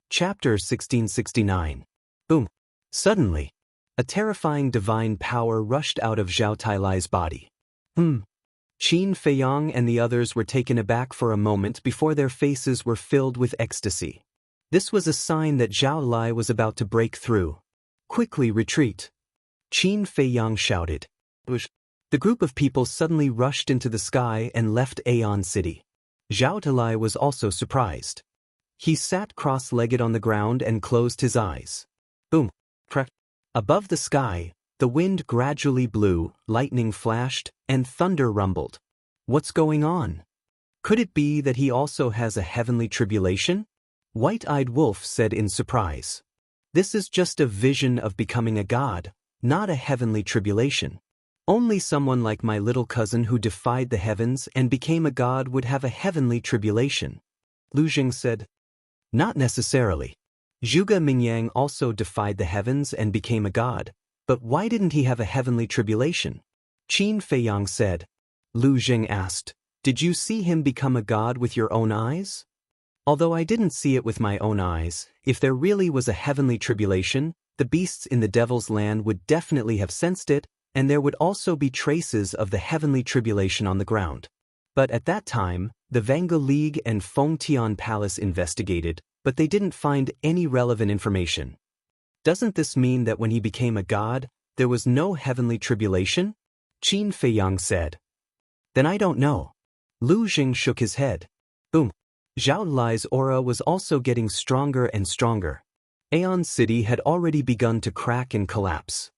Chapter 1669. Boom. Suddenly, a terrifying divine power rushed out of Zhao Tailai's body. Qin Feiyang and the others were taken aback for a moment before their faces were filled with ecstasy. This was a sign that Zhao Lai was about to break through. Quickly retreat. Qin Feiyang shouted. The group of people suddenly rushed into the sky and left Aeon City. Zhao Tailai was also surprised. He sat cross-legged on the ground and closed his eyes. Boom. Crack. Above the sky, the wind gradually blew, lightning flashed, and thunder rumbled. What's going on? Could it be that he also has a heavenly tribulation? White-eyed Wolf said in surprise. This is just a vision of becoming a god, not a heavenly tribulation. Only someone like my little cousin who defied the heavens and became a god would have a heavenly tribulation. Lu Jing said. Not necessarily. Zhuge Mingyang also defied the heavens and became a god, but why didn't he have a heavenly tribulation? Qin Feiyang said. Lu Jing asked, did you see him become a god with your own eyes? Although I didn't see it with my own eyes, if there really was a heavenly tribulation, the beasts in the devil's land would definitely have sensed it, and there would also be traces of the heavenly tribulation on the ground. But at that time, the Vanga League and Fengtian Palace investigated, but they didn't find any relevant information. Doesn't this mean that when he became a god, there was no heavenly tribulation? Qin Feiyang said. Then I don't know. Lu Jing shook his head. Boom. Zhao Tailai's aura was also getting stronger and stronger. Aeon City had already begun to crack and collapse.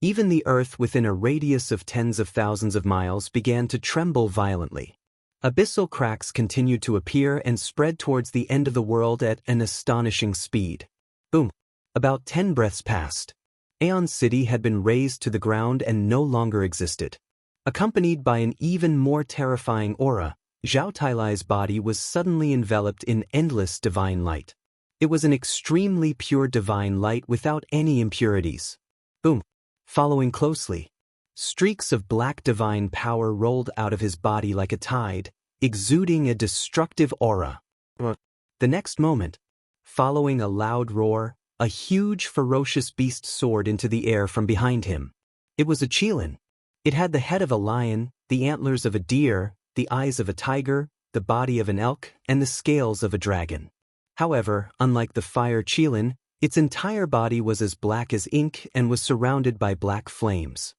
Even the earth within a radius of tens of thousands of miles began to tremble violently. Abyssal cracks continued to appear and spread towards the end of the world at an astonishing speed. Boom. About 10 breaths passed. Aeon City had been razed to the ground and no longer existed. Accompanied by an even more terrifying aura, Zhao Tailai's body was suddenly enveloped in endless divine light. It was an extremely pure divine light without any impurities. Boom. Following closely, streaks of black divine power rolled out of his body like a tide, exuding a destructive aura. The next moment, following a loud roar, a huge ferocious beast soared into the air from behind him. It was a qilin. It had the head of a lion, the antlers of a deer, the eyes of a tiger, the body of an elk, and the scales of a dragon. However, unlike the fire qilin, its entire body was as black as ink and was surrounded by black flames.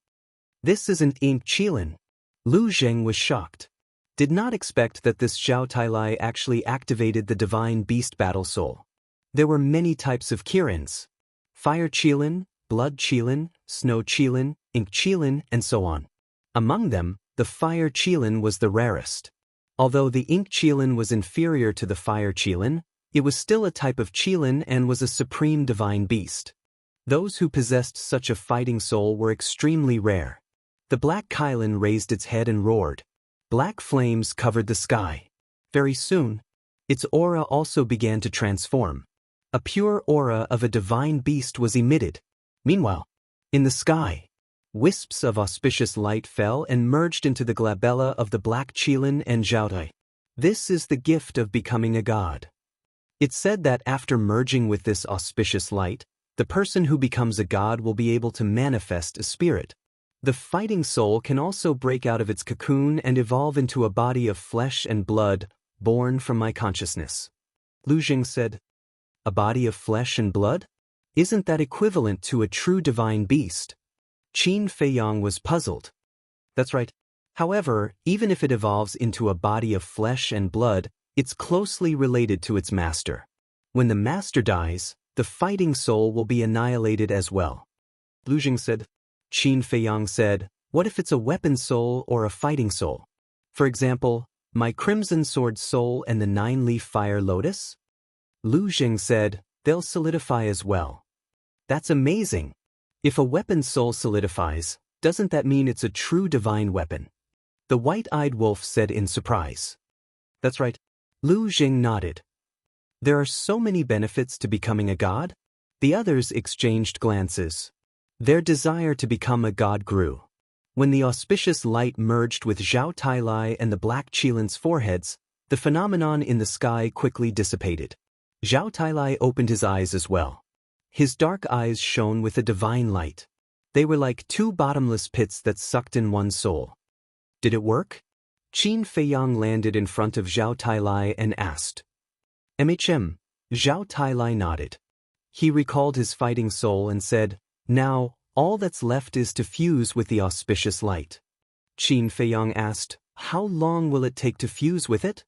This isn't ink qilin. Lu Jing was shocked. Did not expect that this Zhao Tailai actually activated the divine beast battle soul. There were many types of qilins. Fire qilin, blood qilin, snow qilin, ink qilin, and so on. Among them, the fire qilin was the rarest. Although the ink qilin was inferior to the fire qilin, it was still a type of qilin and was a supreme divine beast. Those who possessed such a fighting soul were extremely rare. The black qilin raised its head and roared. Black flames covered the sky. Very soon, its aura also began to transform. A pure aura of a divine beast was emitted. Meanwhile, in the sky, wisps of auspicious light fell and merged into the glabella of the black qilin and Zhao Tailai. This is the gift of becoming a god. It's said that after merging with this auspicious light, the person who becomes a god will be able to manifest a spirit. The fighting soul can also break out of its cocoon and evolve into a body of flesh and blood, born from my consciousness. Lu Jing said, a body of flesh and blood? Isn't that equivalent to a true divine beast? Qin Feiyang was puzzled. That's right. However, even if it evolves into a body of flesh and blood, it's closely related to its master. When the master dies, the fighting soul will be annihilated as well. Lu Jing said. Qin Feiyang said, what if it's a weapon soul or a fighting soul? For example, my crimson sword soul and the 9-leaf fire lotus? Lu Jing said, they'll solidify as well. That's amazing. If a weapon soul solidifies, doesn't that mean it's a true divine weapon? The white-eyed wolf said in surprise. That's right. Lu Jing nodded. There are so many benefits to becoming a god? The others exchanged glances. Their desire to become a god grew. When the auspicious light merged with Zhao Tailai and the black qilin's foreheads, the phenomenon in the sky quickly dissipated. Zhao Tailai opened his eyes as well. His dark eyes shone with a divine light. They were like two bottomless pits that sucked in one's soul. Did it work? Qin Feiyang landed in front of Zhao Tailai and asked. "MHM." Zhao Tailai nodded. He recalled his fighting soul and said, "Now, all that's left is to fuse with the auspicious light." Qin Feiyang asked, "How long will it take to fuse with it?"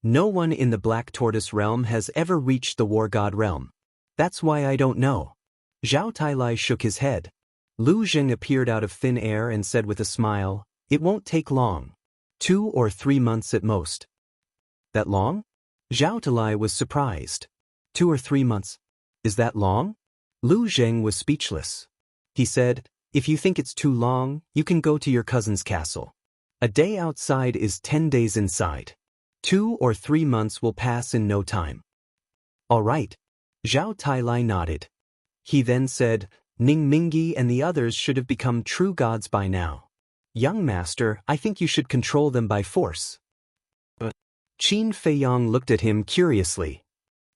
"No one in the Black Tortoise realm has ever reached the War God realm. That's why I don't know." Zhao Tailai shook his head. Lu Zheng appeared out of thin air and said with a smile, "It won't take long. 2 or 3 months at most." "That long?" Zhao Tailai was surprised. 2 or 3 months? Is that long? Lu Zheng was speechless. He said, "If you think it's too long, you can go to your cousin's castle. A day outside is 10 days inside. 2 or 3 months will pass in no time." "All right." Zhao Tailai nodded. He then said, "Ning Mingi and the others should have become true gods by now. Young master, I think you should control them by force." But Qin Feiyang looked at him curiously.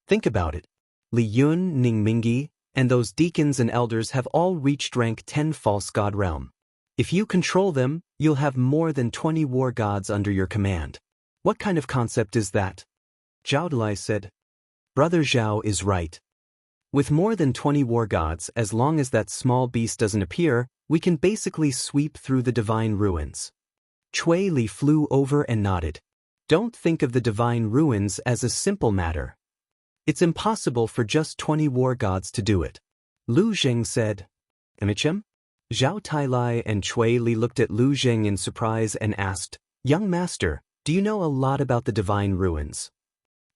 "Think about it. Li Yun, Ning Mingi, and those deacons and elders have all reached rank 10 false god realm. If you control them, you'll have more than 20 war gods under your command. What kind of concept is that?" Zhao Tailai said. "Brother Zhao is right. With more than 20 war gods, as long as that small beast doesn't appear, we can basically sweep through the divine ruins." Chui Li flew over and nodded. "Don't think of the divine ruins as a simple matter. It's impossible for just 20 war gods to do it." Lu Zheng said. "MHM?" Zhao Tailai and Chui Li looked at Lu Zheng in surprise and asked, "Young master, do you know a lot about the divine ruins?"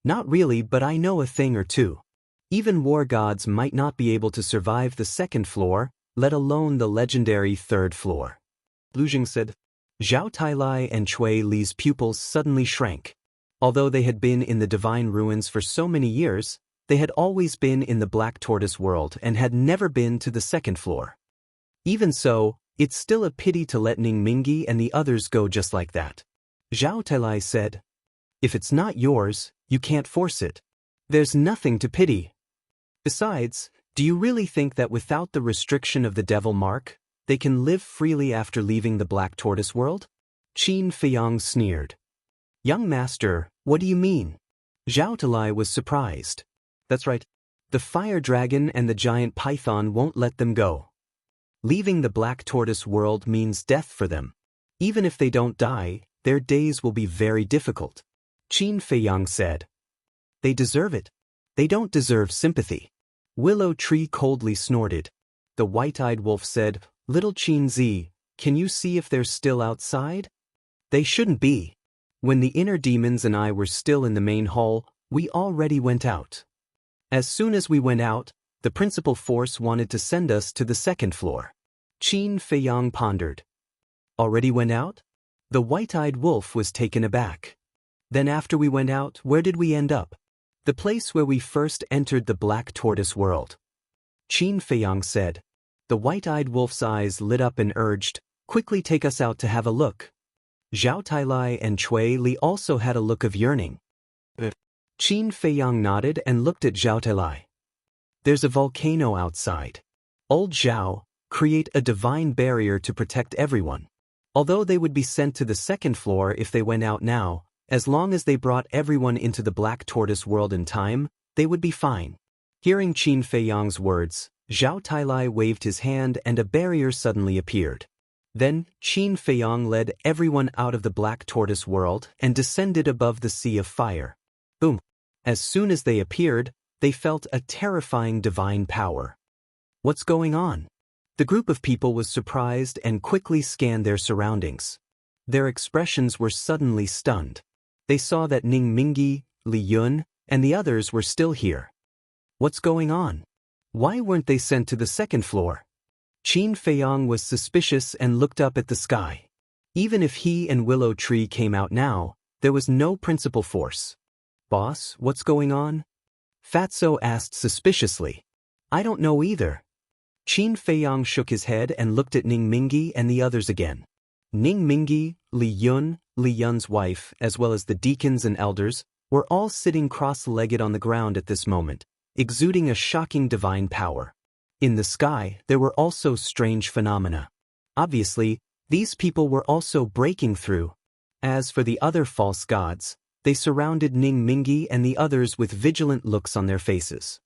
"Not really, but I know a thing or two. Even war gods might not be able to survive the 2nd floor, let alone the legendary 3rd floor." Lu Zheng said. Zhao Tailai and Chui Li's pupils suddenly shrank. Although they had been in the divine ruins for so many years, they had always been in the Black Tortoise world and had never been to the 2nd floor. Even so, it's still a pity to let Ning Mingi and the others go just like that. Zhao Tailai said, "If it's not yours, you can't force it. There's nothing to pity. Besides, do you really think that without the restriction of the devil mark, they can live freely after leaving the Black Tortoise world?" Qin Feiyang sneered. "Young master, what do you mean?" Zhao Tailai was surprised. "That's right. The fire dragon and the giant python won't let them go. Leaving the Black Tortoise world means death for them. Even if they don't die, their days will be very difficult." Qin Feiyang said. "They deserve it. They don't deserve sympathy." Willow Tree coldly snorted. The white-eyed wolf said, "Little Qin Zi, can you see if they're still outside?" "They shouldn't be. When the inner demons and I were still in the main hall, we already went out. As soon as we went out, the principal force wanted to send us to the 2nd floor." Qin Feiyang pondered. "Already went out?" The white-eyed wolf was taken aback. "Then after we went out, where did we end up?" "The place where we first entered the Black Tortoise world." Qin Feiyang said. The white-eyed wolf's eyes lit up and urged, "Quickly take us out to have a look." Zhao Tailai and Chui Li also had a look of yearning. Qin Feiyang nodded and looked at Zhao Tailai. "There's a volcano outside. Old Zhao, create a divine barrier to protect everyone. Although they would be sent to the 2nd floor if they went out now, as long as they brought everyone into the Black Tortoise world in time, they would be fine." Hearing Qin Feiyang's words, Zhao Tailai waved his hand and a barrier suddenly appeared. Then, Qin Feiyang led everyone out of the Black Tortoise world and descended above the sea of fire. Boom! As soon as they appeared, they felt a terrifying divine power. "What's going on?" The group of people was surprised and quickly scanned their surroundings. Their expressions were suddenly stunned. They saw that Ning Mingi, Li Yun, and the others were still here. What's going on? Why weren't they sent to the 2nd floor? Qin Feiyang was suspicious and looked up at the sky. Even if he and Willow Tree came out now, there was no principal force. "Boss, what's going on?" Fatso asked suspiciously. "I don't know either." Qin Feiyang shook his head and looked at Ning Mingi and the others again. Ning Mingi, Li Yun, Li Yun's wife, as well as the deacons and elders, were all sitting cross-legged on the ground at this moment, exuding a shocking divine power. In the sky, there were also strange phenomena. Obviously, these people were also breaking through. As for the other false gods, they surrounded Ning Mingi and the others with vigilant looks on their faces.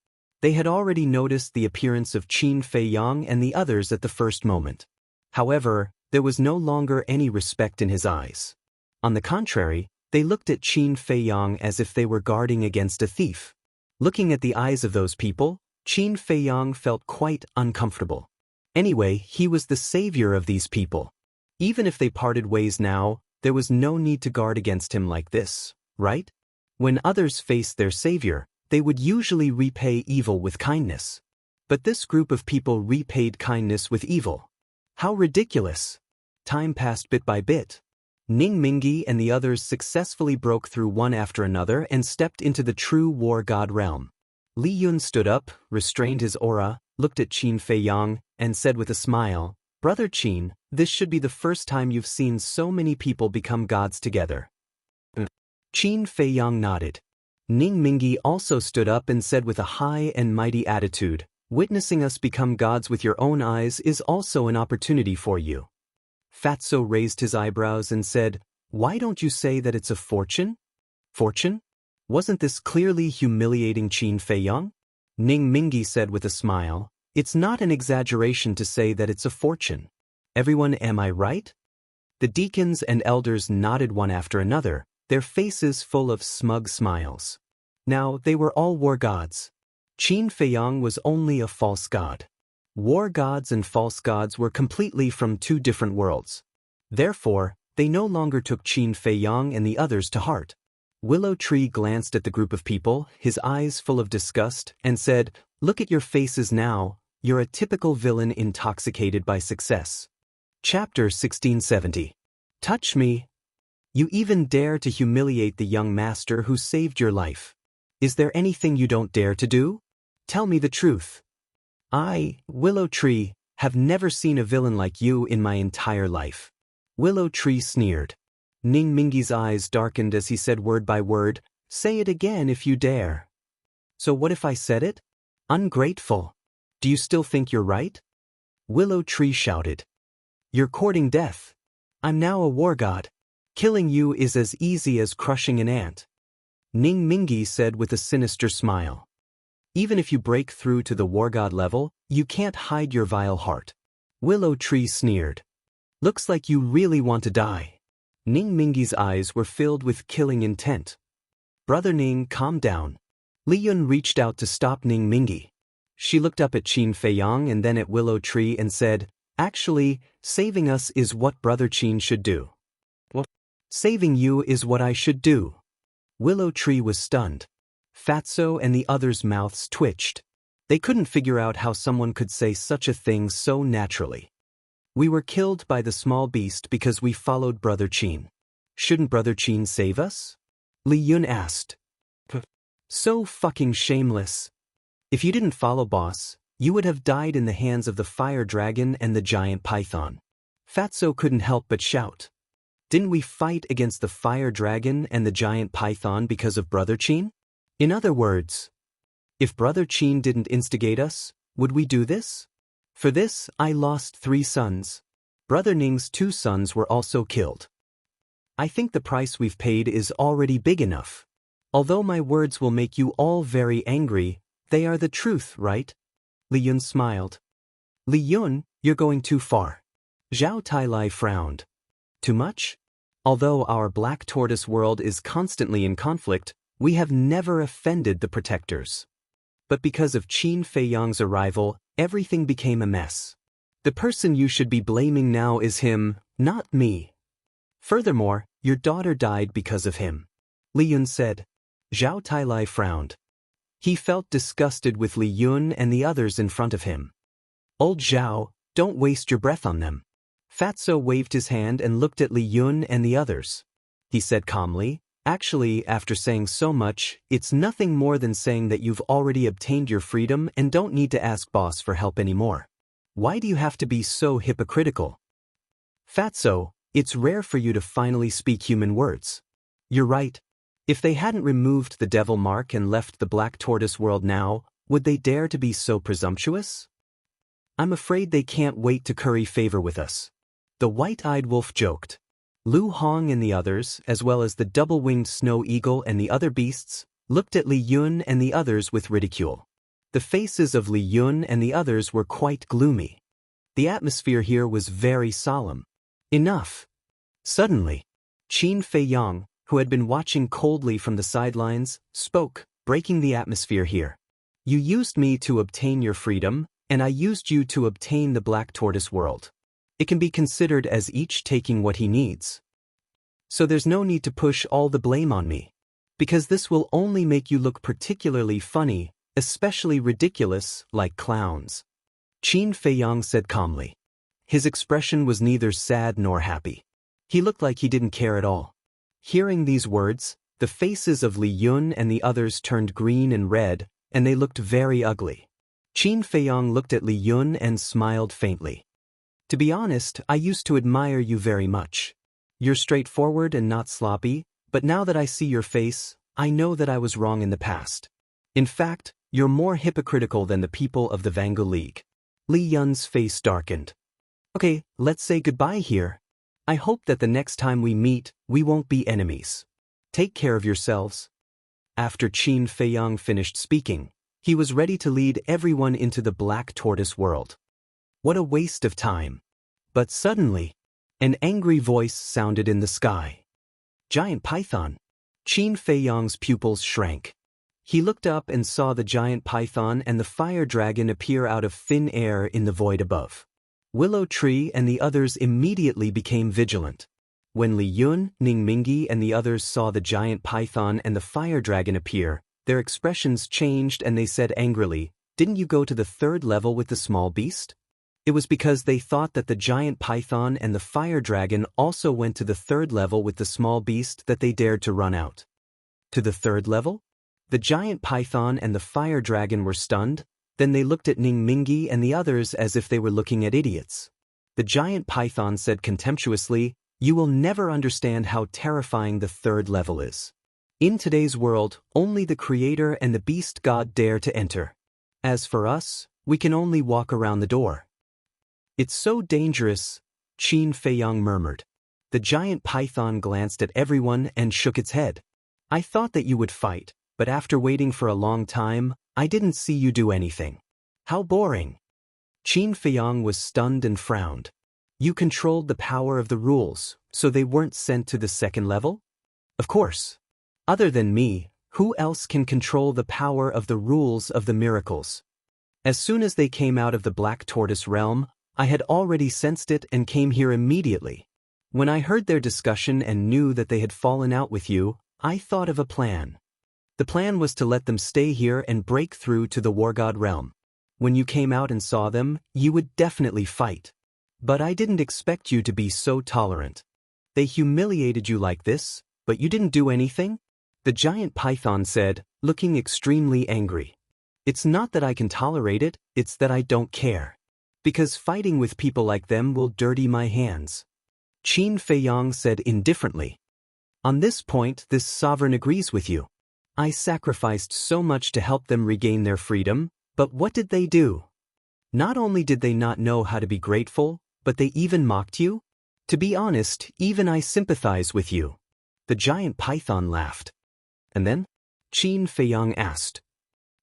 They had already noticed the appearance of Qin Feiyang and the others at the first moment. However, there was no longer any respect in his eyes. On the contrary, they looked at Qin Feiyang as if they were guarding against a thief. Looking at the eyes of those people, Qin Feiyang felt quite uncomfortable. Anyway, he was the savior of these people. Even if they parted ways now, there was no need to guard against him like this, right? When others faced their savior, they would usually repay evil with kindness. But this group of people repaid kindness with evil. How ridiculous! Time passed bit by bit. Ning Mingi and the others successfully broke through one after another and stepped into the true war god realm. Li Yun stood up, restrained his aura, looked at Qin Feiyang, and said with a smile, "Brother Qin, this should be the first time you've seen so many people become gods together." Qin Feiyang nodded. Ning Mingi also stood up and said with a high and mighty attitude, "Witnessing us become gods with your own eyes is also an opportunity for you." Fatso raised his eyebrows and said, "Why don't you say that it's a fortune?" Fortune? Wasn't this clearly humiliating Qin Feiyang? Ning Mingi said with a smile, "It's not an exaggeration to say that it's a fortune. Everyone, am I right?" The deacons and elders nodded one after another, their faces full of smug smiles. Now, they were all war gods. Qin Feiyang was only a false god. War gods and false gods were completely from two different worlds. Therefore, they no longer took Qin Feiyang and the others to heart. Willow Tree glanced at the group of people, his eyes full of disgust, and said, "Look at your faces now, you're a typical villain intoxicated by success." Chapter 1670. Touch me. You even dare to humiliate the young master who saved your life. Is there anything you don't dare to do? Tell me the truth. I, Willow Tree, have never seen a villain like you in my entire life. Willow Tree sneered. Ning Mingi's eyes darkened as he said word by word, "Say it again if you dare." So what if I said it? Ungrateful. Do you still think you're right? Willow Tree shouted. You're courting death. I'm now a war god. Killing you is as easy as crushing an ant. Ning Mingi said with a sinister smile. Even if you break through to the war god level, you can't hide your vile heart. Willow Tree sneered. Looks like you really want to die. Ning Mingi's eyes were filled with killing intent. Brother Ning, calm down. Li Yun reached out to stop Ning Mingi. She looked up at Qin Feiyang and then at Willow Tree and said, "Actually, saving us is what Brother Qin should do." What? Saving you is what I should do. Willow Tree was stunned. Fatso and the others' mouths twitched. They couldn't figure out how someone could say such a thing so naturally. We were killed by the small beast because we followed Brother Qin. Shouldn't Brother Qin save us? Li Yun asked. So fucking shameless. If you didn't follow boss, you would have died in the hands of the fire dragon and the giant python. Fatso couldn't help but shout. Didn't we fight against the fire dragon and the giant python because of Brother Qin? In other words, if Brother Qin didn't instigate us, would we do this? For this, I lost 3 sons. Brother Ning's 2 sons were also killed. I think the price we've paid is already big enough. Although my words will make you all very angry, they are the truth, right? Li Yun smiled. Li Yun, you're going too far. Zhao Tailai frowned. Too much? Although our black tortoise world is constantly in conflict, we have never offended the protectors. But because of Qin Feiyang's arrival, everything became a mess. The person you should be blaming now is him, not me. Furthermore, your daughter died because of him. Li Yun said. Zhao Tailai frowned. He felt disgusted with Li Yun and the others in front of him. Old Zhao, don't waste your breath on them. Fatso waved his hand and looked at Li Yun and the others. He said calmly, actually, after saying so much, it's nothing more than saying that you've already obtained your freedom and don't need to ask boss for help anymore. Why do you have to be so hypocritical? Fatso, it's rare for you to finally speak human words. You're right. If they hadn't removed the devil mark and left the black tortoise world now, would they dare to be so presumptuous? I'm afraid they can't wait to curry favor with us. The white-eyed wolf joked. Lu Hong and the others, as well as the double-winged snow eagle and the other beasts, looked at Li Yun and the others with ridicule. The faces of Li Yun and the others were quite gloomy. The atmosphere here was very solemn. Enough. Suddenly, Qin Feiyang, who had been watching coldly from the sidelines, spoke, breaking the atmosphere here. You used me to obtain your freedom, and I used you to obtain the black tortoise world. It can be considered as each taking what he needs. So there's no need to push all the blame on me, because this will only make you look particularly funny, especially ridiculous, like clowns. Qin Feiyang said calmly. His expression was neither sad nor happy. He looked like he didn't care at all. Hearing these words, the faces of Li Yun and the others turned green and red, and they looked very ugly. Qin Feiyang looked at Li Yun and smiled faintly. To be honest, I used to admire you very much. You're straightforward and not sloppy, but now that I see your face, I know that I was wrong in the past. In fact, you're more hypocritical than the people of the Vangu League. Li Yun's face darkened. Okay, let's say goodbye here. I hope that the next time we meet, we won't be enemies. Take care of yourselves. After Qin Feiyang finished speaking, he was ready to lead everyone into the black tortoise world. What a waste of time. But suddenly, an angry voice sounded in the sky. Giant python. Qin Feiyang's pupils shrank. He looked up and saw the giant python and the fire dragon appear out of thin air in the void above. Willow Tree and the others immediately became vigilant. When Li Yun, Ning Mingi and the others saw the giant python and the fire dragon appear, their expressions changed and they said angrily, "Didn't you go to the third level with the small beast?" It was because they thought that the giant python and the fire dragon also went to the third level with the small beast that they dared to run out. To the third level? The giant python and the fire dragon were stunned, then they looked at Ning Mingi and the others as if they were looking at idiots. The giant python said contemptuously, "You will never understand how terrifying the third level is. In today's world, only the Creator and the Beast God dare to enter. As for us, we can only walk around the door." "It's so dangerous," Qin Feiyang murmured. The giant python glanced at everyone and shook its head. "I thought that you would fight, but after waiting for a long time, I didn't see you do anything. How boring." Qin Feiyang was stunned and frowned. "You controlled the power of the rules, so they weren't sent to the second level?" "Of course. Other than me, who else can control the power of the rules of the miracles? As soon as they came out of the black tortoise realm, I had already sensed it and came here immediately. When I heard their discussion and knew that they had fallen out with you, I thought of a plan. The plan was to let them stay here and break through to the war god realm. When you came out and saw them, you would definitely fight. But I didn't expect you to be so tolerant. They humiliated you like this, but you didn't do anything?" The giant python said, looking extremely angry. "It's not that I can tolerate it, it's that I don't care. Because fighting with people like them will dirty my hands." Qin Feiyang said indifferently. "On this point, this sovereign agrees with you. I sacrificed so much to help them regain their freedom, but what did they do? Not only did they not know how to be grateful, but they even mocked you? To be honest, even I sympathize with you." The giant python laughed. "And then?" Qin Feiyang asked.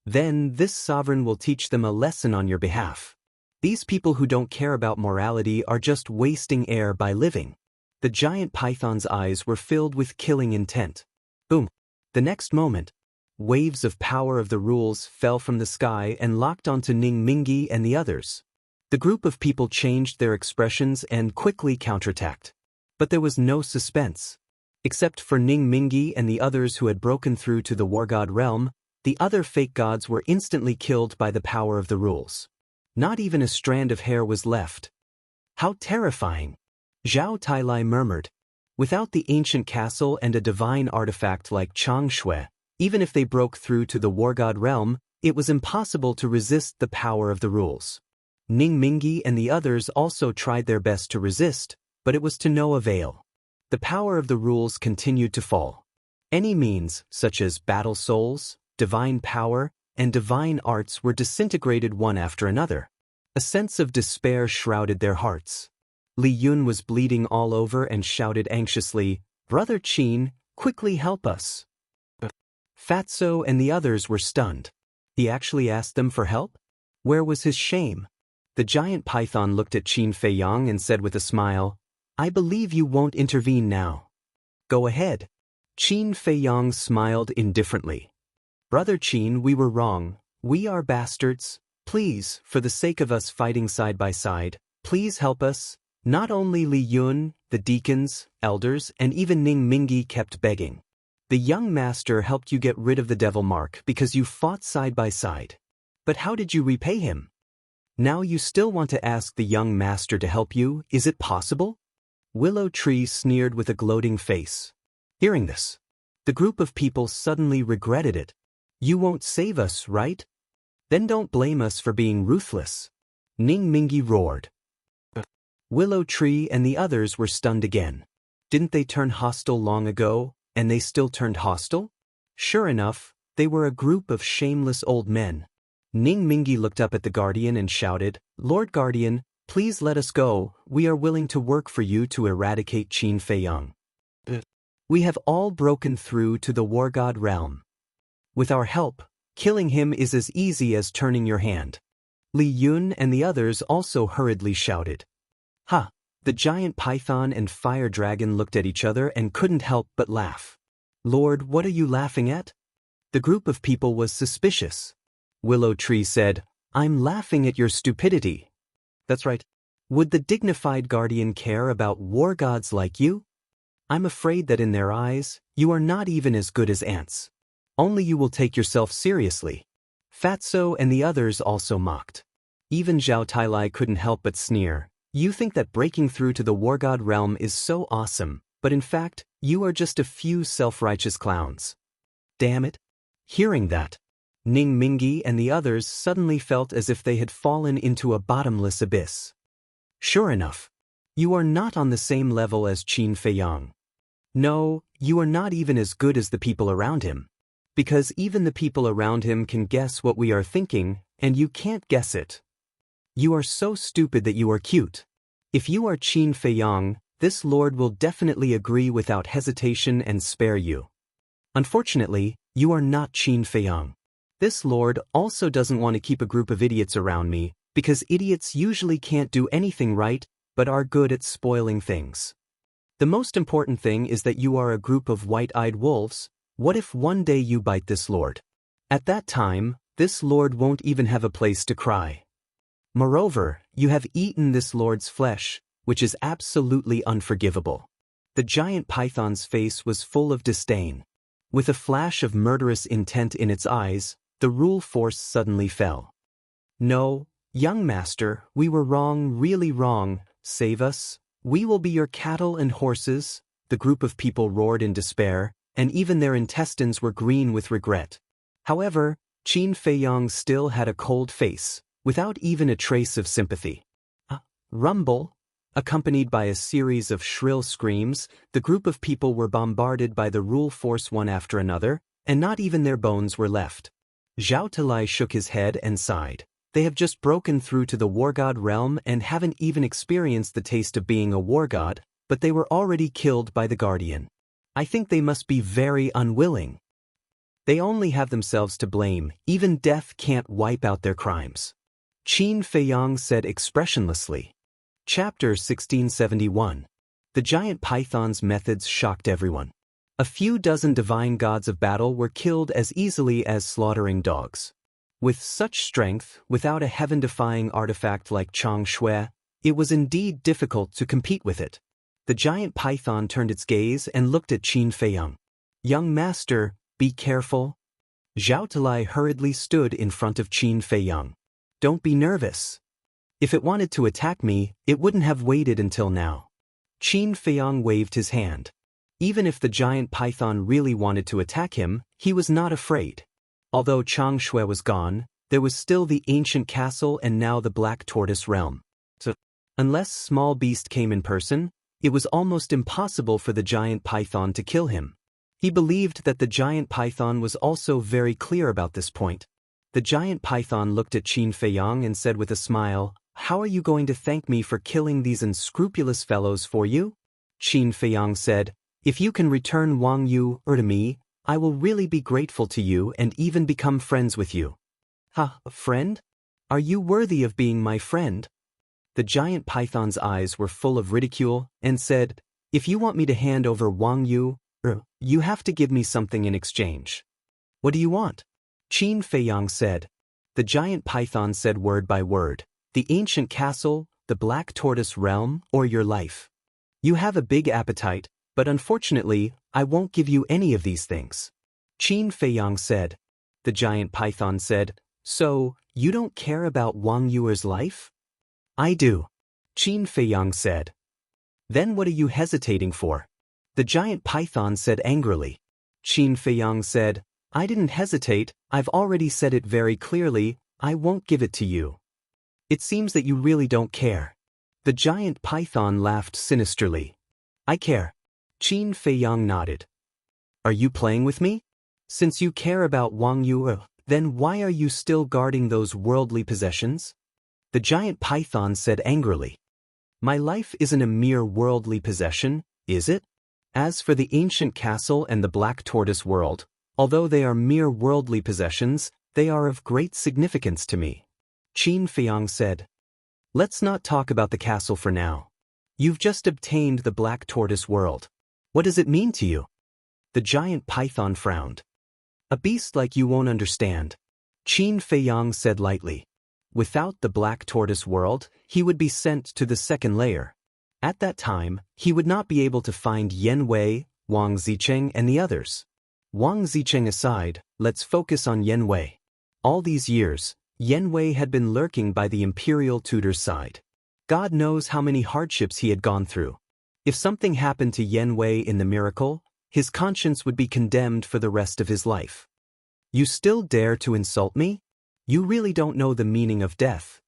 "Then this sovereign will teach them a lesson on your behalf. These people who don't care about morality are just wasting air by living." The giant python's eyes were filled with killing intent. Boom. The next moment, waves of power of the rules fell from the sky and locked onto Ning Mingi and the others. The group of people changed their expressions and quickly counterattacked. But there was no suspense. Except for Ning Mingi and the others who had broken through to the war god realm, the other fake gods were instantly killed by the power of the rules. Not even a strand of hair was left. "How terrifying," Zhao Tailai murmured. "Without the ancient castle and a divine artifact like Changshui, even if they broke through to the war god realm, it was impossible to resist the power of the rules." Ning Mingi and the others also tried their best to resist, but it was to no avail. The power of the rules continued to fall. Any means, such as battle souls, divine power, and divine arts were disintegrated one after another. A sense of despair shrouded their hearts. Li Yun was bleeding all over and shouted anxiously, "Brother Qin, quickly help us." Fatso and the others were stunned. He actually asked them for help? Where was his shame? The giant python looked at Qin Feiyang and said with a smile, "I believe you won't intervene now." "Go ahead." Qin Feiyang smiled indifferently. "Brother Qin, we were wrong. We are bastards. Please, for the sake of us fighting side by side, please help us." Not only Li Yun, the deacons, elders, and even Ning Mingi kept begging. "The young master helped you get rid of the devil mark because you fought side by side. But how did you repay him? Now you still want to ask the young master to help you? Is it possible?" Willow Tree sneered with a gloating face. Hearing this, the group of people suddenly regretted it. "You won't save us, right? Then don't blame us for being ruthless." Ning Mingi roared. Willow Tree and the others were stunned again. Didn't they turn hostile long ago, and they still turned hostile? Sure enough, they were a group of shameless old men. Ning Mingi looked up at the Guardian and shouted, "Lord Guardian, please let us go. We are willing to work for you to eradicate Qin Feiyang. We have all broken through to the War God realm. With our help, killing him is as easy as turning your hand." Li Yun and the others also hurriedly shouted. "Ha!" The giant python and fire dragon looked at each other and couldn't help but laugh. "Lord, what are you laughing at?" The group of people was suspicious. Willow Tree said, "I'm laughing at your stupidity." "That's right. Would the dignified guardian care about war gods like you? I'm afraid that in their eyes, you are not even as good as ants. Only you will take yourself seriously." Fatso and the others also mocked. Even Zhao Tailai couldn't help but sneer. "You think that breaking through to the war god realm is so awesome, but in fact, you are just a few self-righteous clowns." Damn it. Hearing that, Ning Mingi and the others suddenly felt as if they had fallen into a bottomless abyss. Sure enough, you are not on the same level as Qin Feiyang. No, you are not even as good as the people around him. Because even the people around him can guess what we are thinking, and you can't guess it. You are so stupid that you are cute. If you are Qin Feiyang, this lord will definitely agree without hesitation and spare you. Unfortunately, you are not Qin Feiyang. This lord also doesn't want to keep a group of idiots around me, because idiots usually can't do anything right, but are good at spoiling things. The most important thing is that you are a group of white-eyed wolves. What if one day you bite this lord? At that time, this lord won't even have a place to cry. Moreover, you have eaten this lord's flesh, which is absolutely unforgivable. The giant python's face was full of disdain. With a flash of murderous intent in its eyes, the rule force suddenly fell. "No, young master, we were wrong, really wrong. Save us. We will be your cattle and horses." The group of people roared in despair, and even their intestines were green with regret. However, Qin Feiyang still had a cold face, without even a trace of sympathy. A rumble, accompanied by a series of shrill screams, the group of people were bombarded by the rule force one after another, and not even their bones were left. Zhao Talai shook his head and sighed. They have just broken through to the war god realm and haven't even experienced the taste of being a war god, but they were already killed by the guardian. I think they must be very unwilling. They only have themselves to blame. Even death can't wipe out their crimes. Qin Feiyang said expressionlessly. Chapter 1671. The giant python's methods shocked everyone. A few dozen divine gods of battle were killed as easily as slaughtering dogs. With such strength, without a heaven-defying artifact like Chang Shui, it was indeed difficult to compete with it. The giant python turned its gaze and looked at Qin Feiyang. "Young master, be careful." Zhao Talai hurriedly stood in front of Qin Feiyang. "Don't be nervous. If it wanted to attack me, it wouldn't have waited until now." Qin Feiyang waved his hand. Even if the giant python really wanted to attack him, he was not afraid. Although Chang Shui was gone, there was still the ancient castle and now the Black Tortoise realm. So, unless Small Beast came in person, it was almost impossible for the giant python to kill him. He believed that the giant python was also very clear about this point. The giant python looked at Qin Feiyang and said with a smile, "How are you going to thank me for killing these unscrupulous fellows for you?" Qin Feiyang said, "If you can return Wang Yu to me, I will really be grateful to you and even become friends with you." "Ha, friend? Are you worthy of being my friend?" The giant python's eyes were full of ridicule and said, "If you want me to hand over Wang Yu, you have to give me something in exchange." "What do you want?" Qin Feiyang said. The giant python said word by word, "The ancient castle, the black tortoise realm, or your life. You have a big appetite, but unfortunately, I won't give you any of these things." Qin Feiyang said. The giant python said, "So, you don't care about Wang Yuer's life?" "I do," Qin Feiyang said. "Then what are you hesitating for?" The giant python said angrily. Qin Feiyang said, "I didn't hesitate, I've already said it very clearly, I won't give it to you." "It seems that you really don't care." The giant python laughed sinisterly. "I care." Qin Feiyang nodded. "Are you playing with me? Since you care about Wang Yu, then why are you still guarding those worldly possessions?" The giant python said angrily. "My life isn't a mere worldly possession, is it? As for the ancient castle and the black tortoise world, although they are mere worldly possessions, they are of great significance to me." Qin Feiyang said. "Let's not talk about the castle for now. You've just obtained the black tortoise world. What does it mean to you?" The giant python frowned. "A beast like you won't understand," Qin Feiyang said lightly. Without the black tortoise world, he would be sent to the second layer. At that time, he would not be able to find Yan Wei, Wang Zicheng, and the others. Wang Zicheng aside, let's focus on Yan Wei. All these years, Yan Wei had been lurking by the imperial tutor's side. God knows how many hardships he had gone through. If something happened to Yan Wei in the miracle, his conscience would be condemned for the rest of his life. "You still dare to insult me? You really don't know the meaning of death."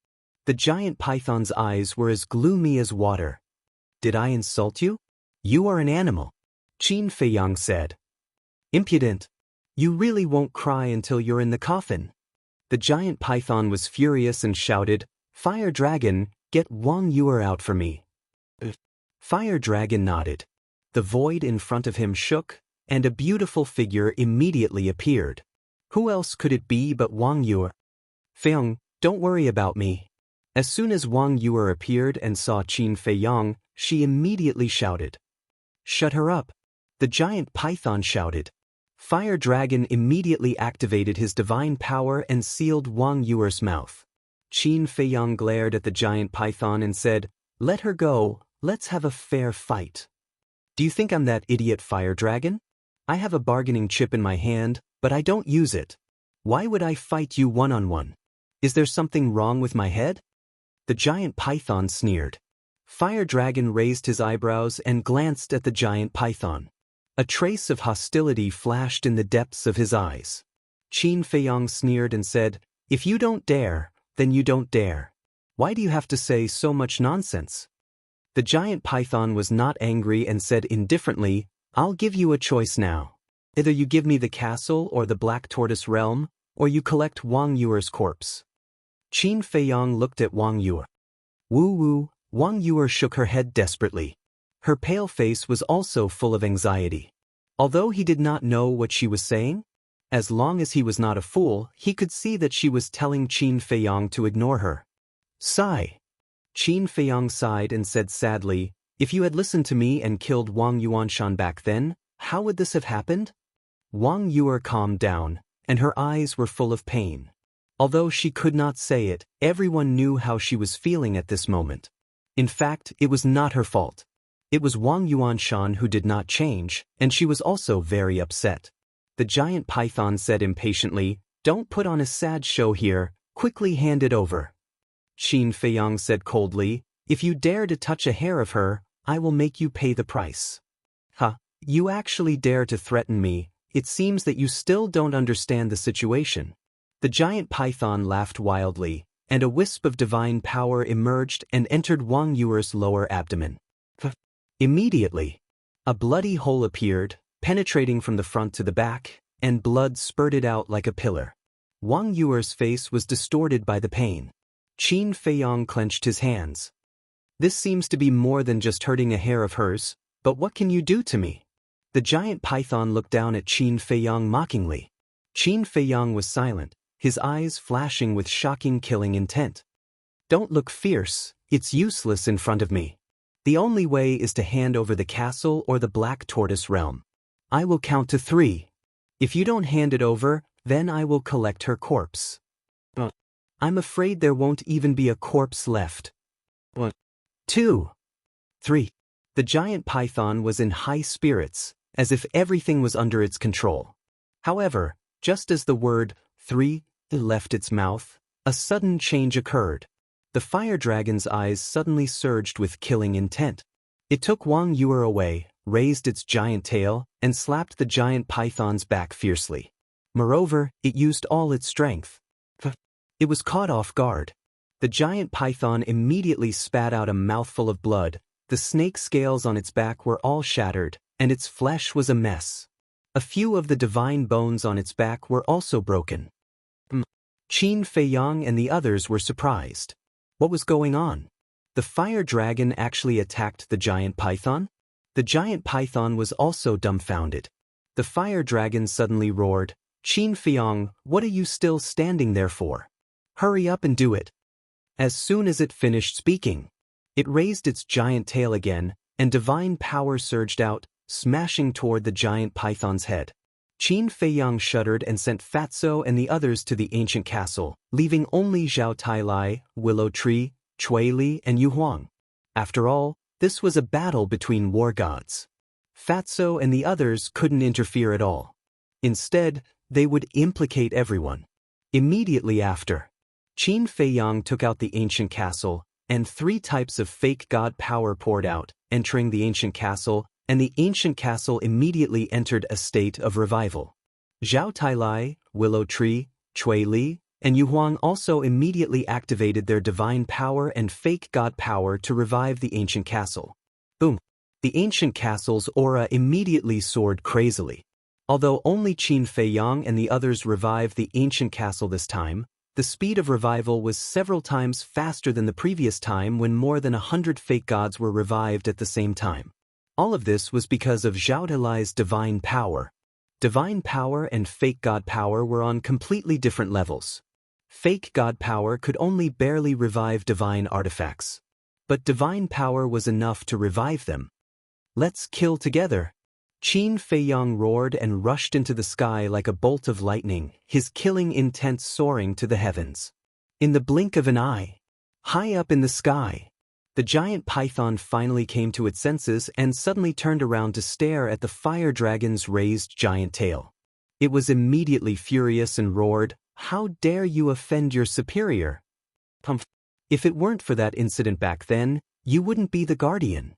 The giant python's eyes were as gloomy as water. "Did I insult you? You are an animal," Qin Feiyang said. "Impudent. You really won't cry until you're in the coffin." The giant python was furious and shouted, "Fire Dragon, get Wang Yuer out for me." Fire Dragon nodded. The void in front of him shook, and a beautiful figure immediately appeared. Who else could it be but Wang Yuer? "Feiyang, don't worry about me." As soon as Wang Yuer appeared and saw Qin Feiyang, she immediately shouted, "Shut her up!" The giant python shouted. Fire Dragon immediately activated his divine power and sealed Wang Yuer's mouth. Qin Feiyang glared at the giant python and said, "Let her go, let's have a fair fight." "Do you think I'm that idiot, Fire Dragon? I have a bargaining chip in my hand, but I don't use it. Why would I fight you one-on-one? Is there something wrong with my head?" The giant python sneered. Fire Dragon raised his eyebrows and glanced at the giant python. A trace of hostility flashed in the depths of his eyes. Qin Feiyang sneered and said, "If you don't dare, then you don't dare. Why do you have to say so much nonsense?" The giant python was not angry and said indifferently, "I'll give you a choice now. Either you give me the castle or the black tortoise realm, or you collect Wang Yuer's corpse." Qin Feiyang looked at Wang Yuer. Woo-woo, Wang Yuer shook her head desperately. Her pale face was also full of anxiety. Although he did not know what she was saying, as long as he was not a fool, he could see that she was telling Qin Feiyang to ignore her. Sigh. Qin Feiyang sighed and said sadly, "If you had listened to me and killed Wang Yuanshan back then, how would this have happened?" Wang Yuer calmed down, and her eyes were full of pain. Although she could not say it, everyone knew how she was feeling at this moment. In fact, it was not her fault. It was Wang Yuanshan who did not change, and she was also very upset. The giant python said impatiently, "Don't put on a sad show here, quickly hand it over." Qin Feiyang said coldly, "If you dare to touch a hair of her, I will make you pay the price." "Ha, you actually dare to threaten me. It seems that you still don't understand the situation." The giant python laughed wildly, and a wisp of divine power emerged and entered Wang Yuer's lower abdomen. Immediately, a bloody hole appeared, penetrating from the front to the back, and blood spurted out like a pillar. Wang Yuer's face was distorted by the pain. Qin Feiyang clenched his hands. This seems to be more than just hurting a hair of hers, but what can you do to me? The giant python looked down at Qin Feiyang mockingly. Qin Feiyang was silent, his eyes flashing with shocking killing intent. Don't look fierce, it's useless in front of me. The only way is to hand over the castle or the Black Tortoise realm. I will count to 3. If you don't hand it over, then I will collect her corpse. I'm afraid there won't even be a corpse left. 1, 2, 3. The giant python was in high spirits, as if everything was under its control. However, just as the word 3 left its mouth, a sudden change occurred. The fire dragon's eyes suddenly surged with killing intent. It took Wang Yuer away, raised its giant tail, and slapped the giant python's back fiercely. Moreover, it used all its strength. It was caught off guard. The giant python immediately spat out a mouthful of blood. The snake scales on its back were all shattered, and its flesh was a mess. A few of the divine bones on its back were also broken. Qin Feiyang and the others were surprised. What was going on? The fire dragon actually attacked the giant python? The giant python was also dumbfounded. The fire dragon suddenly roared, "Qin Feiyang, what are you still standing there for? Hurry up and do it." As soon as it finished speaking, it raised its giant tail again, and divine power surged out, smashing toward the giant python's head. Qin Feiyang shuddered and sent Fatso and the others to the ancient castle, leaving only Zhao Tailai, Willow Tree, Chui Li, and Yu Huang. After all, this was a battle between war gods. Fatso and the others couldn't interfere at all. Instead, they would implicate everyone. Immediately after, Qin Feiyang took out the ancient castle, and 3 types of fake god power poured out, entering the ancient castle, and the ancient castle immediately entered a state of revival. Zhao Tailai, Willow Tree, Chui Li, and Yu Huang also immediately activated their divine power and fake god power to revive the ancient castle. Boom! The ancient castle's aura immediately soared crazily. Although only Qin Feiyang and the others revived the ancient castle this time, the speed of revival was several times faster than the previous time when more than 100 fake gods were revived at the same time. All of this was because of Zhao Tailai's divine power. Divine power and fake god power were on completely different levels. Fake god power could only barely revive divine artifacts. But divine power was enough to revive them. Let's kill together. Qin Feiyang roared and rushed into the sky like a bolt of lightning, his killing intent soaring to the heavens. In the blink of an eye, high up in the sky, the giant python finally came to its senses and suddenly turned around to stare at the fire dragon's raised giant tail. It was immediately furious and roared, "How dare you offend your superior? If it weren't for that incident back then, you wouldn't be the guardian."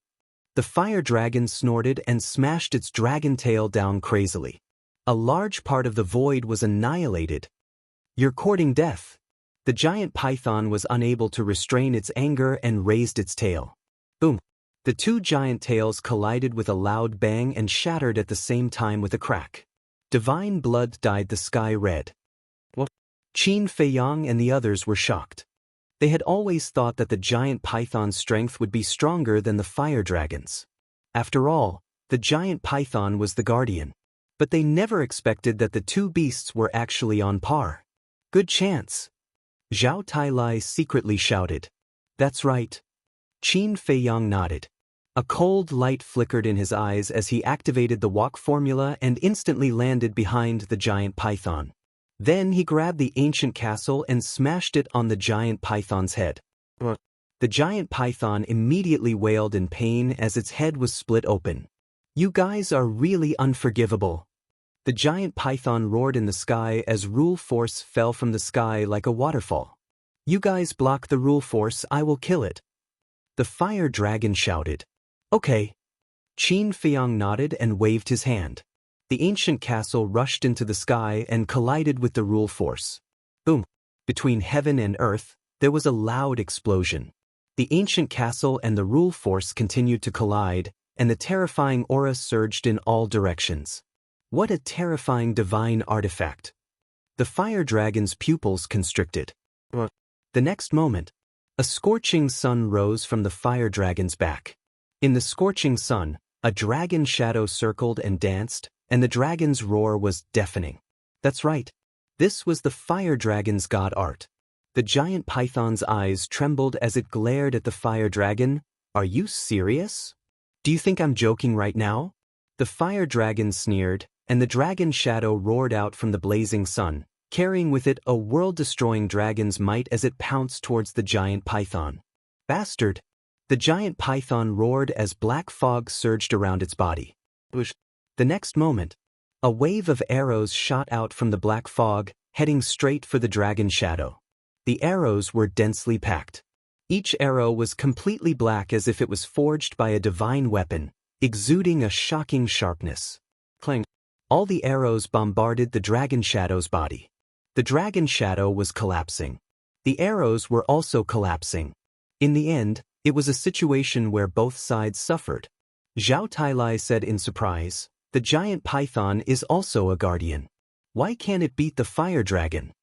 The fire dragon snorted and smashed its dragon tail down crazily. A large part of the void was annihilated. "You're courting death." The giant python was unable to restrain its anger and raised its tail. Boom! The 2 giant tails collided with a loud bang and shattered at the same time with a crack. Divine blood dyed the sky red. What? Qin Feiyang and the others were shocked. They had always thought that the giant python's strength would be stronger than the fire dragon's. After all, the giant python was the guardian. But they never expected that the 2 beasts were actually on par. "Good chance." Zhao Tailai secretly shouted. "That's right." Qin Feiyang nodded. A cold light flickered in his eyes as he activated the walk formula and instantly landed behind the giant python. Then he grabbed the ancient castle and smashed it on the giant python's head. The giant python immediately wailed in pain as its head was split open. "You guys are really unforgivable." The giant python roared in the sky as rule force fell from the sky like a waterfall. "You guys block the rule force, I will kill it." The fire dragon shouted. "Okay." Qin Feiyang nodded and waved his hand. The ancient castle rushed into the sky and collided with the rule force. Boom! Between heaven and earth, there was a loud explosion. The ancient castle and the rule force continued to collide, and the terrifying aura surged in all directions. What a terrifying divine artifact! The fire dragon's pupils constricted. The next moment, a scorching sun rose from the fire dragon's back. In the scorching sun, a dragon shadow circled and danced, and the dragon's roar was deafening. That's right. This was the fire dragon's god art. The giant python's eyes trembled as it glared at the fire dragon. Are you serious? Do you think I'm joking right now? The fire dragon sneered, and the dragon shadow roared out from the blazing sun, carrying with it a world-destroying dragon's might as it pounced towards the giant python. Bastard! The giant python roared as black fog surged around its body. The next moment, a wave of arrows shot out from the black fog, heading straight for the dragon shadow. The arrows were densely packed. Each arrow was completely black as if it was forged by a divine weapon, exuding a shocking sharpness. Clang! All the arrows bombarded the dragon shadow's body. The dragon shadow was collapsing. The arrows were also collapsing. In the end, it was a situation where both sides suffered. Zhao Tailai said in surprise, "The giant python is also a guardian. Why can't it beat the fire dragon?"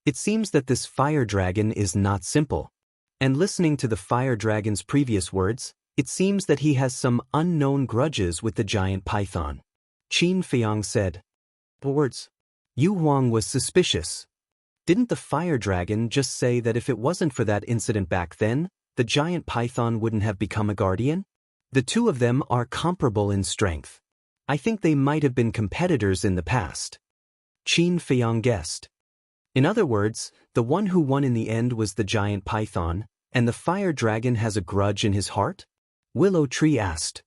It seems that this fire dragon is not simple. And listening to the fire dragon's previous words, it seems that he has some unknown grudges with the giant python. Qin Feiyang said. Words. Yu Huang was suspicious. Didn't the fire dragon just say that if it wasn't for that incident back then, the giant python wouldn't have become a guardian? The two of them are comparable in strength. I think they might have been competitors in the past. Qin Feiyang guessed. In other words, the one who won in the end was the giant python, and the fire dragon has a grudge in his heart? Willow Tree asked.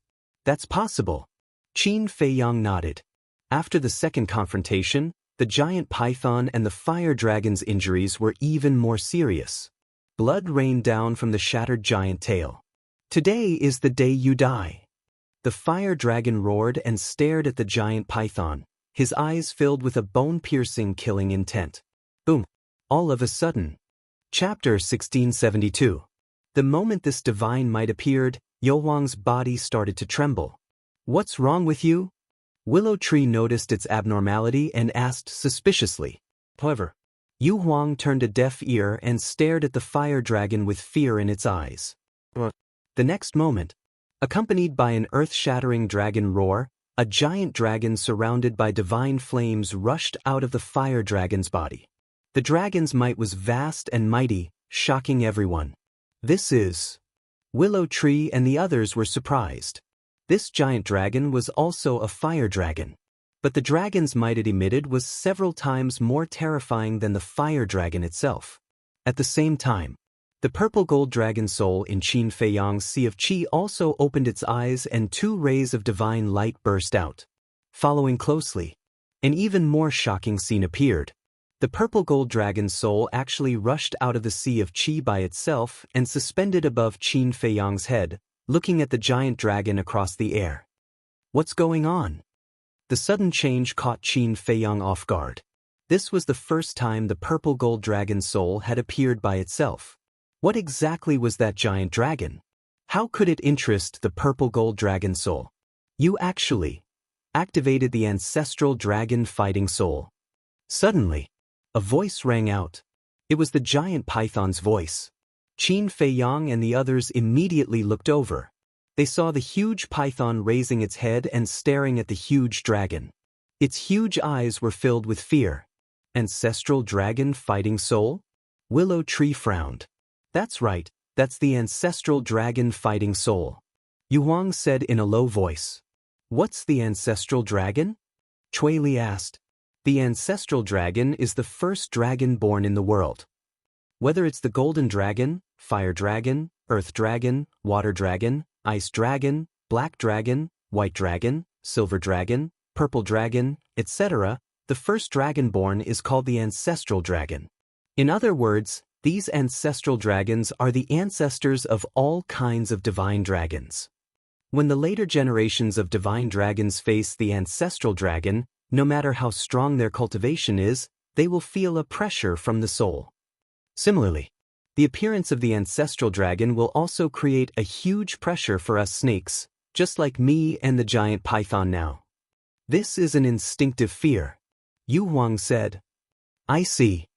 That's possible. Qin Feiyang nodded. After the second confrontation, the giant python and the fire dragon's injuries were even more serious. Blood rained down from the shattered giant tail. Today is the day you die. The fire dragon roared and stared at the giant python, his eyes filled with a bone-piercing killing intent. Boom! All of a sudden. Chapter 1672. The moment this divine might appeared, Yu Huang's body started to tremble. What's wrong with you? Willow Tree noticed its abnormality and asked suspiciously. However, Yu Huang turned a deaf ear and stared at the fire dragon with fear in its eyes. The next moment, accompanied by an earth-shattering dragon roar, a giant dragon surrounded by divine flames rushed out of the fire dragon's body. The dragon's might was vast and mighty, shocking everyone. This is... Willow Tree and the others were surprised. This giant dragon was also a fire dragon. But the dragon's might it emitted was several times more terrifying than the fire dragon itself. At the same time, the purple gold dragon soul in Qin Feiyang's Sea of Qi also opened its eyes and two rays of divine light burst out. Following closely, an even more shocking scene appeared. The purple gold dragon's soul actually rushed out of the Sea of Qi by itself and suspended above Qin Feiyang's head, looking at the giant dragon across the air. What's going on? The sudden change caught Qin Feiyang off guard. This was the first time the purple gold dragon soul had appeared by itself. What exactly was that giant dragon? How could it interest the purple gold dragon soul? You actually activated the ancestral dragon fighting soul. Suddenly, a voice rang out. It was the giant python's voice. Qin Feiyang and the others immediately looked over. They saw the huge python raising its head and staring at the huge dragon. Its huge eyes were filled with fear. Ancestral dragon fighting soul? Willow Tree frowned. That's right, that's the ancestral dragon fighting soul. Yu Huang said in a low voice. What's the ancestral dragon? Chui Li asked. The ancestral dragon is the first dragon born in the world. Whether it's the golden dragon, fire dragon, earth dragon, water dragon, ice dragon, black dragon, white dragon, silver dragon, purple dragon, etc., the first dragon born is called the ancestral dragon. In other words, these ancestral dragons are the ancestors of all kinds of divine dragons. When the later generations of divine dragons face the ancestral dragon, no matter how strong their cultivation is, they will feel a pressure from the soul. Similarly, the appearance of the ancestral dragon will also create a huge pressure for us snakes, just like me and the giant python now. This is an instinctive fear. Yu Huang said. I see.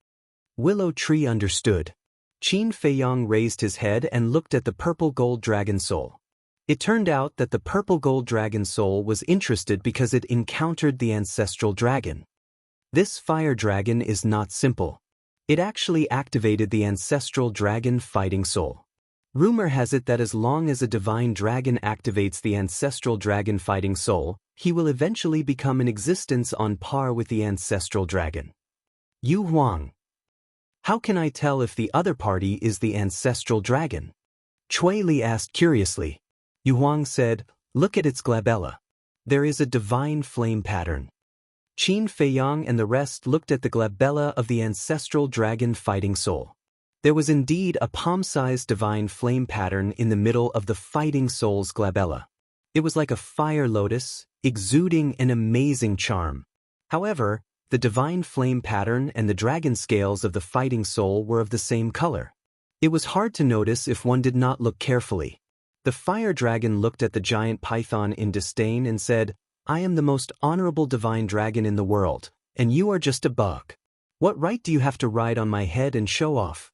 Willow Tree understood. Qin Feiyang raised his head and looked at the purple gold dragon soul. It turned out that the purple gold dragon soul was interested because it encountered the ancestral dragon. This fire dragon is not simple. It actually activated the ancestral dragon fighting soul. Rumor has it that as long as a divine dragon activates the ancestral dragon fighting soul, he will eventually become an existence on par with the ancestral dragon. Yu Huang. How can I tell if the other party is the ancestral dragon? Cui Li asked curiously. Yu Huang said, look at its glabella. There is a divine flame pattern. Qin Feiyang and the rest looked at the glabella of the ancestral dragon fighting soul. There was indeed a palm-sized divine flame pattern in the middle of the fighting soul's glabella. It was like a fire lotus, exuding an amazing charm. However, the divine flame pattern and the dragon scales of the fighting soul were of the same color. It was hard to notice if one did not look carefully. The fire dragon looked at the giant python in disdain and said, I am the most honorable divine dragon in the world, and you are just a bug. What right do you have to ride on my head and show off?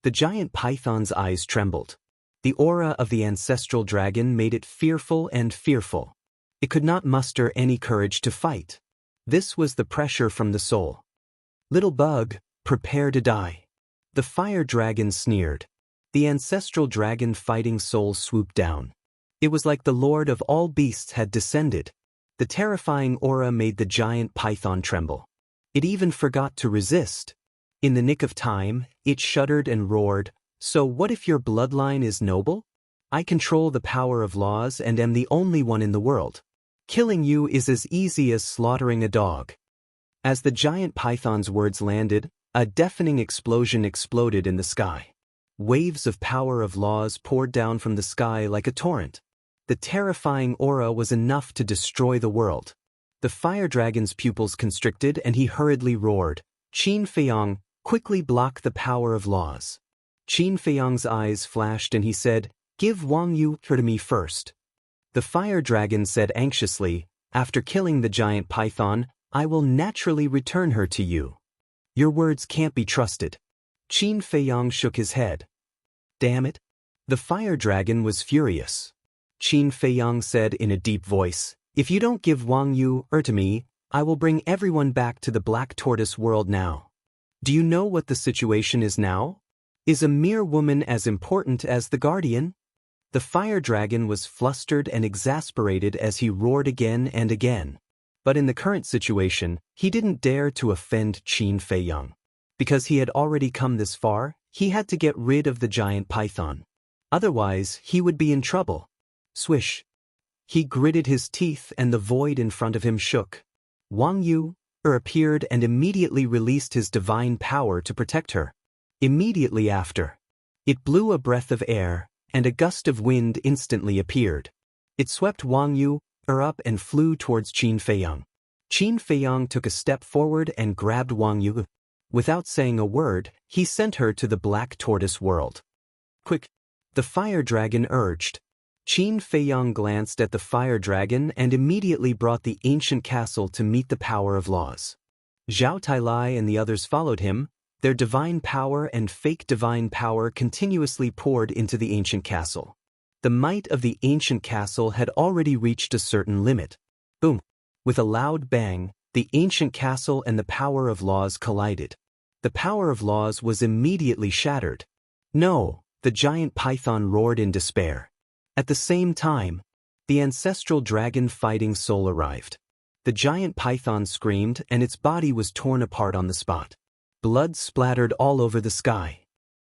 The giant python's eyes trembled. The aura of the ancestral dragon made it fearful and fearful. It could not muster any courage to fight. This was the pressure from the soul. Little bug, prepare to die. The fire dragon sneered. The ancestral dragon fighting soul swooped down. It was like the lord of all beasts had descended. The terrifying aura made the giant python tremble. It even forgot to resist. In the nick of time, it shuddered and roared, so what if your bloodline is noble? I control the power of laws and am the only one in the world. Killing you is as easy as slaughtering a dog. As the giant python's words landed, a deafening explosion exploded in the sky. Waves of power of laws poured down from the sky like a torrent. The terrifying aura was enough to destroy the world. The fire dragon's pupils constricted and he hurriedly roared, Qin Feiyang, quickly block the power of laws. Qin Feiyang's eyes flashed and he said, give Wang Yu to me first. The fire dragon said anxiously, after killing the giant python, I will naturally return her to you. Your words can't be trusted. Qin Feiyang shook his head. Damn it. The fire dragon was furious. Qin Feiyang said in a deep voice, if you don't give Wang Yu to me, I will bring everyone back to the Black Tortoise world now. Do you know what the situation is now? Is a mere woman as important as the guardian? The fire dragon was flustered and exasperated as he roared again and again. But in the current situation, he didn't dare to offend Qin Feiyang. Because he had already come this far, he had to get rid of the giant python. Otherwise, he would be in trouble. Swish. He gritted his teeth and the void in front of him shook. Wang Yu appeared and immediately released his divine power to protect her. Immediately after, it blew a breath of air, and a gust of wind instantly appeared. It swept Wang Yu up and flew towards Qin Feiyang. Qin Feiyang took a step forward and grabbed Wang Yu. Without saying a word, he sent her to the Black Tortoise world. Quick! The fire dragon urged. Qin Feiyang glanced at the fire dragon and immediately brought the ancient castle to meet the power of laws. Zhao Tailai and the others followed him. Their divine power and fake divine power continuously poured into the ancient castle. The might of the ancient castle had already reached a certain limit. Boom! With a loud bang, the ancient castle and the power of laws collided. The power of laws was immediately shattered. No! The giant python roared in despair. At the same time, the ancestral dragon fighting soul arrived. The giant python screamed and its body was torn apart on the spot. Blood splattered all over the sky.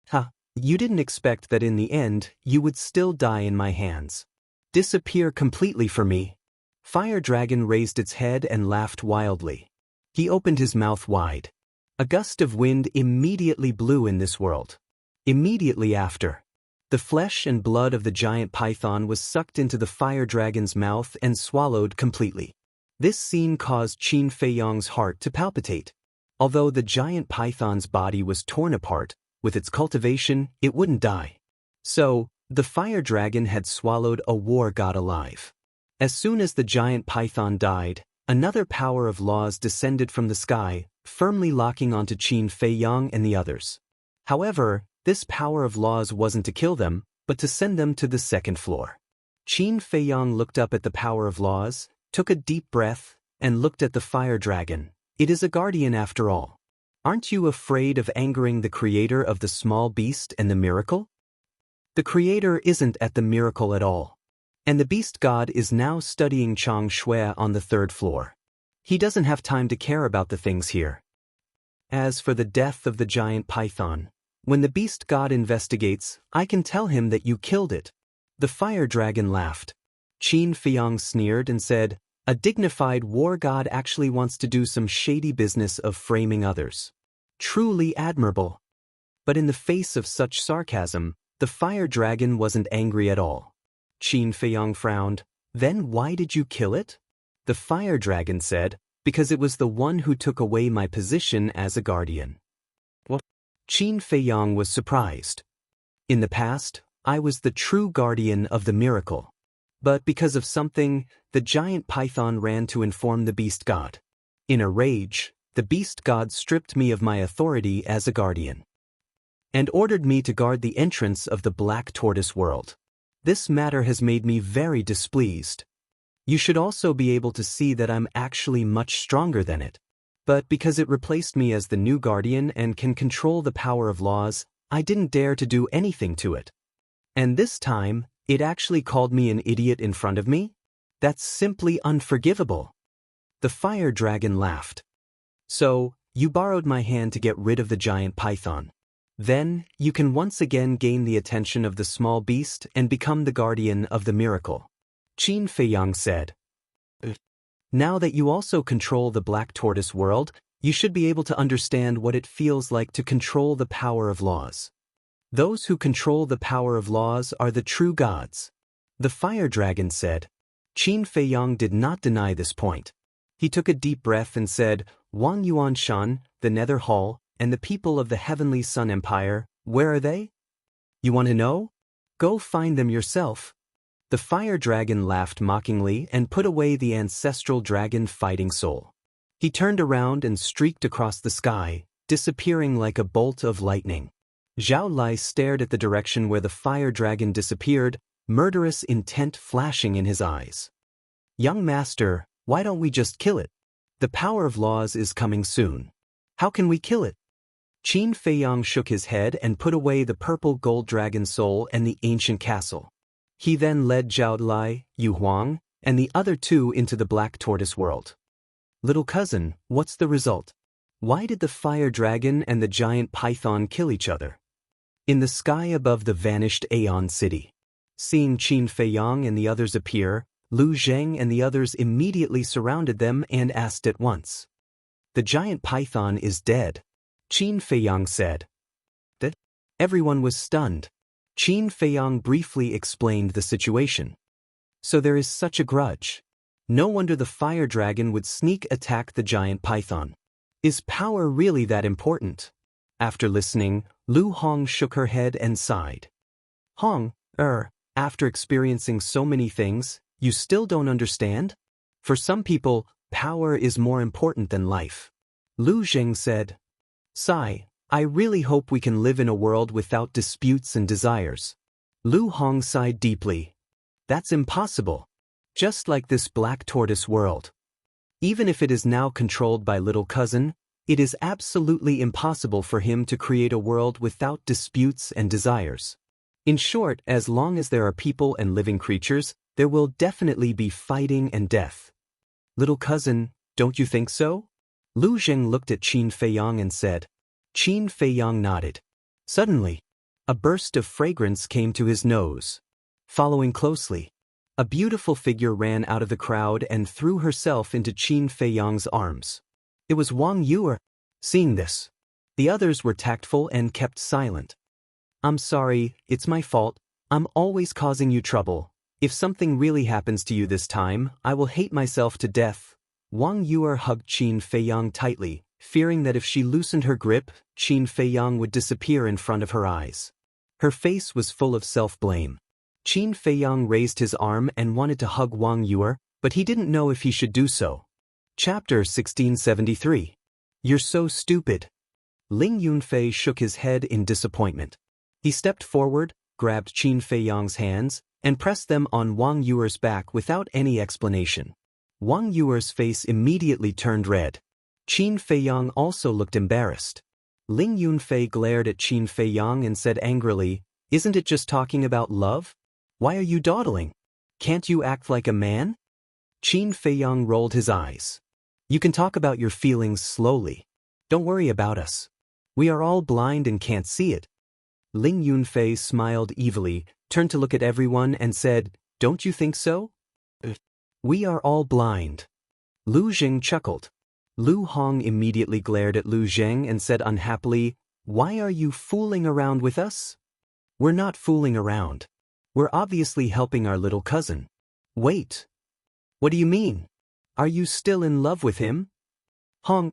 Ha! You didn't expect that in the end, you would still die in my hands. Disappear completely for me. Fire Dragon raised its head and laughed wildly. He opened his mouth wide. A gust of wind immediately blew in this world. Immediately after, the flesh and blood of the giant python was sucked into the fire dragon's mouth and swallowed completely. This scene caused Qin Feiyang's heart to palpitate. Although the giant python's body was torn apart, with its cultivation, it wouldn't die. So, The fire dragon had swallowed a war god alive. As soon as the giant python died, another power of laws descended from the sky, firmly locking onto Qin Feiyang and the others. However, this power of laws wasn't to kill them, but to send them to the second floor. Qin Feiyang looked up at the power of laws, took a deep breath, and looked at the fire dragon. It is a guardian after all. Aren't you afraid of angering the creator of the small beast and the miracle? The creator isn't at the miracle at all. And the beast god is now studying Chang Shui on the third floor. He doesn't have time to care about the things here. As for the death of the giant python, when the beast god investigates, I can tell him that you killed it. The fire dragon laughed. Qin Feiyang sneered and said, a dignified war god actually wants to do some shady business of framing others. Truly admirable. But in the face of such sarcasm, the fire dragon wasn't angry at all. Qin Feiyang frowned. Then why did you kill it? The fire dragon said, because it was the one who took away my position as a guardian. What? Qin Feiyang was surprised. In the past, I was the true guardian of the miracle. But because of something, the giant python ran to inform the beast god. In a rage, the beast god stripped me of my authority as a guardian and ordered me to guard the entrance of the black tortoise world. This matter has made me very displeased. You should also be able to see that I'm actually much stronger than it. But because it replaced me as the new guardian and can control the power of laws, I didn't dare to do anything to it. And this time, it actually called me an idiot in front of me? That's simply unforgivable. The fire dragon laughed. So, you borrowed my hand to get rid of the giant python. Then, you can once again gain the attention of the small beast and become the guardian of the miracle. Qin Feiyang said. Now that you also control the black tortoise world, you should be able to understand what it feels like to control the power of laws. Those who control the power of laws are the true gods. The fire dragon said. Qin Feiyang did not deny this point. He took a deep breath and said, Wang Yuanshan, the Nether Hall, and the people of the Heavenly Sun Empire, where are they? You want to know? Go find them yourself. The fire dragon laughed mockingly and put away the ancestral dragon fighting soul. He turned around and streaked across the sky, disappearing like a bolt of lightning. Zhao Lai stared at the direction where the fire dragon disappeared, murderous intent flashing in his eyes. Young master, why don't we just kill it? The power of laws is coming soon. How can we kill it? Qin Feiyang shook his head and put away the purple gold dragon soul and the ancient castle. He then led Zhao Lai, Yu Huang, and the other two into the black tortoise world. Little cousin, what's the result? Why did the fire dragon and the giant python kill each other? In the sky above the vanished Aeon city. Seeing Qin Feiyang and the others appear, Lu Zheng and the others immediately surrounded them and asked at once. The giant python is dead, Qin Feiyang said. That? Everyone was stunned. Qin Feiyang briefly explained the situation. So there is such a grudge. No wonder the fire dragon would sneak attack the giant python. Is power really that important? After listening, Lu Hong shook her head and sighed. Hong, after experiencing so many things, you still don't understand? For some people, power is more important than life. Lu Zheng said. Sigh, I really hope we can live in a world without disputes and desires. Lu Hong sighed deeply. That's impossible. Just like this black tortoise world. Even if it is now controlled by little cousin, it is absolutely impossible for him to create a world without disputes and desires. In short, as long as there are people and living creatures, there will definitely be fighting and death. Little cousin, don't you think so? Lu Zheng looked at Qin Feiyang and said. Qin Feiyang nodded. Suddenly, a burst of fragrance came to his nose. Following closely, a beautiful figure ran out of the crowd and threw herself into Qin Feiyang's arms. It was Wang Yu. Seeing this, the others were tactful and kept silent. I'm sorry, it's my fault. I'm always causing you trouble. If something really happens to you this time, I will hate myself to death. Wang Yu hugged Qin Feiyang tightly, fearing that if she loosened her grip, Qin Feiyang would disappear in front of her eyes. Her face was full of self-blame. Qin Feiyang raised his arm and wanted to hug Wang Yuer, but he didn't know if he should do so. Chapter 1673. You're so stupid. Ling Yunfei shook his head in disappointment. He stepped forward, grabbed Qin Feiyang's hands, and pressed them on Wang Yuer's back without any explanation. Wang Yuer's face immediately turned red. Qin Feiyang also looked embarrassed. Ling Yunfei glared at Qin Feiyang and said angrily, "Isn't it just talking about love? Why are you dawdling? Can't you act like a man?" Qin Feiyang rolled his eyes. "You can talk about your feelings slowly. Don't worry about us. We are all blind and can't see it." Ling Yunfei smiled evilly, turned to look at everyone and said, "Don't you think so?" "We are all blind." Lu Jing chuckled. Lu Hong immediately glared at Lu Zheng and said unhappily, "Why are you fooling around with us?" "We're not fooling around. We're obviously helping our little cousin." "Wait. What do you mean? Are you still in love with him?" "Hong,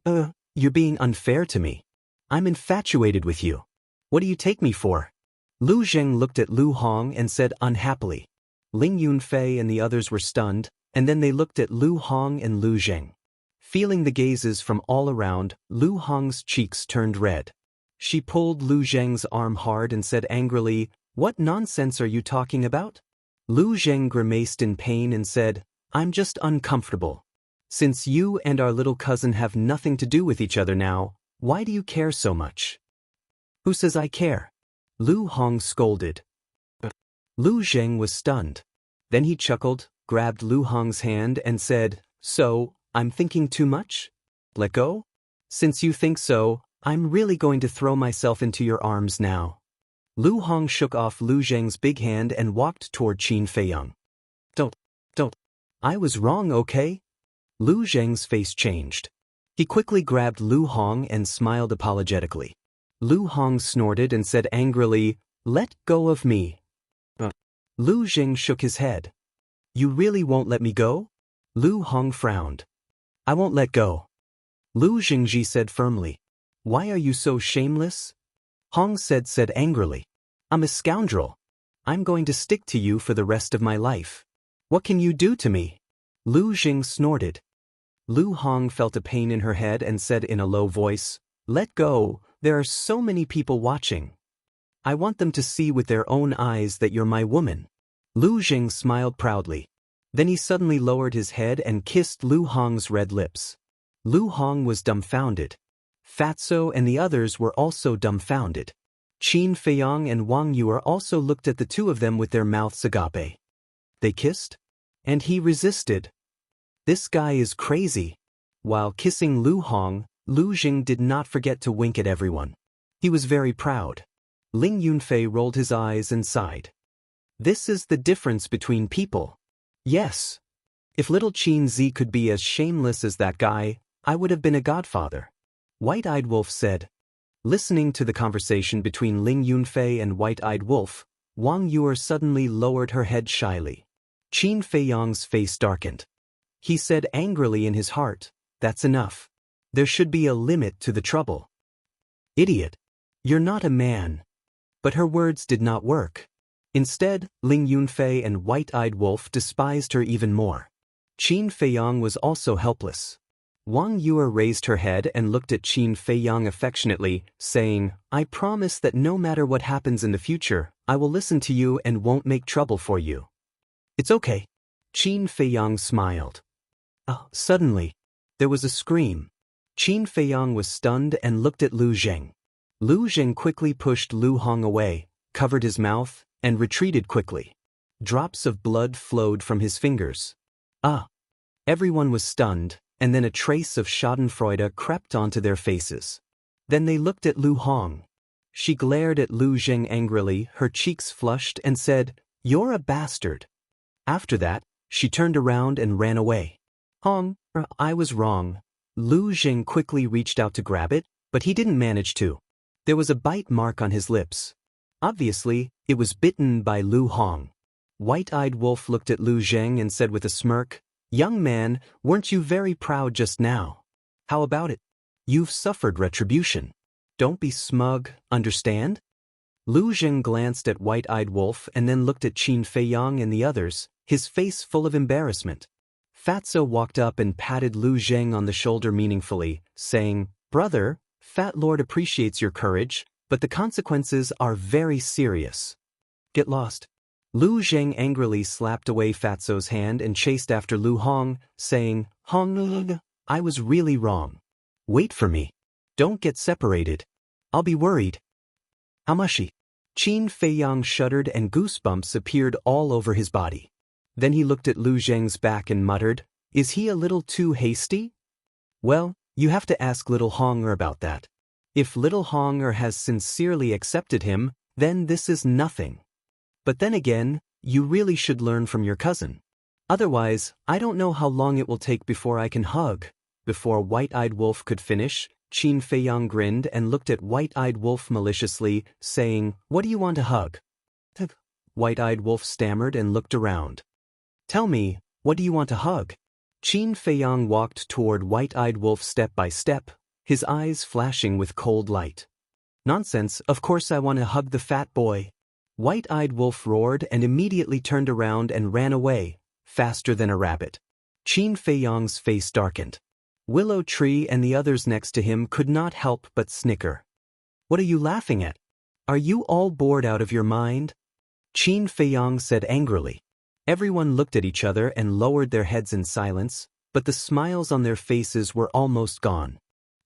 you're being unfair to me. I'm infatuated with you. What do you take me for?" Lu Zheng looked at Lu Hong and said unhappily. Ling Yunfei and the others were stunned, and then they looked at Lu Hong and Lu Zheng. Feeling the gazes from all around, Lu Hong's cheeks turned red. She pulled Lu Zheng's arm hard and said angrily, "What nonsense are you talking about?" Lu Zheng grimaced in pain and said, "I'm just uncomfortable. Since you and our little cousin have nothing to do with each other now, why do you care so much?" "Who says I care?" Lu Hong scolded. Lu Zheng was stunned. Then he chuckled, grabbed Lu Hong's hand and said, "So, I'm thinking too much? Let go? Since you think so, I'm really going to throw myself into your arms now." Lu Hong shook off Lu Zheng's big hand and walked toward Qin Feiyang. Don't. I was wrong, okay?" Lu Zheng's face changed. He quickly grabbed Lu Hong and smiled apologetically. Lu Hong snorted and said angrily, "Let go of me." Lu Zheng shook his head. "You really won't let me go?" Lu Hong frowned. "I won't let go." Lu Jingji said firmly. "Why are you so shameless?" Hong said angrily. "I'm a scoundrel. I'm going to stick to you for the rest of my life. What can you do to me?" Lu Jing snorted. Lu Hong felt a pain in her head and said in a low voice, "Let go, there are so many people watching. I want them to see with their own eyes that you're my woman." Lu Jing smiled proudly. Then he suddenly lowered his head and kissed Lu Hong's red lips. Lu Hong was dumbfounded. Fatso and the others were also dumbfounded. Qin Feiyang and Wang Yuer also looked at the two of them with their mouths agape. They kissed? And he resisted. This guy is crazy. While kissing Lu Hong, Lu Jing did not forget to wink at everyone. He was very proud. Ling Yunfei rolled his eyes and sighed. This is the difference between people. Yes. If little Qin Zi could be as shameless as that guy, I would have been a godfather. White-Eyed Wolf said. Listening to the conversation between Ling Yunfei and White-Eyed Wolf, Wang Yuer suddenly lowered her head shyly. Qin Feiyang's face darkened. He said angrily in his heart, "That's enough. There should be a limit to the trouble." "Idiot. You're not a man." But her words did not work. Instead, Ling Yunfei and White-Eyed Wolf despised her even more. Qin Feiyang was also helpless. Wang Yuer raised her head and looked at Qin Feiyang affectionately, saying, "I promise that no matter what happens in the future, I will listen to you and won't make trouble for you." "It's okay." Qin Feiyang smiled. Suddenly, there was a scream. Qin Feiyang was stunned and looked at Lu Zheng. Lu Zheng quickly pushed Lu Hong away, covered his mouth, and retreated quickly. Drops of blood flowed from his fingers. Everyone was stunned, and then a trace of schadenfreude crept onto their faces. Then they looked at Lu Hong. She glared at Lu Zheng angrily, her cheeks flushed, and said, "You're a bastard." After that, she turned around and ran away. "Hong, I was wrong." Lu Zheng quickly reached out to grab it, but he didn't manage to. There was a bite mark on his lips. Obviously, it was bitten by Lu Hong. White-Eyed Wolf looked at Lu Zheng and said with a smirk, "Young man, weren't you very proud just now? How about it? You've suffered retribution. Don't be smug, understand?" Lu Zheng glanced at White-Eyed Wolf and then looked at Qin Feiyang and the others, his face full of embarrassment. Fatso walked up and patted Lu Zheng on the shoulder meaningfully, saying, "Brother, Fat Lord appreciates your courage, but the consequences are very serious. Get lost." Lu Zheng angrily slapped away Fatso's hand and chased after Lu Hong, saying, "Hong, I was really wrong. Wait for me. Don't get separated. I'll be worried." "How mushy." Qin Feiyang shuddered and goosebumps appeared all over his body. Then he looked at Lu Zheng's back and muttered, "Is he a little too hasty?" "Well, you have to ask Little Honger about that. If Little Honger has sincerely accepted him, then this is nothing. But then again, you really should learn from your cousin. Otherwise, I don't know how long it will take before I can hug." Before White-Eyed Wolf could finish, Qin Feiyang grinned and looked at White-Eyed Wolf maliciously, saying, "What do you want to hug?" White-Eyed Wolf stammered and looked around. "Tell me, what do you want to hug?" Qin Feiyang walked toward White-Eyed Wolf step by step, his eyes flashing with cold light. "Nonsense, of course I want to hug the fat boy." White-Eyed Wolf roared and immediately turned around and ran away, faster than a rabbit. Qin Feiyang's face darkened. Willow Tree and the others next to him could not help but snicker. "What are you laughing at? Are you all bored out of your mind?" Qin Feiyang said angrily. Everyone looked at each other and lowered their heads in silence, but the smiles on their faces were almost gone.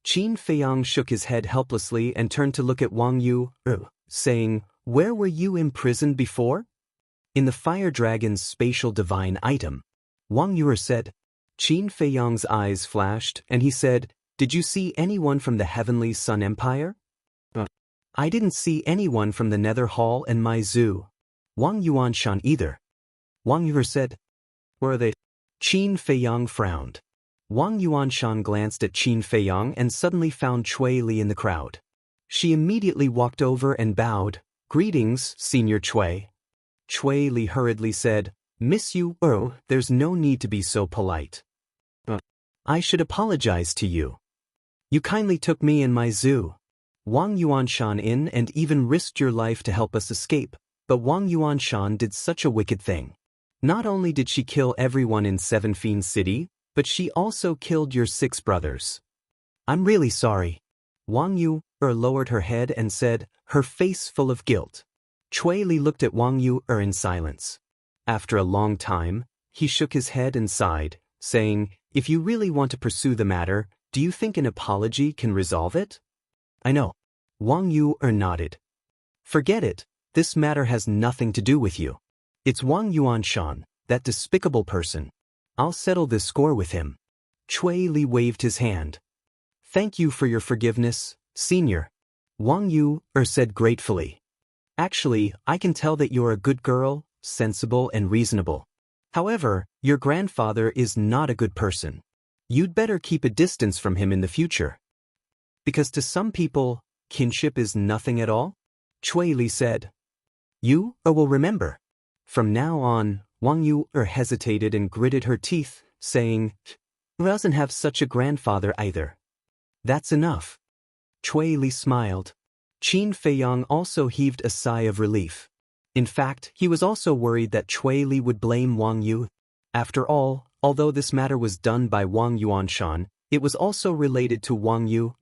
Qin Feiyang shook his head helplessly and turned to look at Wang Yu, saying, "Where were you imprisoned before?" "In the Fire Dragon's spatial divine item," Wang Yu said. Qin Feiyang's eyes flashed, and he said, "Did you see anyone from the Heavenly Sun Empire?" "I didn't see anyone from the Nether Hall and my zoo. Wang Yuanshan either." Wang Yu said, "Where are they?" Qin Feiyang frowned. Wang Yuanshan glanced at Qin Feiyang and suddenly found Cui Li in the crowd. She immediately walked over and bowed. "Greetings, Senior Cui." Cui Li hurriedly said, "Miss Yu, there's no need to be so polite. I should apologize to you. You kindly took me and my zoo, Wang Yuanshan in and even risked your life to help us escape, but Wang Yuanshan did such a wicked thing. Not only did she kill everyone in Seven Fiend City, but she also killed your 6 brothers. I'm really sorry." Wang Yu lowered her head and said, her face full of guilt. Cui Li looked at Wang Yu in silence. After a long time, he shook his head and sighed, saying, "If you really want to pursue the matter, do you think an apology can resolve it?" "I know." Wang Yu nodded. "Forget it. This matter has nothing to do with you. It's Wang Yuanshan, that despicable person. I'll settle this score with him." Cui Li waved his hand. "Thank you for your forgiveness, Senior," Wang Yu said gratefully. "Actually, I can tell that you're a good girl, sensible and reasonable. However, your grandfather is not a good person. You'd better keep a distance from him in the future. Because to some people, kinship is nothing at all," Cui Li said. "You will remember." From now on, Wang Yu hesitated and gritted her teeth, saying, "Who doesn't have such a grandfather either?" "That's enough." Cui Li smiled. Qin Feiyang also heaved a sigh of relief. In fact, he was also worried that Cui Li would blame Wang Yu. After all, although this matter was done by Wang Yuanshan, it was also related to Wang Yu.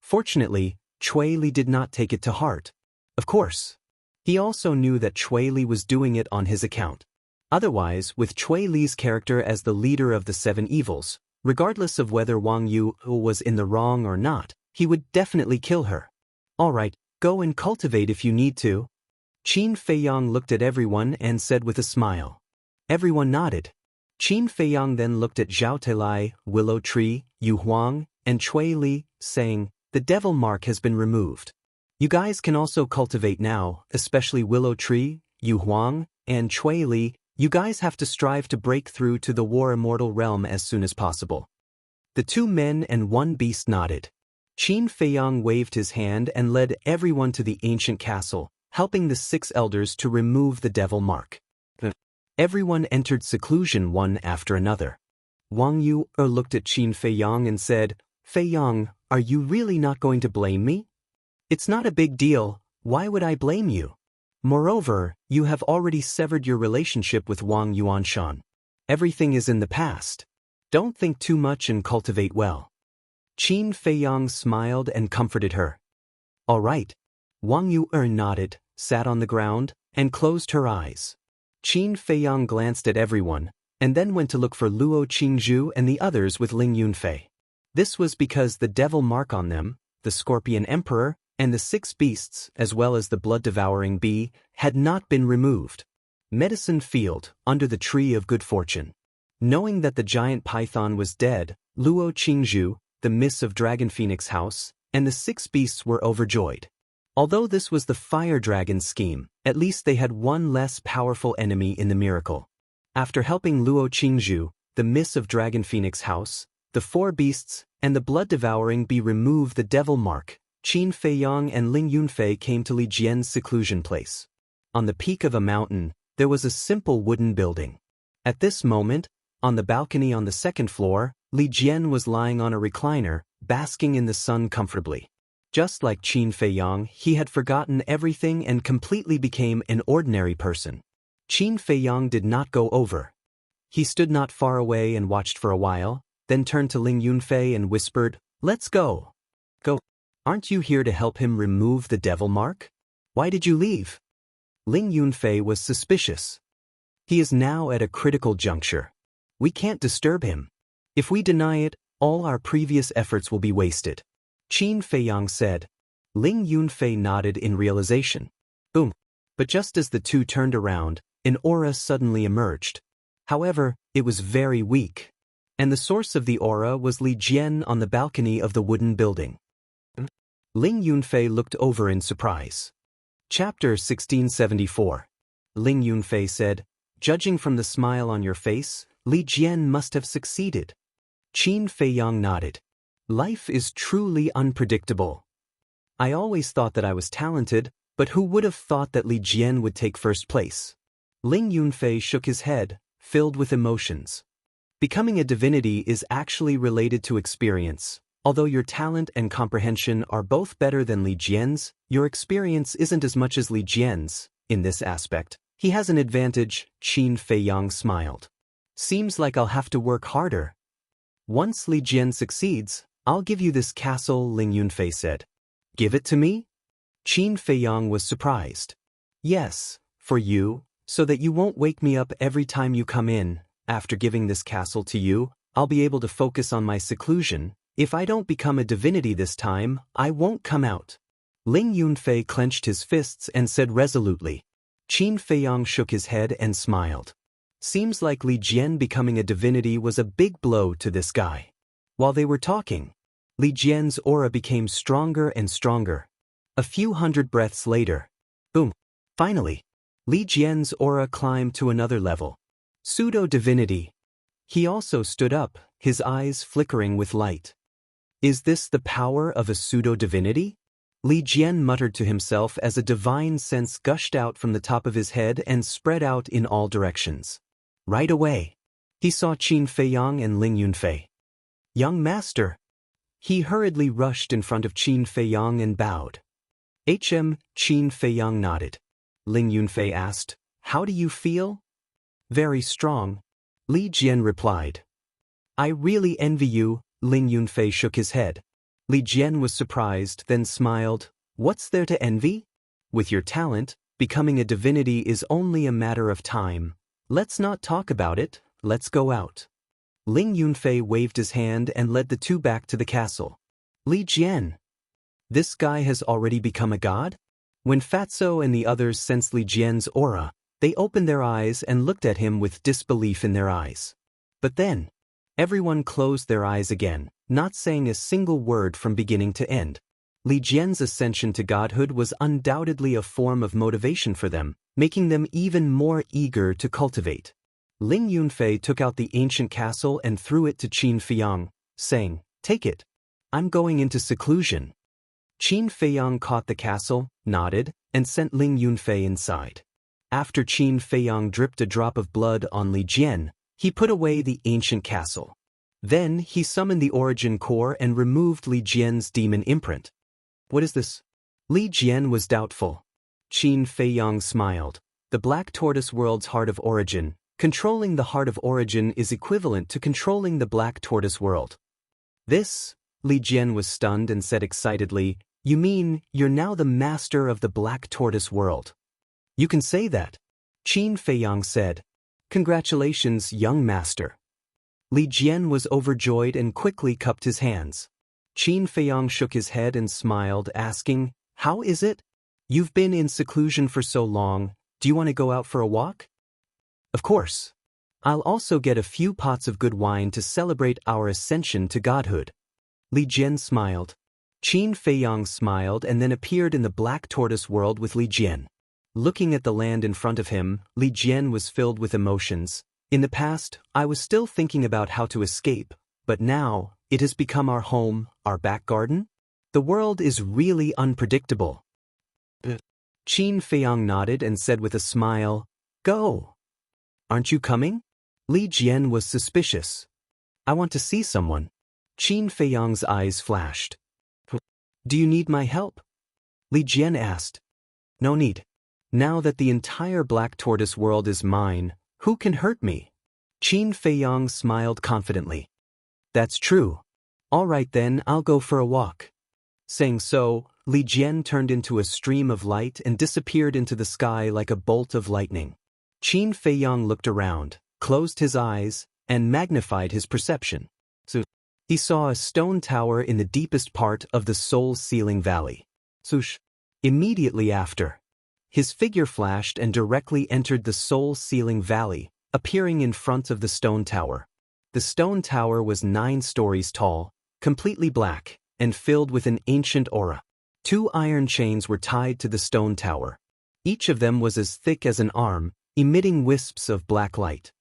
Fortunately, Cui Li did not take it to heart. Of course, he also knew that Cui Li was doing it on his account. Otherwise, with Cui Li's character as the leader of the 7 evils, regardless of whether Wang Yu was in the wrong or not, he would definitely kill her. "All right, go and cultivate if you need to." Qin Feiyang looked at everyone and said with a smile. Everyone nodded. Qin Feiyang then looked at Zhao Teilai, Willow Tree, Yu Huang, and Cui Li, saying, "The devil mark has been removed. You guys can also cultivate now, especially Willow Tree, Yu Huang, and Cui Li. You guys have to strive to break through to the War Immortal realm as soon as possible." The 2 men and 1 beast nodded. Qin Feiyang waved his hand and led everyone to the ancient castle, helping the 6 elders to remove the devil mark. Everyone entered seclusion one after another. Wang Yu looked at Qin Feiyang and said, "Feiyang, are you really not going to blame me?" "It's not a big deal," Why would I blame you? Moreover, you have already severed your relationship with Wang Yuanshan. Everything is in the past. Don't think too much and cultivate well. Qin Feiyang smiled and comforted her. All right. Wang Yu'er nodded, sat on the ground, and closed her eyes. Qin Feiyang glanced at everyone, and then went to look for Luo Qingzhu and the others with Ling Yunfei. This was because the devil mark on them, the Scorpion Emperor, and the 6 beasts, as well as the blood-devouring bee, had not been removed. Medicine Field, under the Tree of Good Fortune. Knowing that the giant python was dead, Luo Qingzhu, the Miss of Dragon Phoenix House, and the 6 beasts were overjoyed. Although this was the fire dragon's scheme, at least they had one less powerful enemy in the miracle. After helping Luo Qingzhu, the Miss of Dragon Phoenix House, the 4 beasts, and the blood-devouring bee remove the devil mark, Qin Feiyang and Ling Yunfei came to Li Jian's seclusion place. On the peak of a mountain, there was a simple wooden building. At this moment, on the balcony on the 2nd floor, Li Jian was lying on a recliner, basking in the sun comfortably. Just like Qin Feiyang, he had forgotten everything and completely became an ordinary person. Qin Feiyang did not go over. He stood not far away and watched for a while, then turned to Ling Yunfei and whispered, "Let's go." "Go? Aren't you here to help him remove the devil mark? Why did you leave?" Ling Yunfei was suspicious. "He is now at a critical juncture. We can't disturb him. If we deny it, all our previous efforts will be wasted," Qin Feiyang said. Ling Yunfei nodded in realization. Boom. But just as the two turned around, an aura suddenly emerged. However, it was very weak. And the source of the aura was Li Jian on the balcony of the wooden building. Ling Yunfei looked over in surprise. Chapter 1674. Ling Yunfei said, "Judging from the smile on your face, Li Jian must have succeeded." Qin Feiyang nodded. "Life is truly unpredictable. I always thought that I was talented, but who would have thought that Li Jian would take first place?" Ling Yunfei shook his head, filled with emotions. Becoming a divinity is actually related to experience. Although your talent and comprehension are both better than Li Jian's, your experience isn't as much as Li Jian's. In this aspect, he has an advantage, Qin Feiyang smiled. "Seems like I'll have to work harder." "Once Li Jian succeeds, I'll give you this castle," Ling Yunfei said. "Give it to me?" Qin Feiyang was surprised. "Yes, for you, so that you won't wake me up every time you come in. After giving this castle to you, I'll be able to focus on my seclusion. If I don't become a divinity this time, I won't come out." Ling Yunfei clenched his fists and said resolutely. Qin Feiyang shook his head and smiled. Seems like Li Jian becoming a divinity was a big blow to this guy. While they were talking, Li Jian's aura became stronger and stronger. A few hundred breaths later, boom, finally, Li Jian's aura climbed to another level. Pseudo-divinity. He also stood up, his eyes flickering with light. Is this the power of a pseudo-divinity? Li Jian muttered to himself as a divine sense gushed out from the top of his head and spread out in all directions. Right away, he saw Qin Feiyang and Ling Yunfei. "Young master." He hurriedly rushed in front of Qin Feiyang and bowed. Qin Feiyang nodded. Ling Yunfei asked, "How do you feel?" "Very strong," Li Jian replied. "I really envy you," Ling Yunfei shook his head. Li Jian was surprised, then smiled. "What's there to envy? With your talent, becoming a divinity is only a matter of time. Let's not talk about it, let's go out." Ling Yunfei waved his hand and led the two back to the castle. "Li Jian. This guy has already become a god?" When Fatso and the others sensed Li Jian's aura, they opened their eyes and looked at him with disbelief in their eyes. But then, everyone closed their eyes again, not saying a single word from beginning to end. Li Jian's ascension to godhood was undoubtedly a form of motivation for them, making them even more eager to cultivate. Ling Yunfei took out the ancient castle and threw it to Qin Feiyang, saying, "Take it. I'm going into seclusion." Qin Feiyang caught the castle, nodded, and sent Ling Yunfei inside. After Qin Feiyang dripped a drop of blood on Li Jian, he put away the ancient castle. Then he summoned the origin core and removed Li Jian's demon imprint. "What is this?" Li Jian was doubtful. Qin Feiyang smiled. The Black Tortoise World's heart of origin. Controlling the heart of origin is equivalent to controlling the Black Tortoise World. This? Li Jian was stunned and said excitedly, "You mean you're now the master of the Black Tortoise World?" "You can say that," Qin Feiyang said. "Congratulations, young master." Li Jian was overjoyed and quickly cupped his hands. Qin Feiyang shook his head and smiled, asking, "How is it? You've been in seclusion for so long, do you want to go out for a walk?" "Of course. I'll also get a few pots of good wine to celebrate our ascension to godhood." Li Jian smiled. Qin Feiyang smiled and then appeared in the Black Tortoise World with Li Jian. Looking at the land in front of him, Li Jian was filled with emotions. "In the past, I was still thinking about how to escape, but now, it has become our home, our back garden? The world is really unpredictable." Qin Feiyang nodded and said with a smile, "Go." "Aren't you coming?" Li Jian was suspicious. "I want to see someone." Qin Feiyang's eyes flashed. "Do you need my help?" Li Jian asked. "No need. Now that the entire Black Tortoise World is mine, who can hurt me?" Qin Feiyang smiled confidently. "That's true. All right then, I'll go for a walk." Saying so, Li Jian turned into a stream of light and disappeared into the sky like a bolt of lightning. Qin Feiyang looked around, closed his eyes, and magnified his perception. He saw a stone tower in the deepest part of the soul-sealing valley. Immediately after, his figure flashed and directly entered the soul-sealing valley, appearing in front of the stone tower. The stone tower was 9 stories tall, completely black, and filled with an ancient aura. 2 iron chains were tied to the stone tower. Each of them was as thick as an arm, emitting wisps of black light.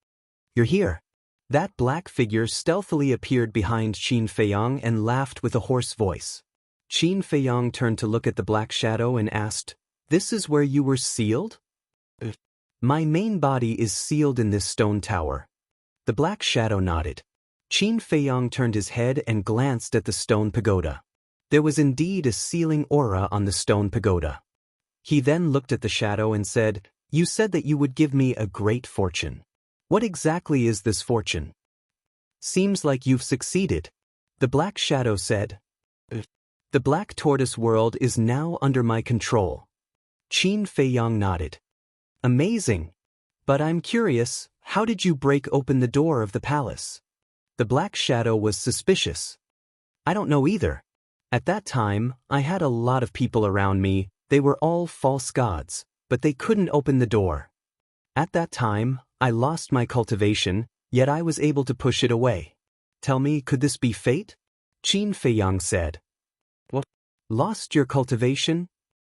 "You're here." That black figure stealthily appeared behind Qin Feiyang and laughed with a hoarse voice. Qin Feiyang turned to look at the black shadow and asked, "This is where you were sealed?" "My main body is sealed in this stone tower." The black shadow nodded. Qin Feiyang turned his head and glanced at the stone pagoda. There was indeed a sealing aura on the stone pagoda. He then looked at the shadow and said, "You said that you would give me a great fortune. What exactly is this fortune?" "Seems like you've succeeded," the black shadow said. "The Black Tortoise World is now under my control." Qin Feiyang nodded. "Amazing. But I'm curious, how did you break open the door of the palace?" The black shadow was suspicious. "I don't know either. At that time, I had a lot of people around me, they were all false gods, but they couldn't open the door. At that time, I lost my cultivation, yet I was able to push it away. Tell me, could this be fate?" Qin Feiyang said. "What? Lost your cultivation?"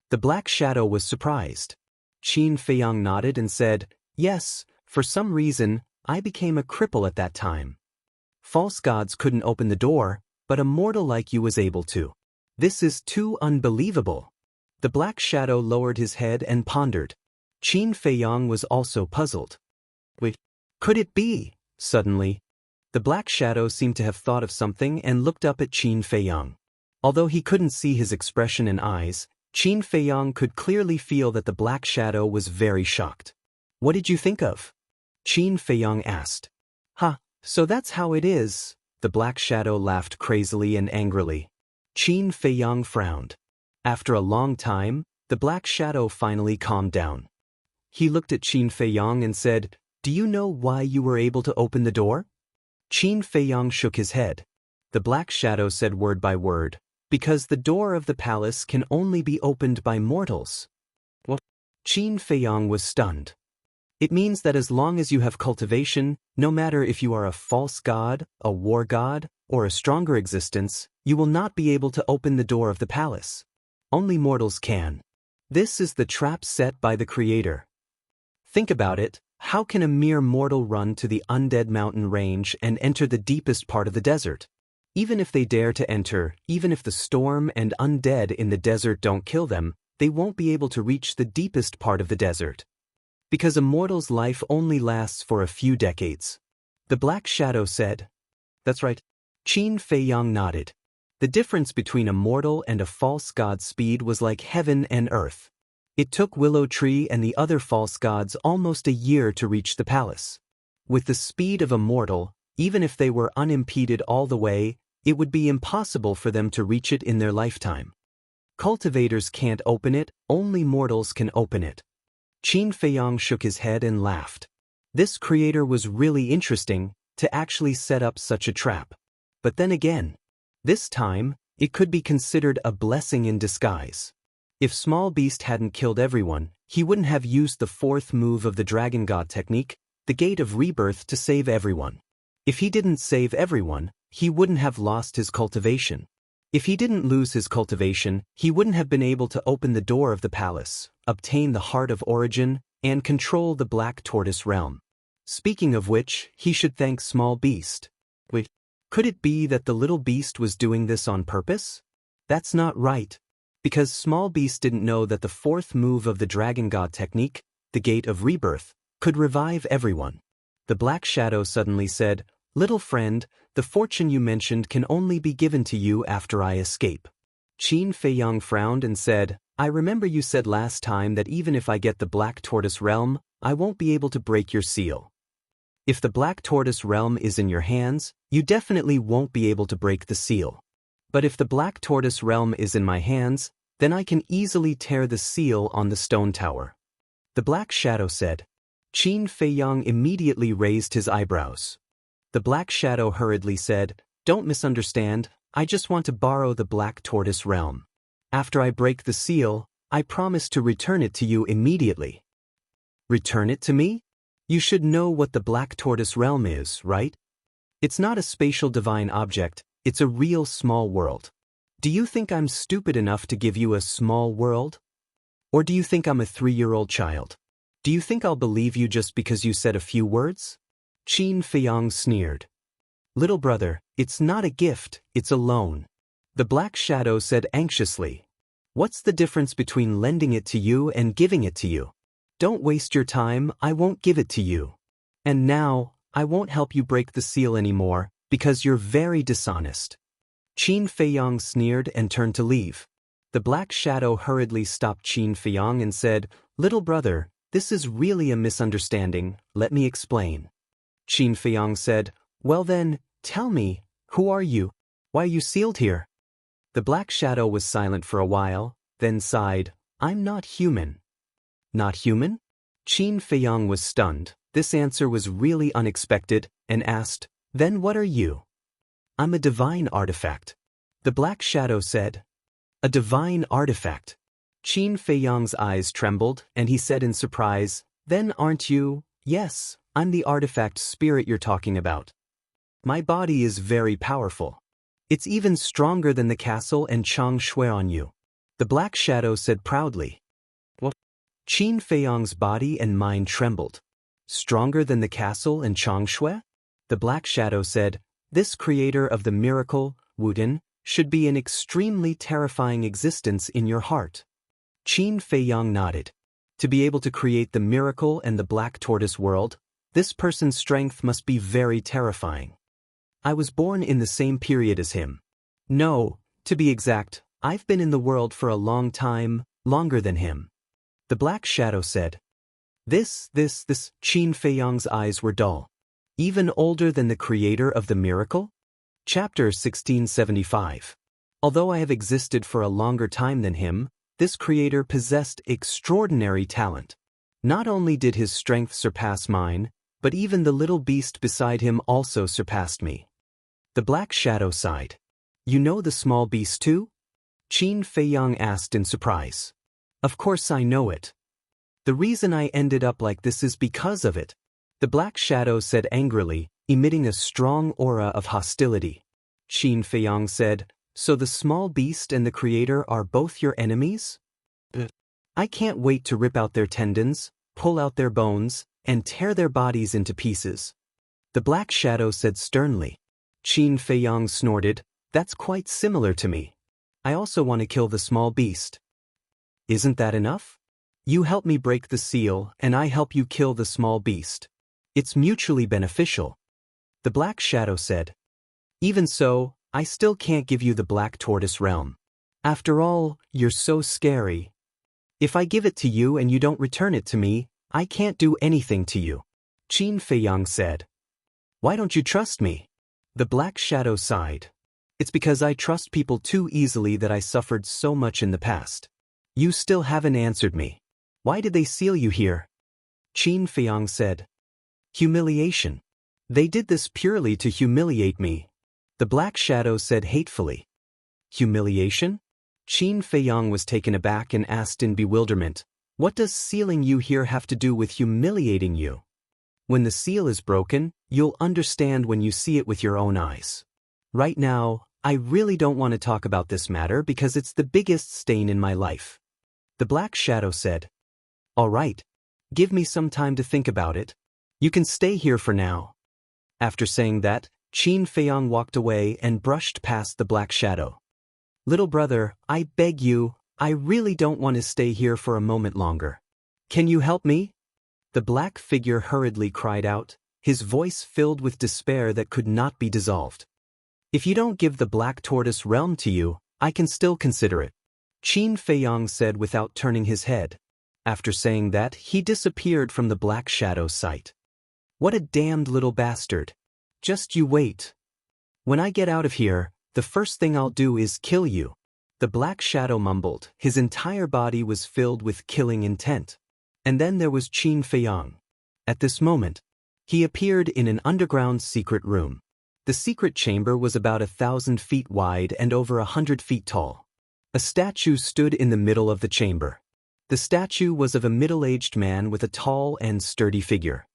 The black shadow was surprised. Qin Feiyang nodded and said, "Yes, for some reason, I became a cripple at that time. False gods couldn't open the door, but a mortal like you was able to. This is too unbelievable." The black shadow lowered his head and pondered. Qin Feiyang was also puzzled. "Wait, could it be?" Suddenly, the black shadow seemed to have thought of something and looked up at Qin Feiyang. Although he couldn't see his expression and eyes, Qin Feiyang could clearly feel that the black shadow was very shocked. "What did you think of?" Qin Feiyang asked. "Ha, so that's how it is." The black shadow laughed crazily and angrily. Qin Feiyang frowned. After a long time, the black shadow finally calmed down. He looked at Qin Feiyang and said, "Do you know why you were able to open the door?" Qin Feiyang shook his head. The black shadow said word by word, "Because the door of the palace can only be opened by mortals." What? Qin Feiyang was stunned. "It means that as long as you have cultivation, no matter if you are a false god, a war god, or a stronger existence, you will not be able to open the door of the palace. Only mortals can. This is the trap set by the Creator. Think about it, how can a mere mortal run to the undead mountain range and enter the deepest part of the desert? Even if they dare to enter, even if the storm and undead in the desert don't kill them, they won't be able to reach the deepest part of the desert. Because a mortal's life only lasts for a few decades." The black shadow said. "That's right." Qin Feiyang nodded. The difference between a mortal and a false god's speed was like heaven and earth. It took Willow Tree and the other false gods almost a year to reach the palace. With the speed of a mortal, even if they were unimpeded all the way, it would be impossible for them to reach it in their lifetime. Cultivators can't open it, only mortals can open it. Qin Feiyang shook his head and laughed. This creator was really interesting, to actually set up such a trap. But then again, this time, it could be considered a blessing in disguise. If Small Beast hadn't killed everyone, he wouldn't have used the fourth move of the Dragon God technique, the Gate of Rebirth, to save everyone. If he didn't save everyone, he wouldn't have lost his cultivation. If he didn't lose his cultivation, he wouldn't have been able to open the door of the palace, obtain the Heart of Origin, and control the Black Tortoise realm. Speaking of which, he should thank Small Beast. Wait, could it be that the little beast was doing this on purpose? That's not right. Because Small Beast didn't know that the fourth move of the Dragon God technique, the Gate of Rebirth, could revive everyone. The Black Shadow suddenly said, "Little friend, the fortune you mentioned can only be given to you after I escape." Qin Feiyang frowned and said, "I remember you said last time that even if I get the Black Tortoise realm, I won't be able to break your seal. If the Black Tortoise realm is in your hands, you definitely won't be able to break the seal. But if the Black Tortoise realm is in my hands, then I can easily tear the seal on the stone tower." The Black Shadow said. Qin Feiyang immediately raised his eyebrows. The Black Shadow hurriedly said, "Don't misunderstand, I just want to borrow the Black Tortoise realm. After I break the seal, I promise to return it to you immediately." "Return it to me? You should know what the Black Tortoise realm is, right? It's not a spatial divine object, it's a real small world. Do you think I'm stupid enough to give you a small world? Or do you think I'm a 3-year-old child? Do you think I'll believe you just because you said a few words?" Qin Feiyang sneered. "Little brother, it's not a gift, it's a loan." The Black Shadow said anxiously. "What's the difference between lending it to you and giving it to you? Don't waste your time, I won't give it to you. And now, I won't help you break the seal anymore, because you're very dishonest." Qin Feiyang sneered and turned to leave. The Black Shadow hurriedly stopped Qin Feiyang and said, "Little brother, this is really a misunderstanding, let me explain." Qin Feiyang said, "Well then, tell me, who are you? Why are you sealed here?" The Black Shadow was silent for a while, then sighed, "I'm not human." "Not human?" Qin Feiyang was stunned. This answer was really unexpected, and asked, "Then what are you?" "I'm a divine artifact." The Black Shadow said. "A divine artifact?" Qin Feiyang's eyes trembled, and he said in surprise, "Then aren't you?" "Yes, I'm the artifact spirit you're talking about. My body is very powerful. It's even stronger than the castle and Chang Shui on you." The Black Shadow said proudly. "What?" Qin Feiyang's body and mind trembled. "Stronger than the castle and Chang Shui?" The Black Shadow said, "This creator of the miracle, Wuden, should be an extremely terrifying existence in your heart." Qin Feiyang nodded. To be able to create the miracle and the Black Tortoise world, this person's strength must be very terrifying. "I was born in the same period as him. No, to be exact, I've been in the world for a long time, longer than him." The Black Shadow said. This, Qin Feiyang's eyes were dull. "Even older than the creator of the miracle?" Chapter 1675. Although I have existed for a longer time than him, this creator possessed extraordinary talent. Not only did his strength surpass mine, but even the little beast beside him also surpassed me. The Black Shadow sighed. "You know the small beast too?" Qin Feiyang asked in surprise. "Of course I know it. The reason I ended up like this is because of it," the Black Shadow said angrily, emitting a strong aura of hostility. Qin Feiyang said, "So the small beast and the creator are both your enemies?" "I can't wait to rip out their tendons, pull out their bones, and tear their bodies into pieces," the Black Shadow said sternly. Qin Feiyang snorted, "That's quite similar to me. I also want to kill the small beast." "Isn't that enough? You help me break the seal, and I help you kill the small beast. It's mutually beneficial," the Black Shadow said. "Even so, I still can't give you the Black Tortoise realm. After all, you're so scary. If I give it to you and you don't return it to me, I can't do anything to you. Qin Feiyang said. Why don't you trust me? The Black Shadow sighed. It's because I trust people too easily that I suffered so much in the past. You still haven't answered me. Why did they seal you here? Qin Feiyang said. Humiliation. They did this purely to humiliate me. The Black Shadow said hatefully. Humiliation? Qin Feiyang was taken aback and asked in bewilderment, what does sealing you here have to do with humiliating you? When the seal is broken, you'll understand when you see it with your own eyes. Right now, I really don't want to talk about this matter because it's the biggest stain in my life. The Black Shadow said. All right. Give me some time to think about it. You can stay here for now. After saying that, Qin Feiyang walked away and brushed past the Black Shadow. Little brother, I beg you, I really don't want to stay here for a moment longer. Can you help me? The black figure hurriedly cried out, his voice filled with despair that could not be dissolved. If you don't give the Black Tortoise realm to you, I can still consider it. Qin Feiyang said without turning his head. After saying that, he disappeared from the Black Shadow's sight. What a damned little bastard. Just you wait. When I get out of here, the first thing I'll do is kill you. The Black Shadow mumbled, his entire body was filled with killing intent. And then there was Qin Feiyang. At this moment, he appeared in an underground secret room. The secret chamber was about 1,000 feet wide and over 100 feet tall. A statue stood in the middle of the chamber. The statue was of a middle-aged man with a tall and sturdy figure.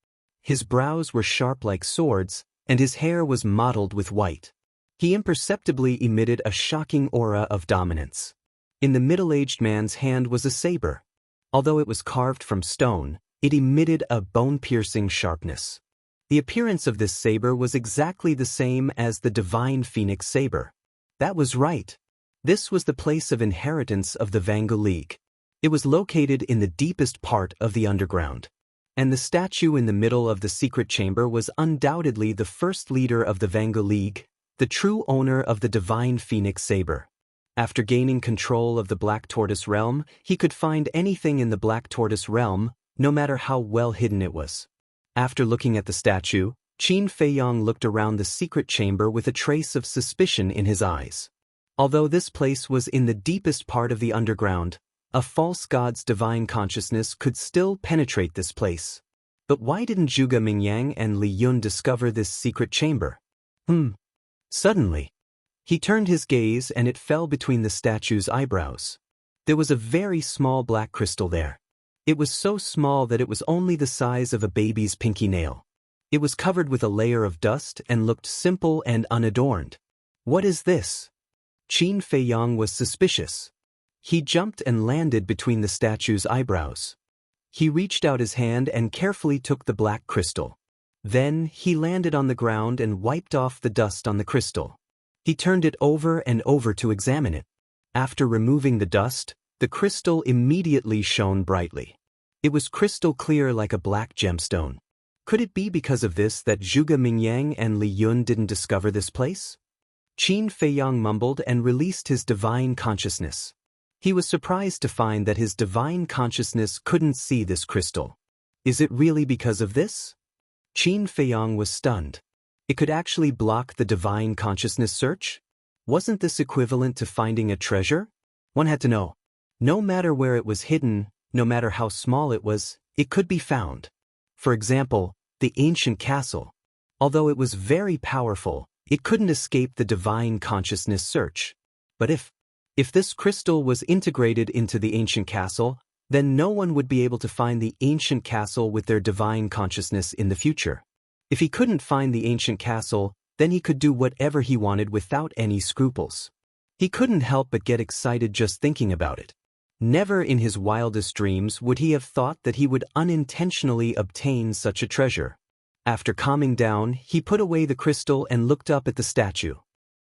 His brows were sharp like swords, and his hair was mottled with white. He imperceptibly emitted a shocking aura of dominance. In the middle-aged man's hand was a saber. Although it was carved from stone, it emitted a bone-piercing sharpness. The appearance of this saber was exactly the same as the divine phoenix saber. That was right. This was the place of inheritance of the Jianghu League. It was located in the deepest part of the underground. And the statue in the middle of the secret chamber was undoubtedly the first leader of the Jianghu League, the true owner of the divine phoenix saber. After gaining control of the Black Tortoise realm, he could find anything in the Black Tortoise realm, no matter how well hidden it was. After looking at the statue, Qin Feiyang looked around the secret chamber with a trace of suspicion in his eyes. Although this place was in the deepest part of the underground, a false god's divine consciousness could still penetrate this place. But why didn't Zhuge Mingyang and Li Yun discover this secret chamber? Suddenly, he turned his gaze and it fell between the statue's eyebrows. There was a very small black crystal there. It was so small that it was only the size of a baby's pinky nail. It was covered with a layer of dust and looked simple and unadorned. What is this? Qin Feiyang was suspicious. He jumped and landed between the statue's eyebrows. He reached out his hand and carefully took the black crystal. Then he landed on the ground and wiped off the dust on the crystal. He turned it over and over to examine it. After removing the dust, the crystal immediately shone brightly. It was crystal clear like a black gemstone. Could it be because of this that Zhuge Mingyang and Li Yun didn't discover this place? Qin Feiyang mumbled and released his divine consciousness. He was surprised to find that his divine consciousness couldn't see this crystal. Is it really because of this? Qin Feiyang was stunned. It could actually block the divine consciousness search? Wasn't this equivalent to finding a treasure? One had to know. No matter where it was hidden, no matter how small it was, it could be found. For example, the ancient castle. Although it was very powerful, it couldn't escape the divine consciousness search. But if this crystal was integrated into the ancient castle, then no one would be able to find the ancient castle with their divine consciousness in the future. If he couldn't find the ancient castle, then he could do whatever he wanted without any scruples. He couldn't help but get excited just thinking about it. Never in his wildest dreams would he have thought that he would unintentionally obtain such a treasure. After calming down, he put away the crystal and looked up at the statue.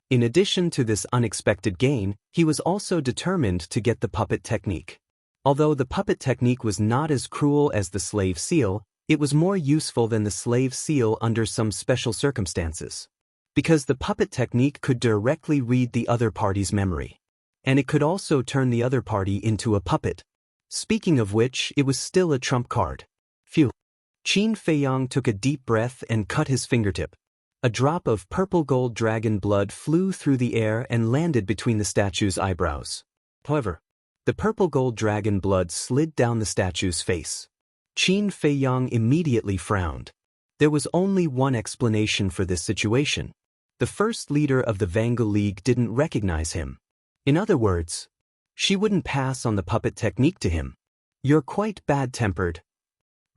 In addition to this unexpected gain, he was also determined to get the puppet technique. Although the puppet technique was not as cruel as the slave seal, it was more useful than the slave seal under some special circumstances. because the puppet technique could directly read the other party's memory. And it could also turn the other party into a puppet. Speaking of which, it was still a trump card. Phew. Qin Feiyang took a deep breath and cut his fingertip. A drop of purple gold dragon blood flew through the air and landed between the statue's eyebrows. However, the purple gold dragon blood slid down the statue's face. Qin Feiyang immediately frowned. There was only one explanation for this situation. The first leader of the Vanguard League didn't recognize him. In other words, she wouldn't pass on the puppet technique to him. You're quite bad-tempered.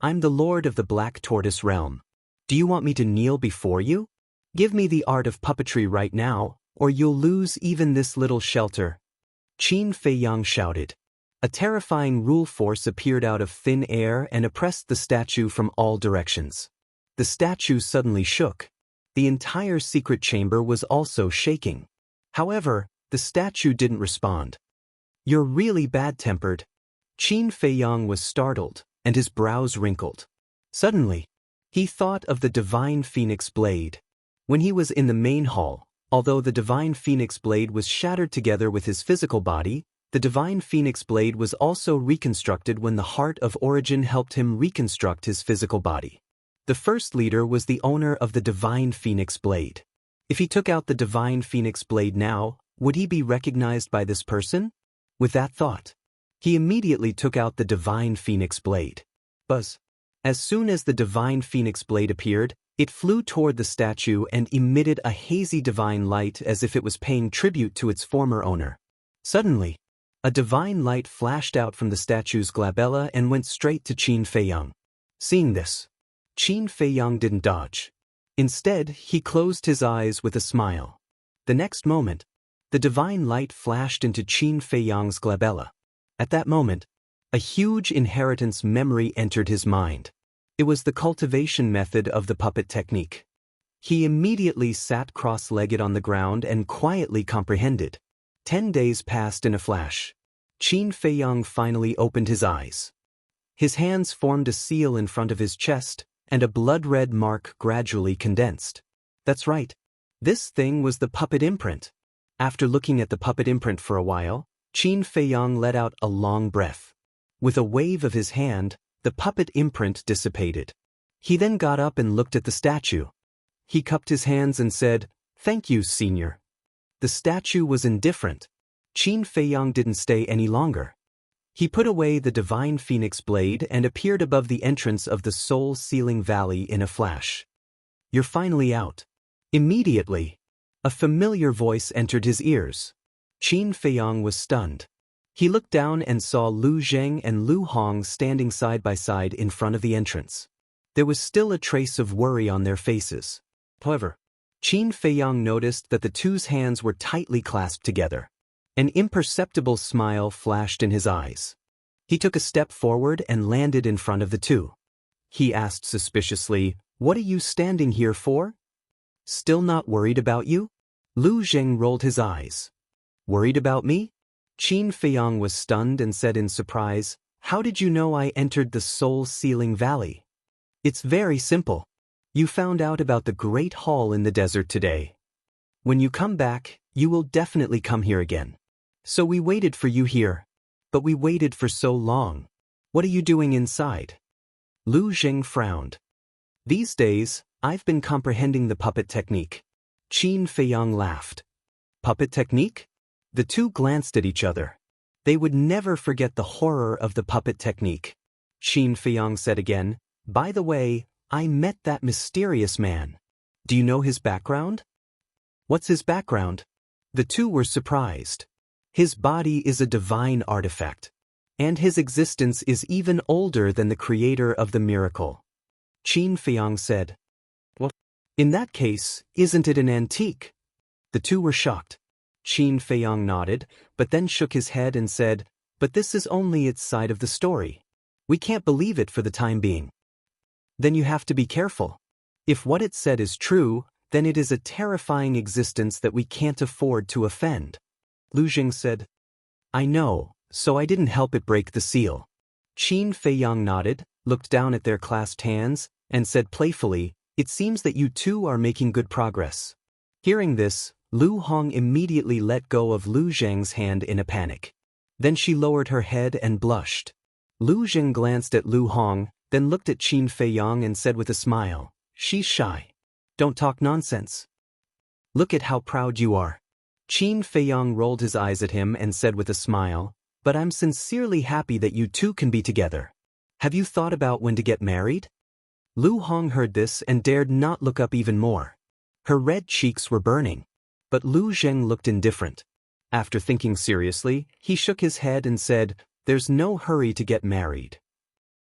I'm the Lord of the Black Tortoise Realm. Do you want me to kneel before you? Give me the art of puppetry right now, or you'll lose even this little shelter. Qin Feiyang shouted. A terrifying rule force appeared out of thin air and oppressed the statue from all directions. The statue suddenly shook. The entire secret chamber was also shaking. However, the statue didn't respond. You're really bad-tempered. Qin Feiyang was startled, and his brows wrinkled. Suddenly, he thought of the divine phoenix blade. When he was in the main hall, although the divine phoenix blade was shattered together with his physical body, the divine phoenix blade was also reconstructed when the heart of origin helped him reconstruct his physical body. The first leader was the owner of the divine phoenix blade. If he took out the divine phoenix blade now, would he be recognized by this person? With that thought, he immediately took out the divine phoenix blade. Buzz. As soon as the divine phoenix blade appeared, it flew toward the statue and emitted a hazy divine light as if it was paying tribute to its former owner. Suddenly, a divine light flashed out from the statue's glabella and went straight to Qin Feiyang. Seeing this, Qin Feiyang didn't dodge. Instead, he closed his eyes with a smile. The next moment, the divine light flashed into Qin Feiyang's glabella. At that moment, a huge inheritance memory entered his mind. It was the cultivation method of the puppet technique. He immediately sat cross-legged on the ground and quietly comprehended. 10 days passed in a flash. Qin Feiyang finally opened his eyes. His hands formed a seal in front of his chest, and a blood-red mark gradually condensed. That's right. This thing was the puppet imprint. After looking at the puppet imprint for a while, Qin Feiyang let out a long breath. With a wave of his hand, the puppet imprint dissipated. He then got up and looked at the statue. He cupped his hands and said, "Thank you, Senior." The statue was indifferent. Qin Feiyang didn't stay any longer. He put away the divine phoenix blade and appeared above the entrance of the soul-sealing valley in a flash. You're finally out. Immediately, a familiar voice entered his ears. Qin Feiyang was stunned. He looked down and saw Lu Zheng and Lu Hong standing side by side in front of the entrance. There was still a trace of worry on their faces. However, Qin Feiyang noticed that the two's hands were tightly clasped together. An imperceptible smile flashed in his eyes. He took a step forward and landed in front of the two. He asked suspiciously, "What are you standing here for? Still not worried about you?" Lu Zheng rolled his eyes. "Worried about me?" Qin Feiyang was stunned and said in surprise, "How did you know I entered the soul-sealing valley?" "It's very simple. You found out about the Great Hall in the desert today. When you come back, you will definitely come here again. So we waited for you here. But we waited for so long. What are you doing inside?" Lu Zheng frowned. "These days, I've been comprehending the puppet technique." Qin Feiyang laughed. "Puppet technique?" The two glanced at each other. They would never forget the horror of the puppet technique. Qin Feiyang said again, "By the way, I met that mysterious man. Do you know his background?" "What's his background?" The two were surprised. "His body is a divine artifact, and his existence is even older than the creator of the miracle." Qin Feiyang said, "Well, in that case, isn't it an antique?" The two were shocked. Qin Feiyang nodded, but then shook his head and said, "But this is only its side of the story. We can't believe it for the time being." "Then you have to be careful. If what it said is true, then it is a terrifying existence that we can't afford to offend." Lu Zheng said, "I know, so I didn't help it break the seal." Qin Feiyang nodded, looked down at their clasped hands, and said playfully, "It seems that you two are making good progress. Hearing this, Lu Hong immediately let go of Lu Zheng's hand in a panic. Then she lowered her head and blushed. Lu Zheng glanced at Lu Hong, then looked at Qin Feiyang and said with a smile, "She's shy. Don't talk nonsense. Look at how proud you are." Qin Feiyang rolled his eyes at him and said with a smile, "But I'm sincerely happy that you two can be together. Have you thought about when to get married?" Lu Hong heard this and dared not look up even more. Her red cheeks were burning. But Lu Zheng looked indifferent. After thinking seriously, he shook his head and said, "There's no hurry to get married."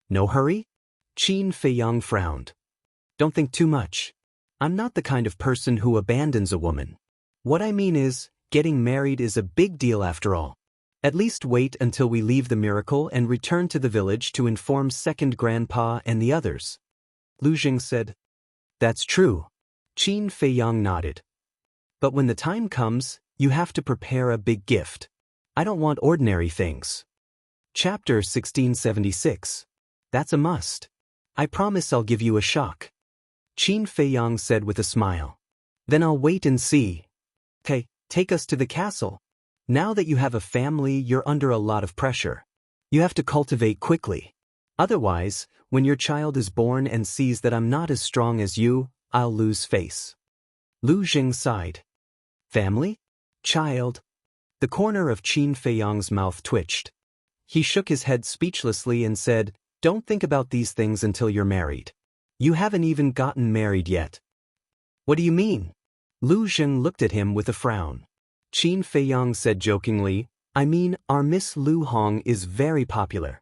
"No hurry?" Qin Feiyang frowned. "Don't think too much. I'm not the kind of person who abandons a woman. What I mean is, getting married is a big deal after all. At least wait until we leave the miracle and return to the village to inform second grandpa and the others." Lu Zheng said, "That's true." Qin Feiyang nodded. "But when the time comes, you have to prepare a big gift. I don't want ordinary things." Chapter 1676. That's a must. I promise I'll give you a shock. Qin Feiyang said with a smile. "Then I'll wait and see." "Okay, take us to the castle. Now that you have a family, you're under a lot of pressure. You have to cultivate quickly. Otherwise, when your child is born and sees that I'm not as strong as you, I'll lose face." Lu Zheng sighed. "Family? Child?" The corner of Qin Feiyang's mouth twitched. He shook his head speechlessly and said, "Don't think about these things until you're married. You haven't even gotten married yet." "What do you mean?" Lu Zheng looked at him with a frown. Qin Feiyang said jokingly, "I mean, our Miss Lu Hong is very popular."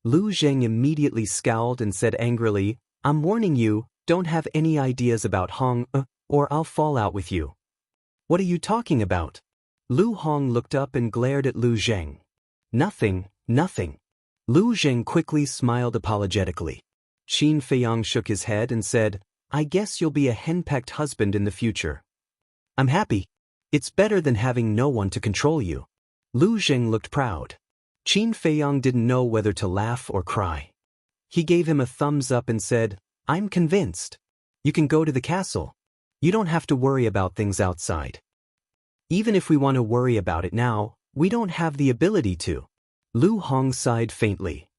Lu Zheng immediately scowled and said angrily, "I'm warning you, don't have any ideas about Hong, or I'll fall out with you." "What are you talking about?" Lu Hong looked up and glared at Lu Zheng. "Nothing, nothing." Lu Zheng quickly smiled apologetically. Qin Feiyang shook his head and said, "I guess you'll be a henpecked husband in the future." "I'm happy. It's better than having no one to control you." Lu Zheng looked proud. Qin Feiyang didn't know whether to laugh or cry. He gave him a thumbs up and said, "I'm convinced. You can go to the castle. You don't have to worry about things outside. Even if we want to worry about it now, we don't have the ability to." Lu Hong sighed faintly.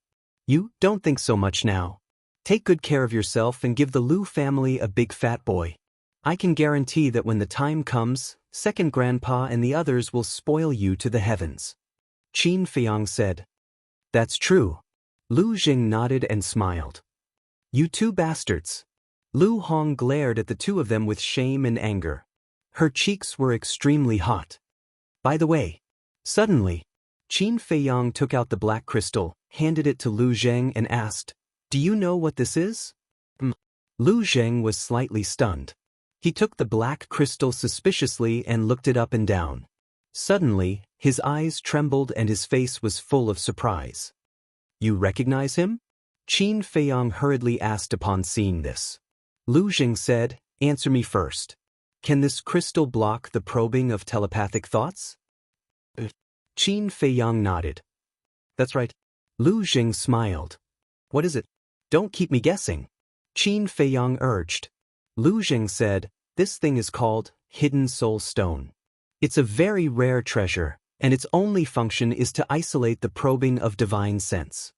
"You don't think so much now. Take good care of yourself and give the Lu family a big fat boy. I can guarantee that when the time comes, second grandpa and the others will spoil you to the heavens." Qin Feiyang said. "That's true." Lu Zheng nodded and smiled. "You two bastards." Lu Hong glared at the two of them with shame and anger. Her cheeks were extremely hot. "By the way." Suddenly, Qin Feiyang took out the black crystal, handed it to Lu Zheng and asked, "Do you know what this is?" Lu Zheng was slightly stunned. He took the black crystal suspiciously and looked it up and down. Suddenly, his eyes trembled and his face was full of surprise. "You recognize him?" Qin Feiyang hurriedly asked upon seeing this. Lu Zheng said, "Answer me first. Can this crystal block the probing of telepathic thoughts?" Qin Feiyang nodded. "That's right." Lu Zheng smiled. "What is it? Don't keep me guessing." Qin Feiyang urged. Lu Zheng said, "This thing is called Hidden Soul Stone. It's a very rare treasure, and its only function is to isolate the probing of divine sense."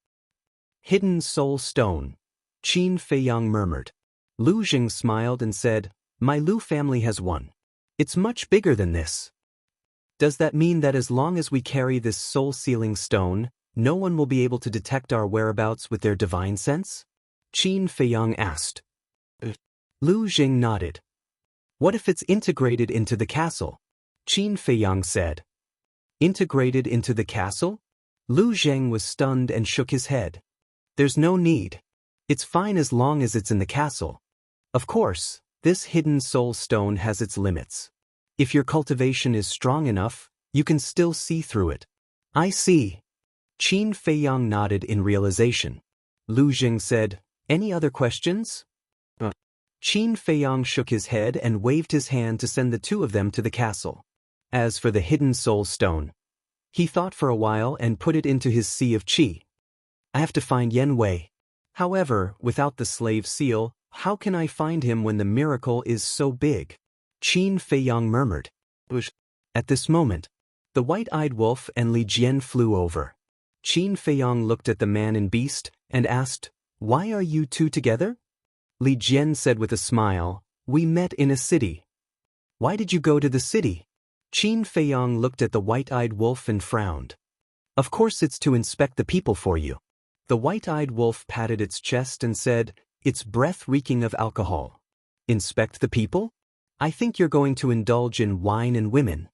"Hidden Soul Stone," Qin Feiyang murmured. Lu Zheng smiled and said, "My Lu family has one. It's much bigger than this." "Does that mean that as long as we carry this soul-sealing stone, no one will be able to detect our whereabouts with their divine sense?" Qin Feiyang asked. Lu Zheng nodded. "What if it's integrated into the castle?" Qin Feiyang said. "Integrated into the castle?" Lu Zheng was stunned and shook his head. "There's no need. It's fine as long as it's in the castle. Of course, this hidden soul stone has its limits. If your cultivation is strong enough, you can still see through it." "I see." Qin Feiyang nodded in realization. Lu Zheng said, "Any other questions?" Qin Feiyang shook his head and waved his hand to send the two of them to the castle. As for the hidden soul stone, he thought for a while and put it into his sea of qi. "I have to find Yen Wei. However, without the slave seal, how can I find him when the miracle is so big?" Qin Feiyang murmured. At this moment, the white-eyed wolf and Li Jian flew over. Qin Feiyang looked at the man and beast and asked, "Why are you two together?" Li Jian said with a smile, "We met in a city." "Why did you go to the city?" Qin Feiyang looked at the white-eyed wolf and frowned. "Of course it's to inspect the people for you." The white-eyed wolf patted its chest and said, its breath reeking of alcohol. "Inspect the people? I think you're going to indulge in wine and women."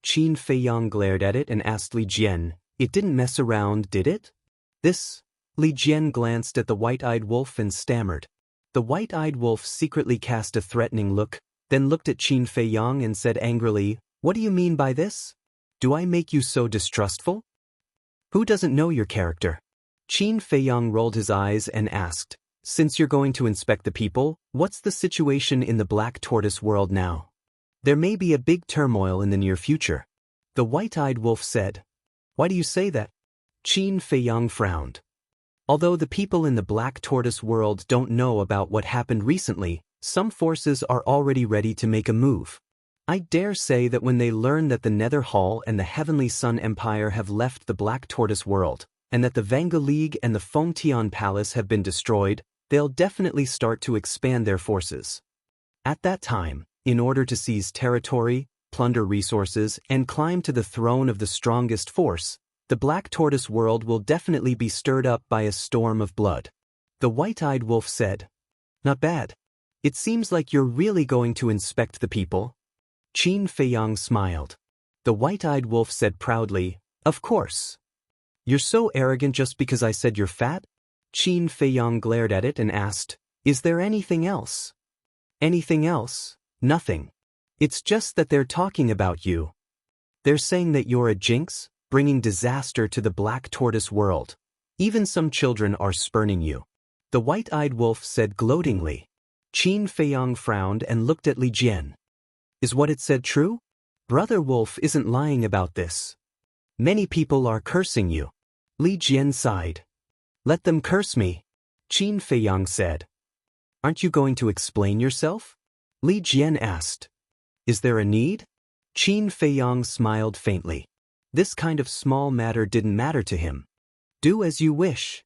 Qin Feiyang glared at it and asked Li Jian, "It didn't mess around, did it?" "This?" Li Jian glanced at the white-eyed wolf and stammered. The white-eyed wolf secretly cast a threatening look, then looked at Qin Feiyang and said angrily, "What do you mean by this? Do I make you so distrustful? Who doesn't know your character?" Qin Feiyang rolled his eyes and asked, "Since you're going to inspect the people, what's the situation in the Black Tortoise world now? There may be a big turmoil in the near future." The white-eyed wolf said. "Why do you say that?" Qin Feiyang frowned. "Although the people in the Black Tortoise world don't know about what happened recently, some forces are already ready to make a move. I dare say that when they learn that the Nether Hall and the Heavenly Sun Empire have left the Black Tortoise world, and that the Vanga League and the Fengtian Palace have been destroyed, they'll definitely start to expand their forces. At that time, in order to seize territory, plunder resources, and climb to the throne of the strongest force, the Black Tortoise world will definitely be stirred up by a storm of blood." The white-eyed wolf said, "Not bad. It seems like you're really going to inspect the people." Qin Feiyang smiled. The white-eyed wolf said proudly, "Of course. You're so arrogant just because I said you're fat?" Qin Feiyang glared at it and asked, "Is there anything else?" "Anything else? Nothing. It's just that they're talking about you. They're saying that you're a jinx, bringing disaster to the Black Tortoise world. Even some children are spurning you." The white-eyed wolf said gloatingly. Qin Feiyang frowned and looked at Li Jian. "Is what it said true? Brother Wolf isn't lying about this. Many people are cursing you." Li Jian sighed. "Let them curse me," Qin Feiyang said. "Aren't you going to explain yourself?" Li Jian asked. "Is there a need?" Qin Feiyang smiled faintly. This kind of small matter didn't matter to him. "Do as you wish,"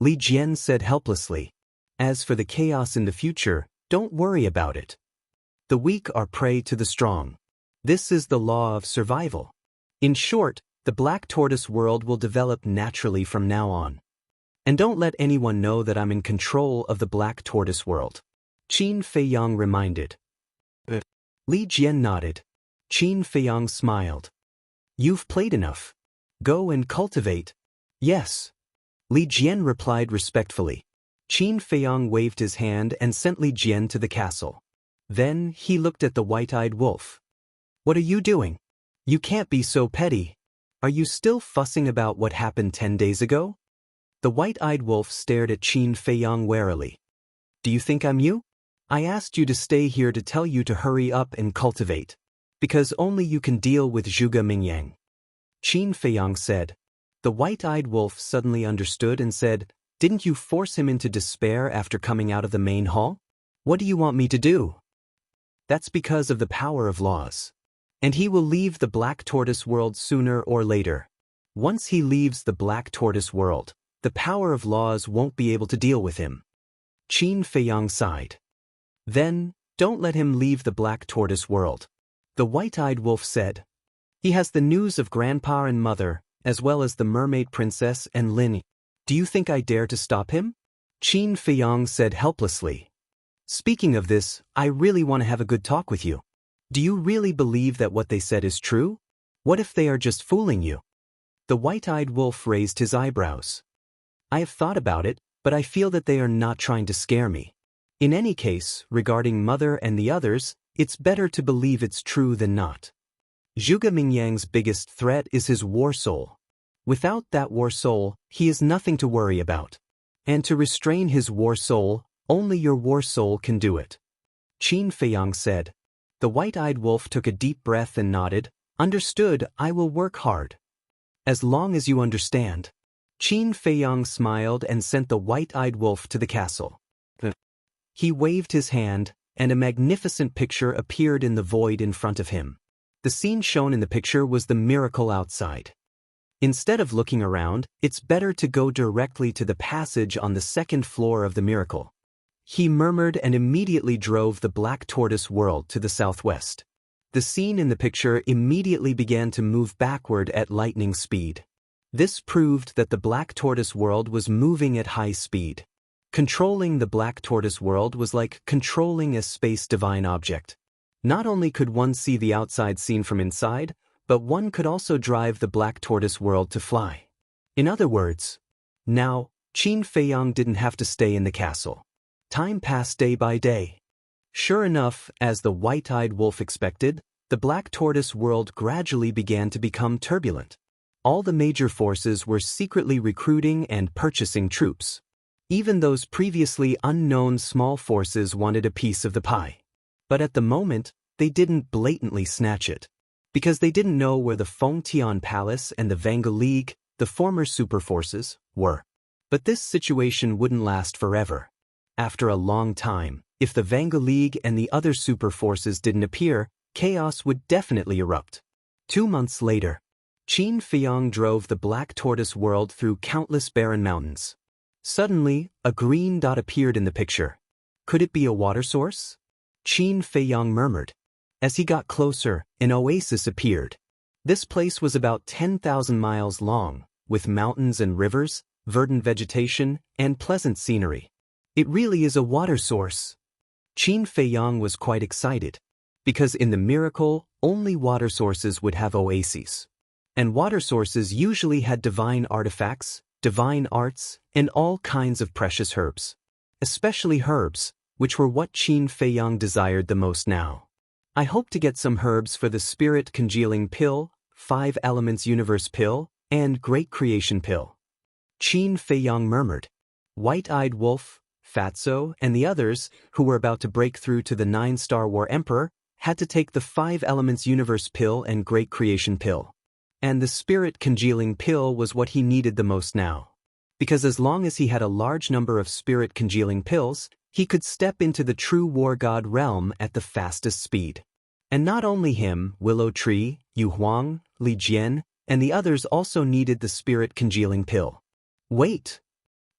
Li Jian said helplessly. "As for the chaos in the future, don't worry about it. The weak are prey to the strong. This is the law of survival. In short, the Black Tortoise world will develop naturally from now on. And don't let anyone know that I'm in control of the Black Tortoise world," Qin Feiyang reminded. Li Jian nodded. Qin Feiyang smiled. "You've played enough. Go and cultivate." "Yes," Li Jian replied respectfully. Qin Feiyang waved his hand and sent Li Jian to the castle. Then he looked at the white-eyed wolf. "What are you doing? You can't be so petty. Are you still fussing about what happened 10 days ago?" The white-eyed wolf stared at Qin Feiyang warily. "Do you think I'm you? I asked you to stay here to tell you to hurry up and cultivate. Because only you can deal with Zhuge Mingyang," Qin Feiyang said. The white-eyed wolf suddenly understood and said, "Didn't you force him into despair after coming out of the main hall? What do you want me to do?" "That's because of the power of laws. And he will leave the Black Tortoise world sooner or later. Once he leaves the Black Tortoise world, the power of laws won't be able to deal with him." Qin Feiyang sighed. "Then, don't let him leave the Black Tortoise world," the white-eyed wolf said. "He has the news of Grandpa and Mother, as well as the Mermaid Princess and Lin. Do you think I dare to stop him?" Qin Feiyang said helplessly. "Speaking of this, I really want to have a good talk with you. Do you really believe that what they said is true? What if they are just fooling you?" The white-eyed wolf raised his eyebrows. "I have thought about it, but I feel that they are not trying to scare me. In any case, regarding Mother and the others, it's better to believe it's true than not. Zhuge Mingyang's biggest threat is his war soul. Without that war soul, he is nothing to worry about. And to restrain his war soul, only your war soul can do it," Qin Feiyang said. The white-eyed wolf took a deep breath and nodded. "Understood, I will work hard." "As long as you understand." Qin Feiyang smiled and sent the white-eyed wolf to the castle. He waved his hand, and a magnificent picture appeared in the void in front of him. The scene shown in the picture was the miracle outside. Instead of looking around, it's better to go directly to the passage on the second floor of the miracle. He murmured and immediately drove the black tortoise world to the southwest. The scene in the picture immediately began to move backward at lightning speed. This proved that the black tortoise world was moving at high speed. Controlling the black tortoise world was like controlling a space divine object. Not only could one see the outside scene from inside, but one could also drive the black tortoise world to fly. In other words, now, Qin Feiyang didn't have to stay in the castle. Time passed day by day. Sure enough, as the white-eyed wolf expected, the black tortoise world gradually began to become turbulent. All the major forces were secretly recruiting and purchasing troops. Even those previously unknown small forces wanted a piece of the pie. But at the moment, they didn't blatantly snatch it. Because they didn't know where the Fengtian Palace and the Vanga League, the former superforces, were. But this situation wouldn't last forever. After a long time, if the Vanga League and the other superforces didn't appear, chaos would definitely erupt. 2 months later, Qin Feiyang drove the black tortoise world through countless barren mountains. Suddenly, a green dot appeared in the picture. Could it be a water source? Qin Feiyang murmured. As he got closer, an oasis appeared. This place was about 10,000 miles long, with mountains and rivers, verdant vegetation, and pleasant scenery. It really is a water source. Qin Feiyang was quite excited, because in the miracle, only water sources would have oases. And water sources usually had divine artifacts, divine arts, and all kinds of precious herbs. Especially herbs, which were what Qin Feiyang desired the most now. I hope to get some herbs for the Spirit Congealing Pill, 5 Elements Universe Pill, and Great Creation Pill. Qin Feiyang murmured. White-eyed wolf, Fatso, and the others, who were about to break through to the 9-star War Emperor, had to take the 5 Elements Universe Pill and Great Creation Pill. And the Spirit Congealing Pill was what he needed the most now. Because as long as he had a large number of Spirit Congealing Pills, he could step into the true War God realm at the fastest speed. And not only him, Willow Tree, Yu Huang, Li Jian, and the others also needed the Spirit Congealing Pill. Wait!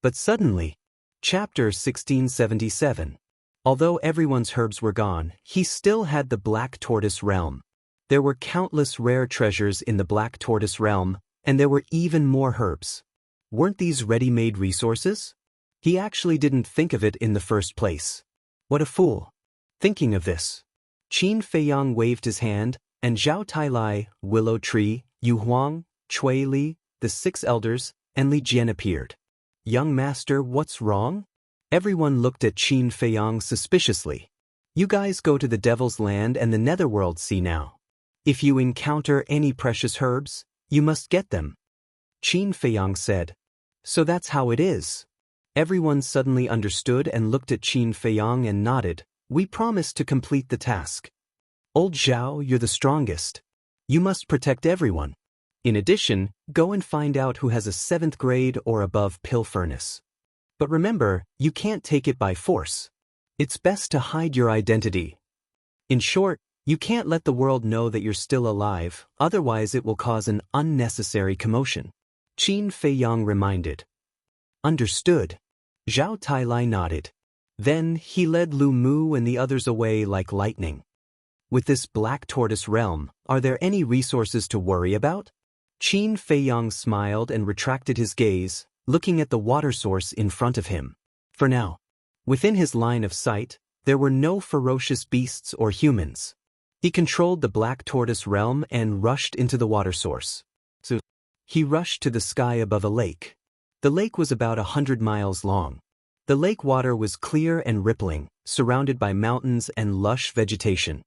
But suddenly, Chapter 1677. Although everyone's herbs were gone, he still had the Black Tortoise realm. There were countless rare treasures in the Black Tortoise realm, and there were even more herbs. Weren't these ready-made resources? He actually didn't think of it in the first place. What a fool. Thinking of this, Qin Feiyang waved his hand, and Zhao Tailai, Willow Tree, Yu Huang, Cui Li, the 6 elders, and Li Jian appeared. Young master, what's wrong? Everyone looked at Qin Feiyang suspiciously. You guys go to the Devil's Land and the Netherworld Sea now. If you encounter any precious herbs, you must get them. Qin Feiyang said. So that's how it is. Everyone suddenly understood and looked at Qin Feiyang and nodded. We promised to complete the task. Old Zhao, you're the strongest. You must protect everyone. In addition, go and find out who has a 7th grade or above pill furnace. But remember, you can't take it by force. It's best to hide your identity. In short, you can't let the world know that you're still alive, otherwise it will cause an unnecessary commotion. Qin Feiyang reminded. Understood. Zhao Tailai nodded. Then he led Lu Mu and the others away like lightning. With this Black Tortoise realm, are there any resources to worry about? Qin Feiyang smiled and retracted his gaze, looking at the water source in front of him. For now, within his line of sight, there were no ferocious beasts or humans. He controlled the Black Tortoise realm and rushed into the water source. So, he rushed to the sky above a lake. The lake was about 100 miles long. The lake water was clear and rippling, surrounded by mountains and lush vegetation.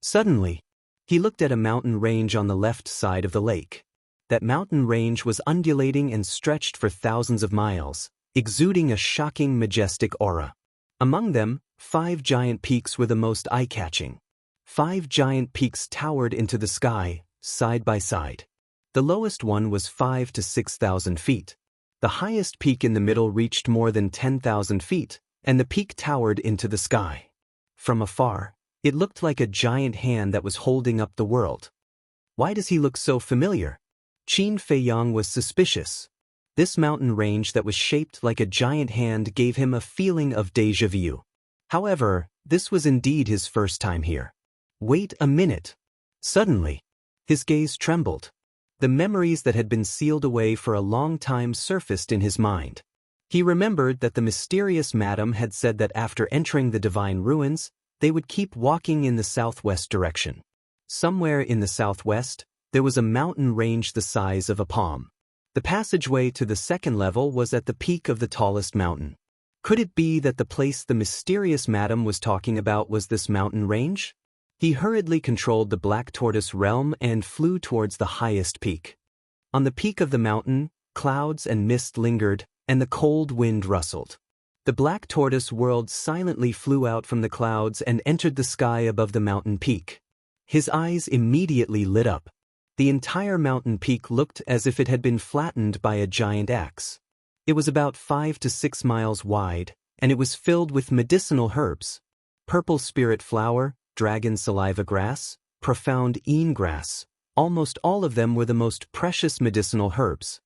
Suddenly, he looked at a mountain range on the left side of the lake. That mountain range was undulating and stretched for thousands of miles, exuding a shocking, majestic aura. Among them, 5 giant peaks were the most eye-catching. 5 giant peaks towered into the sky, side by side. The lowest one was 5 to 6,000 feet. The highest peak in the middle reached more than 10,000 feet, and the peak towered into the sky. From afar, it looked like a giant hand that was holding up the world. Why does he look so familiar? Qin Feiyang was suspicious. This mountain range that was shaped like a giant hand gave him a feeling of déjà vu. However, this was indeed his first time here. Wait a minute. Suddenly, his gaze trembled. The memories that had been sealed away for a long time surfaced in his mind. He remembered that the mysterious madam had said that after entering the divine ruins, they would keep walking in the southwest direction. Somewhere in the southwest, there was a mountain range the size of a palm. The passageway to the second level was at the peak of the tallest mountain. Could it be that the place the mysterious madam was talking about was this mountain range? He hurriedly controlled the Black Tortoise realm and flew towards the highest peak. On the peak of the mountain, clouds and mist lingered, and the cold wind rustled. The Black Tortoise world silently flew out from the clouds and entered the sky above the mountain peak. His eyes immediately lit up. The entire mountain peak looked as if it had been flattened by a giant axe. It was about 5 to 6 miles wide, and it was filled with medicinal herbs. Purple spirit flower, dragon saliva grass, profound een grass, almost all of them were the most precious medicinal herbs.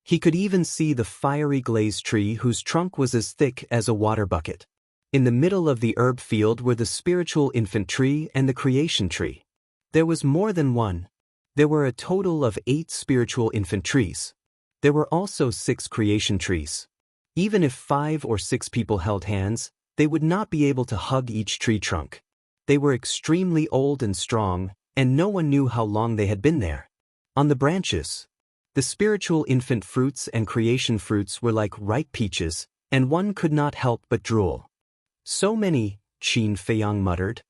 He could even see the fiery glaze tree whose trunk was as thick as a water bucket. In the middle of the herb field were the spiritual infant tree and the creation tree. There was more than one. There were a total of 8 spiritual infant trees. There were also 6 creation trees. Even if 5 or 6 people held hands, they would not be able to hug each tree trunk. They were extremely old and strong, and no one knew how long they had been there. On the branches, the spiritual infant fruits and creation fruits were like ripe peaches, and one could not help but drool. So many, Qin Feiyang muttered.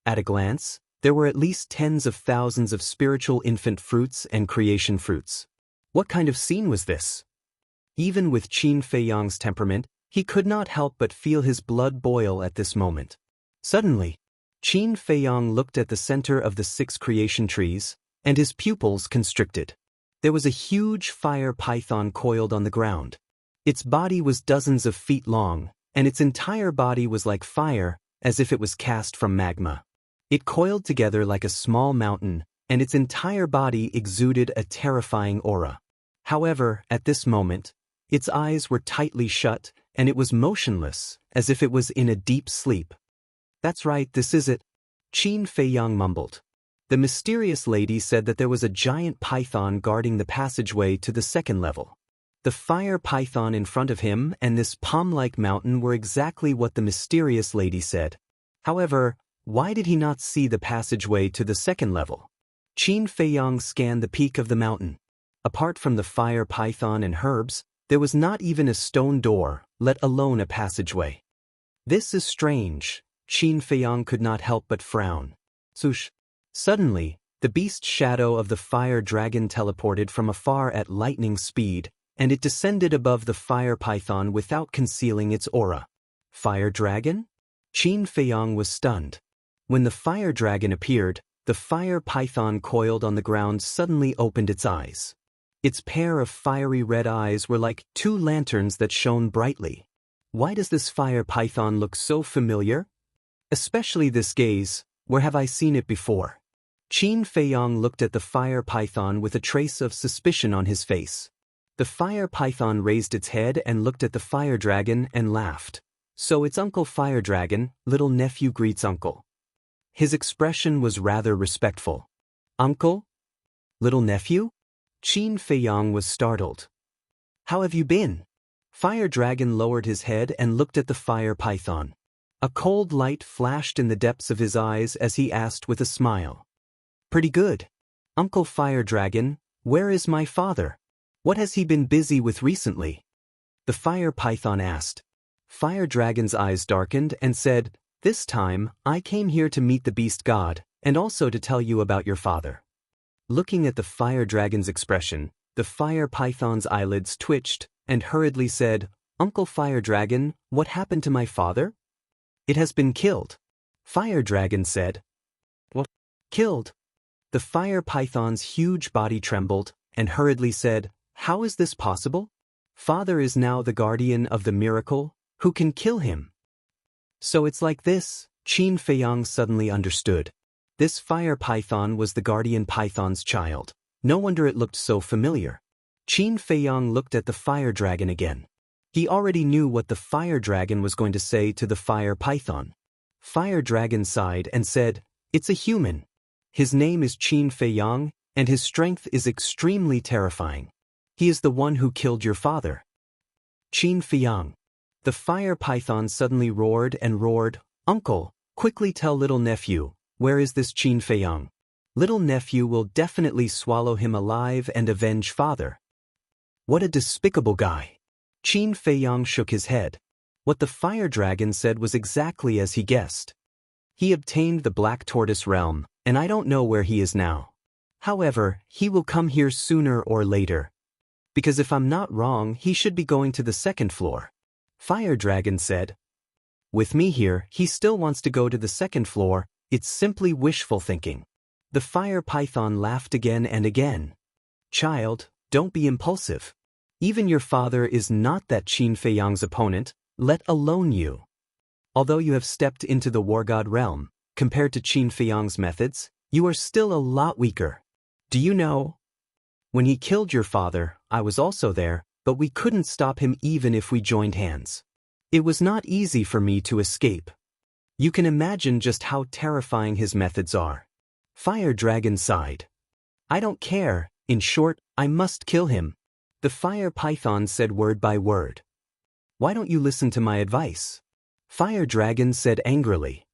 At a glance, there were at least tens of thousands of spiritual infant fruits and creation fruits. What kind of scene was this? Even with Qin Feiyang's temperament, he could not help but feel his blood boil at this moment. Suddenly, Qin Feiyang looked at the center of the 6 creation trees, and his pupils constricted. There was a huge fire python coiled on the ground. Its body was dozens of feet long, and its entire body was like fire, as if it was cast from magma. It coiled together like a small mountain, and its entire body exuded a terrifying aura. However, at this moment, its eyes were tightly shut, and it was motionless, as if it was in a deep sleep. That's right, this is it, Qin Feiyang mumbled. The mysterious lady said that there was a giant python guarding the passageway to the second level. The fire python in front of him and this palm-like mountain were exactly what the mysterious lady said. However, why did he not see the passageway to the second level? Qin Feiyang scanned the peak of the mountain. Apart from the fire python and herbs, there was not even a stone door, let alone a passageway. This is strange. Qin Feiyang could not help but frown. Swoosh. Suddenly, the beast shadow of the fire dragon teleported from afar at lightning speed, and it descended above the fire python without concealing its aura. Fire dragon? Qin Feiyang was stunned. When the fire dragon appeared, the fire python coiled on the ground suddenly opened its eyes. Its pair of fiery red eyes were like 2 lanterns that shone brightly. Why does this fire python look so familiar? Especially this gaze, where have I seen it before? Qin Feiyang looked at the fire python with a trace of suspicion on his face. The fire python raised its head and looked at the fire dragon and laughed. So it's Uncle Fire Dragon, little nephew greets uncle. His expression was rather respectful. Uncle? Little nephew? Qin Feiyang was startled. How have you been? Fire Dragon lowered his head and looked at the fire python. A cold light flashed in the depths of his eyes as he asked with a smile. Pretty good. Uncle Fire Dragon, where is my father? What has he been busy with recently? The fire python asked. Fire Dragon's eyes darkened and said, This time, I came here to meet the beast god, and also to tell you about your father. Looking at the fire dragon's expression, the fire python's eyelids twitched and hurriedly said, Uncle Fire Dragon, what happened to my father? It has been killed. Fire Dragon said. What? Killed? The fire python's huge body trembled and hurriedly said, How is this possible? Father is now the guardian of the miracle. Who can kill him? So it's like this, Qin Feiyang suddenly understood. This fire python was the guardian python's child. No wonder it looked so familiar. Qin Feiyang looked at the fire dragon again. He already knew what the fire dragon was going to say to the fire python. Fire dragon sighed and said, "It's a human. His name is Qin Feiyang, and his strength is extremely terrifying. He is the one who killed your father." Qin Feiyang. The fire python suddenly roared and roared, "Uncle, quickly tell little nephew, where is this Qin Feiyang? Little nephew will definitely swallow him alive and avenge father." What a despicable guy. Qin Feiyang shook his head. What the fire dragon said was exactly as he guessed. He obtained the Black Tortoise realm, and I don't know where he is now. However, he will come here sooner or later. Because if I'm not wrong, he should be going to the second floor. Fire dragon said. With me here, he still wants to go to the second floor. It's simply wishful thinking. The fire python laughed again and again. Child, don't be impulsive. Even your father is not that Qin Feiyang's opponent, let alone you. Although you have stepped into the war god realm, compared to Qin Feiyang's methods, you are still a lot weaker. Do you know? When he killed your father, I was also there, but we couldn't stop him even if we joined hands. It was not easy for me to escape. You can imagine just how terrifying his methods are. Fire Dragon sighed. I don't care, in short, I must kill him. The Fire Python said word by word. Why don't you listen to my advice? Fire Dragon said angrily.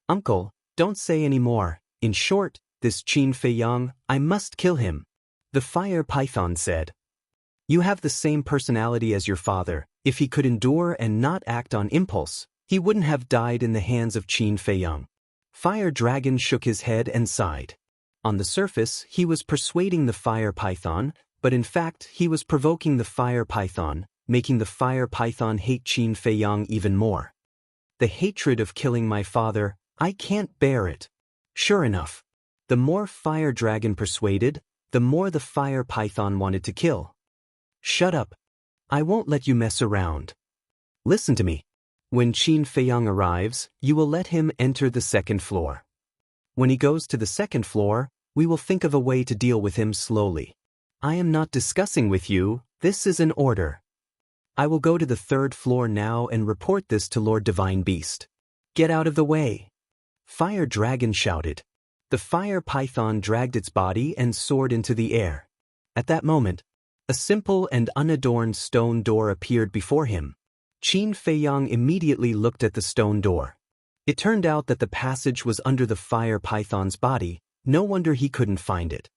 Uncle, don't say any more. In short, this Qin Feiyang, I must kill him. The Fire Python said. You have the same personality as your father. If he could endure and not act on impulse, he wouldn't have died in the hands of Qin Feiyang. Fire Dragon shook his head and sighed. On the surface, he was persuading the Fire Python, but in fact, he was provoking the Fire Python, making the Fire Python hate Qin Feiyang even more. The hatred of killing my father, I can't bear it. Sure enough, the more Fire Dragon persuaded, the more the Fire Python wanted to kill. Shut up. I won't let you mess around. Listen to me. When Qin Feiyang arrives, you will let him enter the second floor. When he goes to the second floor, we will think of a way to deal with him slowly. I am not discussing with you, this is an order. I will go to the third floor now and report this to Lord Divine Beast. Get out of the way. Fire Dragon shouted. The Fire Python dragged its body and soared into the air. At that moment, a simple and unadorned stone door appeared before him. Qin Feiyang immediately looked at the stone door. It turned out that the passage was under the Fire Python's body. No wonder he couldn't find it.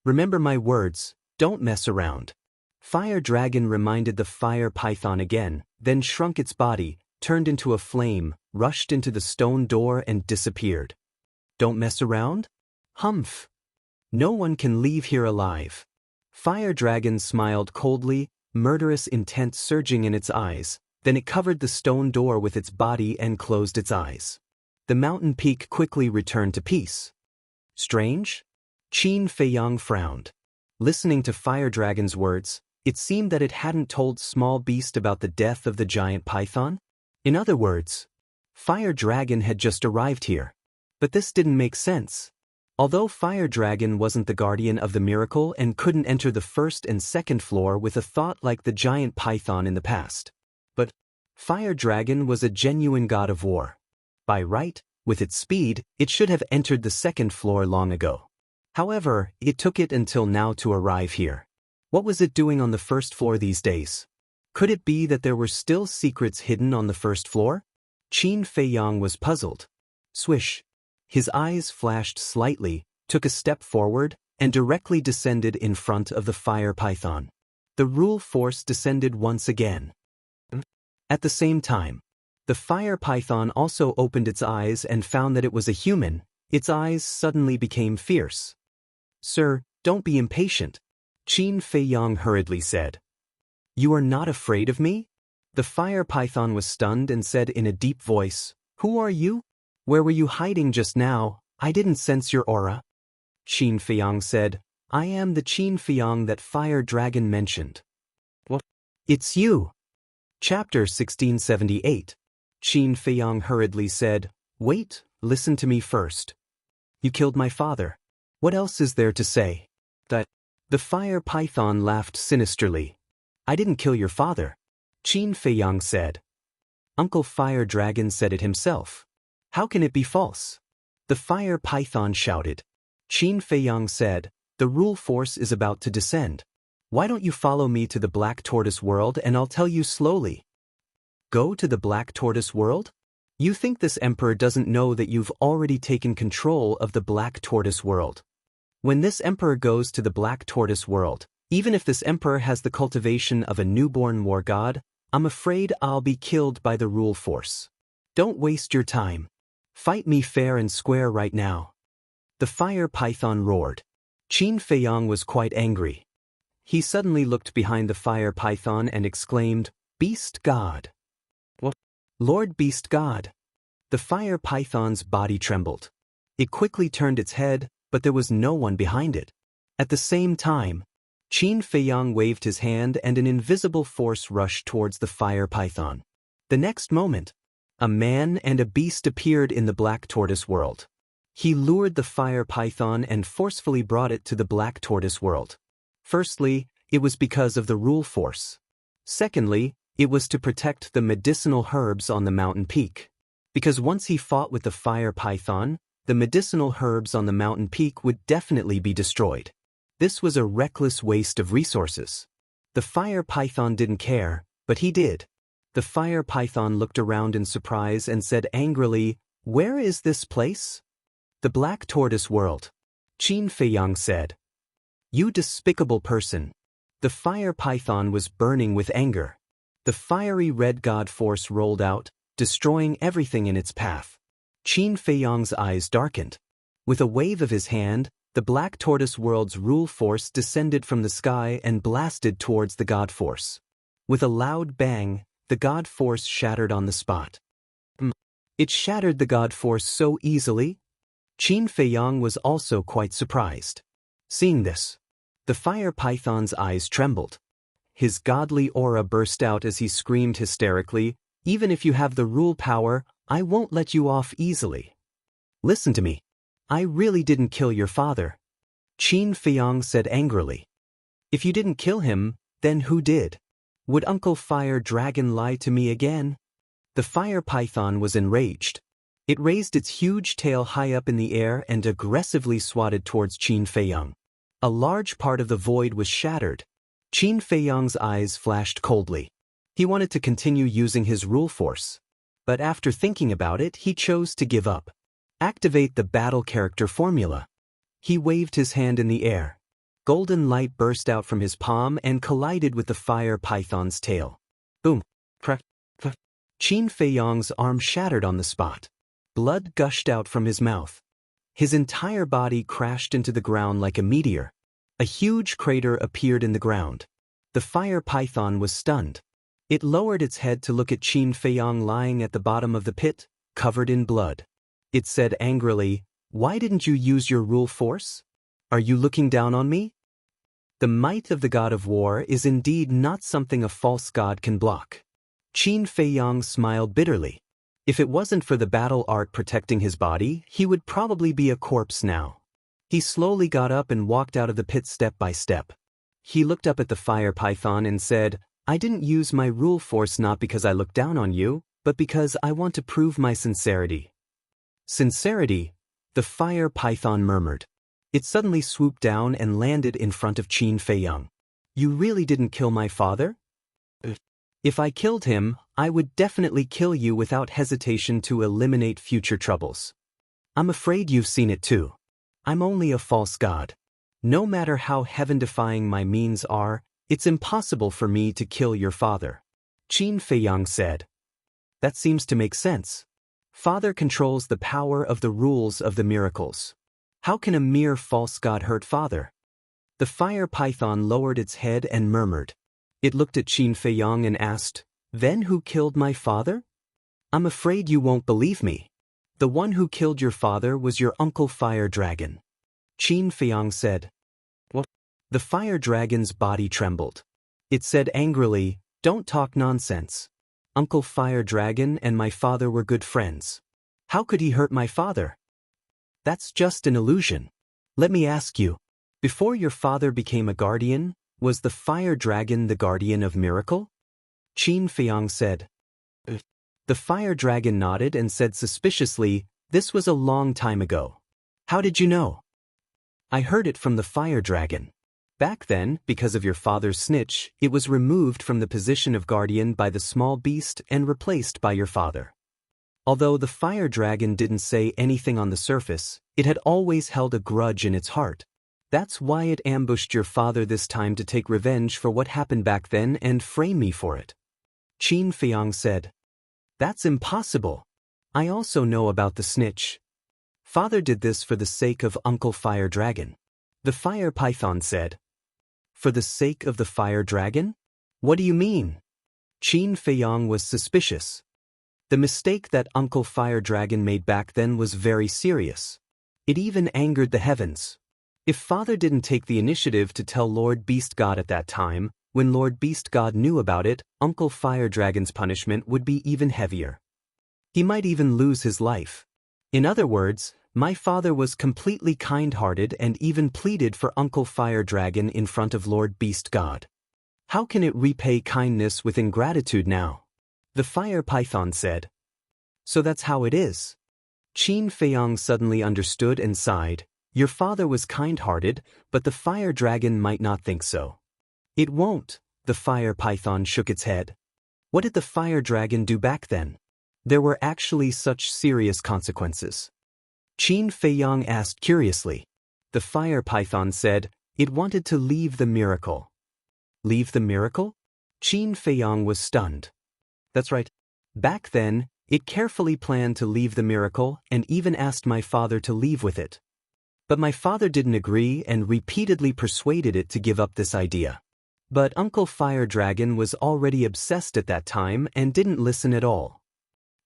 Remember my words, don't mess around. Fire Dragon reminded the Fire Python again, then shrunk its body, turned into a flame, rushed into the stone door and disappeared. Don't mess around? Humph. No one can leave here alive. Fire Dragon smiled coldly, murderous intent surging in its eyes, then it covered the stone door with its body and closed its eyes. The mountain peak quickly returned to peace. Strange? Qin Feiyang frowned. Listening to Fire Dragon's words, it seemed that it hadn't told Small Beast about the death of the giant python. In other words, Fire Dragon had just arrived here. But this didn't make sense. Although Fire Dragon wasn't the guardian of the miracle and couldn't enter the first and second floor with a thought like the giant python in the past. But Fire Dragon was a genuine god of war. By right, with its speed, it should have entered the second floor long ago. However, it took it until now to arrive here. What was it doing on the first floor these days? Could it be that there were still secrets hidden on the first floor? Qin Feiyang was puzzled. Swish. His eyes flashed slightly, took a step forward, and directly descended in front of the Fire Python. The rule force descended once again. At the same time, the Fire Python also opened its eyes and found that it was a human. Its eyes suddenly became fierce. Sir, don't be impatient, Qin Feiyang hurriedly said. You are not afraid of me? The Fire Python was stunned and said in a deep voice, Who are you? Where were you hiding just now? I didn't sense your aura. Qin Feiyang said, I am the Qin Feiyang that Fire Dragon mentioned. What? It's you. Chapter 1678. Qin Feiyang hurriedly said, Wait, listen to me first. You killed my father. What else is there to say? That the fire python laughed sinisterly. I didn't kill your father, Qin Feiyang said. Uncle Fire Dragon said it himself. How can it be false? The fire python shouted. Qin Feiyang said, the rule force is about to descend. Why don't you follow me to the Black Tortoise world and I'll tell you slowly. Go to the Black Tortoise world? You think this emperor doesn't know that you've already taken control of the Black Tortoise world. When this emperor goes to the Black Tortoise world, even if this emperor has the cultivation of a newborn war god, I'm afraid I'll be killed by the rule force. Don't waste your time. Fight me fair and square right now. The fire python roared. Qin Feiyang was quite angry. He suddenly looked behind the fire python and exclaimed, Beast God. What? Lord Beast God. The fire python's body trembled. It quickly turned its head, but there was no one behind it. At the same time, Qin Feiyang waved his hand and an invisible force rushed towards the fire python. The next moment, a man and a beast appeared in the Black Tortoise world. He lured the fire python and forcefully brought it to the Black Tortoise world. Firstly, it was because of the rule force. Secondly, it was to protect the medicinal herbs on the mountain peak. Because once he fought with the fire python, the medicinal herbs on the mountain peak would definitely be destroyed. This was a reckless waste of resources. The fire python didn't care, but he did. The fire python looked around in surprise and said angrily, Where is this place? The Black Tortoise world, Qin Feiyang said. You despicable person. The fire python was burning with anger. The fiery red god force rolled out, destroying everything in its path. Qin Feiyang's eyes darkened. With a wave of his hand, the Black Tortoise world's rule force descended from the sky and blasted towards the god force. With a loud bang, the god force shattered on the spot. It shattered the god force so easily? Qin Feiyang was also quite surprised. Seeing this, the fire python's eyes trembled. His godly aura burst out as he screamed hysterically, Even if you have the rule power, I won't let you off easily. Listen to me. I really didn't kill your father, Qin Feiyang said angrily. If you didn't kill him, then who did? Would Uncle Fire Dragon lie to me again? The fire python was enraged. It raised its huge tail high up in the air and aggressively swatted towards Qin Feiyang. A large part of the void was shattered. Qin Feiyang's eyes flashed coldly. He wanted to continue using his rule force. But after thinking about it, he chose to give up. Activate the battle character formula. He waved his hand in the air. Golden light burst out from his palm and collided with the fire python's tail. Boom. Crack. Qin Feiyang's arm shattered on the spot. Blood gushed out from his mouth. His entire body crashed into the ground like a meteor. A huge crater appeared in the ground. The fire python was stunned. It lowered its head to look at Qin Feiyang lying at the bottom of the pit, covered in blood. It said angrily, Why didn't you use your rule force? Are you looking down on me? The might of the god of war is indeed not something a false god can block. Qin Feiyang smiled bitterly. If it wasn't for the battle art protecting his body, he would probably be a corpse now. He slowly got up and walked out of the pit step by step. He looked up at the fire python and said, I didn't use my rule force not because I looked down on you, but because I want to prove my sincerity. Sincerity? The fire python murmured. It suddenly swooped down and landed in front of Qin Feiyang. You really didn't kill my father? If I killed him, I would definitely kill you without hesitation to eliminate future troubles. I'm afraid you've seen it too. I'm only a false god. No matter how heaven-defying my means are, it's impossible for me to kill your father, Qin Feiyang said. That seems to make sense. Father controls the power of the rules of the miracles. How can a mere false god hurt father? The fire python lowered its head and murmured. It looked at Qin Feiyang and asked, Then who killed my father? I'm afraid you won't believe me. The one who killed your father was your Uncle Fire Dragon. Qin Feiyang said. What? The fire dragon's body trembled. It said angrily, Don't talk nonsense. Uncle Fire Dragon and my father were good friends. How could he hurt my father? That's just an illusion. Let me ask you, before your father became a guardian, was the fire dragon the guardian of miracle? Qin Feiyang said. The fire dragon nodded and said suspiciously, this was a long time ago. How did you know? I heard it from the fire dragon. Back then, because of your father's snitch, it was removed from the position of guardian by the small beast and replaced by your father. Although the fire dragon didn't say anything on the surface, it had always held a grudge in its heart. That's why it ambushed your father this time to take revenge for what happened back then and frame me for it. Qin Feiyang said. That's impossible. I also know about the snitch. Father did this for the sake of Uncle Fire Dragon. The fire python said. For the sake of the fire dragon? What do you mean? Qin Feiyang was suspicious. The mistake that Uncle Fire Dragon made back then was very serious. It even angered the heavens. If Father didn't take the initiative to tell Lord Beast God at that time, when Lord Beast God knew about it, Uncle Fire Dragon's punishment would be even heavier. He might even lose his life. In other words, my father was completely kind-hearted and even pleaded for Uncle Fire Dragon in front of Lord Beast God. How can it repay kindness with ingratitude now? The fire python said. So that's how it is. Qin Feiyang suddenly understood and sighed. Your father was kind-hearted, but the fire dragon might not think so. It won't. The fire python shook its head. What did the fire dragon do back then? There were actually such serious consequences. Qin Feiyang asked curiously. The fire python said, it wanted to leave the miracle. Leave the miracle? Qin Feiyang was stunned. That's right. Back then, it carefully planned to leave the miracle and even asked my father to leave with it. But my father didn't agree and repeatedly persuaded it to give up this idea. But Uncle Fire Dragon was already obsessed at that time and didn't listen at all.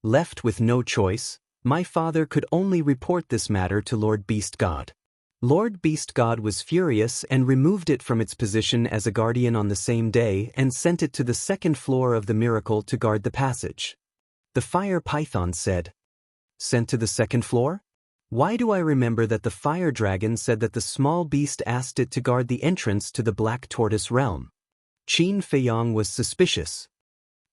Left with no choice, my father could only report this matter to Lord Beast God. Lord Beast God was furious and removed it from its position as a guardian on the same day and sent it to the second floor of the miracle to guard the passage. The fire python said. Sent to the second floor? Why do I remember that the fire dragon said that the small beast asked it to guard the entrance to the Black Tortoise realm? Qin Feiyang was suspicious.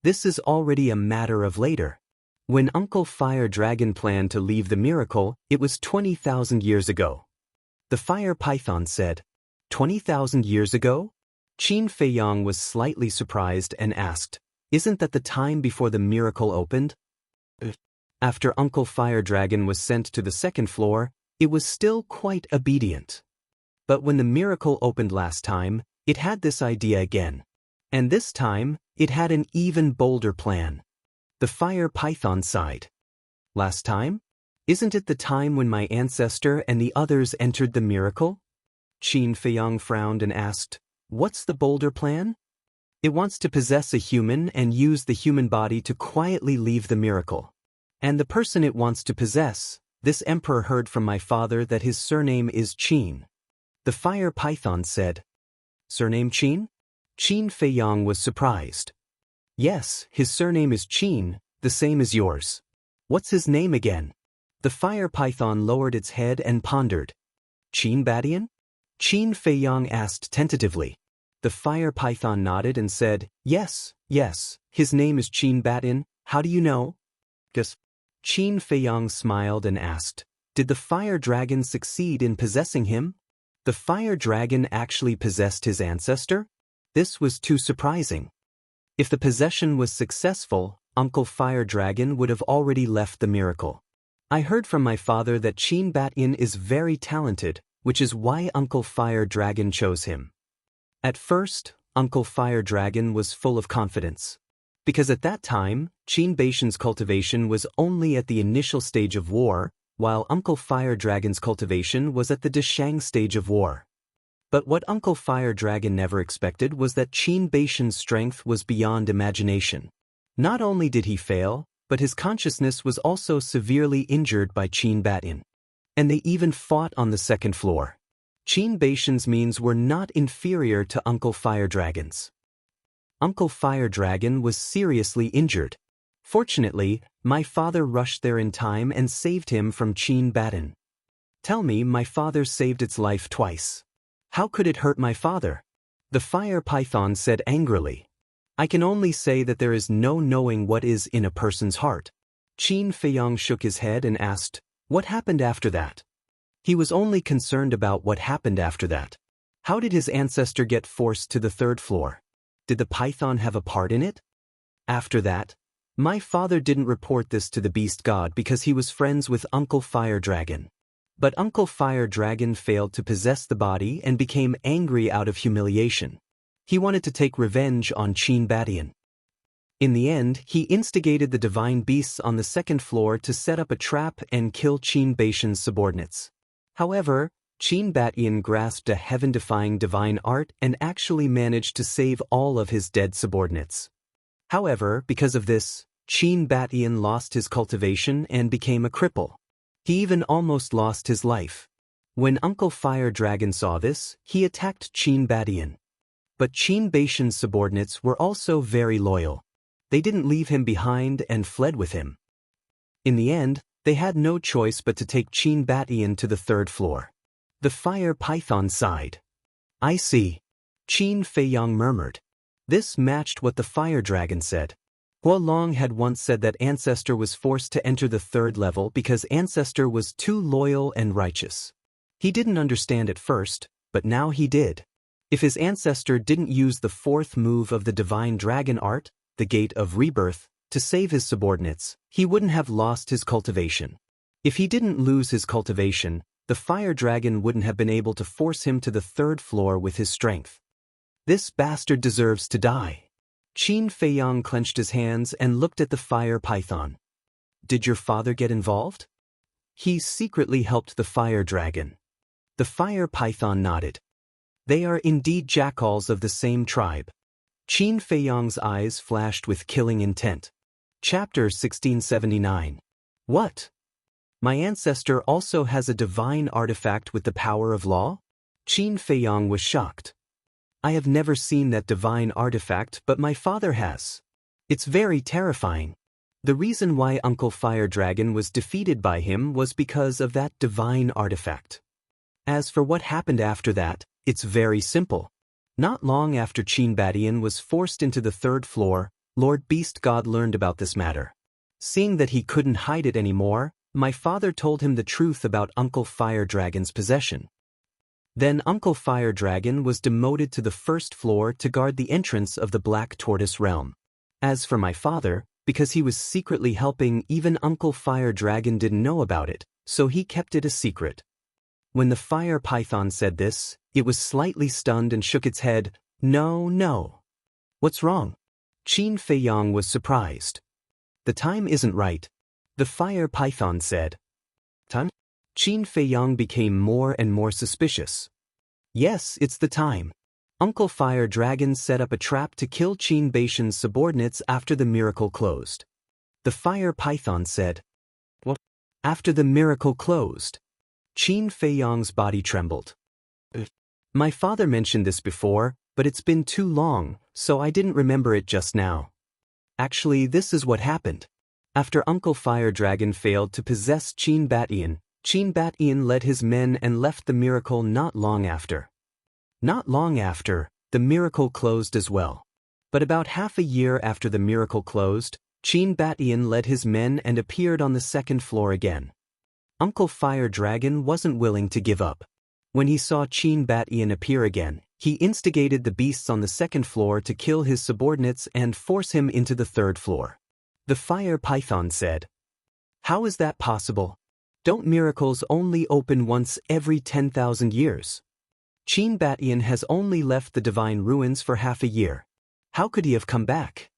This is already a matter of later. When Uncle Fire Dragon planned to leave the miracle, it was 20,000 years ago. The fire python said. 20,000 years ago? Qin Feiyang was slightly surprised and asked, isn't that the time before the miracle opened? After Uncle Fire Dragon was sent to the second floor, it was still quite obedient. But when the miracle opened last time, it had this idea again. And this time, it had an even bolder plan. The fire python sighed. Last time? Isn't it the time when my ancestor and the others entered the miracle? Qin Feiyang frowned and asked, what's the bolder plan? It wants to possess a human and use the human body to quietly leave the miracle. And the person it wants to possess, this emperor heard from my father that his surname is Qin. The fire python said. Surname Qin? Qin Feiyang was surprised. Yes, his surname is Qin, the same as yours. What's his name again? The fire python lowered its head and pondered. Qin Badian? Qin Feiyang asked tentatively. The fire python nodded and said, yes, his name is Qin Badian. How do you know? Guess. Qin Feiyang smiled and asked, did the fire dragon succeed in possessing him? The fire dragon actually possessed his ancestor? This was too surprising. If the possession was successful, Uncle Fire Dragon would have already left the miracle. I heard from my father that Qin Badian is very talented, which is why Uncle Fire Dragon chose him. At first, Uncle Fire Dragon was full of confidence. Because at that time, Qin Badian's cultivation was only at the initial stage of war, while Uncle Fire Dragon's cultivation was at the Deshang stage of war. But what Uncle Fire Dragon never expected was that Qin Badian's strength was beyond imagination. Not only did he fail, but his consciousness was also severely injured by Qin Badian. And they even fought on the second floor. Qin Badian's means were not inferior to Uncle Fire Dragon's. Uncle Fire Dragon was seriously injured. Fortunately, my father rushed there in time and saved him from Qin Batin. Tell me, my father saved its life twice. How could it hurt my father? The fire python said angrily. I can only say that there is no knowing what is in a person's heart. Qin Feiyang shook his head and asked, what happened after that? He was only concerned about what happened after that. How did his ancestor get forced to the third floor? Did the python have a part in it? After that, my father didn't report this to the beast god because he was friends with Uncle Fire Dragon. But Uncle Fire Dragon failed to possess the body and became angry out of humiliation. He wanted to take revenge on Qin Batian. In the end, he instigated the divine beasts on the second floor to set up a trap and kill Qin Batian's subordinates. However, Qin Batian grasped a heaven-defying divine art and actually managed to save all of his dead subordinates. However, because of this, Qin Batian lost his cultivation and became a cripple. He even almost lost his life. When Uncle Fire Dragon saw this, he attacked Qin Batian. But Qin Batian's subordinates were also very loyal. They didn't leave him behind and fled with him. In the end, they had no choice but to take Qin Batian to the third floor. The fire python sighed. I see. Qin Feiyang murmured. This matched what the fire dragon said. Hua Long had once said that Ancestor was forced to enter the third level because Ancestor was too loyal and righteous. He didn't understand at first, but now he did. If his ancestor didn't use the fourth move of the divine dragon art, the Gate of Rebirth, to save his subordinates, he wouldn't have lost his cultivation. If he didn't lose his cultivation, the fire dragon wouldn't have been able to force him to the third floor with his strength. This bastard deserves to die. Qin Feiyang clenched his hands and looked at the fire python. Did your father get involved? He secretly helped the fire dragon. The fire python nodded. They are indeed jackals of the same tribe. Qin Feiyang's eyes flashed with killing intent. Chapter 1679. What? My ancestor also has a divine artifact with the power of law? Qin Feiyang was shocked. I have never seen that divine artifact, but my father has. It's very terrifying. The reason why Uncle Fire Dragon was defeated by him was because of that divine artifact. As for what happened after that, it's very simple. Not long after Qin Batian was forced into the third floor, Lord Beast God learned about this matter. Seeing that he couldn't hide it anymore, my father told him the truth about Uncle Fire Dragon's possession. Then Uncle Fire Dragon was demoted to the first floor to guard the entrance of the Black Tortoise realm. As for my father, because he was secretly helping, even Uncle Fire Dragon didn't know about it, so he kept it a secret. When the fire python said this, it was slightly stunned and shook its head. No. What's wrong? Qin Feiyang was surprised. The time isn't right. The fire python said. Time? Qin Feiyang became more and more suspicious. Yes, it's the time. Uncle Fire Dragon set up a trap to kill Qin Batian's subordinates after the miracle closed. The fire python said. What? After the miracle closed? Qin Feiyang's body trembled. My father mentioned this before, but it's been too long, so I didn't remember it just now. Actually, this is what happened. After Uncle Fire Dragon failed to possess Qin Batian led his men and left the miracle not long after. Not long after, the miracle closed as well. But about half a year after the miracle closed, Qin Batian led his men and appeared on the second floor again. Uncle Fire Dragon wasn't willing to give up. When he saw Qin Batian appear again, he instigated the beasts on the second floor to kill his subordinates and force him into the third floor. The fire python said. How is that possible? Don't miracles only open once every 10,000 years? Qin Batian has only left the divine ruins for half a year. How could he have come back?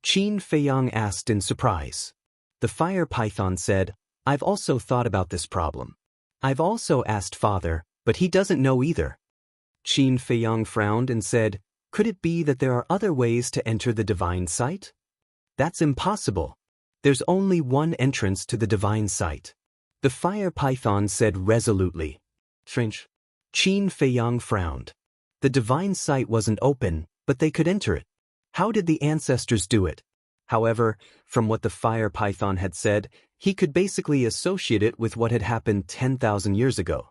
Qin Feiyang asked in surprise. The fire python said, I've also thought about this problem. I've also asked Father, but he doesn't know either. Qin Feiyang frowned and said, could it be that there are other ways to enter the divine site? That's impossible. There's only one entrance to the divine site. The fire python said resolutely. Strange. Qin Feiyang frowned. The divine site wasn't open, but they could enter it. How did the ancestors do it? However, from what the fire python had said, he could basically associate it with what had happened 10,000 years ago.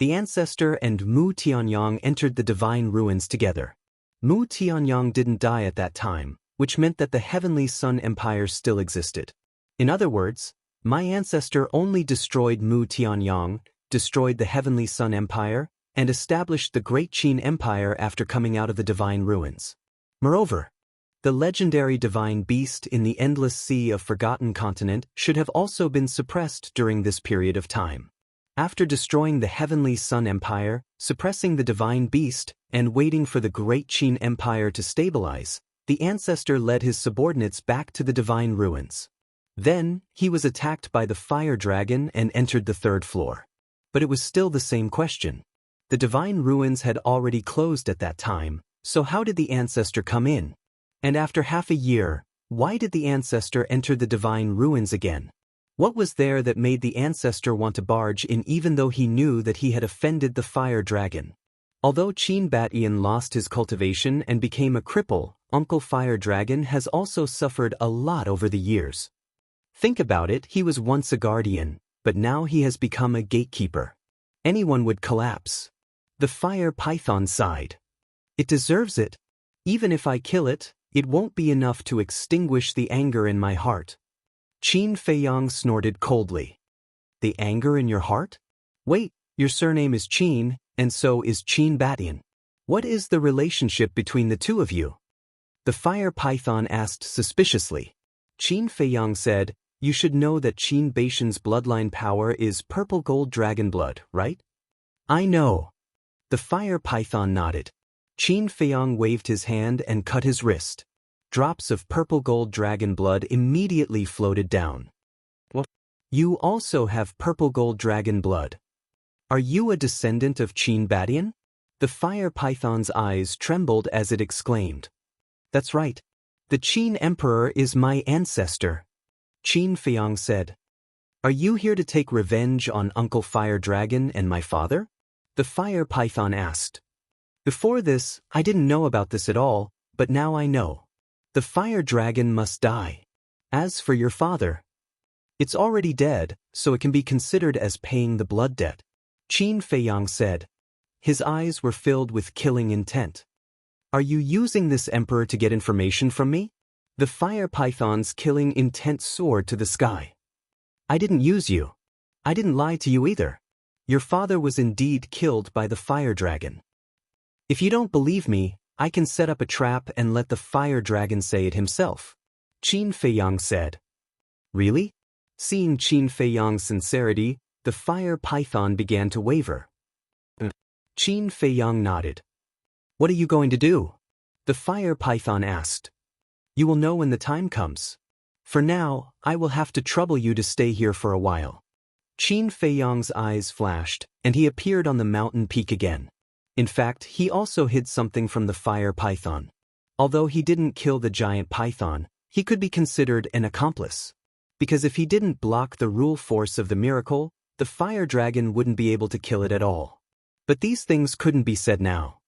The ancestor and Mu Tianyang entered the divine ruins together. Mu Tianyang didn't die at that time, which meant that the Heavenly Sun Empire still existed. In other words, my ancestor only destroyed Mu Tianyang, destroyed the Heavenly Sun Empire, and established the Great Qin Empire after coming out of the divine ruins. Moreover, the legendary divine beast in the endless sea of Forgotten Continent should have also been suppressed during this period of time. After destroying the Heavenly Sun Empire, suppressing the divine beast, and waiting for the Great Qin Empire to stabilize, the ancestor led his subordinates back to the divine ruins. Then, he was attacked by the fire dragon and entered the third floor. But it was still the same question. The divine ruins had already closed at that time, so how did the ancestor come in? And after half a year, why did the ancestor enter the divine ruins again? What was there that made the ancestor want to barge in even though he knew that he had offended the fire dragon? Although Qin Batian lost his cultivation and became a cripple, Uncle Fire Dragon has also suffered a lot over the years. Think about it, he was once a guardian, but now he has become a gatekeeper. Anyone would collapse. The fire python sighed. It deserves it. Even if I kill it, it won't be enough to extinguish the anger in my heart. Qin Feiyang snorted coldly. The anger in your heart? Wait, your surname is Qin, and so is Qin Batian. What is the relationship between the two of you? The fire python asked suspiciously. Qin Feiyang said, you should know that Qin Batian's bloodline power is purple gold dragon blood, right? I know. The fire python nodded. Qin Feiyang waved his hand and cut his wrist. Drops of purple gold dragon blood immediately floated down. What? You also have purple gold dragon blood. Are you a descendant of Qin Batian? The fire python's eyes trembled as it exclaimed. That's right. The Qin Emperor is my ancestor. Qin Feiyang said. Are you here to take revenge on Uncle Fire Dragon and my father? The fire python asked. Before this, I didn't know about this at all, but now I know. The fire dragon must die. As for your father, it's already dead, so it can be considered as paying the blood debt. Qin Feiyang said. His eyes were filled with killing intent. Are you using this emperor to get information from me? The fire python's killing intent soared to the sky. I didn't use you. I didn't lie to you either. Your father was indeed killed by the fire dragon. If you don't believe me, I can set up a trap and let the fire dragon say it himself. Qin Feiyang said. Really? Seeing Qin Feiyang's sincerity, the fire python began to waver. Qin Feiyang nodded. What are you going to do? The fire python asked. You will know when the time comes. For now, I will have to trouble you to stay here for a while. Qin Feiyang's eyes flashed, and he appeared on the mountain peak again. In fact, he also hid something from the fire python. Although he didn't kill the giant python, he could be considered an accomplice. Because if he didn't block the rule force of the miracle, the fire dragon wouldn't be able to kill it at all. But these things couldn't be said now.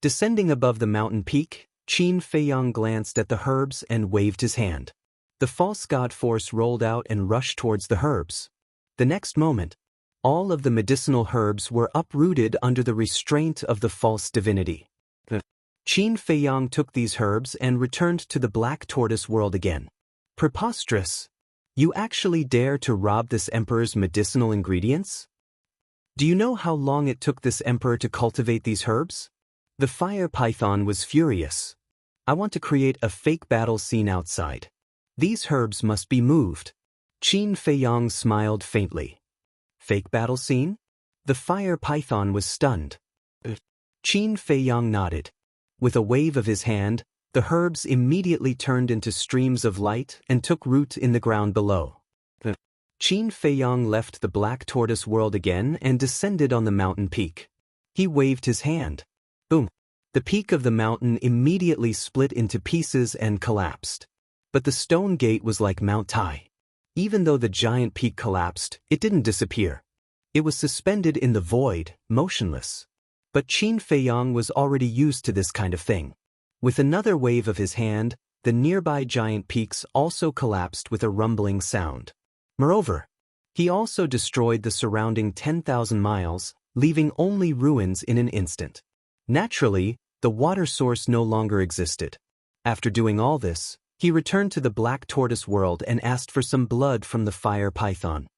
Descending above the mountain peak, Qin Feiyang glanced at the herbs and waved his hand. The false god force rolled out and rushed towards the herbs. The next moment, all of the medicinal herbs were uprooted under the restraint of the false divinity. Qin Feiyang took these herbs and returned to the black tortoise world again. Preposterous! You actually dare to rob this emperor's medicinal ingredients? Do you know how long it took this emperor to cultivate these herbs? The fire python was furious. I want to create a fake battle scene outside. These herbs must be moved. Qin Feiyang smiled faintly. Fake battle scene? The fire python was stunned. Qin Feiyang nodded. With a wave of his hand, the herbs immediately turned into streams of light and took root in the ground below. Qin Feiyang left the black tortoise world again and descended on the mountain peak. He waved his hand. Boom! The peak of the mountain immediately split into pieces and collapsed. But the stone gate was like Mount Tai. Even though the giant peak collapsed, it didn't disappear. It was suspended in the void, motionless. But Qin Feiyang was already used to this kind of thing. With another wave of his hand, the nearby giant peaks also collapsed with a rumbling sound. Moreover, he also destroyed the surrounding 10,000 miles, leaving only ruins in an instant. Naturally, the water source no longer existed. After doing all this, he returned to the black tortoise world and asked for some blood from the fire python.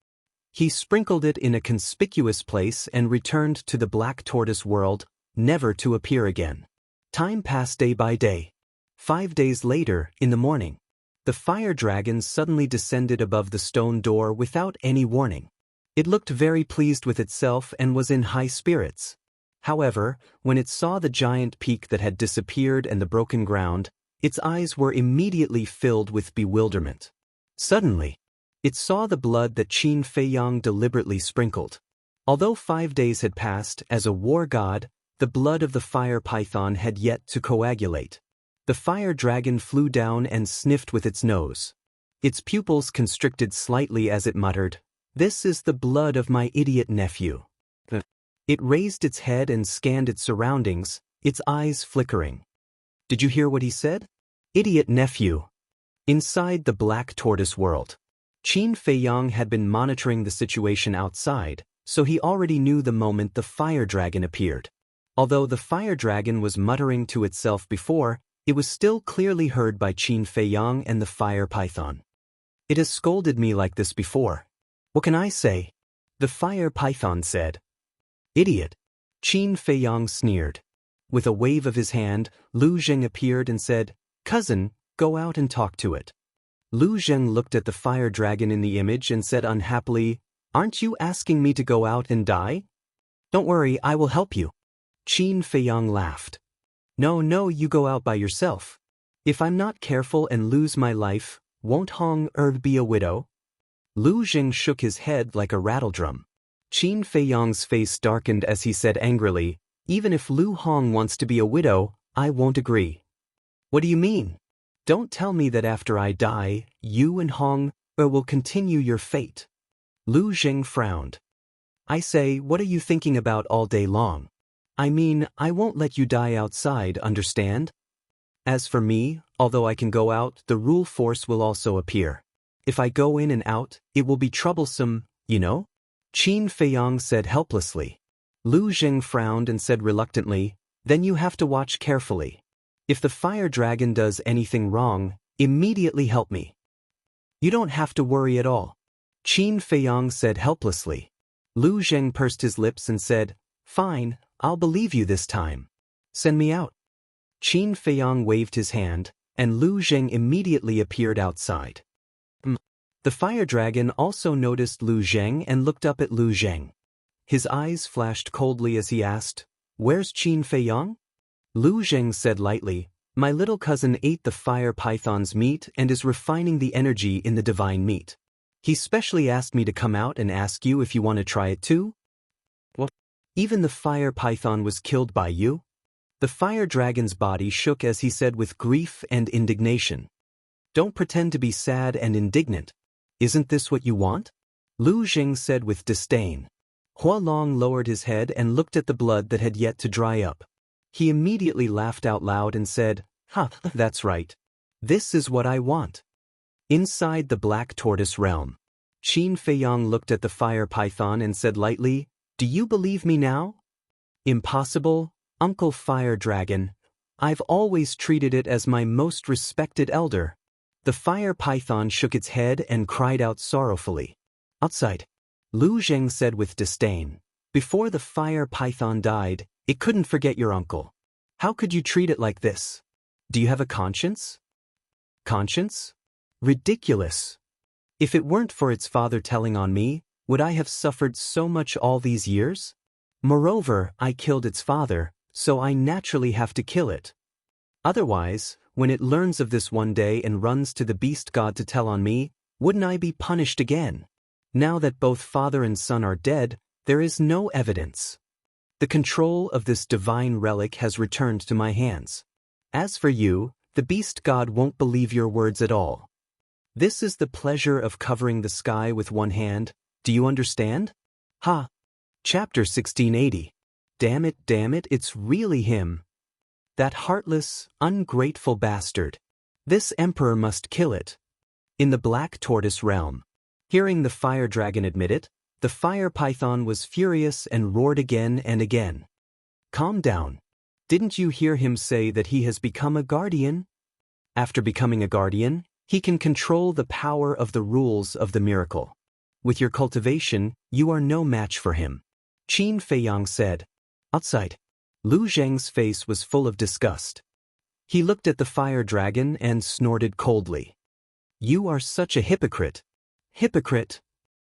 He sprinkled it in a conspicuous place and returned to the black tortoise world, never to appear again. Time passed day by day. 5 days later, in the morning, the fire dragon suddenly descended above the stone door without any warning. It looked very pleased with itself and was in high spirits. However, when it saw the giant peak that had disappeared and the broken ground, its eyes were immediately filled with bewilderment. Suddenly, it saw the blood that Qin Feiyang deliberately sprinkled. Although 5 days had passed, as a war god, the blood of the fire python had yet to coagulate. The fire dragon flew down and sniffed with its nose. Its pupils constricted slightly as it muttered, "This is the blood of my idiot nephew." It raised its head and scanned its surroundings, its eyes flickering. Did you hear what he said? Idiot nephew. Inside the black tortoise world, Qin Feiyang had been monitoring the situation outside, so he already knew the moment the fire dragon appeared. Although the fire dragon was muttering to itself before, it was still clearly heard by Qin Feiyang and the fire python. It has scolded me like this before. What can I say? The fire python said. Idiot. Qin Feiyang sneered. With a wave of his hand, Lu Zheng appeared and said, "Cousin, go out and talk to it." Lu Zheng looked at the fire dragon in the image and said unhappily, "Aren't you asking me to go out and die?" "Don't worry, I will help you." Qin Feiyang laughed. No, you go out by yourself. If I'm not careful and lose my life, won't Hong be a widow? Lu Zheng shook his head like a rattledrum. Qin Feiyang's face darkened as he said angrily, "Even if Lu Hong wants to be a widow, I won't agree." "What do you mean? Don't tell me that after I die, you and Hong will continue your fate." Lu Zheng frowned. "I say, what are you thinking about all day long? I mean, I won't let you die outside, understand? As for me, although I can go out, the rule force will also appear. If I go in and out, it will be troublesome, you know?" Qin Feiyang said helplessly. Lu Zheng frowned and said reluctantly, "Then you have to watch carefully. If the fire dragon does anything wrong, immediately help me." "You don't have to worry at all," Qin Feiyang said helplessly. Lu Zheng pursed his lips and said, "Fine, I'll believe you this time. Send me out." Qin Feiyang waved his hand, and Lu Zheng immediately appeared outside. The fire dragon also noticed Lu Zheng and looked up at Lu Zheng. His eyes flashed coldly as he asked, "Where's Qin Feiyang?" Lu Zheng said lightly, "My little cousin ate the fire python's meat and is refining the energy in the divine meat. He specially asked me to come out and ask you if you want to try it too." "What? Even the fire python was killed by you?" The fire dragon's body shook as he said with grief and indignation. "Don't pretend to be sad and indignant. Isn't this what you want?" Lu Zheng said with disdain. Hua Long lowered his head and looked at the blood that had yet to dry up. He immediately laughed out loud and said, "Ha, that's right. This is what I want." Inside the black tortoise realm, Qin Feiyang looked at the fire python and said lightly, "Do you believe me now?" "Impossible, Uncle Fire Dragon. I've always treated it as my most respected elder." The fire python shook its head and cried out sorrowfully. "Outside," Lu Zheng said with disdain. "Before the fire python died, it couldn't forget your uncle. How could you treat it like this? Do you have a conscience?" "Conscience? Ridiculous. If it weren't for its father telling on me, would I have suffered so much all these years? Moreover, I killed its father, so I naturally have to kill it. Otherwise, when it learns of this one day and runs to the beast god to tell on me, wouldn't I be punished again? Now that both father and son are dead, there is no evidence. The control of this divine relic has returned to my hands. As for you, the beast god won't believe your words at all. This is the pleasure of covering the sky with one hand, do you understand?" Ha! Chapter 1680. Damn it, it's really him. That heartless, ungrateful bastard. This emperor must kill it. In the Black Tortoise realm. Hearing the fire dragon admit it, the fire python was furious and roared again and again. Calm down. Didn't you hear him say that he has become a guardian? After becoming a guardian, he can control the power of the rules of the miracle. With your cultivation, you are no match for him. Qin Feiyang said. Outside. Lu Zheng's face was full of disgust. He looked at the fire dragon and snorted coldly. You are such a hypocrite. Hypocrite.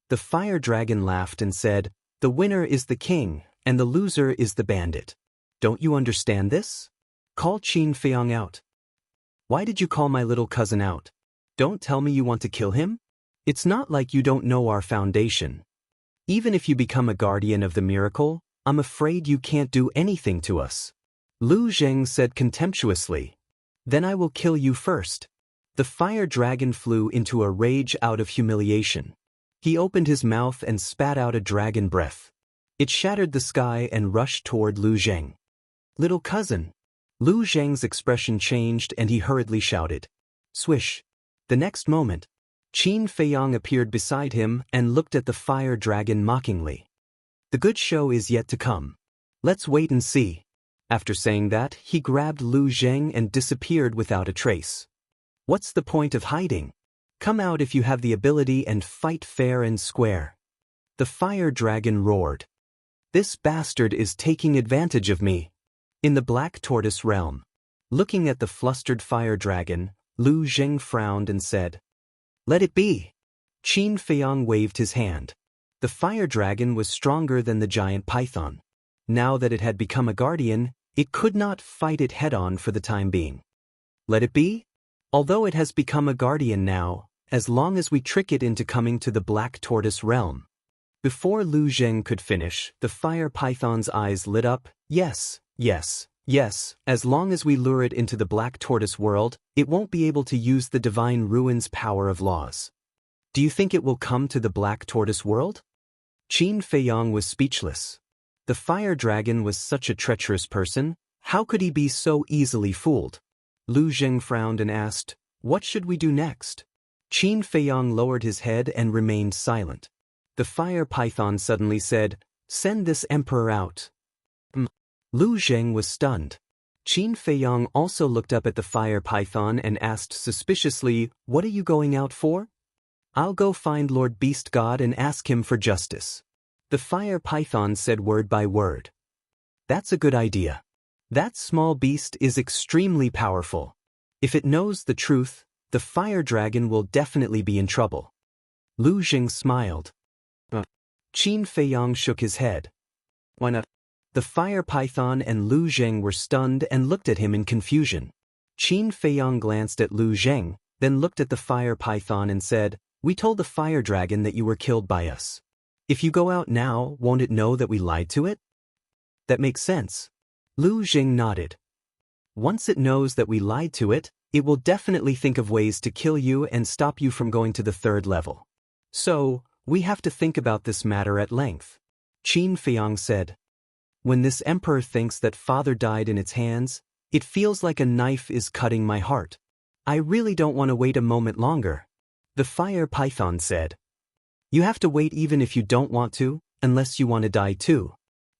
The fire dragon laughed and said, the winner is the king, and the loser is the bandit. Don't you understand this? Call Qin Feiyang out. Why did you call my little cousin out? Don't tell me you want to kill him? It's not like you don't know our foundation. Even if you become a guardian of the miracle, I'm afraid you can't do anything to us. Lu Zheng said contemptuously. Then I will kill you first. The fire dragon flew into a rage out of humiliation. He opened his mouth and spat out a dragon breath. It shattered the sky and rushed toward Lu Zheng. Little cousin. Lu Zheng's expression changed and he hurriedly shouted. Swish. The next moment, Qin Feiyang appeared beside him and looked at the fire dragon mockingly. The good show is yet to come. Let's wait and see. After saying that, he grabbed Lu Zheng and disappeared without a trace. What's the point of hiding? Come out if you have the ability and fight fair and square. The fire dragon roared. This bastard is taking advantage of me. In the Black Tortoise realm. Looking at the flustered fire dragon, Lu Zheng frowned and said, Let it be. Qin Feiyang waved his hand. The fire dragon was stronger than the giant python. Now that it had become a guardian, it could not fight it head-on for the time being. Let it be? Although it has become a guardian now, as long as we trick it into coming to the Black Tortoise realm. Before Lu Zheng could finish, the fire python's eyes lit up. Yes, yes, yes, as long as we lure it into the Black Tortoise world, it won't be able to use the divine ruin's power of laws. Do you think it will come to the Black Tortoise world? Qin Feiyang was speechless. The fire dragon was such a treacherous person, how could he be so easily fooled? Lu Zheng frowned and asked, What should we do next? Qin Feiyang lowered his head and remained silent. The fire python suddenly said, Send this emperor out. Lu Zheng was stunned. Qin Feiyang also looked up at the fire python and asked suspiciously, What are you going out for? I'll go find Lord Beast God and ask him for justice. The fire python said word by word. That's a good idea. That small beast is extremely powerful. If it knows the truth, the fire dragon will definitely be in trouble. Lu Zheng smiled. Qin Feiyang shook his head. Why not? The fire python and Lu Zheng were stunned and looked at him in confusion. Qin Feiyang glanced at Lu Zheng, then looked at the fire python and said, We told the fire dragon that you were killed by us. If you go out now, won't it know that we lied to it? That makes sense. Lu Zheng nodded. Once it knows that we lied to it, it will definitely think of ways to kill you and stop you from going to the third level. So, we have to think about this matter at length. Qin Feiyang said. When this emperor thinks that father died in its hands, it feels like a knife is cutting my heart. I really don't want to wait a moment longer. The fire python said. You have to wait even if you don't want to, unless you want to die too.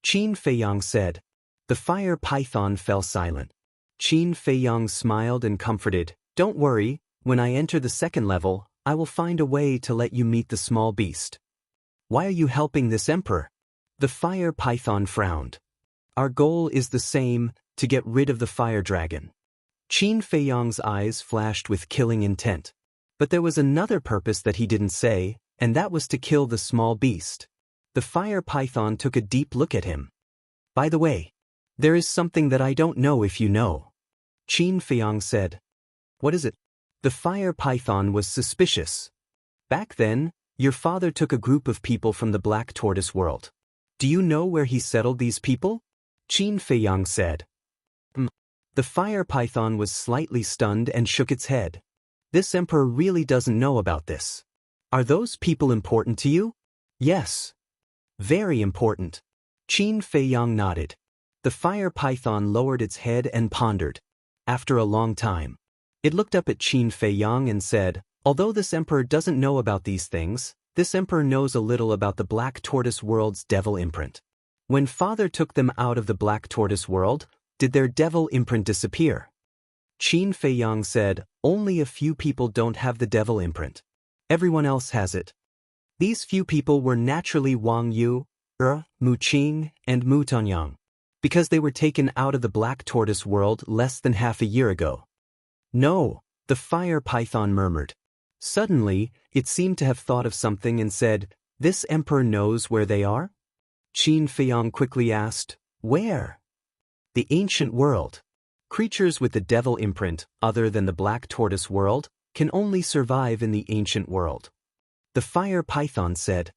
Qin Feiyang said. The fire python fell silent. Qin Feiyang smiled and comforted. Don't worry, when I enter the second level, I will find a way to let you meet the small beast. Why are you helping this emperor? The fire python frowned. Our goal is the same, to get rid of the fire dragon. Qin Feiyang's eyes flashed with killing intent. But there was another purpose that he didn't say, and that was to kill the small beast. The fire python took a deep look at him. By the way, there is something that I don't know if you know. Qin Feiyang said. What is it? The fire python was suspicious. Back then, your father took a group of people from the Black Tortoise world. Do you know where he settled these people? Qin Feiyang said. The fire python was slightly stunned and shook its head. This emperor really doesn't know about this. Are those people important to you? Yes. Very important. Qin Feiyang nodded. The fire python lowered its head and pondered. After a long time. It looked up at Qin Feiyang and said, although this emperor doesn't know about these things, this emperor knows a little about the Black Tortoise world's devil imprint. When father took them out of the Black Tortoise world, did their devil imprint disappear? Qin Feiyang said, only a few people don't have the devil imprint. Everyone else has it. These few people were naturally Wang Yu, Mu Qing, and Mu Tanyang, because they were taken out of the Black Tortoise world less than half a year ago. No, the fire python murmured. Suddenly, it seemed to have thought of something and said, this emperor knows where they are? Qin Feiyang quickly asked, where? The ancient world. Creatures with the devil imprint, other than the Black Tortoise world, can only survive in the ancient world. The fire python said,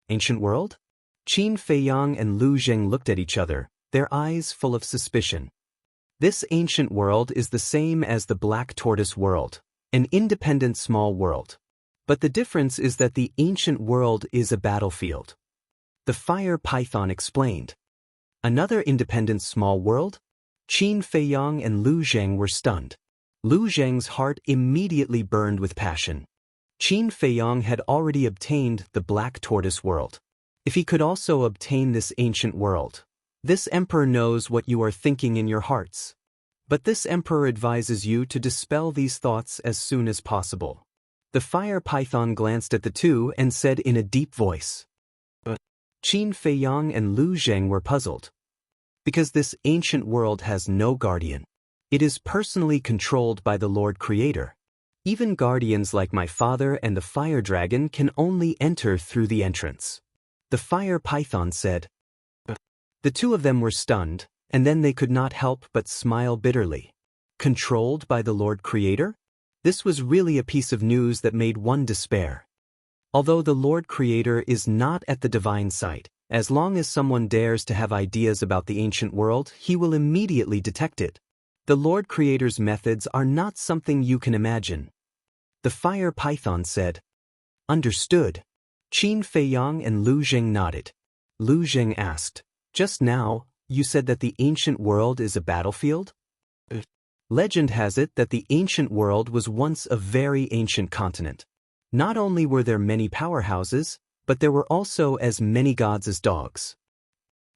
ancient world? Qin Feiyang and Lu Zheng looked at each other, their eyes full of suspicion. This ancient world is the same as the Black Tortoise world, an independent small world. But the difference is that the ancient world is a battlefield. The fire python explained. Another independent small world? Qin Feiyang and Lu Zheng were stunned. Lu Zheng's heart immediately burned with passion. Qin Feiyang had already obtained the Black Tortoise world. If he could also obtain this ancient world, this emperor knows what you are thinking in your hearts. But this emperor advises you to dispel these thoughts as soon as possible. The fire python glanced at the two and said in a deep voice. Qin Feiyang and Lu Zheng were puzzled. Because this ancient world has no guardian. It is personally controlled by the Lord Creator. Even guardians like my father and the fire dragon can only enter through the entrance. The fire python said. The two of them were stunned, and then they could not help but smile bitterly. Controlled by the Lord Creator? This was really a piece of news that made one despair. Although the Lord Creator is not at the divine site, as long as someone dares to have ideas about the ancient world, he will immediately detect it. The Lord Creator's methods are not something you can imagine. The fire python said. Understood. Qin Feiyang and Lu Zheng nodded. Lu Zheng asked, just now, you said that the ancient world is a battlefield? Legend has it that the ancient world was once a very ancient continent. Not only were there many powerhouses, but there were also as many gods as dogs.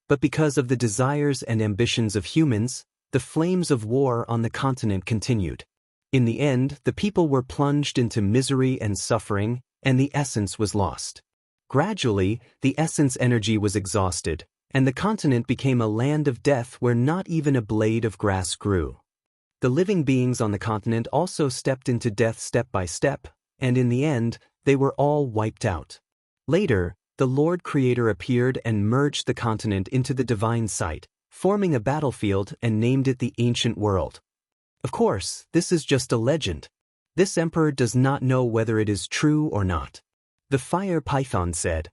But because of the desires and ambitions of humans, the flames of war on the continent continued. In the end, the people were plunged into misery and suffering, and the essence was lost. Gradually, the essence energy was exhausted, and the continent became a land of death where not even a blade of grass grew. The living beings on the continent also stepped into death step by step, and in the end, they were all wiped out. Later, the Lord Creator appeared and merged the continent into the divine site, forming a battlefield and named it the ancient world. Of course, this is just a legend. This emperor does not know whether it is true or not. The fire python said.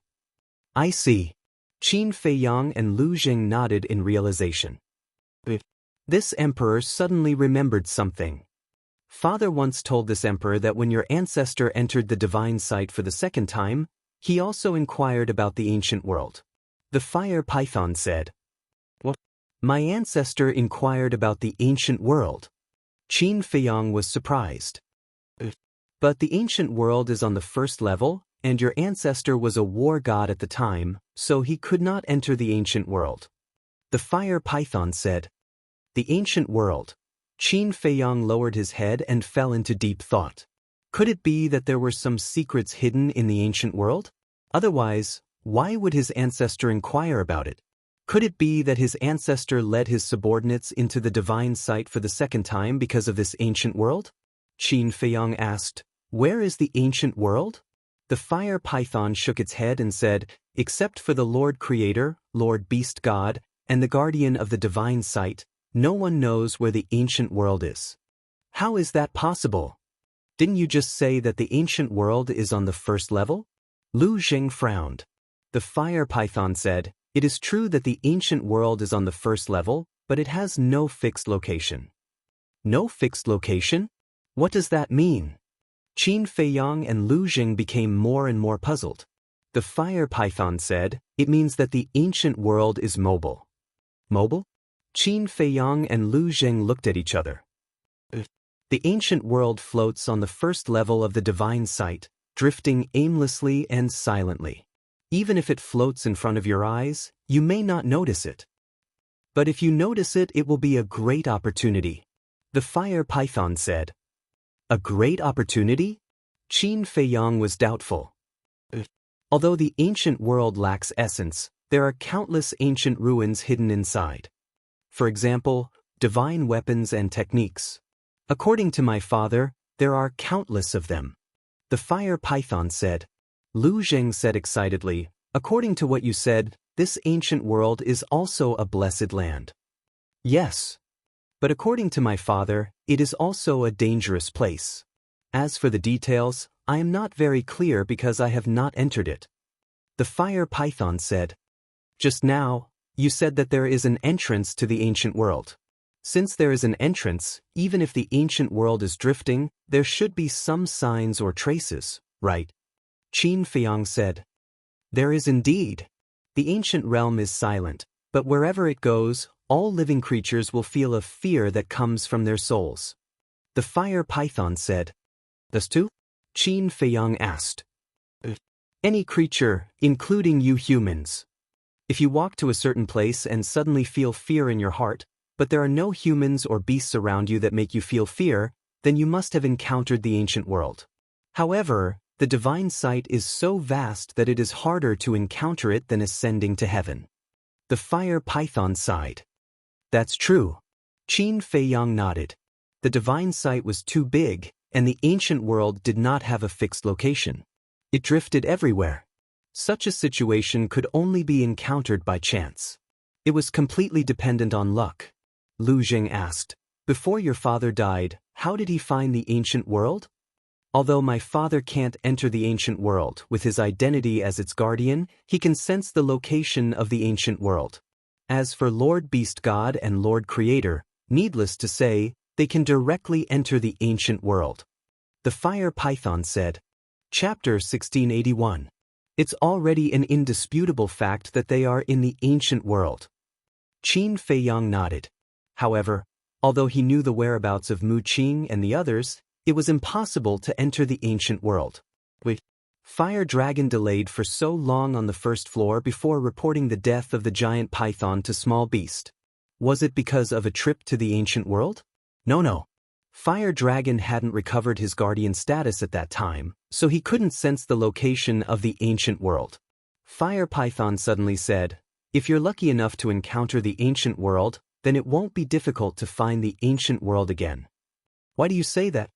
I see. Qin Feiyang and Lu Zheng nodded in realization. This emperor suddenly remembered something. Father once told this emperor that when your ancestor entered the divine site for the second time, he also inquired about the ancient world. The fire python said. What? My ancestor inquired about the ancient world. Qin Feiyang was surprised. But the ancient world is on the first level, and your ancestor was a war god at the time, so he could not enter the ancient world. The fire python said. The ancient world. Qin Feiyang lowered his head and fell into deep thought. Could it be that there were some secrets hidden in the ancient world? Otherwise, why would his ancestor inquire about it? Could it be that his ancestor led his subordinates into the divine site for the second time because of this ancient world? Qin Feiyang asked, where is the ancient world? The fire python shook its head and said, except for the Lord Creator, Lord Beast God, and the guardian of the divine site, no one knows where the ancient world is. How is that possible? Didn't you just say that the ancient world is on the first level? Lu Zheng frowned. The fire python said, it is true that the ancient world is on the first level, but it has no fixed location. No fixed location? What does that mean? Qin Feiyang and Lu Zheng became more and more puzzled. The fire python said, it means that the ancient world is mobile. Mobile? Qin Feiyang and Lu Zheng looked at each other. The ancient world floats on the first level of the divine sight, drifting aimlessly and silently. Even if it floats in front of your eyes, you may not notice it. But if you notice it, it will be a great opportunity. The fire python said. A great opportunity? Qin Feiyang was doubtful. Although the ancient world lacks essence, there are countless ancient ruins hidden inside. For example, divine weapons and techniques. According to my father, there are countless of them. The fire python said. Lu Zheng said excitedly, according to what you said, this ancient world is also a blessed land. Yes. But according to my father, it is also a dangerous place. As for the details, I am not very clear because I have not entered it. The fire python said. Just now, you said that there is an entrance to the ancient world. Since there is an entrance, even if the ancient world is drifting, there should be some signs or traces, right? Qin Feiyang said. There is indeed. The ancient realm is silent, but wherever it goes, all living creatures will feel a fear that comes from their souls. The fire python said. Thus too? Qin Feiyang asked. Any creature, including you humans. If you walk to a certain place and suddenly feel fear in your heart, but there are no humans or beasts around you that make you feel fear, then you must have encountered the ancient world. However, the divine sight is so vast that it is harder to encounter it than ascending to heaven. The fire python sighed. That's true. Qin Feiyang nodded. The divine sight was too big, and the ancient world did not have a fixed location. It drifted everywhere. Such a situation could only be encountered by chance. It was completely dependent on luck. Lu Zheng asked, before your father died, how did he find the ancient world? Although my father can't enter the ancient world with his identity as its guardian, he can sense the location of the ancient world. As for Lord Beast God and Lord Creator, needless to say, they can directly enter the ancient world. The fire python said. Chapter 1681. It's already an indisputable fact that they are in the ancient world. Qin Feiyang nodded. However, although he knew the whereabouts of Mu Qing and the others, it was impossible to enter the ancient world. Fire Dragon delayed for so long on the first floor before reporting the death of the giant python to Small Beast. Was it because of a trip to the ancient world? No. Fire Dragon hadn't recovered his guardian status at that time, so he couldn't sense the location of the ancient world. Fire Python suddenly said, if you're lucky enough to encounter the ancient world, then it won't be difficult to find the ancient world again. Why do you say that?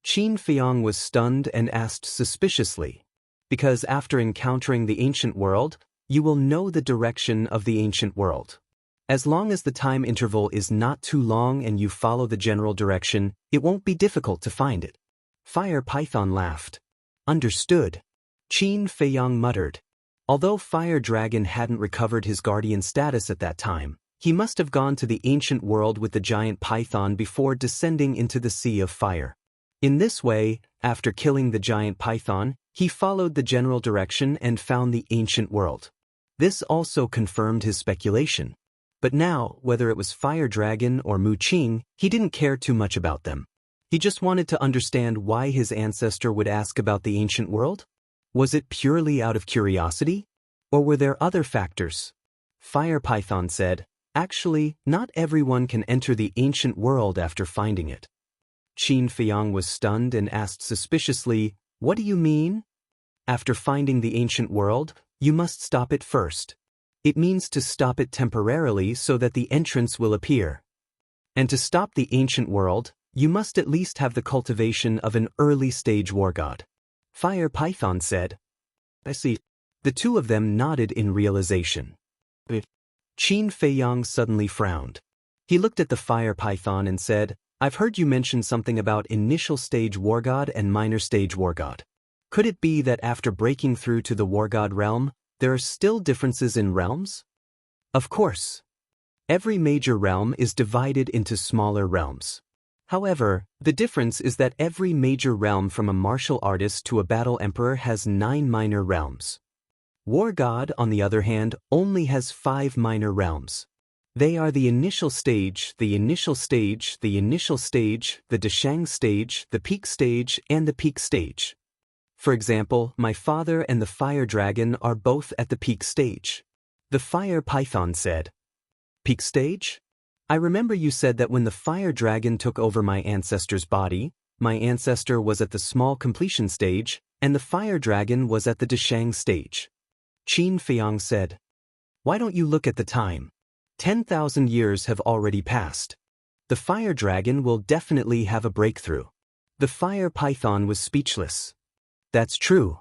Qin Feiyang was stunned and asked suspiciously. Because after encountering the ancient world, you will know the direction of the ancient world. As long as the time interval is not too long and you follow the general direction, it won't be difficult to find it. Fire Python laughed. Understood. Qin Feiyang muttered. Although Fire Dragon hadn't recovered his guardian status at that time, he must have gone to the ancient world with the giant python before descending into the Sea of Fire. In this way, after killing the giant python, he followed the general direction and found the ancient world. This also confirmed his speculation. But now, whether it was Fire Dragon or Mu Qing, he didn't care too much about them. He just wanted to understand why his ancestor would ask about the ancient world. Was it purely out of curiosity? Or were there other factors? Fire Python said, actually, not everyone can enter the ancient world after finding it. Qin Feiyang was stunned and asked suspiciously, what do you mean? After finding the ancient world, you must stop it first. It means to stop it temporarily so that the entrance will appear. And to stop the ancient world, you must at least have the cultivation of an early-stage war god. Fire Python said. I see. The two of them nodded in realization. Qin Feiyang suddenly frowned. He looked at the Fire Python and said, I've heard you mention something about initial stage war god and minor stage war god. Could it be that after breaking through to the war god realm, there are still differences in realms? Of course. Every major realm is divided into smaller realms. However, the difference is that every major realm from a martial artist to a battle emperor has 9 minor realms. War god, on the other hand, only has 5 minor realms. They are the initial stage, the initial stage, the initial stage, the Deshang stage, the peak stage, and the peak stage. For example, my father and the fire dragon are both at the peak stage. The fire python said. Peak stage? I remember you said that when the fire dragon took over my ancestor's body, my ancestor was at the small completion stage, and the fire dragon was at the Deshang stage. Qin Feiyang said. Why don't you look at the time? 10,000 years have already passed. The fire dragon will definitely have a breakthrough. The fire python was speechless. That's true.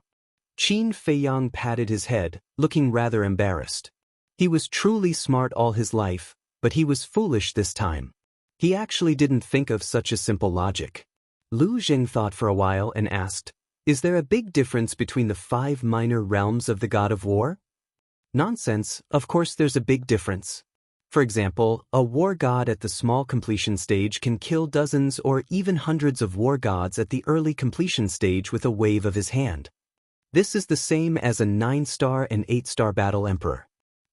Qin Feiyang patted his head, looking rather embarrassed. He was truly smart all his life, but he was foolish this time. He actually didn't think of such a simple logic. Lu Jing thought for a while and asked, is there a big difference between the 5 minor realms of the god of war? Nonsense, of course there's a big difference. For example, a war god at the small completion stage can kill dozens or even hundreds of war gods at the early completion stage with a wave of his hand. This is the same as a 9-star and 8-star battle emperor.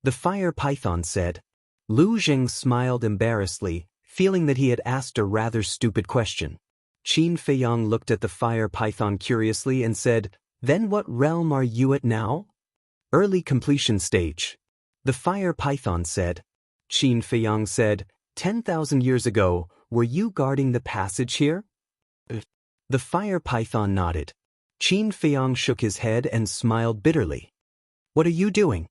The fire python said. Lu Jing smiled embarrassedly, feeling that he had asked a rather stupid question. Qin Feiyang looked at the fire python curiously and said, then what realm are you at now? Early completion stage. The fire python said. Qin Feiyang said, 10,000 years ago, were you guarding the passage here? The fire python nodded. Qin Feiyang shook his head and smiled bitterly. What are you doing?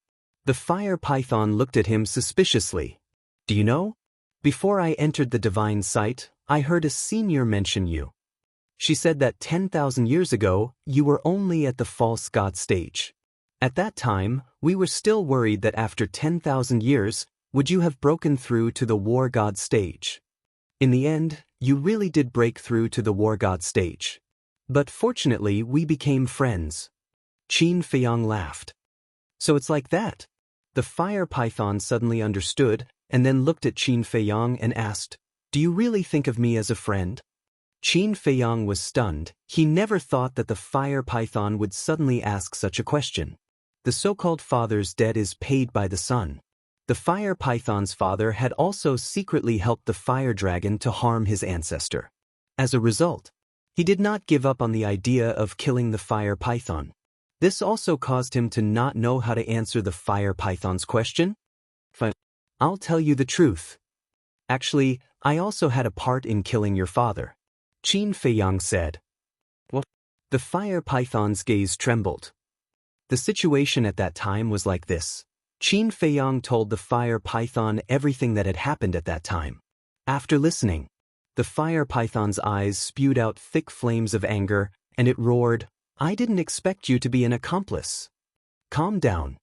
The fire python looked at him suspiciously. Do you know? Before I entered the divine site, I heard a senior mention you. She said that 10,000 years ago, you were only at the false god stage. At that time, we were still worried that after 10,000 years, would you have broken through to the war god stage. In the end, you really did break through to the war god stage. But fortunately, we became friends. Qin Feiyang laughed. So it's like that? The fire python suddenly understood, and then looked at Qin Feiyang and asked, do you really think of me as a friend? Qin Feiyang was stunned. He never thought that the fire python would suddenly ask such a question. The so-called father's debt is paid by the son. The fire python's father had also secretly helped the fire dragon to harm his ancestor. As a result, he did not give up on the idea of killing the fire python. This also caused him to not know how to answer the fire python's question. I'll tell you the truth. Actually, I also had a part in killing your father. Qin Feiyang said. What? The fire python's gaze trembled. The situation at that time was like this. Qin Feiyang told the fire python everything that had happened at that time. After listening, the fire python's eyes spewed out thick flames of anger, and it roared, I didn't expect you to be an accomplice. Calm down.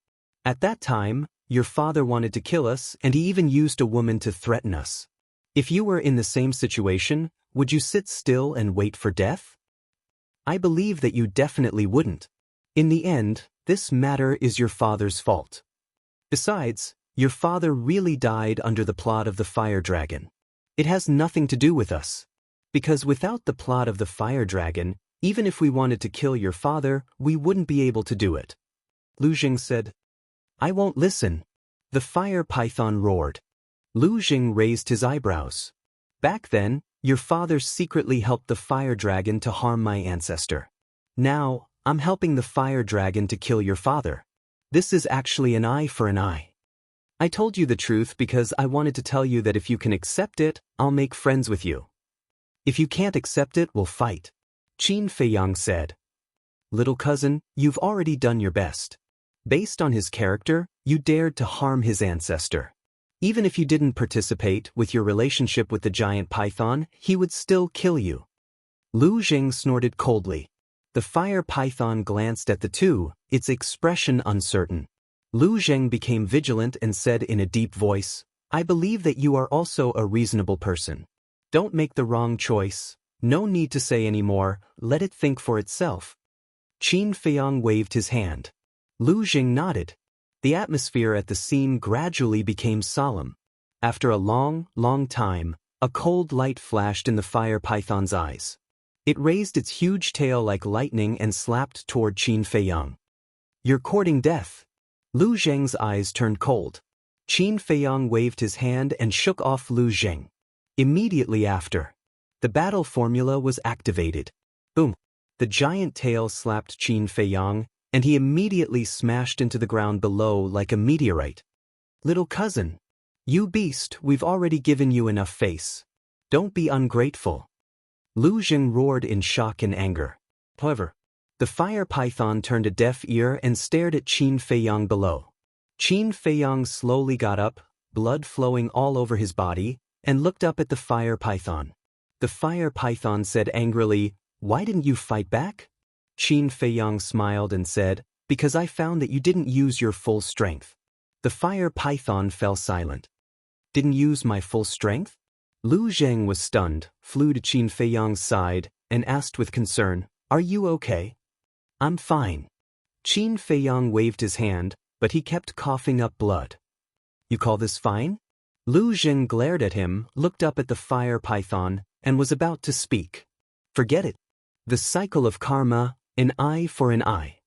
At that time, your father wanted to kill us, and he even used a woman to threaten us. If you were in the same situation, would you sit still and wait for death? I believe that you definitely wouldn't. In the end, this matter is your father's fault. Besides, your father really died under the plot of the fire dragon. It has nothing to do with us. Because without the plot of the fire dragon, even if we wanted to kill your father, we wouldn't be able to do it. Lu Jing said. I won't listen. The fire python roared. Lu Jing raised his eyebrows. Back then, your father secretly helped the fire dragon to harm my ancestor. Now, I'm helping the fire dragon to kill your father. This is actually an eye for an eye. I told you the truth because I wanted to tell you that if you can accept it, I'll make friends with you. If you can't accept it, we'll fight. Qin Feiyang said. Little cousin, you've already done your best. Based on his character, you dared to harm his ancestor. Even if you didn't participate with your relationship with the giant python, he would still kill you. Lu Jing snorted coldly. The fire python glanced at the two, its expression uncertain. Lu Jing became vigilant and said in a deep voice, I believe that you are also a reasonable person. Don't make the wrong choice. No need to say any more, let it think for itself. Qin Feiyang waved his hand. Lu Jing nodded. The atmosphere at the scene gradually became solemn. After a long, long time, a cold light flashed in the fire python's eyes. It raised its huge tail like lightning and slapped toward Qin Feiyang. You're courting death. Lu Zheng's eyes turned cold. Qin Feiyang waved his hand and shook off Lu Zheng. Immediately after, the battle formula was activated. Boom! The giant tail slapped Qin Feiyang, and he immediately smashed into the ground below like a meteorite. Little cousin, you beast, we've already given you enough face. Don't be ungrateful. Lu Zheng roared in shock and anger. However, the fire python turned a deaf ear and stared at Qin Feiyang below. Qin Feiyang slowly got up, blood flowing all over his body, and looked up at the fire python. The fire python said angrily, "Why didn't you fight back?" Qin Feiyang smiled and said, "Because I found that you didn't use your full strength." The fire python fell silent. "Didn't use my full strength?" Lu Zheng was stunned, flew to Qin Feiyang's side, and asked with concern, "Are you okay?" "I'm fine." Qin Feiyang waved his hand, but he kept coughing up blood. "You call this fine?" Lu Zheng glared at him, looked up at the fire python, and was about to speak. "Forget it. The cycle of karma, an eye for an eye.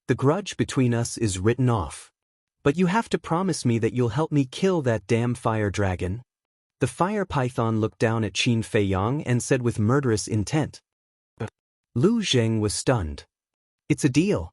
The grudge between us is written off. But you have to promise me that you'll help me kill that damn fire dragon." The fire python looked down at Qin Feiyang and said with murderous intent. Lu Zheng was stunned. "It's a deal."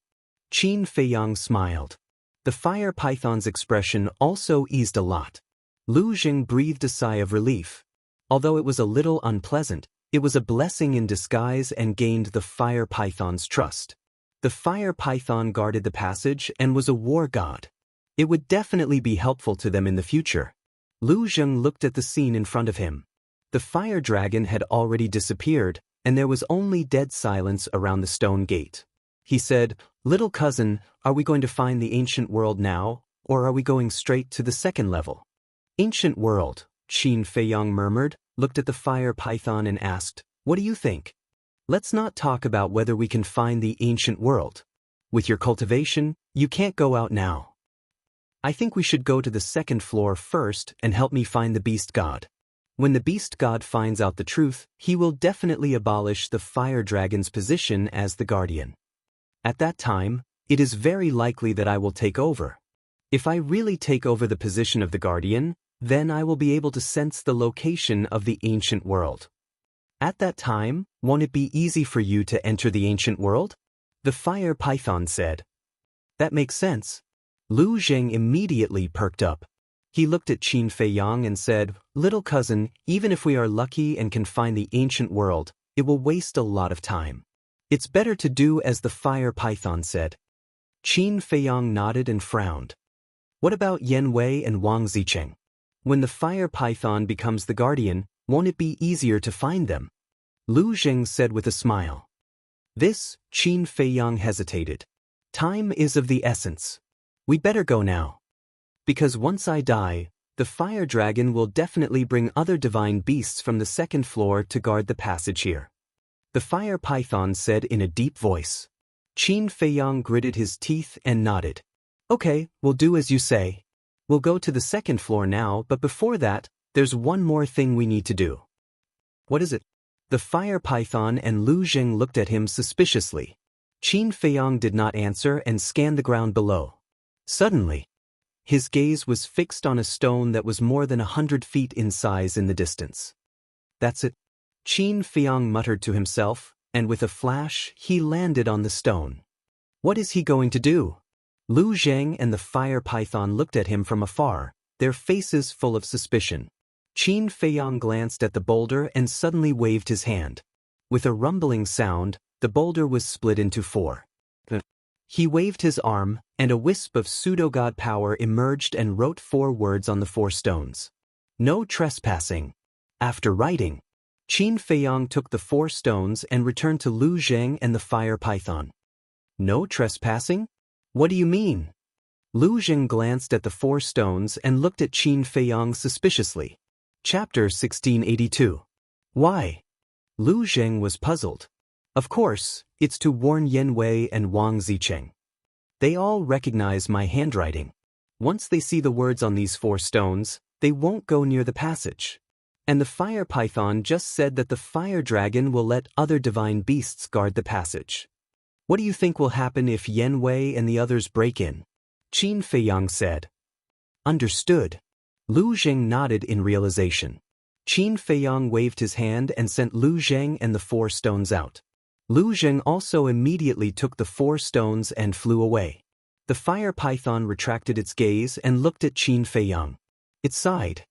Qin Feiyang smiled. The fire python's expression also eased a lot. Lu Zheng breathed a sigh of relief. Although it was a little unpleasant, it was a blessing in disguise and gained the fire python's trust. The fire python guarded the passage and was a war god. It would definitely be helpful to them in the future. Lu Zheng looked at the scene in front of him. The fire dragon had already disappeared, and there was only dead silence around the stone gate. He said, "Little cousin, are we going to find the ancient world now, or are we going straight to the second level?" "Ancient world," Qin Feiyang murmured, looked at the fire python and asked, "What do you think?" "Let's not talk about whether we can find the ancient world. With your cultivation, you can't go out now. I think we should go to the second floor first and help me find the beast god. When the beast god finds out the truth, he will definitely abolish the fire dragon's position as the guardian. At that time, it is very likely that I will take over. If I really take over the position of the guardian, then I will be able to sense the location of the ancient world. At that time, won't it be easy for you to enter the ancient world?" The fire python said. "That makes sense." Lu Zheng immediately perked up. He looked at Qin Feiyang and said, "Little cousin, even if we are lucky and can find the ancient world, it will waste a lot of time. It's better to do as the fire python said." Qin Feiyang nodded and frowned. "What about Yan Wei and Wang Zicheng? When the fire python becomes the guardian, won't it be easier to find them?" Lu Zheng said with a smile. This, Qin Feiyang hesitated. "Time is of the essence. We better go now. Because once I die, the fire dragon will definitely bring other divine beasts from the second floor to guard the passage here." The fire python said in a deep voice. Qin Feiyang gritted his teeth and nodded. "Okay, we'll do as you say. We'll go to the second floor now, but before that, there's one more thing we need to do." "What is it?" The fire python and Lu Zheng looked at him suspiciously. Qin Feiyang did not answer and scanned the ground below. Suddenly, his gaze was fixed on a stone that was more than 100 feet in size in the distance. "That's it," Qin Feiyang muttered to himself, and with a flash, he landed on the stone. What is he going to do? Lu Zheng and the fire python looked at him from afar, their faces full of suspicion. Qin Feiyang glanced at the boulder and suddenly waved his hand. With a rumbling sound, the boulder was split into 4. He waved his arm, and a wisp of pseudo-god power emerged and wrote 4 words on the 4 stones. "No trespassing." After writing, Qin Feiyang took the 4 stones and returned to Lu Zheng and the fire python. "No trespassing? What do you mean?" Lu Zheng glanced at the 4 stones and looked at Qin Feiyang suspiciously. Chapter 1682. Why? Lu Zheng was puzzled. Of course, it's to warn Yan Wei and Wang Zicheng. They all recognize my handwriting. Once they see the words on these 4 stones, they won't go near the passage. And the fire python just said that the fire dragon will let other divine beasts guard the passage. What do you think will happen if Yan Wei and the others break in? Qin Feiyang said. Understood. Lu Zheng nodded in realization. Qin Feiyang waved his hand and sent Lu Zheng and the 4 stones out. Lu Zheng also immediately took the 4 stones and flew away. The fire python retracted its gaze and looked at Qin Feiyang. It sighed.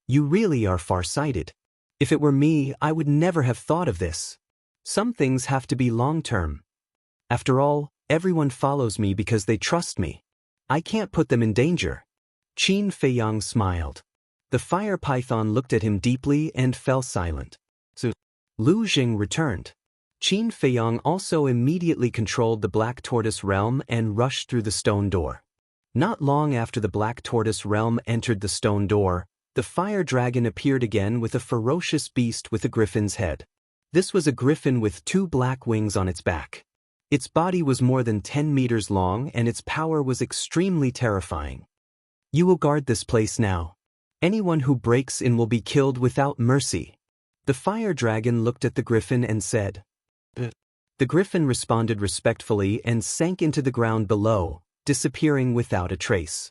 You really are far-sighted. If it were me, I would never have thought of this. Some things have to be long-term. After all, everyone follows me because they trust me. I can't put them in danger. Qin Feiyang smiled. The fire python looked at him deeply and fell silent. So, Lu Zheng returned. Qin Feiyang also immediately controlled the Black Tortoise realm and rushed through the stone door. Not long after the Black Tortoise realm entered the stone door, the fire dragon appeared again with a ferocious beast with a griffin's head. This was a griffin with 2 black wings on its back. Its body was more than 10 meters long and its power was extremely terrifying. You will guard this place now. Anyone who breaks in will be killed without mercy. The fire dragon looked at the griffin and said. The griffin responded respectfully and sank into the ground below, disappearing without a trace.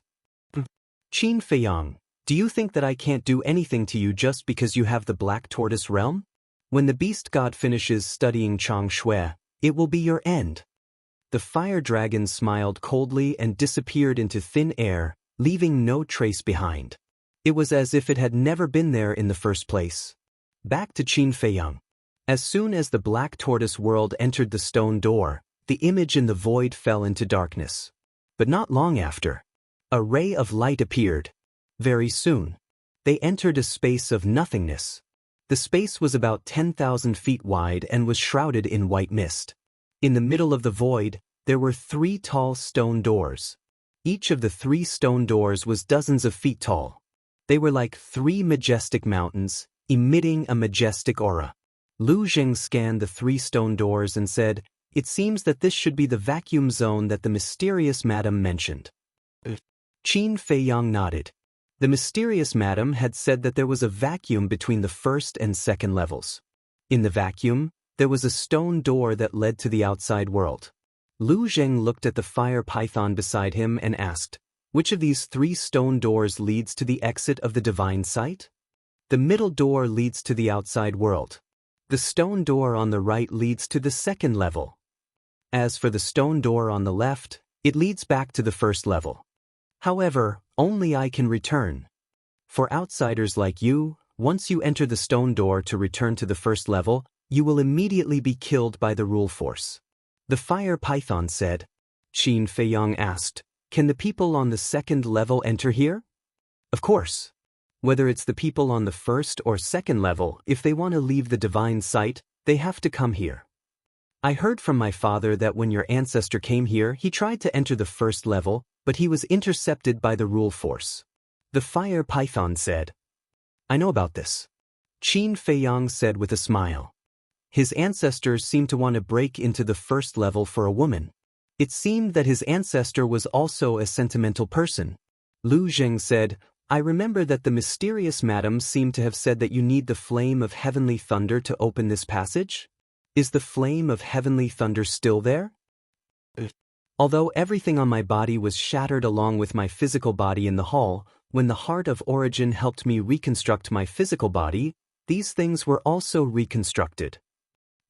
Qin Feiyang, do you think that I can't do anything to you just because you have the Black Tortoise realm? When the beast god finishes studying Chang Shui, it will be your end. The fire dragon smiled coldly and disappeared into thin air, leaving no trace behind. It was as if it had never been there in the first place. Back to Qin Feiyang. As soon as the Black Tortoise world entered the stone door, the image in the void fell into darkness. But not long after, a ray of light appeared. Very soon, they entered a space of nothingness. The space was about 10,000 feet wide and was shrouded in white mist. In the middle of the void, there were 3 tall stone doors. Each of the 3 stone doors was dozens of feet tall. They were like 3 majestic mountains, emitting a majestic aura. Lu Zheng scanned the 3 stone doors and said, "It seems that this should be the vacuum zone that the mysterious madam mentioned." Qin Feiyang nodded. The mysterious madam had said that there was a vacuum between the first and second levels. In the vacuum, there was a stone door that led to the outside world. Lu Zheng looked at the fire python beside him and asked, "Which of these 3 stone doors leads to the exit of the divine sight?" "The middle door leads to the outside world. The stone door on the right leads to the second level. As for the stone door on the left, it leads back to the first level. However, only I can return. For outsiders like you, once you enter the stone door to return to the first level, you will immediately be killed by the rule force." The fire python said. Qin Feiyang asked, "Can the people on the second level enter here?" "Of course. Whether it's the people on the first or second level, if they want to leave the divine sight, they have to come here. I heard from my father that when your ancestor came here, he tried to enter the first level, but he was intercepted by the rule force." The fire python said. "I know about this," Qin Feiyang said with a smile. His ancestors seemed to want to break into the first level for a woman. It seemed that his ancestor was also a sentimental person. Lu Zheng said, "I remember that the mysterious madam seemed to have said that you need the flame of heavenly thunder to open this passage? Is the flame of heavenly thunder still there?" Although everything on my body was shattered along with my physical body in the hall, when the Heart of Origin helped me reconstruct my physical body, these things were also reconstructed.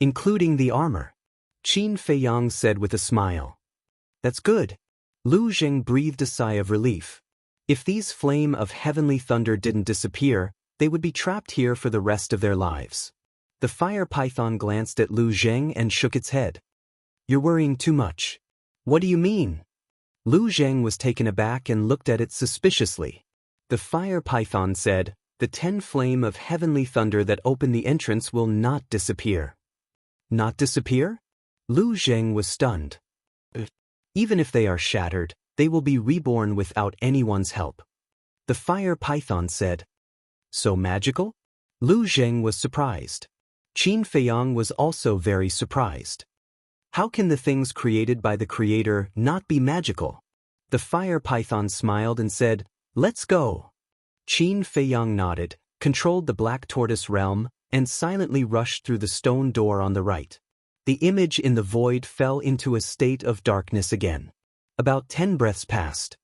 Including the armor. Qin Feiyang said with a smile. "That's good." Lu Zheng breathed a sigh of relief. If these flame of heavenly thunder didn't disappear, they would be trapped here for the rest of their lives. The fire python glanced at Lu Zheng and shook its head. "You're worrying too much." "What do you mean?" Lu Zheng was taken aback and looked at it suspiciously. The fire python said, "The 10 flame of heavenly thunder that open the entrance will not disappear." "Not disappear?" Lu Zheng was stunned. "Even if they are shattered, they will be reborn without anyone's help." The fire python said. "So magical?" Lu Zheng was surprised. Qin Feiyang was also very surprised. How can the things created by the Creator not be magical? The fire python smiled and said, "Let's go." Qin Feiyang nodded, controlled the Black Tortoise realm, and silently rushed through the stone door on the right. The image in the void fell into a state of darkness again. About 10 breaths passed.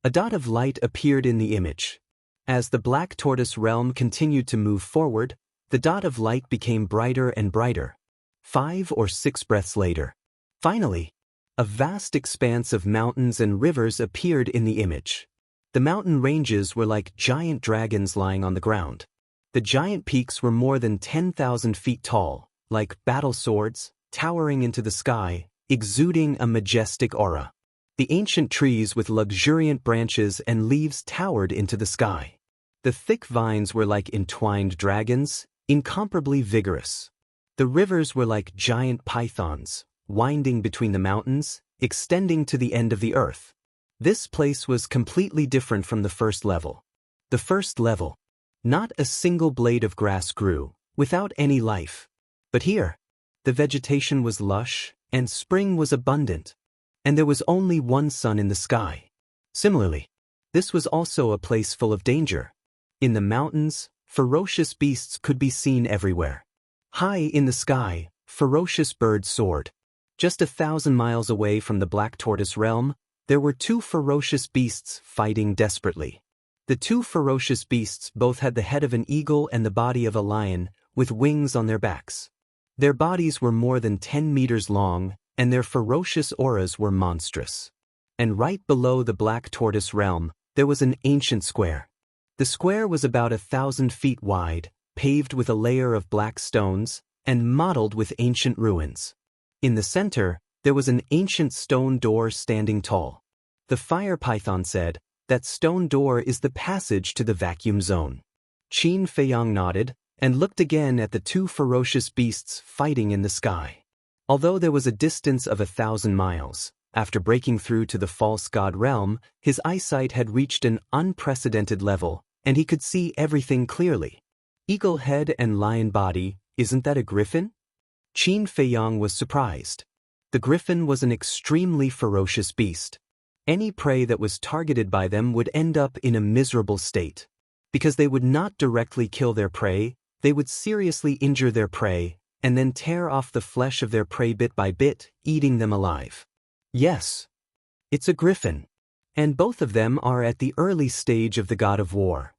A dot of light appeared in the image. As the black tortoise realm continued to move forward, the dot of light became brighter and brighter. 5 or 6 breaths later. Finally, a vast expanse of mountains and rivers appeared in the image. The mountain ranges were like giant dragons lying on the ground. The giant peaks were more than 10,000 feet tall, like battle swords, towering into the sky, exuding a majestic aura. The ancient trees with luxuriant branches and leaves towered into the sky. The thick vines were like entwined dragons, incomparably vigorous. The rivers were like giant pythons, winding between the mountains, extending to the end of the earth. This place was completely different from the first level. The first level. Not a single blade of grass grew, without any life. But here, the vegetation was lush, and spring was abundant. And there was only one sun in the sky. Similarly, this was also a place full of danger. In the mountains, ferocious beasts could be seen everywhere. High in the sky, ferocious birds soared. Just 1,000 miles away from the black tortoise realm, there were 2 ferocious beasts fighting desperately. The 2 ferocious beasts both had the head of an eagle and the body of a lion, with wings on their backs. Their bodies were more than 10 meters long, and their ferocious auras were monstrous. And right below the black tortoise realm, there was an ancient square. The square was about 1,000 feet wide, paved with a layer of black stones, and mottled with ancient ruins. In the center, there was an ancient stone door standing tall. The fire python said, "That stone door is the passage to the vacuum zone." Qin Feiyang nodded, and looked again at the 2 ferocious beasts fighting in the sky. Although there was a distance of 1,000 miles, after breaking through to the false god realm, his eyesight had reached an unprecedented level, and he could see everything clearly. Eagle head and lion body, isn't that a griffin? Qin Feiyang was surprised. The griffin was an extremely ferocious beast. Any prey that was targeted by them would end up in a miserable state. Because they would not directly kill their prey, they would seriously injure their prey, and then tear off the flesh of their prey bit by bit, eating them alive. Yes, it's a griffin. And both of them are at the early stage of the god of war.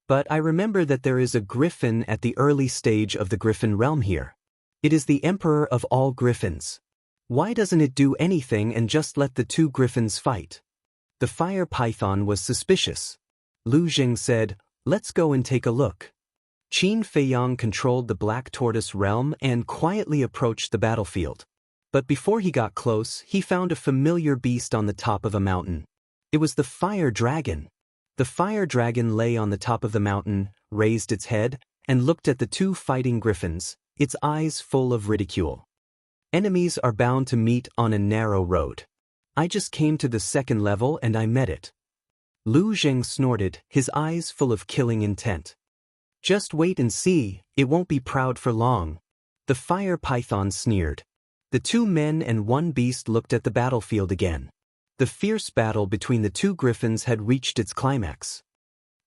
But I remember that there is a griffin at the early stage of the griffin realm here. It is the emperor of all griffins. Why doesn't it do anything and just let the 2 griffins fight? The fire python was suspicious. Lu Jing said, "Let's go and take a look." Qin Feiyang controlled the black tortoise realm and quietly approached the battlefield. But before he got close, he found a familiar beast on the top of a mountain. It was the fire dragon. The fire dragon lay on the top of the mountain, raised its head, and looked at the 2 fighting griffins, its eyes full of ridicule. Enemies are bound to meet on a narrow road. I just came to the 2nd level and I met it. Lu Zheng snorted, his eyes full of killing intent. Just wait and see, it won't be proud for long. The fire python sneered. The 2 men and 1 beast looked at the battlefield again. The fierce battle between the 2 griffins had reached its climax.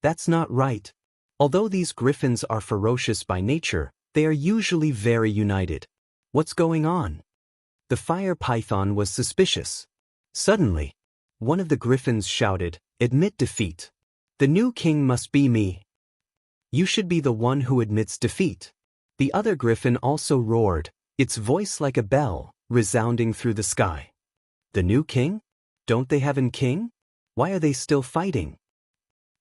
That's not right. Although these griffins are ferocious by nature, they are usually very united. What's going on? The fire python was suspicious. Suddenly, one of the griffins shouted, "Admit defeat. The new king must be me. You should be the one who admits defeat." The other griffin also roared, its voice like a bell, resounding through the sky. The new king? Don't they have a king? Why are they still fighting?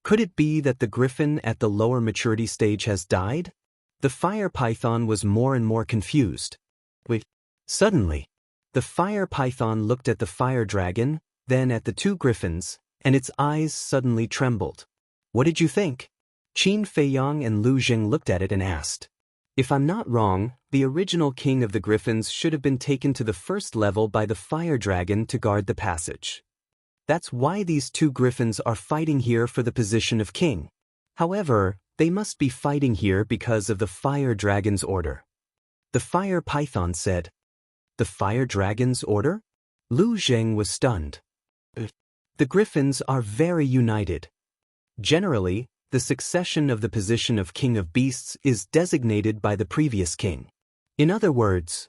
Could it be that the griffin at the lower maturity stage has died? The fire python was more and more confused. Wait. Suddenly, the fire python looked at the fire dragon, then at the 2 griffins, and its eyes suddenly trembled. What did you think? Qin Feiyang and Lu Jing looked at it and asked. If I'm not wrong, the original king of the griffins should have been taken to the 1st level by the fire dragon to guard the passage. That's why these 2 griffins are fighting here for the position of king. However, they must be fighting here because of the fire dragon's order. The fire python said. The fire dragon's order? Lu Zheng was stunned. The griffins are very united. Generally, the succession of the position of king of beasts is designated by the previous king. In other words,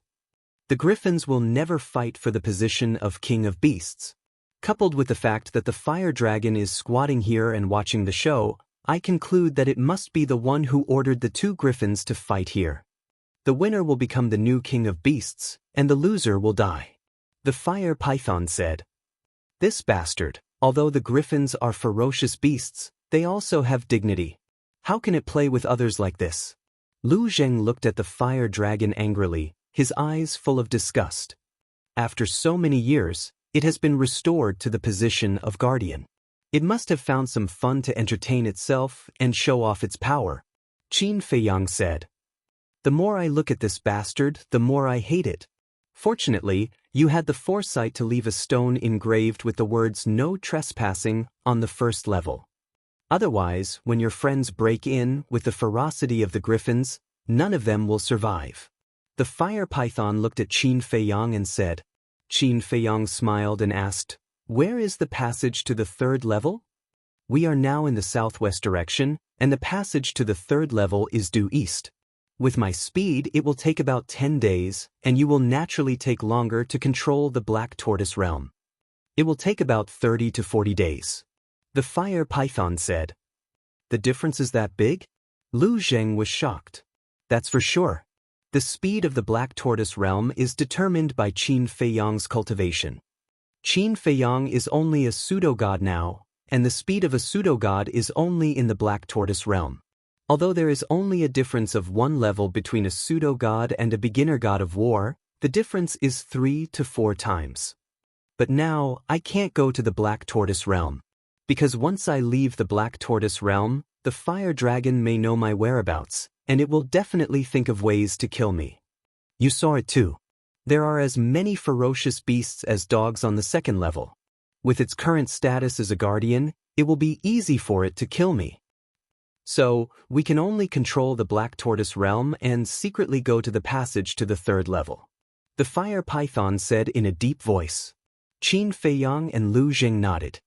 the griffins will never fight for the position of king of beasts. Coupled with the fact that the fire dragon is squatting here and watching the show, I conclude that it must be the one who ordered the two griffins to fight here. The winner will become the new king of beasts, and the loser will die. The fire python said. This bastard, although the griffins are ferocious beasts, they also have dignity. How can it play with others like this? Lu Zheng looked at the fire dragon angrily, his eyes full of disgust. After so many years, it has been restored to the position of guardian. It must have found some fun to entertain itself and show off its power, Qin Feiyang said. The more I look at this bastard, the more I hate it. Fortunately, you had the foresight to leave a stone engraved with the words "No trespassing" on the first level. Otherwise, when your friends break in with the ferocity of the griffins, none of them will survive. The fire python looked at Qin Feiyang and said. Qin Feiyang smiled and asked, "Where is the passage to the third level?" "We are now in the southwest direction, and the passage to the third level is due east. With my speed, it will take about 10 days, and you will naturally take longer to control the Black Tortoise realm. It will take about 30 to 40 days. The fire python said. The difference is that big? Lu Zheng was shocked. That's for sure. The speed of the Black Tortoise realm is determined by Qin Feiyang's cultivation. Qin Feiyang is only a pseudo-god now, and the speed of a pseudo-god is only in the Black Tortoise realm. Although there is only a difference of 1 level between a pseudo-god and a beginner god of war, the difference is 3 to 4 times. But now, I can't go to the Black Tortoise realm. Because once I leave the Black Tortoise realm, the fire dragon may know my whereabouts, and it will definitely think of ways to kill me. You saw it too. There are as many ferocious beasts as dogs on the 2nd level. With its current status as a guardian, it will be easy for it to kill me. So, we can only control the Black Tortoise realm and secretly go to the passage to the 3rd level. The fire python said in a deep voice. Qin Feiyang and Lu Zheng nodded.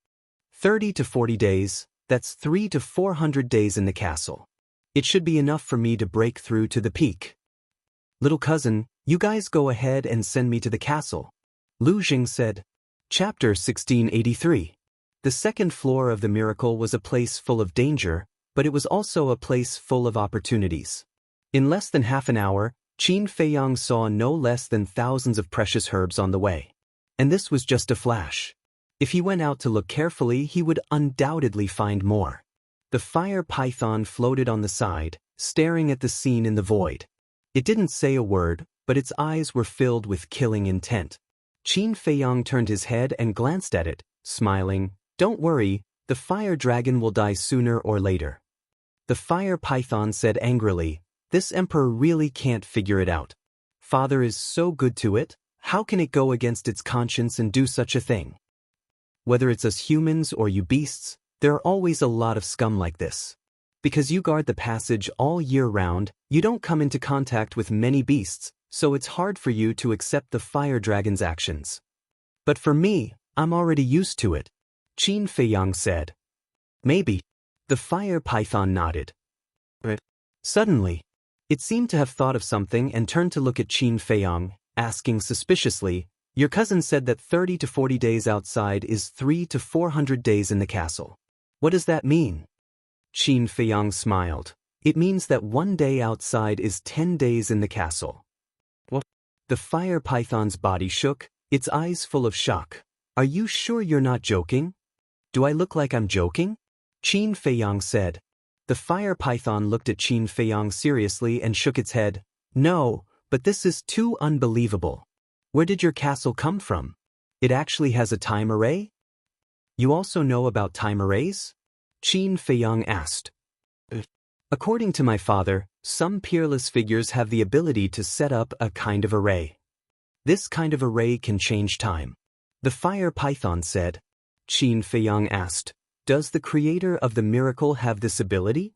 30 to 40 days, that's 300 to 400 days in the castle. It should be enough for me to break through to the peak. Little cousin, you guys go ahead and send me to the castle, Lu Zheng said. Chapter 1683. The 2nd floor of the miracle was a place full of danger, but it was also a place full of opportunities. In less than half an hour, Qin Feiyang saw no less than thousands of precious herbs on the way. And this was just a flash. If he went out to look carefully, he would undoubtedly find more. The fire python floated on the side, staring at the scene in the void. It didn't say a word, but its eyes were filled with killing intent. Qin Feiyang turned his head and glanced at it, smiling. Don't worry, the fire dragon will die sooner or later. The fire python said angrily, this emperor really can't figure it out. Father is so good to it, how can it go against its conscience and do such a thing? Whether it's us humans or you beasts, there are always a lot of scum like this. Because you guard the passage all year round, you don't come into contact with many beasts, so it's hard for you to accept the fire dragon's actions. But for me, I'm already used to it, Qin Feiyang said. Maybe. The fire python nodded. Suddenly, it seemed to have thought of something and turned to look at Qin Feiyang, asking suspiciously, your cousin said that 30 to 40 days outside is 300 to 400 days in the castle. What does that mean? Qin Feiyang smiled. It means that 1 day outside is 10 days in the castle. What? The fire python's body shook, its eyes full of shock. Are you sure you're not joking? Do I look like I'm joking? Qin Feiyang said. The fire python looked at Qin Feiyang seriously and shook its head. No, but this is too unbelievable. Where did your castle come from? It actually has a time array? You also know about time arrays? Qin Feiyang asked. According to my father, some peerless figures have the ability to set up a kind of array. This kind of array can change time. The fire python said. Qin Feiyang asked. Does the creator of the miracle have this ability?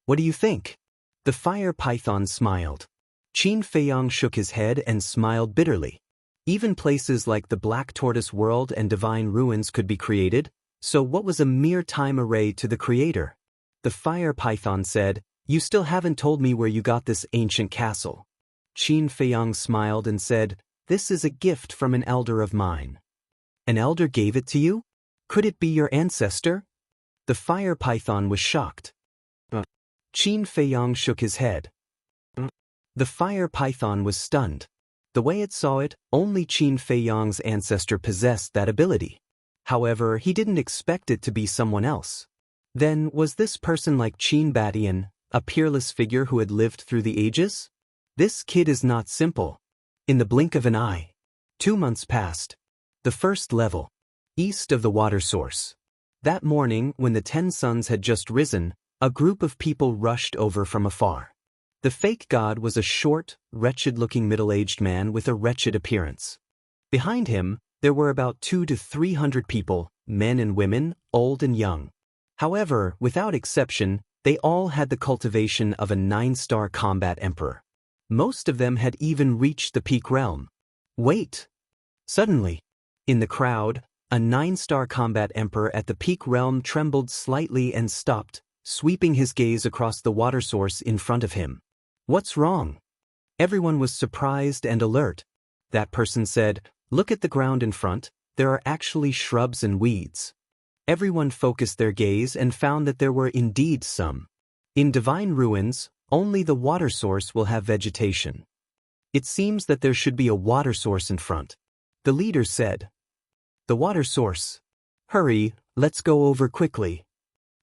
What do you think? The fire python smiled. Qin Feiyang shook his head and smiled bitterly. Even places like the Black Tortoise world and divine ruins could be created, so what was a mere time array to the creator? The fire python said, you still haven't told me where you got this ancient castle. Qin Feiyang smiled and said, this is a gift from an elder of mine. An elder gave it to you? Could it be your ancestor? The fire python was shocked. Qin Feiyang shook his head. The fire python was stunned. The way it saw it, only Qin Feiyang's ancestor possessed that ability. However, he didn't expect it to be someone else. Then, was this person like Qin Badian, a peerless figure who had lived through the ages? This kid is not simple. In the blink of an eye. 2 months passed. The first level. East of the water source. That morning, when the 10 suns had just risen, a group of people rushed over from afar. The fake god was a short, wretched-looking middle-aged man with a wretched appearance. Behind him, there were about 200 to 300 people, men and women, old and young. However, without exception, they all had the cultivation of a 9-star combat emperor. Most of them had even reached the peak realm. Wait! Suddenly, in the crowd, a 9-star combat emperor at the peak realm trembled slightly and stopped, sweeping his gaze across the water source in front of him. What's wrong? Everyone was surprised and alert. That person said, "Look at the ground in front, there are actually shrubs and weeds." Everyone focused their gaze and found that there were indeed some. In divine ruins, only the water source will have vegetation. It seems that there should be a water source in front. The leader said. The water source. Hurry, let's go over quickly.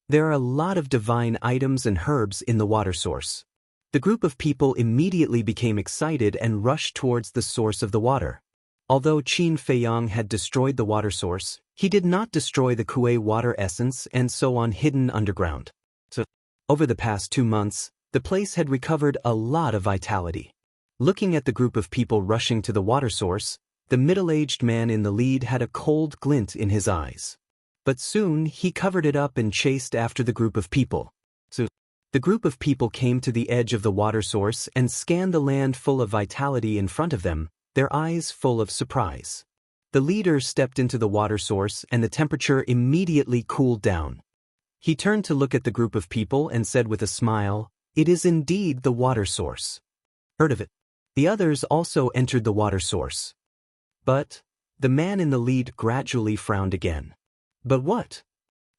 There are a lot of divine items and herbs in the water source. The group of people immediately became excited and rushed towards the source of the water. Although Qin Feiyang had destroyed the water source, he did not destroy the Kuei water essence and so on hidden underground. So, over the past 2 months, the place had recovered a lot of vitality. Looking at the group of people rushing to the water source, the middle-aged man in the lead had a cold glint in his eyes. But soon he covered it up and chased after the group of people. So, the group of people came to the edge of the water source and scanned the land full of vitality in front of them, their eyes full of surprise. The leader stepped into the water source and the temperature immediately cooled down. He turned to look at the group of people and said with a smile, "It is indeed the water source." Heard of it? The others also entered the water source. But the man in the lead gradually frowned again. But what?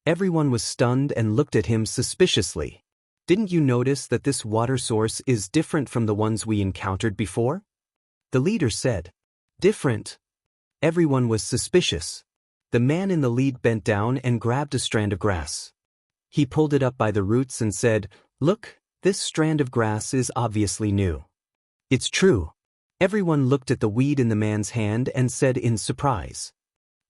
Everyone was stunned and looked at him suspiciously. Didn't you notice that this water source is different from the ones we encountered before? The leader said. Different. Everyone was suspicious. The man in the lead bent down and grabbed a strand of grass. He pulled it up by the roots and said, "Look, this strand of grass is obviously new." It's true. Everyone looked at the weed in the man's hand and said in surprise.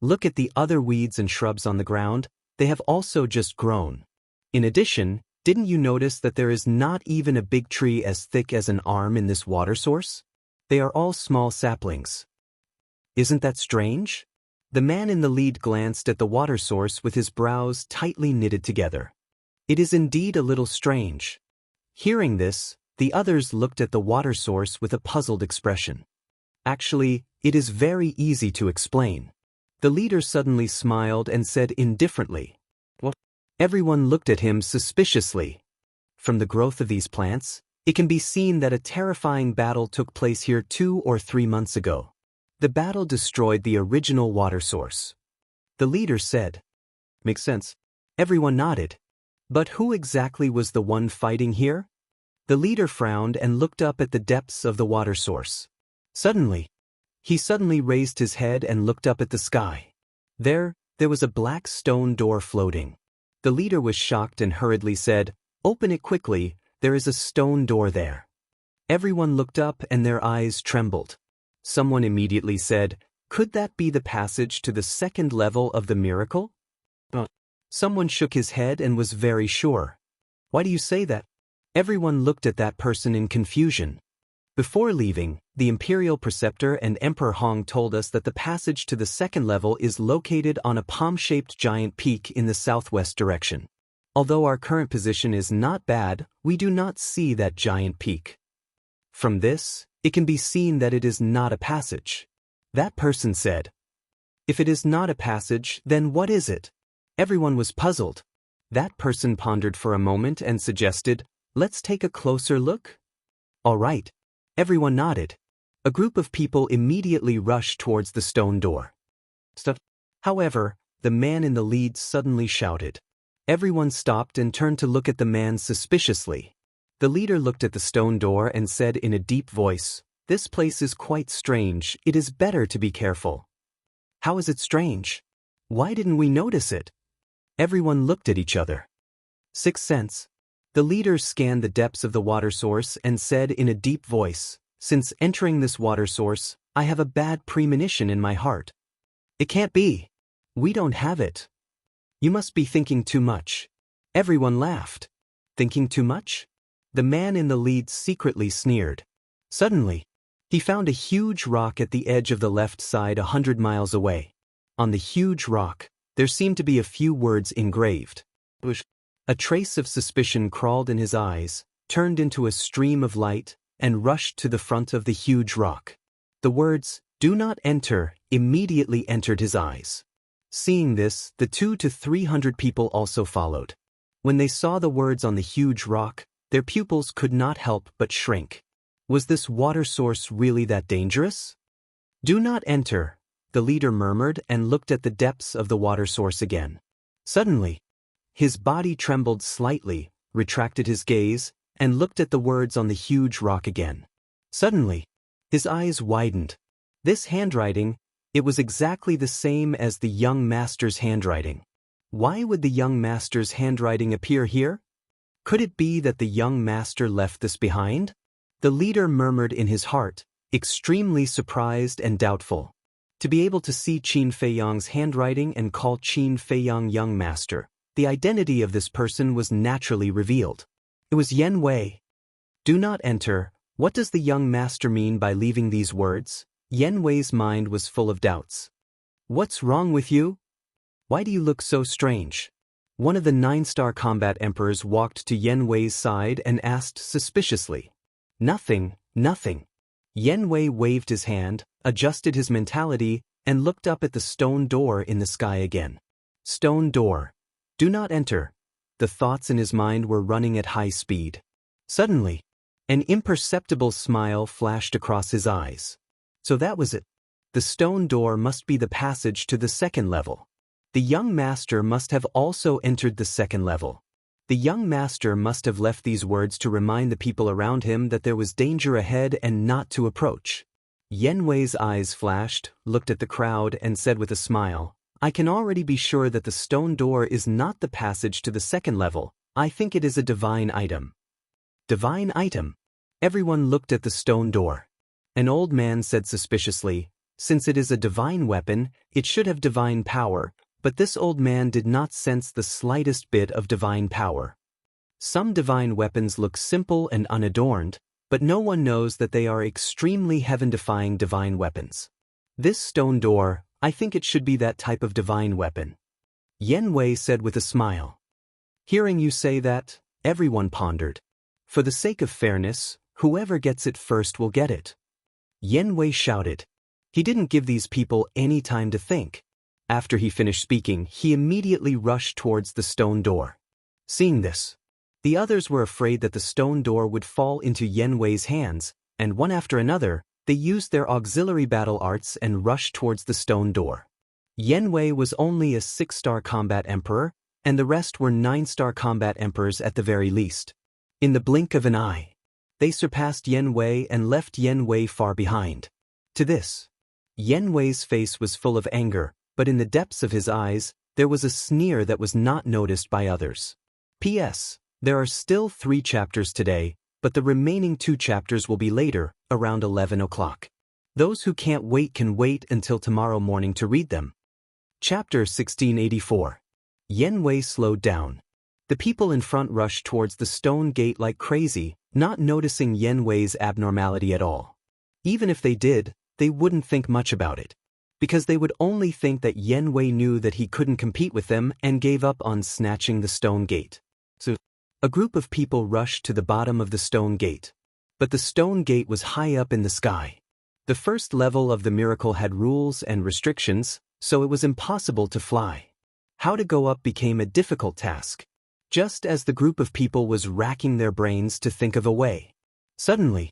Look at the other weeds and shrubs on the ground, they have also just grown. In addition, didn't you notice that there is not even a big tree as thick as an arm in this water source? They are all small saplings. Isn't that strange? The man in the lead glanced at the water source with his brows tightly knitted together. It is indeed a little strange. Hearing this, the others looked at the water source with a puzzled expression. Actually, it is very easy to explain. The leader suddenly smiled and said indifferently, "What?" Everyone looked at him suspiciously. From the growth of these plants, it can be seen that a terrifying battle took place here 2 or 3 months ago. The battle destroyed the original water source. The leader said, "Makes sense." Everyone nodded. But who exactly was the one fighting here? The leader frowned and looked up at the depths of the water source. He suddenly raised his head and looked up at the sky. There was a black stone door floating. The leader was shocked and hurriedly said, "Open it quickly, there is a stone door there." Everyone looked up and their eyes trembled. Someone immediately said, "Could that be the passage to the 2nd level of the miracle?" Someone shook his head and was very sure. "Why do you say that?" Everyone looked at that person in confusion. Before leaving, the Imperial Preceptor and Emperor Hong told us that the passage to the 2nd level is located on a palm-shaped giant peak in the southwest direction. Although our current position is not bad, we do not see that giant peak. From this, it can be seen that it is not a passage. That person said. If it is not a passage, then what is it? Everyone was puzzled. That person pondered for a moment and suggested, "Let's take a closer look." All right. Everyone nodded. A group of people immediately rushed towards the stone door. However, the man in the lead suddenly shouted. Everyone stopped and turned to look at the man suspiciously. The leader looked at the stone door and said in a deep voice, "This place is quite strange, it is better to be careful." "How is it strange? Why didn't we notice it?" Everyone looked at each other. "Sixth sense." The leader scanned the depths of the water source and said in a deep voice, "Since entering this water source, I have a bad premonition in my heart." "It can't be. We don't have it. You must be thinking too much." Everyone laughed. "Thinking too much?" The man in the lead secretly sneered. Suddenly, he found a huge rock at the edge of the left side 100 miles away. On the huge rock, there seemed to be a few words engraved. A trace of suspicion crawled in his eyes, turned into a stream of light, and rushed to the front of the huge rock. The words, "Do not enter," immediately entered his eyes. Seeing this, the 200 to 300 people also followed. When they saw the words on the huge rock, their pupils could not help but shrink. Was this water source really that dangerous? "Do not enter," the leader murmured and looked at the depths of the water source again. Suddenly, his body trembled slightly, retracted his gaze, and looked at the words on the huge rock again. Suddenly, his eyes widened. This handwriting, it was exactly the same as the young master's handwriting. Why would the young master's handwriting appear here? Could it be that the young master left this behind? The leader murmured in his heart, extremely surprised and doubtful. To be able to see Qin Feiyang's handwriting and call Qin Feiyang young master, the identity of this person was naturally revealed. It was Yen Wei. "Do not enter." What does the young master mean by leaving these words? Yen Wei's mind was full of doubts. "What's wrong with you? Why do you look so strange?" One of the 9-star combat emperors walked to Yen Wei's side and asked suspiciously. "Nothing, nothing." Yen Wei waved his hand, adjusted his mentality, and looked up at the stone door in the sky again. Stone door. "Do not enter." The thoughts in his mind were running at high speed. Suddenly, an imperceptible smile flashed across his eyes. So that was it. The stone door must be the passage to the second level. The young master must have also entered the second level. The young master must have left these words to remind the people around him that there was danger ahead and not to approach. Yen Wei's eyes flashed, looked at the crowd, and said with a smile, "I can already be sure that the stone door is not the passage to the second level. I think it is a divine item." Divine item? Everyone looked at the stone door. An old man said suspiciously, "Since it is a divine weapon, it should have divine power," but this old man did not sense the slightest bit of divine power. Some divine weapons look simple and unadorned, but no one knows that they are extremely heaven-defying divine weapons. This stone door, I think it should be that type of divine weapon. Yen Wei said with a smile. Hearing you say that, everyone pondered. For the sake of fairness, whoever gets it first will get it. Yen Wei shouted. He didn't give these people any time to think. After he finished speaking, he immediately rushed towards the stone door. Seeing this, the others were afraid that the stone door would fall into Yen Wei's hands, and one after another, they used their auxiliary battle arts and rushed towards the stone door. Yen Wei was only a 6-star combat emperor, and the rest were 9-star combat emperors at the very least. In the blink of an eye, they surpassed Yen Wei and left Yen Wei far behind. To this, Yen Wei's face was full of anger, but in the depths of his eyes, there was a sneer that was not noticed by others. P.S. There are still 3 chapters today, but the remaining 2 chapters will be later, around 11 o'clock. Those who can't wait can wait until tomorrow morning to read them. Chapter 1684. Yen Wei slowed down. The people in front rushed towards the stone gate like crazy, not noticing Yen Wei's abnormality at all. Even if they did, they wouldn't think much about it, because they would only think that Yen Wei knew that he couldn't compete with them and gave up on snatching the stone gate. So, a group of people rushed to the bottom of the stone gate. But the stone gate was high up in the sky. The first level of the miracle had rules and restrictions, so it was impossible to fly. How to go up became a difficult task. Just as the group of people was racking their brains to think of a way. Suddenly,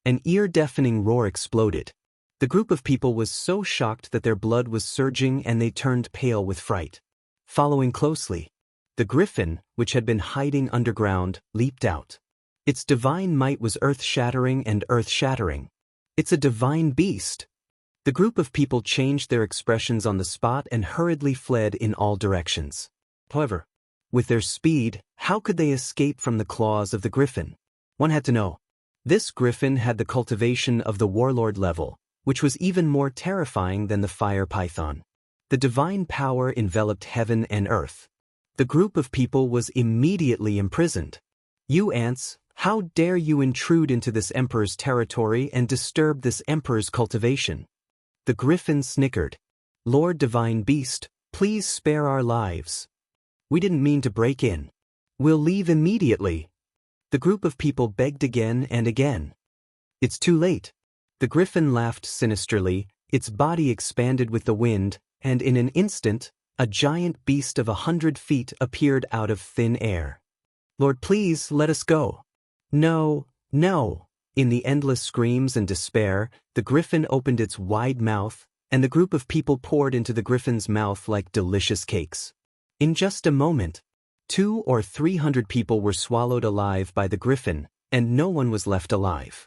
an ear-deafening roar exploded. The group of people was so shocked that their blood was surging and they turned pale with fright. Following closely, the griffin, which had been hiding underground, leaped out. Its divine might was earth-shattering and earth-shattering. It's a divine beast. The group of people changed their expressions on the spot and hurriedly fled in all directions. However, with their speed, how could they escape from the claws of the griffin? One had to know. This griffin had the cultivation of the warlord level, which was even more terrifying than the fire python. The divine power enveloped heaven and earth. The group of people was immediately imprisoned. You ants, how dare you intrude into this emperor's territory and disturb this emperor's cultivation? The griffin snickered. Lord Divine Beast, please spare our lives. We didn't mean to break in. We'll leave immediately. The group of people begged again and again. It's too late. The griffin laughed sinisterly, its body expanded with the wind, and in an instant, a giant beast of 100 feet appeared out of thin air. Lord, please let us go. No, no. In the endless screams and despair, the griffin opened its wide mouth, and the group of people poured into the griffin's mouth like delicious cakes. In just a moment, 200 or 300 people were swallowed alive by the griffin, and no one was left alive.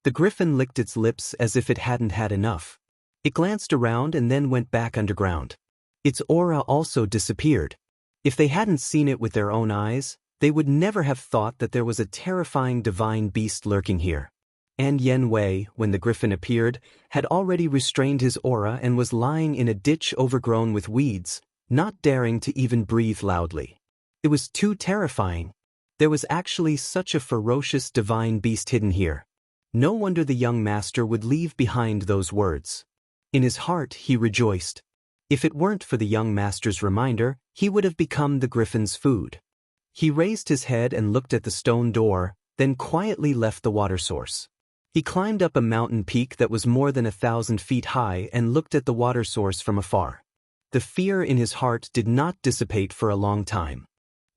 The griffin licked its lips as if it hadn't had enough. It glanced around and then went back underground. Its aura also disappeared. If they hadn't seen it with their own eyes, they would never have thought that there was a terrifying divine beast lurking here. And Yen Wei, when the griffin appeared, had already restrained his aura and was lying in a ditch overgrown with weeds, not daring to even breathe loudly. It was too terrifying. There was actually such a ferocious divine beast hidden here. No wonder the young master would leave behind those words. In his heart he rejoiced. If it weren't for the young master's reminder, he would have become the griffin's food. He raised his head and looked at the stone door, then quietly left the water source. He climbed up a mountain peak that was more than 1,000 feet high and looked at the water source from afar. The fear in his heart did not dissipate for a long time.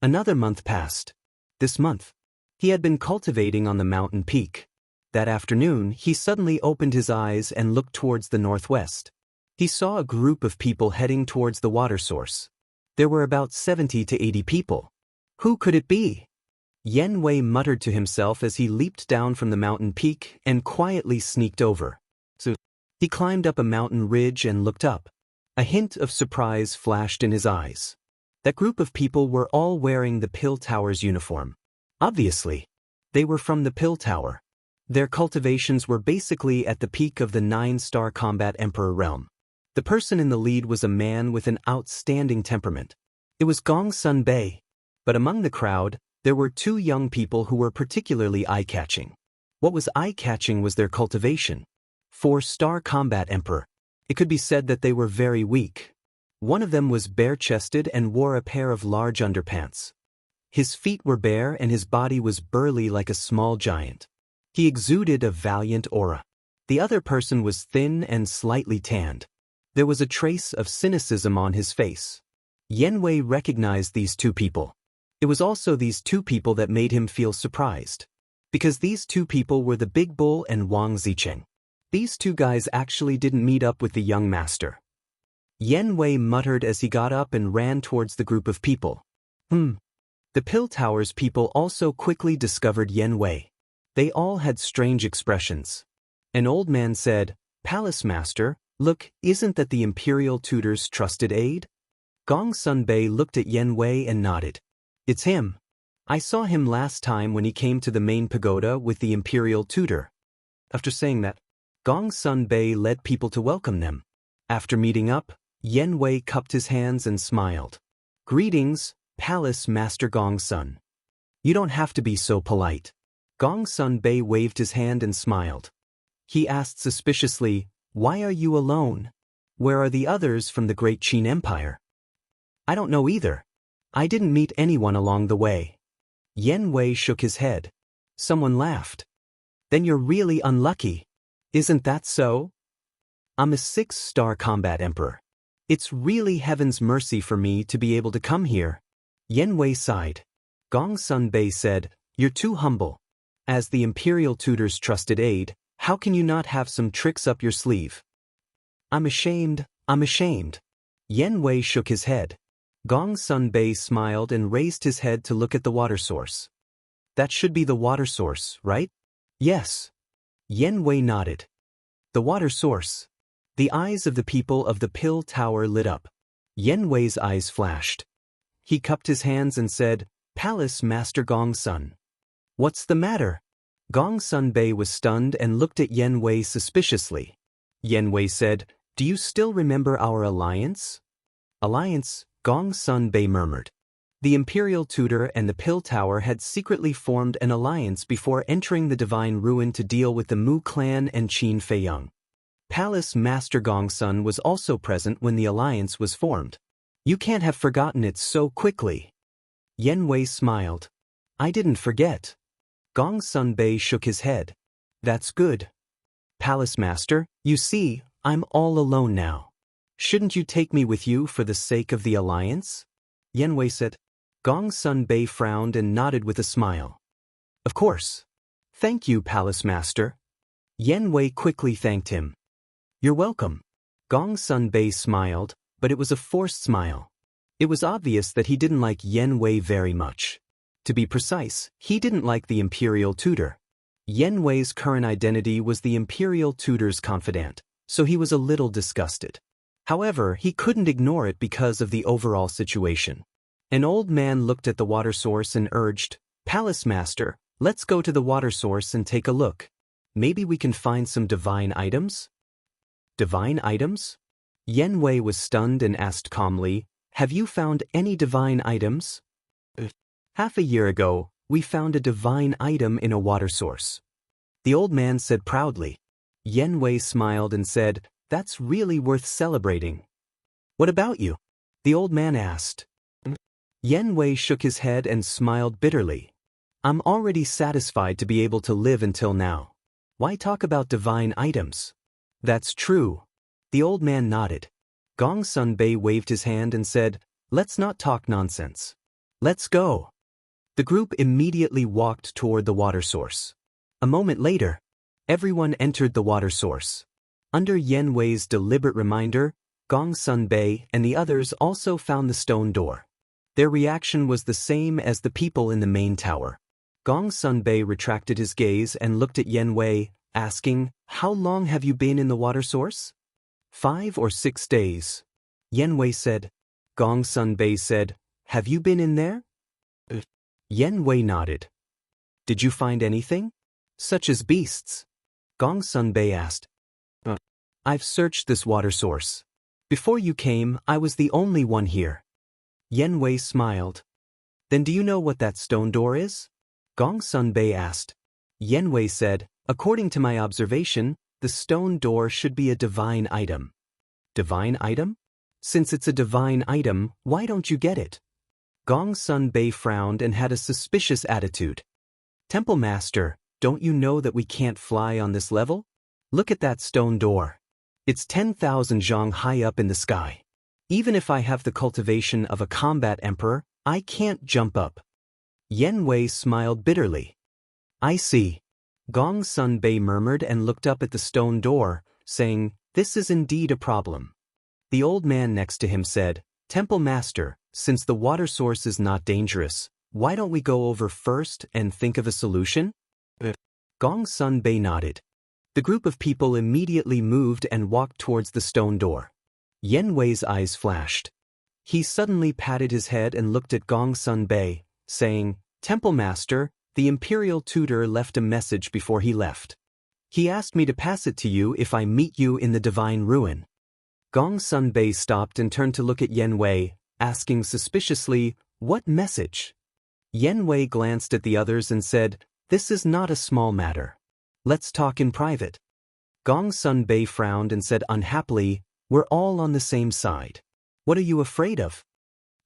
Another month passed. This month, he had been cultivating on the mountain peak. That afternoon, he suddenly opened his eyes and looked towards the northwest. He saw a group of people heading towards the water source. There were about 70 to 80 people. Who could it be? Yen Wei muttered to himself as he leaped down from the mountain peak and quietly sneaked over. So, he climbed up a mountain ridge and looked up. A hint of surprise flashed in his eyes. That group of people were all wearing the Pill Tower's uniform. Obviously, they were from the Pill Tower. Their cultivations were basically at the peak of the 9-star combat emperor realm. The person in the lead was a man with an outstanding temperament. It was Gong Sun Bei. But among the crowd, there were 2 young people who were particularly eye-catching. What was eye-catching was their cultivation. 4-star combat emperor. It could be said that they were very weak. One of them was bare-chested and wore a pair of large underpants. His feet were bare and his body was burly like a small giant. He exuded a valiant aura. The other person was thin and slightly tanned. There was a trace of cynicism on his face. Yen Wei recognized these 2 people. It was also these 2 people that made him feel surprised. Because these 2 people were the Big Bull and Wang Zicheng. These 2 guys actually didn't meet up with the young master. Yen Wei muttered as he got up and ran towards the group of people. The Pill Tower's people also quickly discovered Yen Wei. They all had strange expressions. An old man said, "Palace Master, look, isn't that the Imperial Tutor's trusted aide?" Gong Sun Bei looked at Yen Wei and nodded. "It's him. I saw him last time when he came to the main pagoda with the Imperial Tutor." After saying that, Gong Sun Bei led people to welcome them. After meeting up, Yen Wei cupped his hands and smiled. "Greetings, Palace Master Gong Sun. You don't have to be so polite." Gong Sun Bei waved his hand and smiled. He asked suspiciously, "Why are you alone? Where are the others from the Great Qin Empire?" "I don't know either. I didn't meet anyone along the way." Yen Wei shook his head. Someone laughed. "Then you're really unlucky. Isn't that so? I'm a 6-star combat emperor. It's really heaven's mercy for me to be able to come here." Yen Wei sighed. Gong Sun Bei said, "You're too humble. As the Imperial Tutor's trusted aide, How can you not have some tricks up your sleeve? I'm ashamed. Yen Wei shook his head. Gong Sun Bei smiled and raised his head to look at the water source. That should be the water source, right? Yes. Yen Wei nodded. The water source. The eyes of the people of the Pill Tower lit up. Yen Wei's eyes flashed. He cupped his hands and said, Palace Master Gong Sun. What's the matter? Gong Sun Bei was stunned and looked at Yen Wei suspiciously. Yen Wei said, Do you still remember our alliance? Alliance, Gong Sun Bei murmured. The Imperial Tutor and the Pill Tower had secretly formed an alliance before entering the Divine Ruin to deal with the Mu clan and Qin Feiyang. Palace Master Gongsun was also present when the alliance was formed. You can't have forgotten it so quickly. Yen Wei smiled. I didn't forget. Gongsun Bei shook his head. That's good. Palace Master, you see, I'm all alone now. Shouldn't you take me with you for the sake of the alliance? Yen Wei said. Gongsun Bei frowned and nodded with a smile. Of course. Thank you, Palace Master. Yen Wei quickly thanked him. You're welcome. Gongsun Bei smiled, but it was a forced smile. It was obvious that he didn't like Yen Wei very much. To be precise, he didn't like the Imperial Tutor. Yen Wei's current identity was the Imperial Tutor's confidant, so he was a little disgusted. However, he couldn't ignore it because of the overall situation. An old man looked at the water source and urged, Palace Master, let's go to the water source and take a look. Maybe we can find some divine items? Divine items? Yen Wei was stunned and asked calmly, Have you found any divine items? Half a year ago, we found a divine item in a water source. The old man said proudly. Yen Wei smiled and said, That's really worth celebrating. What about you? The old man asked. Yen Wei shook his head and smiled bitterly. I'm already satisfied to be able to live until now. Why talk about divine items? That's true. The old man nodded. Gongsun Bei waved his hand and said, Let's not talk nonsense. Let's go. The group immediately walked toward the water source. A moment later, everyone entered the water source. Under Yen Wei's deliberate reminder, Gongsun Bei and the others also found the stone door. Their reaction was the same as the people in the main tower. Gongsun Bei retracted his gaze and looked at Yen Wei, asking, How long have you been in the water source? 5 or 6 days. Yen Wei said. Gongsun Bei said, Have you been in there? Yen Wei nodded. Did you find anything? Such as beasts? Gongsun Bei asked. I've searched this water source. Before you came, I was the only one here. Yen Wei smiled. Then do you know what that stone door is? Gongsun Bei asked. Yen Wei said, According to my observation, the stone door should be a divine item. Divine item? Since it's a divine item, why don't you get it? Gongsun Bei frowned and had a suspicious attitude. Temple Master, don't you know that we can't fly on this level? Look at that stone door. It's 10,000 zhang high up in the sky. Even if I have the cultivation of a combat emperor, I can't jump up. Yen Wei smiled bitterly. I see. Gongsun Bei murmured and looked up at the stone door, saying, This is indeed a problem. The old man next to him said, Temple Master, since the water source is not dangerous, why don't we go over first and think of a solution? Gongsun Bei nodded. The group of people immediately moved and walked towards the stone door. Yen Wei's eyes flashed. He suddenly patted his head and looked at Gongsun Bei, saying, Temple Master, the Imperial Tutor left a message before he left. He asked me to pass it to you if I meet you in the Divine Ruin. Gongsun Bei stopped and turned to look at Yen Wei, asking suspiciously, What message? Yen Wei glanced at the others and said, This is not a small matter. Let's talk in private. Gongsun Bei frowned and said unhappily, We're all on the same side. What are you afraid of?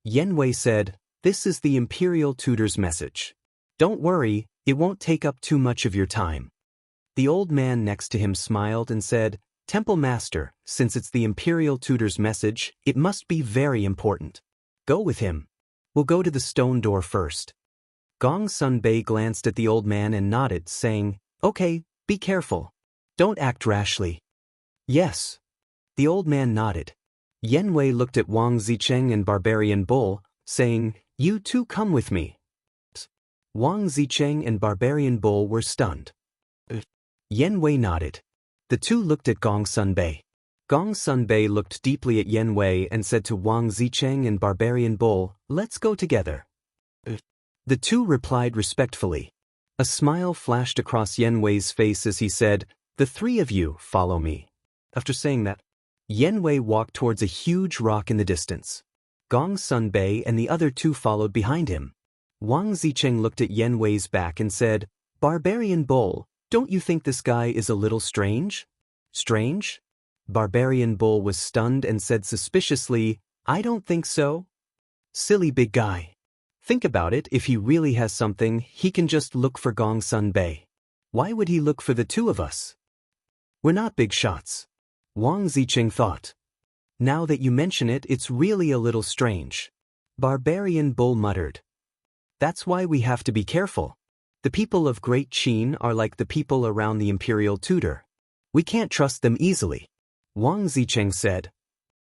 Yen Wei said, This is the Imperial Tutor's message. Don't worry, it won't take up too much of your time. The old man next to him smiled and said, Temple Master, since it's the Imperial Tutor's message, it must be very important. Go with him. We'll go to the stone door first. Gongsun Bei glanced at the old man and nodded, saying, Okay, be careful. Don't act rashly. Yes. The old man nodded. Yen Wei looked at Wang Zicheng and Barbarian Bull, saying, "You two come with me." Wang Zicheng and Barbarian Bull were stunned. Yen Wei nodded. The two looked at Gong Sunbei. Gong Sunbei looked deeply at Yen Wei and said to Wang Zicheng and Barbarian Bull, "Let's go together." The two replied respectfully. A smile flashed across Yen Wei's face as he said, "The three of you follow me." After saying that, Yen Wei walked towards a huge rock in the distance. Gong Sunbei and the other two followed behind him. Wang Zicheng looked at Yen Wei's back and said, "Barbarian Bull, don't you think this guy is a little strange?" "Strange?" Barbarian Bull was stunned and said suspiciously, "I don't think so." "Silly big guy. Think about it, if he really has something, he can just look for Gong Sunbei. Why would he look for the two of us? We're not big shots." Wang Zicheng thought. "Now that you mention it, it's really a little strange." Barbarian Bull muttered. "That's why we have to be careful. The people of Great Qin are like the people around the Imperial Tutor. We can't trust them easily." Wang Zicheng said.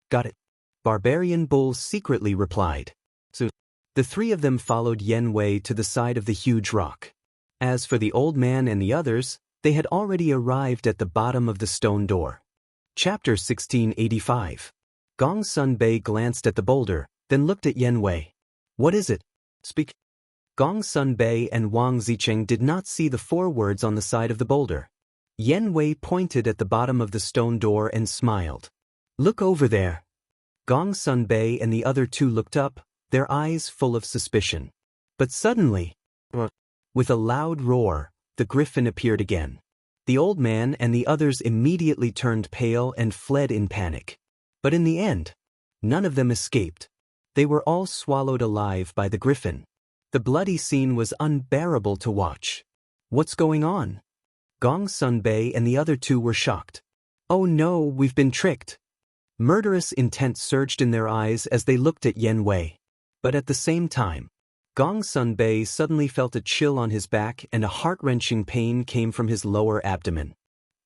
"Got it." Barbarian Bull secretly replied. So, the three of them followed Yen Wei to the side of the huge rock. As for the old man and the others, they had already arrived at the bottom of the stone door. Chapter 1685. Gong Sunbei glanced at the boulder, then looked at Yen Wei. "What is it? Speak." Gong Sunbei and Wang Zicheng did not see the four words on the side of the boulder. Yen Wei pointed at the bottom of the stone door and smiled. "Look over there." Gong Sunbei and the other two looked up, their eyes full of suspicion. But suddenly, with a loud roar, the griffin appeared again. The old man and the others immediately turned pale and fled in panic. But in the end, none of them escaped. They were all swallowed alive by the griffin. The bloody scene was unbearable to watch. "What's going on?" Gong Sunbei and the other two were shocked. "Oh no, we've been tricked." Murderous intent surged in their eyes as they looked at Yen Wei. But at the same time, Gong Sunbei suddenly felt a chill on his back and a heart-wrenching pain came from his lower abdomen.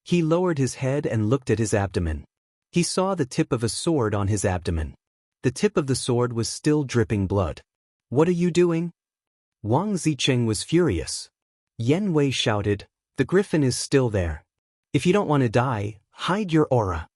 He lowered his head and looked at his abdomen. He saw the tip of a sword on his abdomen. The tip of the sword was still dripping blood. "What are you doing?" Wang Zicheng was furious. Yen Wei shouted, "The griffin is still there. If you don't want to die, hide your aura."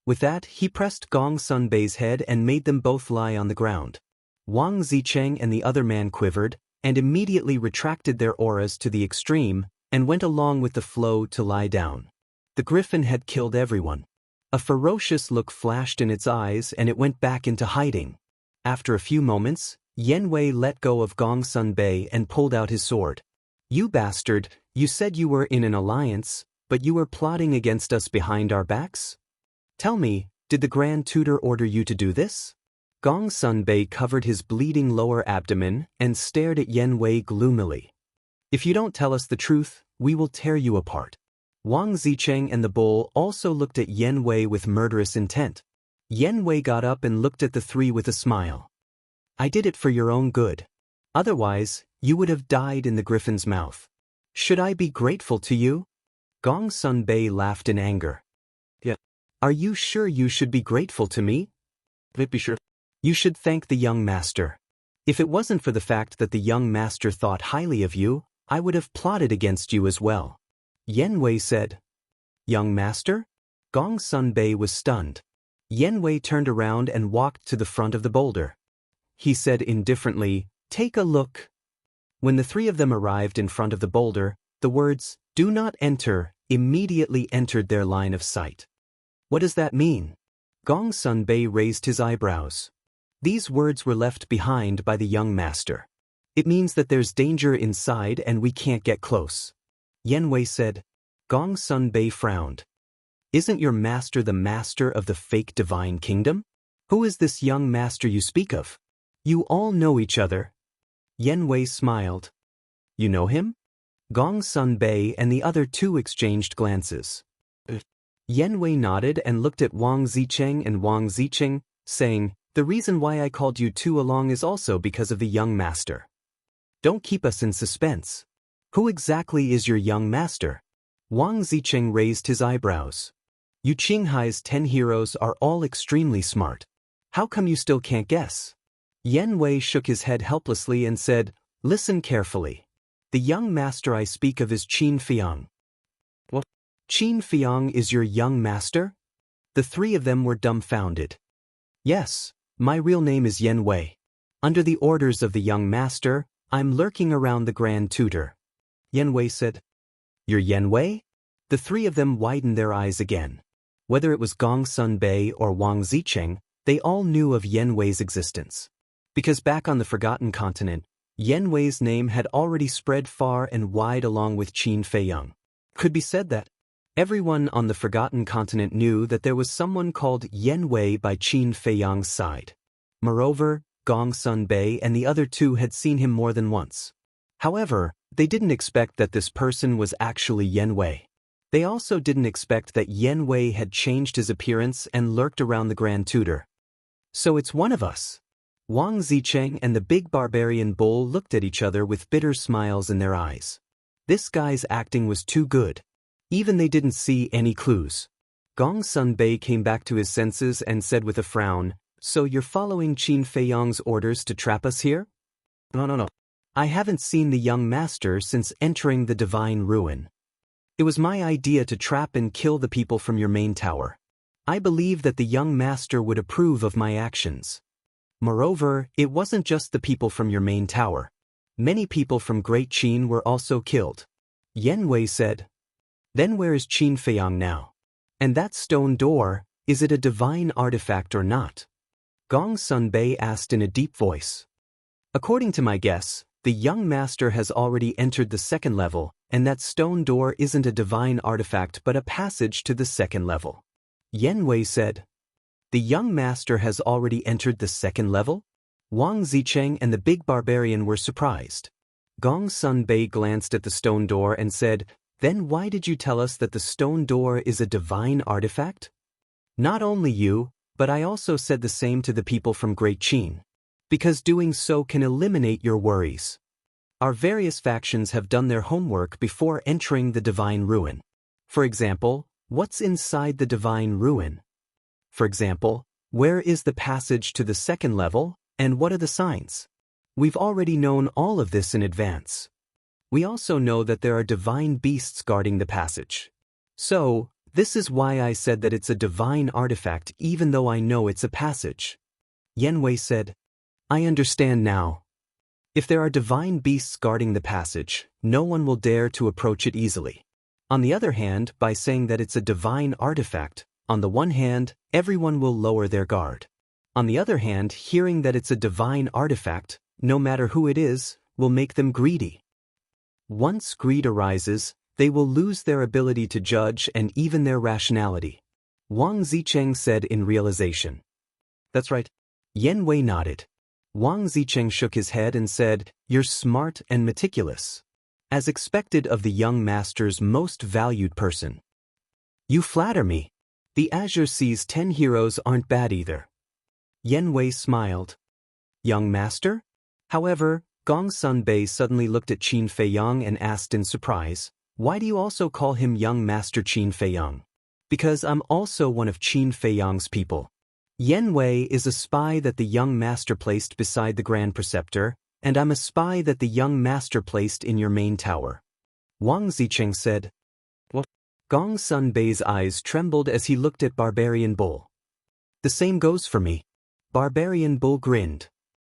With that, he pressed Gong Sunbei's head and made them both lie on the ground. Wang Zicheng and the other man quivered, and immediately retracted their auras to the extreme, and went along with the flow to lie down. The griffin had killed everyone. A ferocious look flashed in its eyes and it went back into hiding. After a few moments, Yen Wei let go of Gong Sunbei and pulled out his sword. "You bastard, you said you were in an alliance, but you were plotting against us behind our backs? Tell me, did the Grand Tutor order you to do this?" Gong Sunbei covered his bleeding lower abdomen and stared at Yen Wei gloomily. "If you don't tell us the truth, we will tear you apart." Wang Zicheng and the bull also looked at Yen Wei with murderous intent. Yen Wei got up and looked at the three with a smile. "I did it for your own good. Otherwise, you would have died in the griffin's mouth. Should I be grateful to you?" Gong Sunbei laughed in anger. "Yeah. Are you sure you should be grateful to me?" "Be sure. You should thank the young master. If it wasn't for the fact that the young master thought highly of you, I would have plotted against you as well." Yen Wei said. "Young master?" Gong Sunbei was stunned. Yen Wei turned around and walked to the front of the boulder. He said indifferently, "Take a look." When the three of them arrived in front of the boulder, the words, "Do not enter," immediately entered their line of sight. "What does that mean?" Gong Sunbei raised his eyebrows. These words were left behind by the young master. "It means that there's danger inside and we can't get close." Yen Wei said. Gong Sunbei frowned. "Isn't your master the master of the fake divine kingdom? Who is this young master you speak of? You all know each other." Yen Wei smiled. "You know him?" Gong Sunbei and the other two exchanged glances. Yen Wei nodded and looked at Wang Zicheng and Wang Zicheng, saying, "The reason why I called you two along is also because of the young master. Don't keep us in suspense. Who exactly is your young master?" Wang Zicheng raised his eyebrows. You Qinghai's 10 heroes are all extremely smart. How come you still can't guess? Yan Wei shook his head helplessly and said, Listen carefully. The young master I speak of is Qin Fiang. What? Qin Fiang is your young master? The three of them were dumbfounded. Yes, my real name is Yan Wei. Under the orders of the young master, I'm lurking around the grand tutor. Yan Wei said. You're Yan Wei? The three of them widened their eyes again. Whether it was Gong Sun Bei or Wang Zicheng, they all knew of Yan Wei's existence. Because back on the Forgotten Continent, Yan Wei's name had already spread far and wide along with Qin Feiyang. Could be said that everyone on the Forgotten Continent knew that there was someone called Yan Wei by Qin Feiyang's side. Moreover, Gong Sun Bei and the other two had seen him more than once. However, they didn't expect that this person was actually Yan Wei. They also didn't expect that Yan Wei had changed his appearance and lurked around the Grand Tutor. So it's one of us. Wang Zicheng and the big barbarian bull looked at each other with bitter smiles in their eyes. This guy's acting was too good. Even they didn't see any clues. Gong Sun Bei came back to his senses and said with a frown, So you're following Qin Feiyang's orders to trap us here? No. I haven't seen the young master since entering the divine ruin. It was my idea to trap and kill the people from your main tower. I believe that the young master would approve of my actions. Moreover, it wasn't just the people from your main tower. Many people from Great Qin were also killed. Yan Wei said. Then where is Qin Feiyang now? And that stone door, is it a divine artifact or not? Gong Sun Bei asked in a deep voice. According to my guess, the young master has already entered the second level, and that stone door isn't a divine artifact but a passage to the second level. Yan Wei said. The young master has already entered the second level? Wang Zicheng and the big barbarian were surprised. Gong Sun Bei glanced at the stone door and said, Then why did you tell us that the stone door is a divine artifact? Not only you, but I also said the same to the people from Great Qin. Because doing so can eliminate your worries. Our various factions have done their homework before entering the divine ruin. For example, what's inside the divine ruin? For example, where is the passage to the second level, and what are the signs? We've already known all of this in advance. We also know that there are divine beasts guarding the passage. So, this is why I said that it's a divine artifact even though I know it's a passage. Yan Wei said, I understand now. If there are divine beasts guarding the passage, no one will dare to approach it easily. On the other hand, by saying that it's a divine artifact, on the one hand, everyone will lower their guard. On the other hand, hearing that it's a divine artifact, no matter who it is, will make them greedy. Once greed arises, they will lose their ability to judge and even their rationality. Wang Zicheng said in realization. That's right. Yan Wei nodded. Wang Zicheng shook his head and said, You're smart and meticulous. As expected of the young master's most valued person. You flatter me. The Azure Sea's 10 heroes aren't bad either. Yan Wei smiled. Young master? However, Gong Sun Bei suddenly looked at Qin Feiyang and asked in surprise, Why do you also call him young master Qin Feiyang? Because I'm also one of Qin Feiyang's people. Yan Wei is a spy that the young master placed beside the Grand Preceptor, and I'm a spy that the young master placed in your main tower. Wang Zicheng said. What? Gong Sun Bei's eyes trembled as he looked at Barbarian Bull. The same goes for me. Barbarian Bull grinned.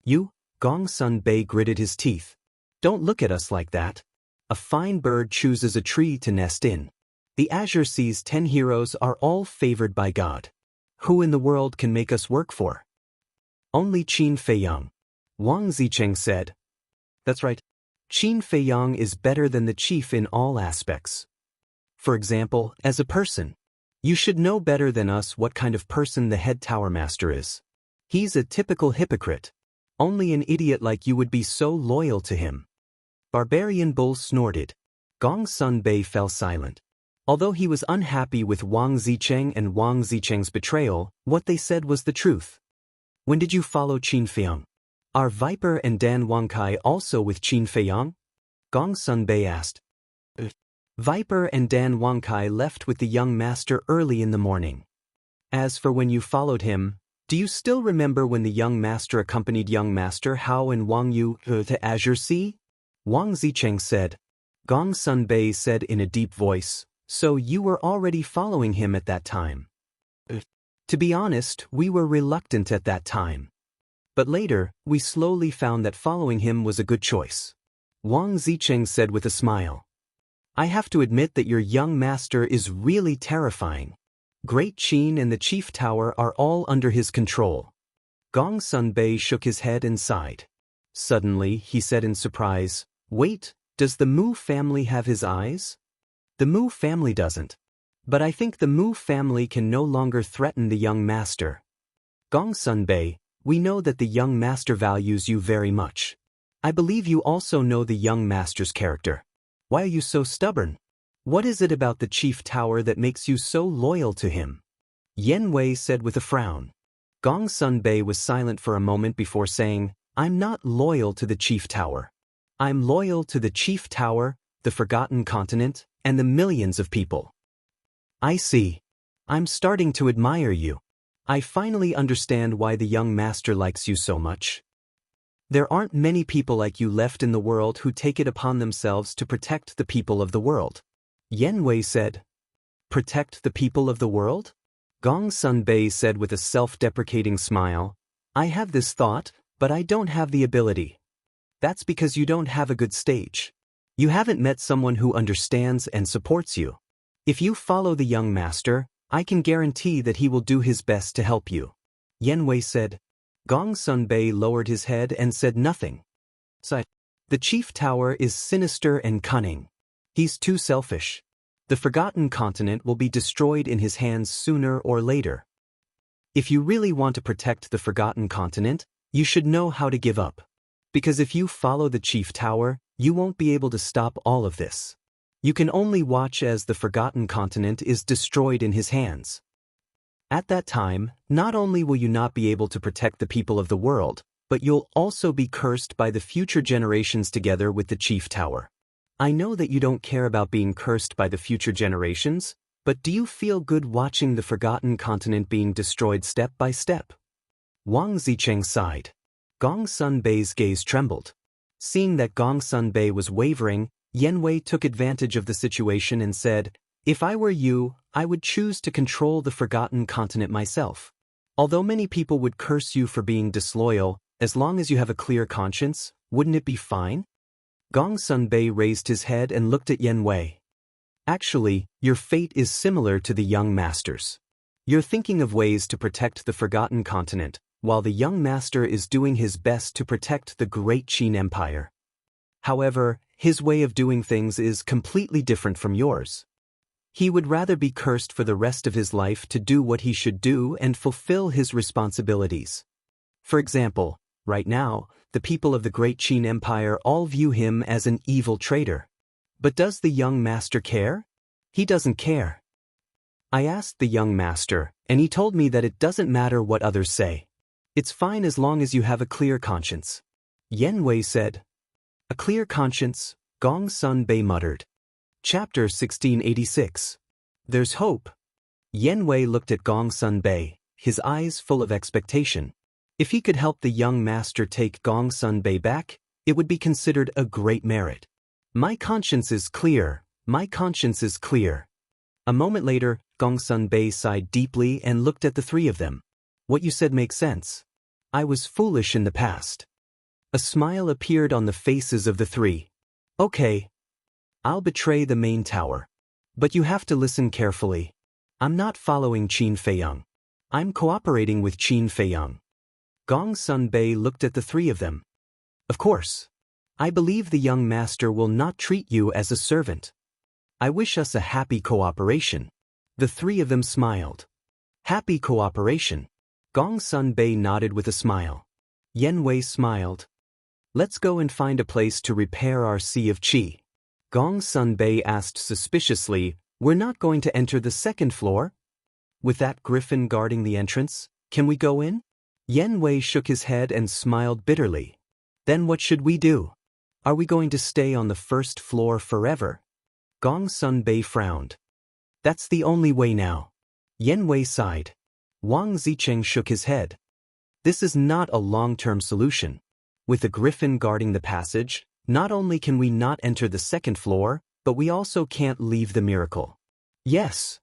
You? Gong Sun Bei gritted his teeth. Don't look at us like that. A fine bird chooses a tree to nest in. The Azure Sea's 10 heroes are all favored by God. Who in the world can make us work for? Only Qin Feiyang. Wang Zicheng said. That's right. Qin Feiyang is better than the chief in all aspects. For example, as a person. You should know better than us what kind of person the head tower master is. He's a typical hypocrite. Only an idiot like you would be so loyal to him. Barbarian Bull snorted. Gong Sun Bei fell silent. Although he was unhappy with Wang Zicheng and Wang Zicheng's betrayal, what they said was the truth. When did you follow Qin Feiyang? Are Viper and Dan Wangkai also with Qin Feiyang? Gong Sun Bei asked. Viper and Dan Wangkai left with the young master early in the morning. As for when you followed him, do you still remember when the young master accompanied young master Hao and Wang Yu to Azure Sea? Wang Zicheng said. Gong Sunbei said in a deep voice, so you were already following him at that time. To be honest, we were reluctant at that time. But later, we slowly found that following him was a good choice. Wang Zicheng said with a smile. I have to admit that your young master is really terrifying. Great Qin and the Chief Tower are all under his control. Gong Sunbei shook his head and sighed. Suddenly, he said in surprise, wait, does the Mu family have his eyes? The Mu family doesn't. But I think the Mu family can no longer threaten the young master. Gong Sunbei, we know that the young master values you very much. I believe you also know the young master's character. Why are you so stubborn? What is it about the Chief Tower that makes you so loyal to him? Yen Wei said with a frown. Gong Sunbei was silent for a moment before saying, I'm not loyal to the Chief Tower. I'm loyal to the Chief Tower, the Forgotten Continent, and the millions of people. I see. I'm starting to admire you. I finally understand why the young master likes you so much. There aren't many people like you left in the world who take it upon themselves to protect the people of the world. Yen Wei said. Protect the people of the world? Gong Sunbei said with a self-deprecating smile. I have this thought, but I don't have the ability. That's because you don't have a good stage. You haven't met someone who understands and supports you. If you follow the young master, I can guarantee that he will do his best to help you. Yen Wei said. Gong Sunbei lowered his head and said nothing. The Chief Tower is sinister and cunning. He's too selfish. The Forgotten Continent will be destroyed in his hands sooner or later. If you really want to protect the Forgotten Continent, you should know how to give up. Because if you follow the Chief Tower, you won't be able to stop all of this. You can only watch as the Forgotten Continent is destroyed in his hands. At that time, not only will you not be able to protect the people of the world, but you'll also be cursed by the future generations together with the Chief Tower. I know that you don't care about being cursed by the future generations, but do you feel good watching the Forgotten Continent being destroyed step by step? Wang Zicheng sighed. Gong Sunbei's gaze trembled. Seeing that Gong Sunbei was wavering, Yen Wei took advantage of the situation and said, if I were you, I would choose to control the Forgotten Continent myself. Although many people would curse you for being disloyal, as long as you have a clear conscience, wouldn't it be fine? Gong Sunbei raised his head and looked at Yen Wei. Actually, your fate is similar to the young master's. You're thinking of ways to protect the Forgotten Continent, while the young master is doing his best to protect the Great Qin Empire. However, his way of doing things is completely different from yours. He would rather be cursed for the rest of his life to do what he should do and fulfill his responsibilities. For example, right now, the people of the Great Qin Empire all view him as an evil traitor. But does the young master care? He doesn't care. I asked the young master, and he told me that it doesn't matter what others say. It's fine as long as you have a clear conscience. Yen Wei said. A clear conscience, Gong Sunbei muttered. Chapter 1686. There's hope. Yen Wei looked at Gong Sunbei, his eyes full of expectation. If he could help the young master take Gong Sunbei back, it would be considered a great merit. My conscience is clear, my conscience is clear. A moment later, Gong Sunbei sighed deeply and looked at the three of them. What you said makes sense. I was foolish in the past. A smile appeared on the faces of the three. Okay. I'll betray the main tower. But you have to listen carefully. I'm not following Qin Feiyang. I'm cooperating with Qin Feiyang. Gong Sunbei looked at the three of them. Of course. I believe the young master will not treat you as a servant. I wish us a happy cooperation. The three of them smiled. Happy cooperation. Gong Sunbei nodded with a smile. Yen Wei smiled. Let's go and find a place to repair our Sea of Qi. Gong Sunbei asked suspiciously, we're not going to enter the second floor? With that griffin guarding the entrance, can we go in? Yen Wei shook his head and smiled bitterly. Then what should we do? Are we going to stay on the first floor forever? Gong Sun Bei frowned. That's the only way now. Yan Wei sighed. Wang Zicheng shook his head. This is not a long-term solution. With the griffin guarding the passage, not only can we not enter the second floor, but we also can't leave the miracle. Yes.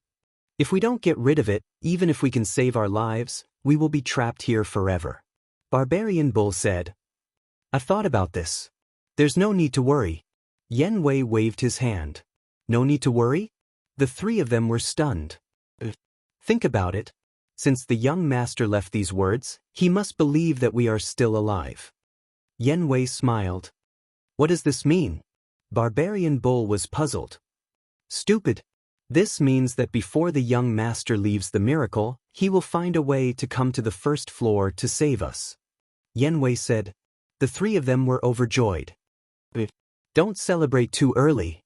If we don't get rid of it, even if we can save our lives, we will be trapped here forever. Barbarian Bull said. I've thought about this. There's no need to worry. Yan Wei waved his hand. No need to worry? The three of them were stunned. Think about it. Since the young master left these words, he must believe that we are still alive. Yan Wei smiled. What does this mean? Barbarian Bull was puzzled. Stupid. This means that before the young master leaves the miracle, he will find a way to come to the first floor to save us. Yan Wei said. The three of them were overjoyed. Don't celebrate too early.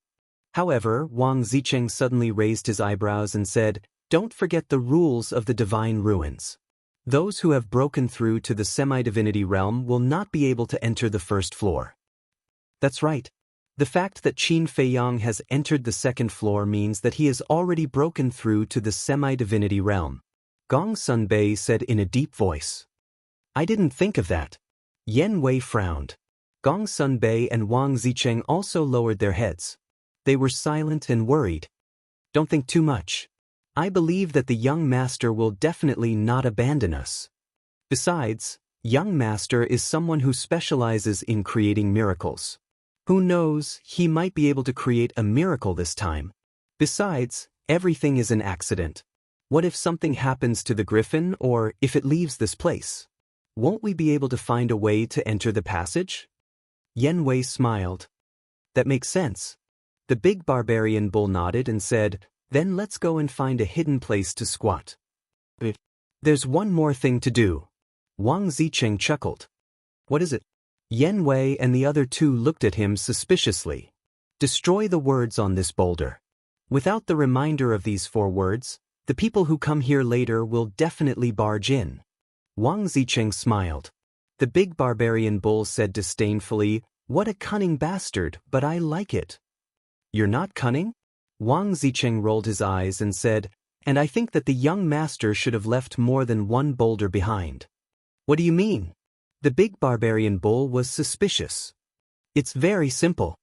However, Wang Zicheng suddenly raised his eyebrows and said, Don't forget the rules of the divine ruins. Those who have broken through to the semi-divinity realm will not be able to enter the first floor. That's right. The fact that Qin Feiyang has entered the second floor means that he has already broken through to the semi-divinity realm. Gong Sun Bei said in a deep voice. I didn't think of that. Yan Wei frowned. Gong Sun Bei and Wang Zicheng also lowered their heads. They were silent and worried. Don't think too much. I believe that the young master will definitely not abandon us. Besides, young master is someone who specializes in creating miracles. Who knows, he might be able to create a miracle this time. Besides, everything is an accident. What if something happens to the griffin or if it leaves this place? Won't we be able to find a way to enter the passage? Yan Wei smiled. That makes sense. The big barbarian bull nodded and said, Then let's go and find a hidden place to squat. There's one more thing to do. Wang Zicheng chuckled. What is it? Yan Wei and the other two looked at him suspiciously. Destroy the words on this boulder. Without the reminder of these 4 words, the people who come here later will definitely barge in. Wang Zicheng smiled. The big barbarian bull said disdainfully, What a cunning bastard, but I like it. You're not cunning? Wang Zicheng rolled his eyes and said, And I think that the young master should have left more than one boulder behind. What do you mean? The big barbarian bull was suspicious. It's very simple.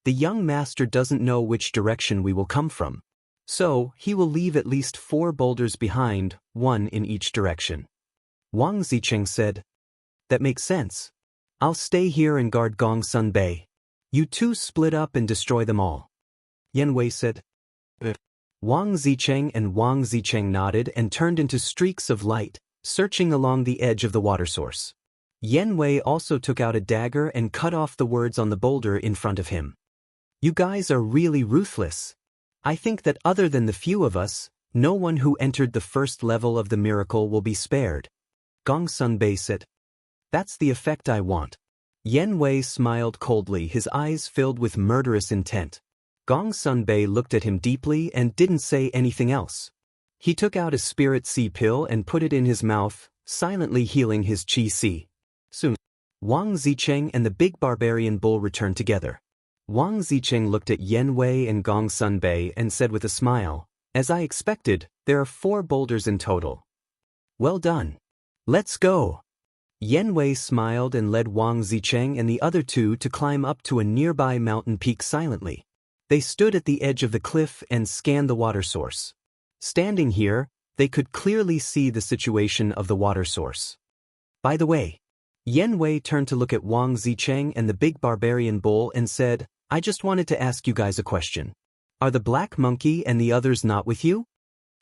The young master doesn't know which direction we will come from. So, he will leave at least 4 boulders behind, 1 in each direction. Wang Zicheng said, That makes sense. I'll stay here and guard Gong Sun Bei. You two split up and destroy them all. Yan Wei said. Wang Zicheng and Wang Zicheng nodded and turned into streaks of light, searching along the edge of the water source. Yan Wei also took out a dagger and cut off the words on the boulder in front of him. You guys are really ruthless. I think that other than the few of us, no one who entered the first level of the miracle will be spared. Gong Sun Bei said. That's the effect I want. Yan Wei smiled coldly, his eyes filled with murderous intent. Gong Sun Bei looked at him deeply and didn't say anything else. He took out a spirit sea pill and put it in his mouth, silently healing his qi si. Soon, Wang Zicheng and the big barbarian bull returned together. Wang Zicheng looked at Yan Wei and Gong Sun Bei and said with a smile, As I expected, there are 4 boulders in total. Well done. Let's go. Yan Wei smiled and led Wang Zicheng and the other 2 to climb up to a nearby mountain peak silently. They stood at the edge of the cliff and scanned the water source. Standing here, they could clearly see the situation of the water source. By the way, Yan Wei turned to look at Wang Zicheng and the big barbarian bull and said, I just wanted to ask you guys a question. Are the black monkey and the others not with you?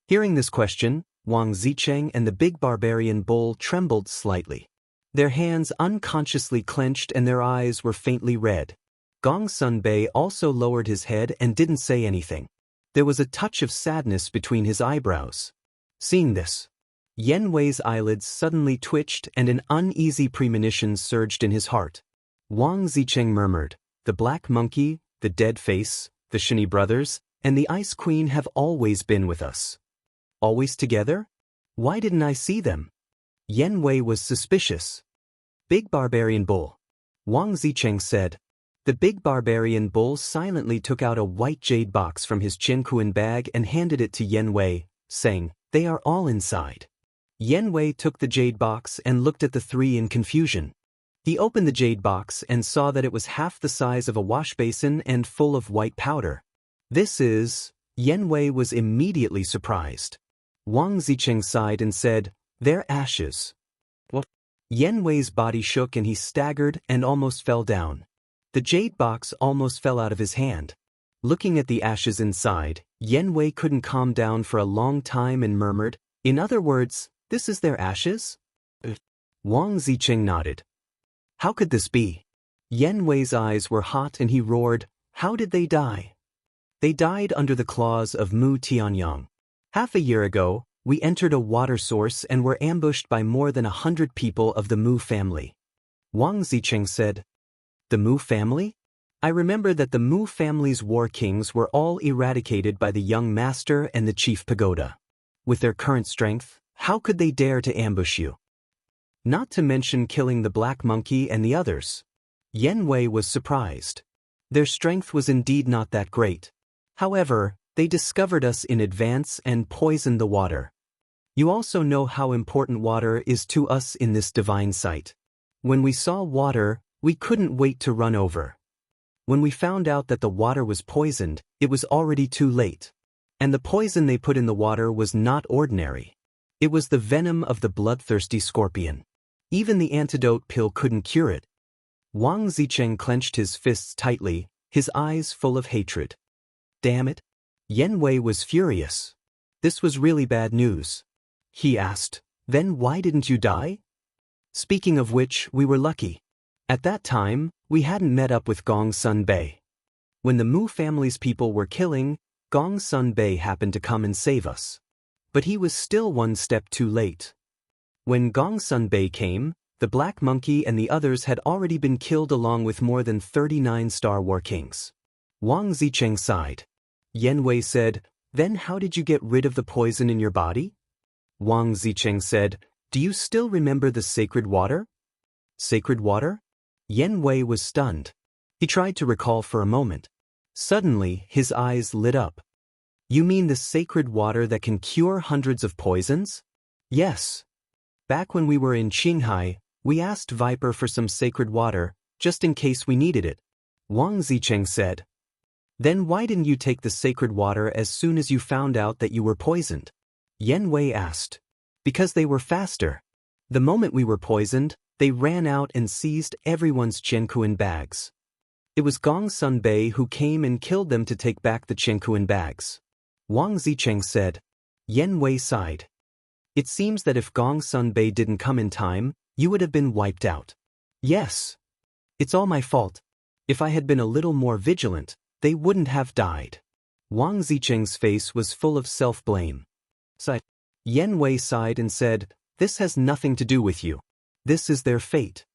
Hearing this question, Wang Zicheng and the big barbarian bull trembled slightly. Their hands unconsciously clenched and their eyes were faintly red. Gong Sun Bei also lowered his head and didn't say anything. There was a touch of sadness between his eyebrows. Seeing this, Yan Wei's eyelids suddenly twitched and an uneasy premonition surged in his heart. Wang Zicheng murmured, The black monkey, the dead face, the Shini brothers, and the Ice Queen have always been with us. Always together? Why didn't I see them? Yan Wei was suspicious. Big barbarian bull. Wang Zicheng said, The big barbarian bull silently took out a white jade box from his Jianghu bag and handed it to Yan Wei, saying, "They are all inside." Yan Wei took the jade box and looked at the three in confusion. He opened the jade box and saw that it was half the size of a wash basin and full of white powder. "This is..." Yan Wei was immediately surprised. Wang Zicheng sighed and said, "They're ashes." What? Yan Wei's body shook and he staggered and almost fell down. The jade box almost fell out of his hand. Looking at the ashes inside, Yan Wei couldn't calm down for a long time and murmured, "In other words, this is their ashes?" Wang Zicheng nodded. "How could this be?" Yan Wei's eyes were hot and he roared, "How did they die?" "They died under the claws of Mu Tianyang. Half a year ago, we entered a water source and were ambushed by more than 100 people of the Mu family." Wang Zicheng said, "The Mu family? I remember that the Mu family's war kings were all eradicated by the young master and the chief pagoda. With their current strength, how could they dare to ambush you? Not to mention killing the black monkey and the others." Yan Wei was surprised. Their strength was indeed not that great. However, they discovered us in advance and poisoned the water. You also know how important water is to us in this divine site. When we saw water, we couldn't wait to run over. When we found out that the water was poisoned, it was already too late. And the poison they put in the water was not ordinary. It was the venom of the bloodthirsty scorpion. Even the antidote pill couldn't cure it. Wang Zicheng clenched his fists tightly, his eyes full of hatred. "Damn it!" Yan Wei was furious. This was really bad news. He asked, "Then why didn't you die?" "Speaking of which, we were lucky. At that time, we hadn't met up with Gong Sun Bei. When the Mu family's people were killing, Gong Sun Bei happened to come and save us. But he was still one step too late. When Gong Sun Bei came, the black monkey and the others had already been killed along with more than 39 Star War Kings." Wang Zicheng sighed. Yan Wei said, "Then how did you get rid of the poison in your body?" Wang Zicheng said, "Do you still remember the sacred water?" "Sacred water?" Yan Wei was stunned. He tried to recall for a moment. Suddenly, his eyes lit up. "You mean the sacred water that can cure hundreds of poisons?" "Yes. Back when we were in Qinghai, we asked Viper for some sacred water, just in case we needed it." Wang Zicheng said. "Then why didn't you take the sacred water as soon as you found out that you were poisoned?" Yan Wei asked. "Because they were faster. The moment we were poisoned, they ran out and seized everyone's Jianghu bags. It was Gong Sun Bei who came and killed them to take back the Jianghu bags." Wang Zicheng said. Yan Wei sighed. "It seems that if Gong Sun Bei didn't come in time, you would have been wiped out." "Yes. It's all my fault. If I had been a little more vigilant, they wouldn't have died." Wang Zicheng's face was full of self-blame. Yan Wei sighed and said, "This has nothing to do with you. This is their fate.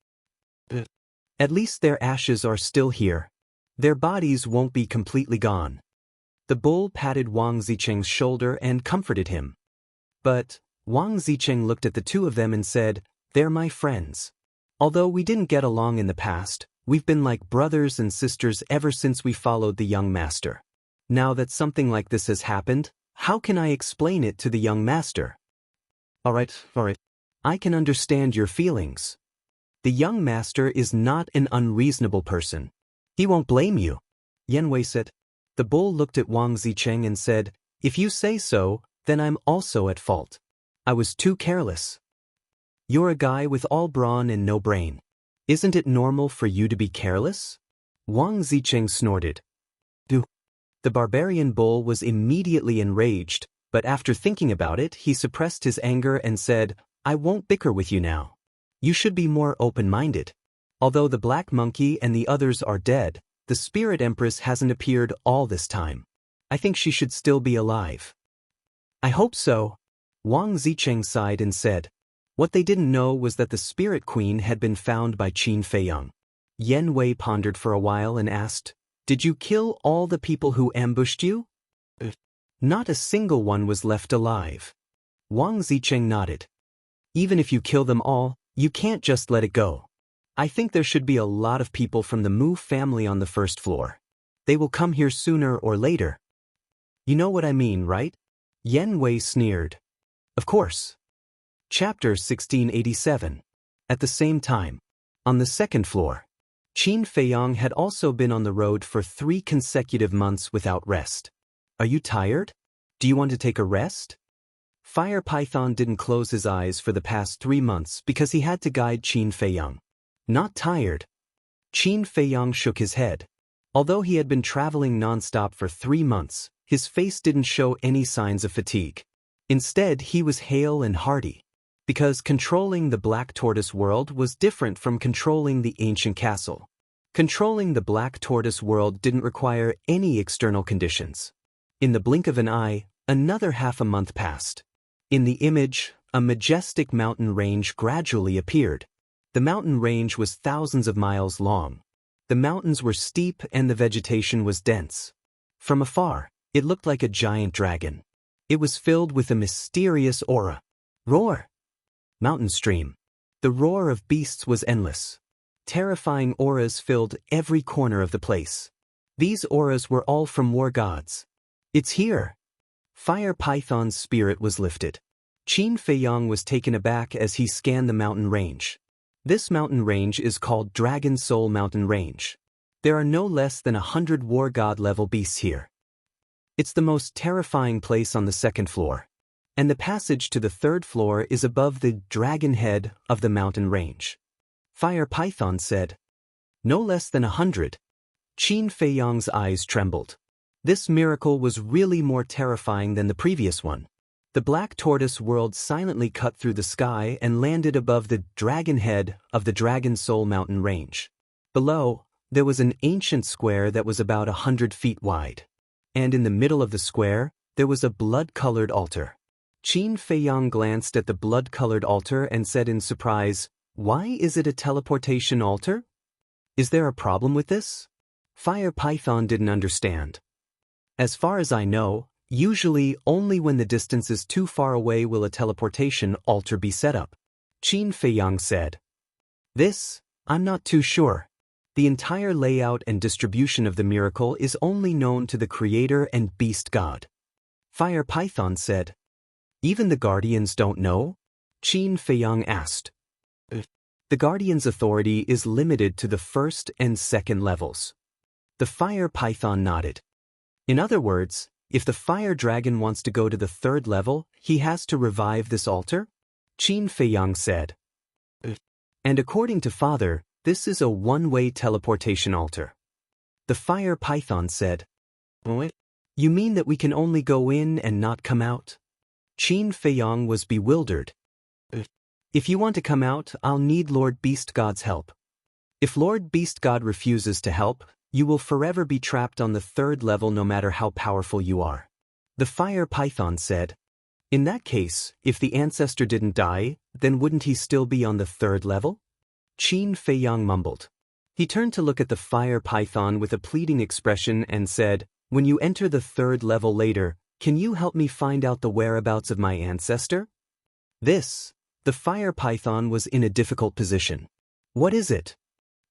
At least their ashes are still here. Their bodies won't be completely gone." The bull patted Wang Zicheng's shoulder and comforted him. But Wang Zicheng looked at the two of them and said, "They're my friends. Although we didn't get along in the past, we've been like brothers and sisters ever since we followed the young master. Now that something like this has happened, how can I explain it to the young master?" All right. I can understand your feelings. The young master is not an unreasonable person. He won't blame you." Yan Wei said. The bull looked at Wang Zicheng and said, "If you say so, then I'm also at fault. I was too careless. You're a guy with all brawn and no brain. Isn't it normal for you to be careless?" Wang Zicheng snorted. The barbarian bull was immediately enraged, but after thinking about it, he suppressed his anger and said, "I won't bicker with you now. You should be more open-minded. Although the black monkey and the others are dead, the spirit empress hasn't appeared all this time. I think she should still be alive." "I hope so." Wang Zicheng sighed and said. What they didn't know was that the spirit queen had been found by Qin Feiyang. Yan Wei pondered for a while and asked, "Did you kill all the people who ambushed you?" "Not a single one was left alive." Wang Zicheng nodded. "Even if you kill them all, you can't just let it go. I think there should be a lot of people from the Mu family on the first floor. They will come here sooner or later. You know what I mean, right? Yen Wei sneered. Of course. Chapter 1687. At the same time, on the second floor, Qin Feiyang had also been on the road for 3 consecutive months without rest. Are you tired? Do you want to take a rest? Fire Python didn't close his eyes for the past 3 months because he had to guide Qin Feiyang. Not tired. Qin Feiyang shook his head. Although he had been traveling non-stop for 3 months, his face didn't show any signs of fatigue. Instead, he was hale and hearty. Because controlling the Black Tortoise world was different from controlling the ancient castle. Controlling the Black Tortoise world didn't require any external conditions. In the blink of an eye, another half a month passed. In the image, a majestic mountain range gradually appeared. The mountain range was thousands of miles long. The mountains were steep and the vegetation was dense. From afar, it looked like a giant dragon. It was filled with a mysterious aura. Roar! Mountain stream. The roar of beasts was endless. Terrifying auras filled every corner of the place. These auras were all from war gods. It's here. Fire Python's spirit was lifted. Qin Feiyang was taken aback as he scanned the mountain range. This mountain range is called Dragon Soul Mountain Range. There are no less than 100 war god level beasts here. It's the most terrifying place on the second floor. And the passage to the third floor is above the dragon head of the mountain range. Fire Python said. No less than 100. Qin Feiyang's eyes trembled. This miracle was really more terrifying than the previous one. The Black Tortoise world silently cut through the sky and landed above the dragon head of the Dragon Soul Mountain Range. Below, there was an ancient square that was about 100 feet wide. And in the middle of the square, there was a blood-colored altar. Qin Feiyang glanced at the blood-colored altar and said in surprise, "Why is it a teleportation altar? Is there a problem with this?" Fire Python didn't understand. As far as I know, usually only when the distance is too far away will a teleportation altar be set up. Qin Feiyang said. I'm not too sure. The entire layout and distribution of the miracle is only known to the creator and beast god. Fire Python said. Even the Guardians don't know? Qin Feiyang asked. The Guardian's authority is limited to the first and second levels. The Fire Python nodded. In other words, if the Fire Dragon wants to go to the third level, he has to revive this altar? Qin Feiyang said. And according to Father, this is a one-way teleportation altar. The Fire Python said. You mean that we can only go in and not come out? Qin Feiyang was bewildered. If you want to come out, I'll need Lord Beast God's help. If Lord Beast God refuses to help, you will forever be trapped on the third level no matter how powerful you are. The Fire Python said. In that case, if the ancestor didn't die, then wouldn't he still be on the third level? Qin Feiyang mumbled. He turned to look at the Fire Python with a pleading expression and said, When you enter the third level later, can you help me find out the whereabouts of my ancestor? The Fire Python was in a difficult position. What is it?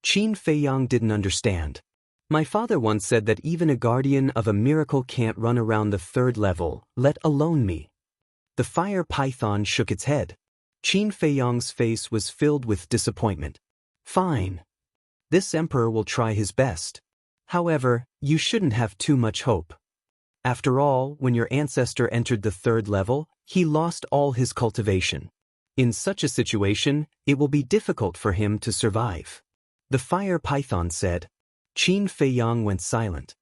Qin Feiyang didn't understand. My father once said that even a guardian of a miracle can't run around the third level, let alone me. The Fire Python shook its head. Qin Feiyang's face was filled with disappointment. Fine. This emperor will try his best. However, you shouldn't have too much hope. After all, when your ancestor entered the third level, he lost all his cultivation. In such a situation, it will be difficult for him to survive. The Fire Python said. Qin Feiyang went silent.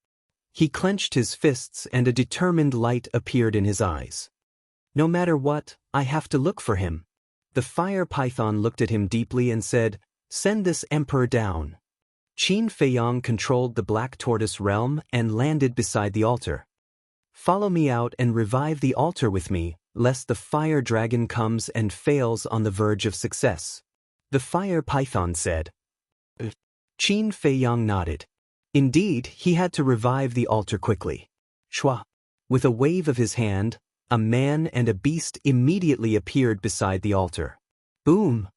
He clenched his fists and a determined light appeared in his eyes. No matter what, I have to look for him. The Fire Python looked at him deeply and said, Send this emperor down. Qin Feiyang controlled the Black Tortoise realm and landed beside the altar. Follow me out and revive the altar with me, lest the Fire Dragon comes and fails on the verge of success. The Fire Python said. Qin Feiyang nodded. Indeed, he had to revive the altar quickly. Shwa. With a wave of his hand, a man and a beast immediately appeared beside the altar. Boom!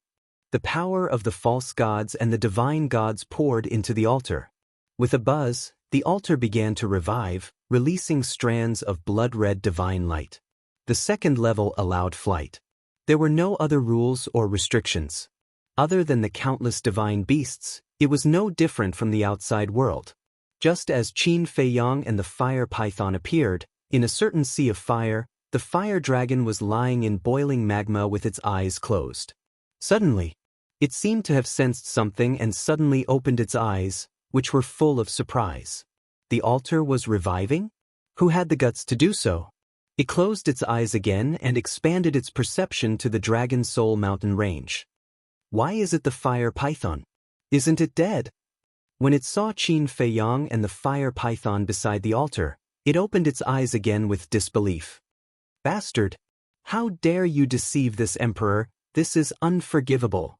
The power of the false gods and the divine gods poured into the altar. With a buzz, the altar began to revive, releasing strands of blood-red divine light. The second level allowed flight. There were no other rules or restrictions. Other than the countless divine beasts, it was no different from the outside world. Just as Qin Feiyang and the fire python appeared, in a certain sea of fire, the fire dragon was lying in boiling magma with its eyes closed. Suddenly, it seemed to have sensed something and suddenly opened its eyes, which were full of surprise. The altar was reviving? Who had the guts to do so? It closed its eyes again and expanded its perception to the Dragon Soul mountain range. Why is it the fire python? Isn't it dead? When it saw Qin Feiyang and the fire python beside the altar, it opened its eyes again with disbelief. Bastard! How dare you deceive this emperor? This is unforgivable.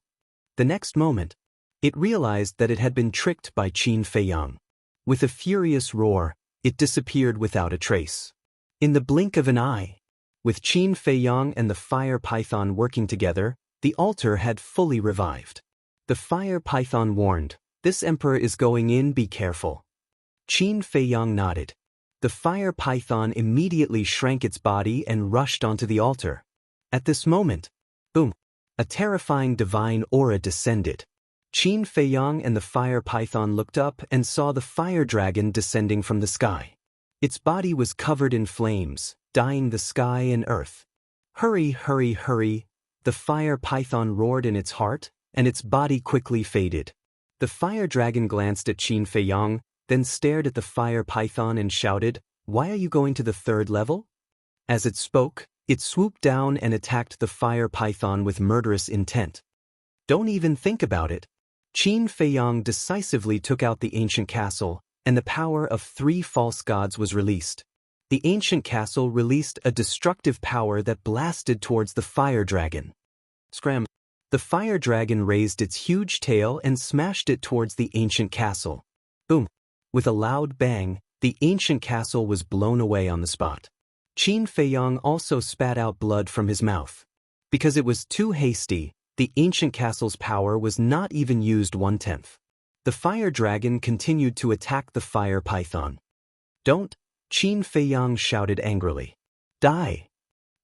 The next moment, it realized that it had been tricked by Qin Feiyang. With a furious roar, it disappeared without a trace. In the blink of an eye, with Qin Feiyang and the fire python working together, the altar had fully revived. The fire python warned, "This emperor is going in, be careful." Qin Feiyang nodded. The fire python immediately shrank its body and rushed onto the altar. At this moment, boom! A terrifying divine aura descended. Qin Feiyang and the fire python looked up and saw the fire dragon descending from the sky. Its body was covered in flames, dyeing the sky and earth. "Hurry, hurry, hurry!" The fire python roared in its heart, and its body quickly faded. The fire dragon glanced at Qin Feiyang, then stared at the fire python and shouted, "Why are you going to the third level?" As it spoke, it swooped down and attacked the fire python with murderous intent. "Don't even think about it." Qin Feiyang decisively took out the ancient castle, and the power of 3 false gods was released. The ancient castle released a destructive power that blasted towards the fire dragon. Scram! The fire dragon raised its huge tail and smashed it towards the ancient castle. Boom! With a loud bang, the ancient castle was blown away on the spot. Qin Feiyang also spat out blood from his mouth. Because it was too hasty, the ancient castle's power was not even used 1/10. The fire dragon continued to attack the fire python. "Don't!" Qin Feiyang shouted angrily. "Die!"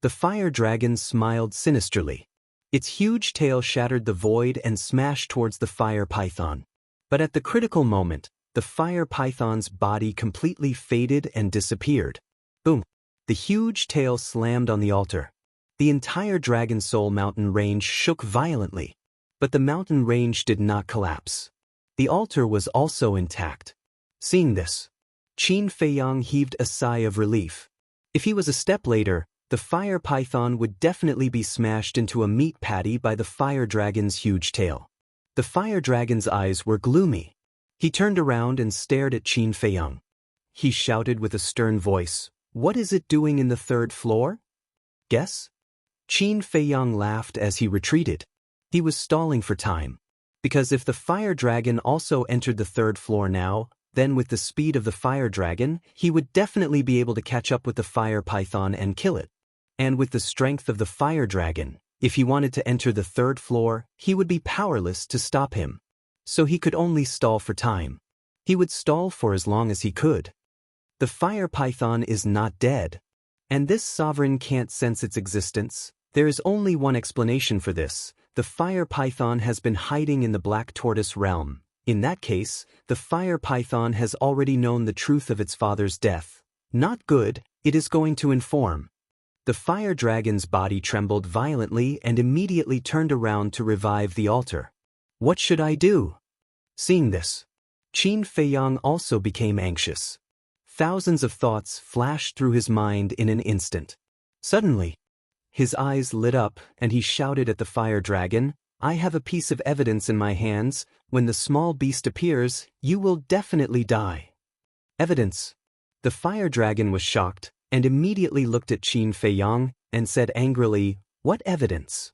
The fire dragon smiled sinisterly. Its huge tail shattered the void and smashed towards the fire python. But at the critical moment, the fire python's body completely faded and disappeared. Boom! The huge tail slammed on the altar. The entire Dragon Soul mountain range shook violently. But the mountain range did not collapse. The altar was also intact. Seeing this, Qin Feiyang heaved a sigh of relief. If he was a step later, the fire python would definitely be smashed into a meat patty by the fire dragon's huge tail. The fire dragon's eyes were gloomy. He turned around and stared at Qin Feiyang. He shouted with a stern voice, "What is it doing in the 3rd floor?" "Guess?" Qin Feiyang laughed as he retreated. He was stalling for time. Because if the fire dragon also entered the 3rd floor now, then with the speed of the fire dragon, he would definitely be able to catch up with the fire python and kill it. And with the strength of the fire dragon, if he wanted to enter the 3rd floor, he would be powerless to stop him. So he could only stall for time. He would stall for as long as he could. The fire python is not dead. And this sovereign can't sense its existence. There is only one explanation for this. The fire python has been hiding in the black tortoise realm. In that case, the fire python has already known the truth of its father's death. Not good, it is going to inform. The fire dragon's body trembled violently and immediately turned around to revive the altar. What should I do? Seeing this, Qin Feiyang also became anxious. Thousands of thoughts flashed through his mind in an instant. Suddenly, his eyes lit up and he shouted at the fire dragon, "I have a piece of evidence in my hands. When the small beast appears, you will definitely die." Evidence? The fire dragon was shocked and immediately looked at Qin Feiyang and said angrily, "What evidence?"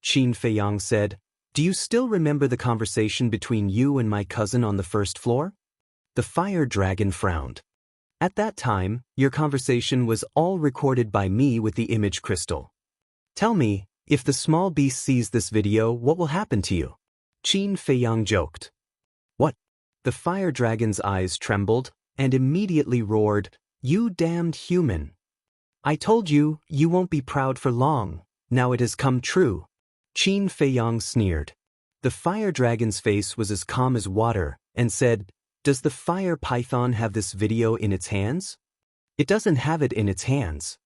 Qin Feiyang said, "Do you still remember the conversation between you and my cousin on the 1st floor?" The fire dragon frowned. "At that time, your conversation was all recorded by me with the image crystal. Tell me, If the small beast sees this video, what will happen to you? Qin Feiyang joked. What? The fire dragon's eyes trembled and immediately roared, "You damned human! I told you, you won't be proud for long. Now it has come true." Qin Feiyang sneered. The fire dragon's face was as calm as water and said, "Does the fire python have this video in its hands?" "It doesn't have it in its hands."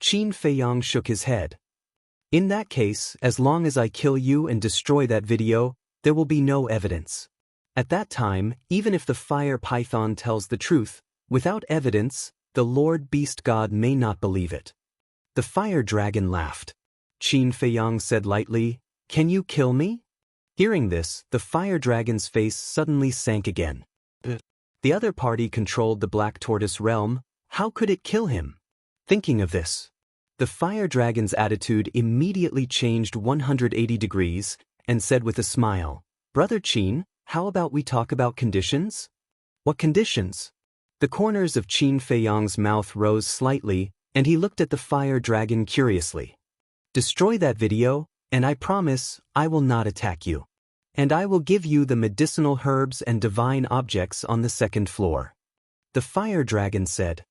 Qin Feiyang shook his head. "In that case, as long as I kill you and destroy that video, there will be no evidence. At that time, even if the fire python tells the truth, without evidence, the Lord Beast God may not believe it." The fire dragon laughed. Qin Feiyang said lightly, "Can you kill me?" Hearing this, the fire dragon's face suddenly sank again. The other party controlled the Black Tortoise realm. How could it kill him? Thinking of this, the fire dragon's attitude immediately changed 180 degrees and said with a smile, "Brother Qin, how about we talk about conditions?" "What conditions?" The corners of Qin Feiyang's mouth rose slightly, and he looked at the fire dragon curiously. "Destroy that video, and I promise I will not attack you. And I will give you the medicinal herbs and divine objects on the second floor." The fire dragon said.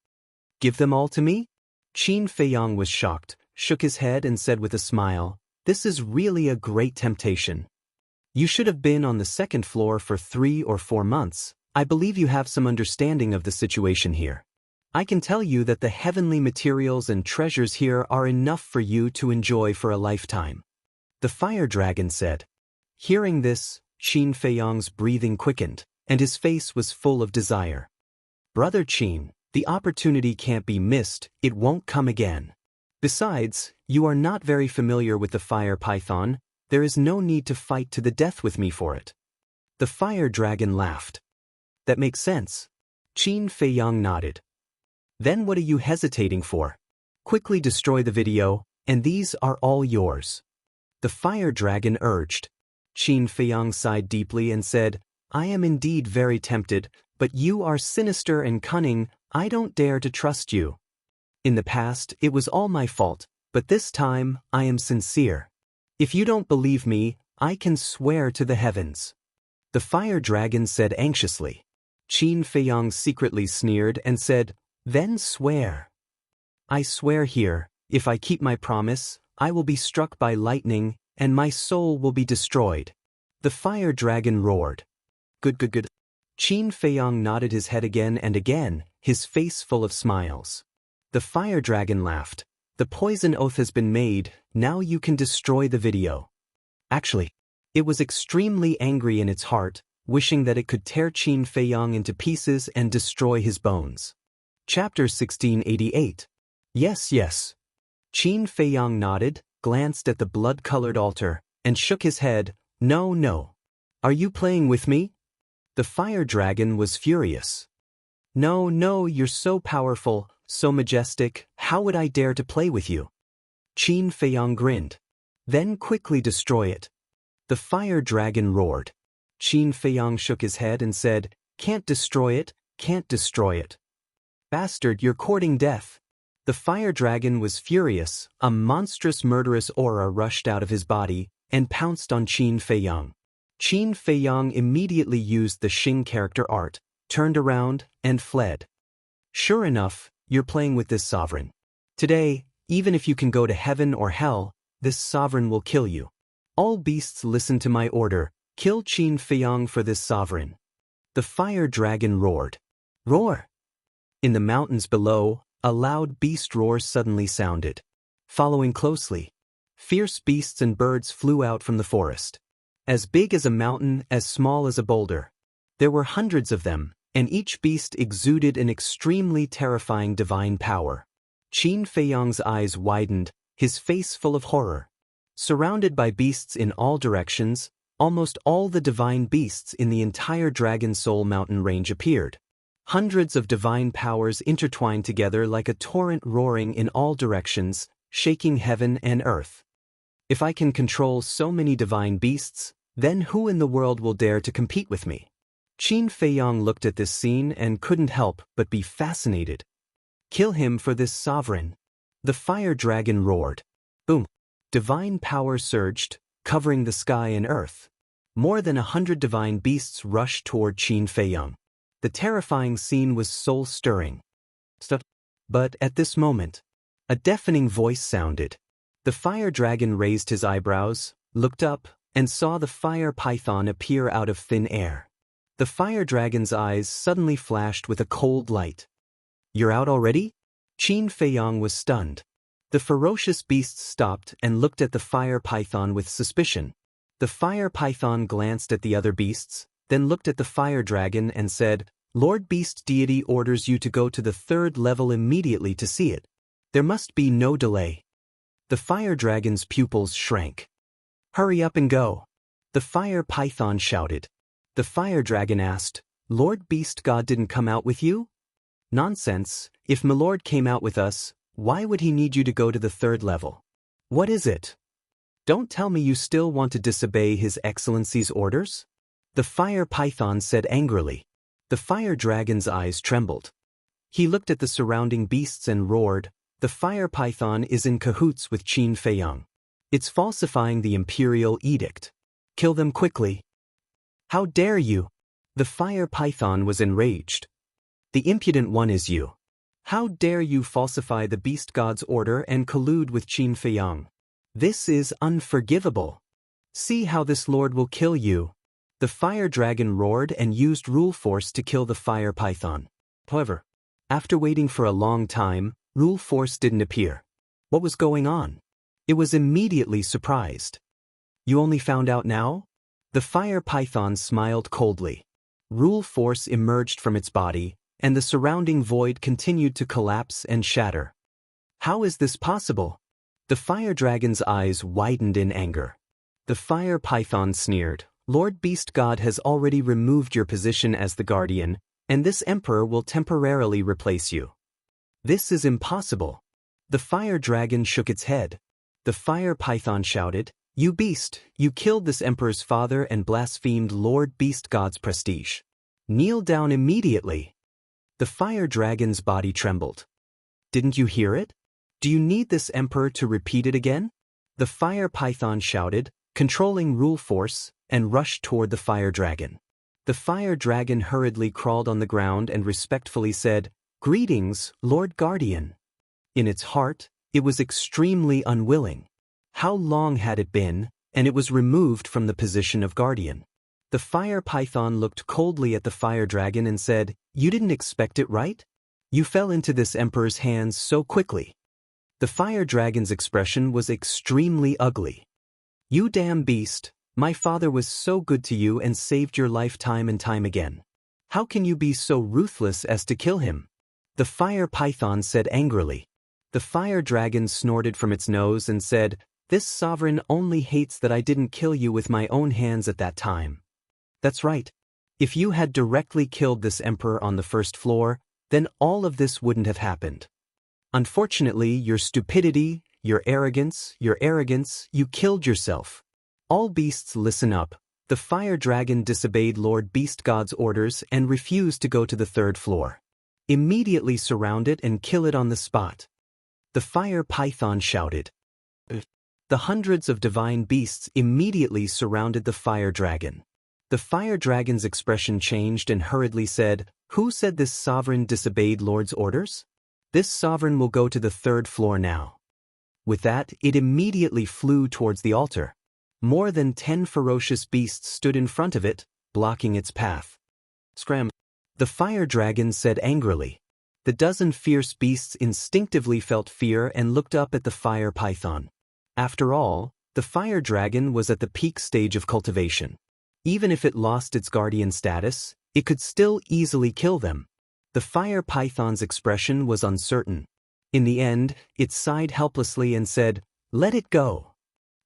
"Give them all to me?" Qin Feiyang was shocked, shook his head and said with a smile, "This is really a great temptation. You should have been on the second floor for 3 or 4 months. I believe you have some understanding of the situation here. I can tell you that the heavenly materials and treasures here are enough for you to enjoy for a lifetime." The fire dragon said. Hearing this, Qin Feiyang's breathing quickened, and his face was full of desire. "Brother Qin, the opportunity can't be missed, it won't come again. Besides, you are not very familiar with the fire python. There is no need to fight to the death with me for it." The fire dragon laughed. "That makes sense." Qin Feiyang nodded. "Then what are you hesitating for? Quickly destroy the video, and these are all yours." The fire dragon urged. Qin Feiyang sighed deeply and said, "I am indeed very tempted, but you are sinister and cunning. I don't dare to trust you. In the past, it was all my fault, but this time, I am sincere. If you don't believe me, I can swear to the heavens." The fire dragon said anxiously. Qin Feiyang secretly sneered and said, "Then swear." "I swear here, if I keep my promise, I will be struck by lightning, and my soul will be destroyed." The fire dragon roared. Good. Qin Feiyang nodded his head again and again, his face full of smiles. The fire dragon laughed. "The poison oath has been made, now you can destroy the video." Actually, it was extremely angry in its heart, wishing that it could tear Qin Feiyang into pieces and destroy his bones. Chapter 1688. Yes. Qin Feiyang nodded, glanced at the blood-colored altar, and shook his head. No. Are you playing with me?" The fire dragon was furious. No, you're so powerful, so majestic, how would I dare to play with you?" Qin Feiyang grinned. "Then quickly destroy it." The fire dragon roared. Qin Feiyang shook his head and said, can't destroy it. "Bastard, you're courting death." The fire dragon was furious, a monstrous murderous aura rushed out of his body, and pounced on Qin Feiyang. Qin Feiyang immediately used the Xing character art, turned around, and fled. "Sure enough, you're playing with this sovereign. Today, even if you can go to heaven or hell, this sovereign will kill you. All beasts listen to my order, kill Qin Feiyang for this sovereign." The fire dragon roared. Roar! In the mountains below, a loud beast roar suddenly sounded. Following closely, fierce beasts and birds flew out from the forest. As big as a mountain, as small as a boulder. There were hundreds of them, and each beast exuded an extremely terrifying divine power. Qin Feiyang's eyes widened, his face full of horror. Surrounded by beasts in all directions, almost all the divine beasts in the entire Dragon Soul mountain range appeared. Hundreds of divine powers intertwined together like a torrent roaring in all directions, shaking heaven and earth. If I can control so many divine beasts, then who in the world will dare to compete with me? Qin Feiyang looked at this scene and couldn't help but be fascinated. Kill him for this sovereign. The fire dragon roared. Boom. Divine power surged, covering the sky and earth. More than 100 divine beasts rushed toward Qin Feiyang. The terrifying scene was soul-stirring. But at this moment, a deafening voice sounded. The fire dragon raised his eyebrows, looked up, and saw the fire python appear out of thin air. The fire dragon's eyes suddenly flashed with a cold light. "You're out already?" Qin Feiyang was stunned. The ferocious beast stopped and looked at the fire python with suspicion. The fire python glanced at the other beasts, then looked at the fire dragon and said, "Lord Beast Deity orders you to go to the 3rd level immediately to see it. There must be no delay." The fire dragon's pupils shrank. "Hurry up and go," the fire python shouted. The fire dragon asked, "Lord Beast God didn't come out with you?" "Nonsense, if Milord came out with us, why would he need you to go to the 3rd level? What is it? Don't tell me you still want to disobey His Excellency's orders?" The fire python said angrily. The fire dragon's eyes trembled. He looked at the surrounding beasts and roared, "The fire python is in cahoots with Qin Feiyang. It's falsifying the imperial edict. Kill them quickly." "How dare you?" The fire python was enraged. "The impudent one is you. How dare you falsify the beast god's order and collude with Qin Feiyang? This is unforgivable. See how this lord will kill you." The fire dragon roared and used rule force to kill the fire python. However, after waiting for a long time, rule force didn't appear. What was going on? It was immediately surprised. "You only found out now?" The fire python smiled coldly. Rule force emerged from its body, and the surrounding void continued to collapse and shatter. "How is this possible?" The fire dragon's eyes widened in anger. The fire python sneered, "Lord Beast God has already removed your position as the guardian, and this emperor will temporarily replace you." "This is impossible." The fire dragon shook its head. The fire python shouted, "You beast, you killed this emperor's father and blasphemed Lord Beast God's prestige. Kneel down immediately." The fire dragon's body trembled. "Didn't you hear it? Do you need this emperor to repeat it again?" The fire python shouted, controlling rule force, and rushed toward the fire dragon. The fire dragon hurriedly crawled on the ground and respectfully said, "Greetings, Lord Guardian." In its heart, it was extremely unwilling. How long had it been, and it was removed from the position of guardian? The fire python looked coldly at the fire dragon and said, "You didn't expect it, right? You fell into this emperor's hands so quickly." The fire dragon's expression was extremely ugly. "You damn beast, my father was so good to you and saved your life time and time again. How can you be so ruthless as to kill him?" The fire python said angrily. The fire dragon snorted from its nose and said, "This sovereign only hates that I didn't kill you with my own hands at that time." "That's right. If you had directly killed this emperor on the 1st floor, then all of this wouldn't have happened. Unfortunately, your stupidity, your arrogance, you killed yourself. All beasts listen up. The fire dragon disobeyed Lord Beast God's orders and refused to go to the 3rd floor. Immediately surround it and kill it on the spot." The fire python shouted. The hundreds of divine beasts immediately surrounded the fire dragon. The fire dragon's expression changed and hurriedly said, "Who said this sovereign disobeyed Lord's orders? This sovereign will go to the 3rd floor now." With that, it immediately flew towards the altar. More than 10 ferocious beasts stood in front of it, blocking its path. "Scram!" the fire dragon said angrily. The dozen fierce beasts instinctively felt fear and looked up at the fire python. After all, the fire dragon was at the peak stage of cultivation. Even if it lost its guardian status, it could still easily kill them. The fire python's expression was uncertain. In the end, it sighed helplessly and said, "Let it go."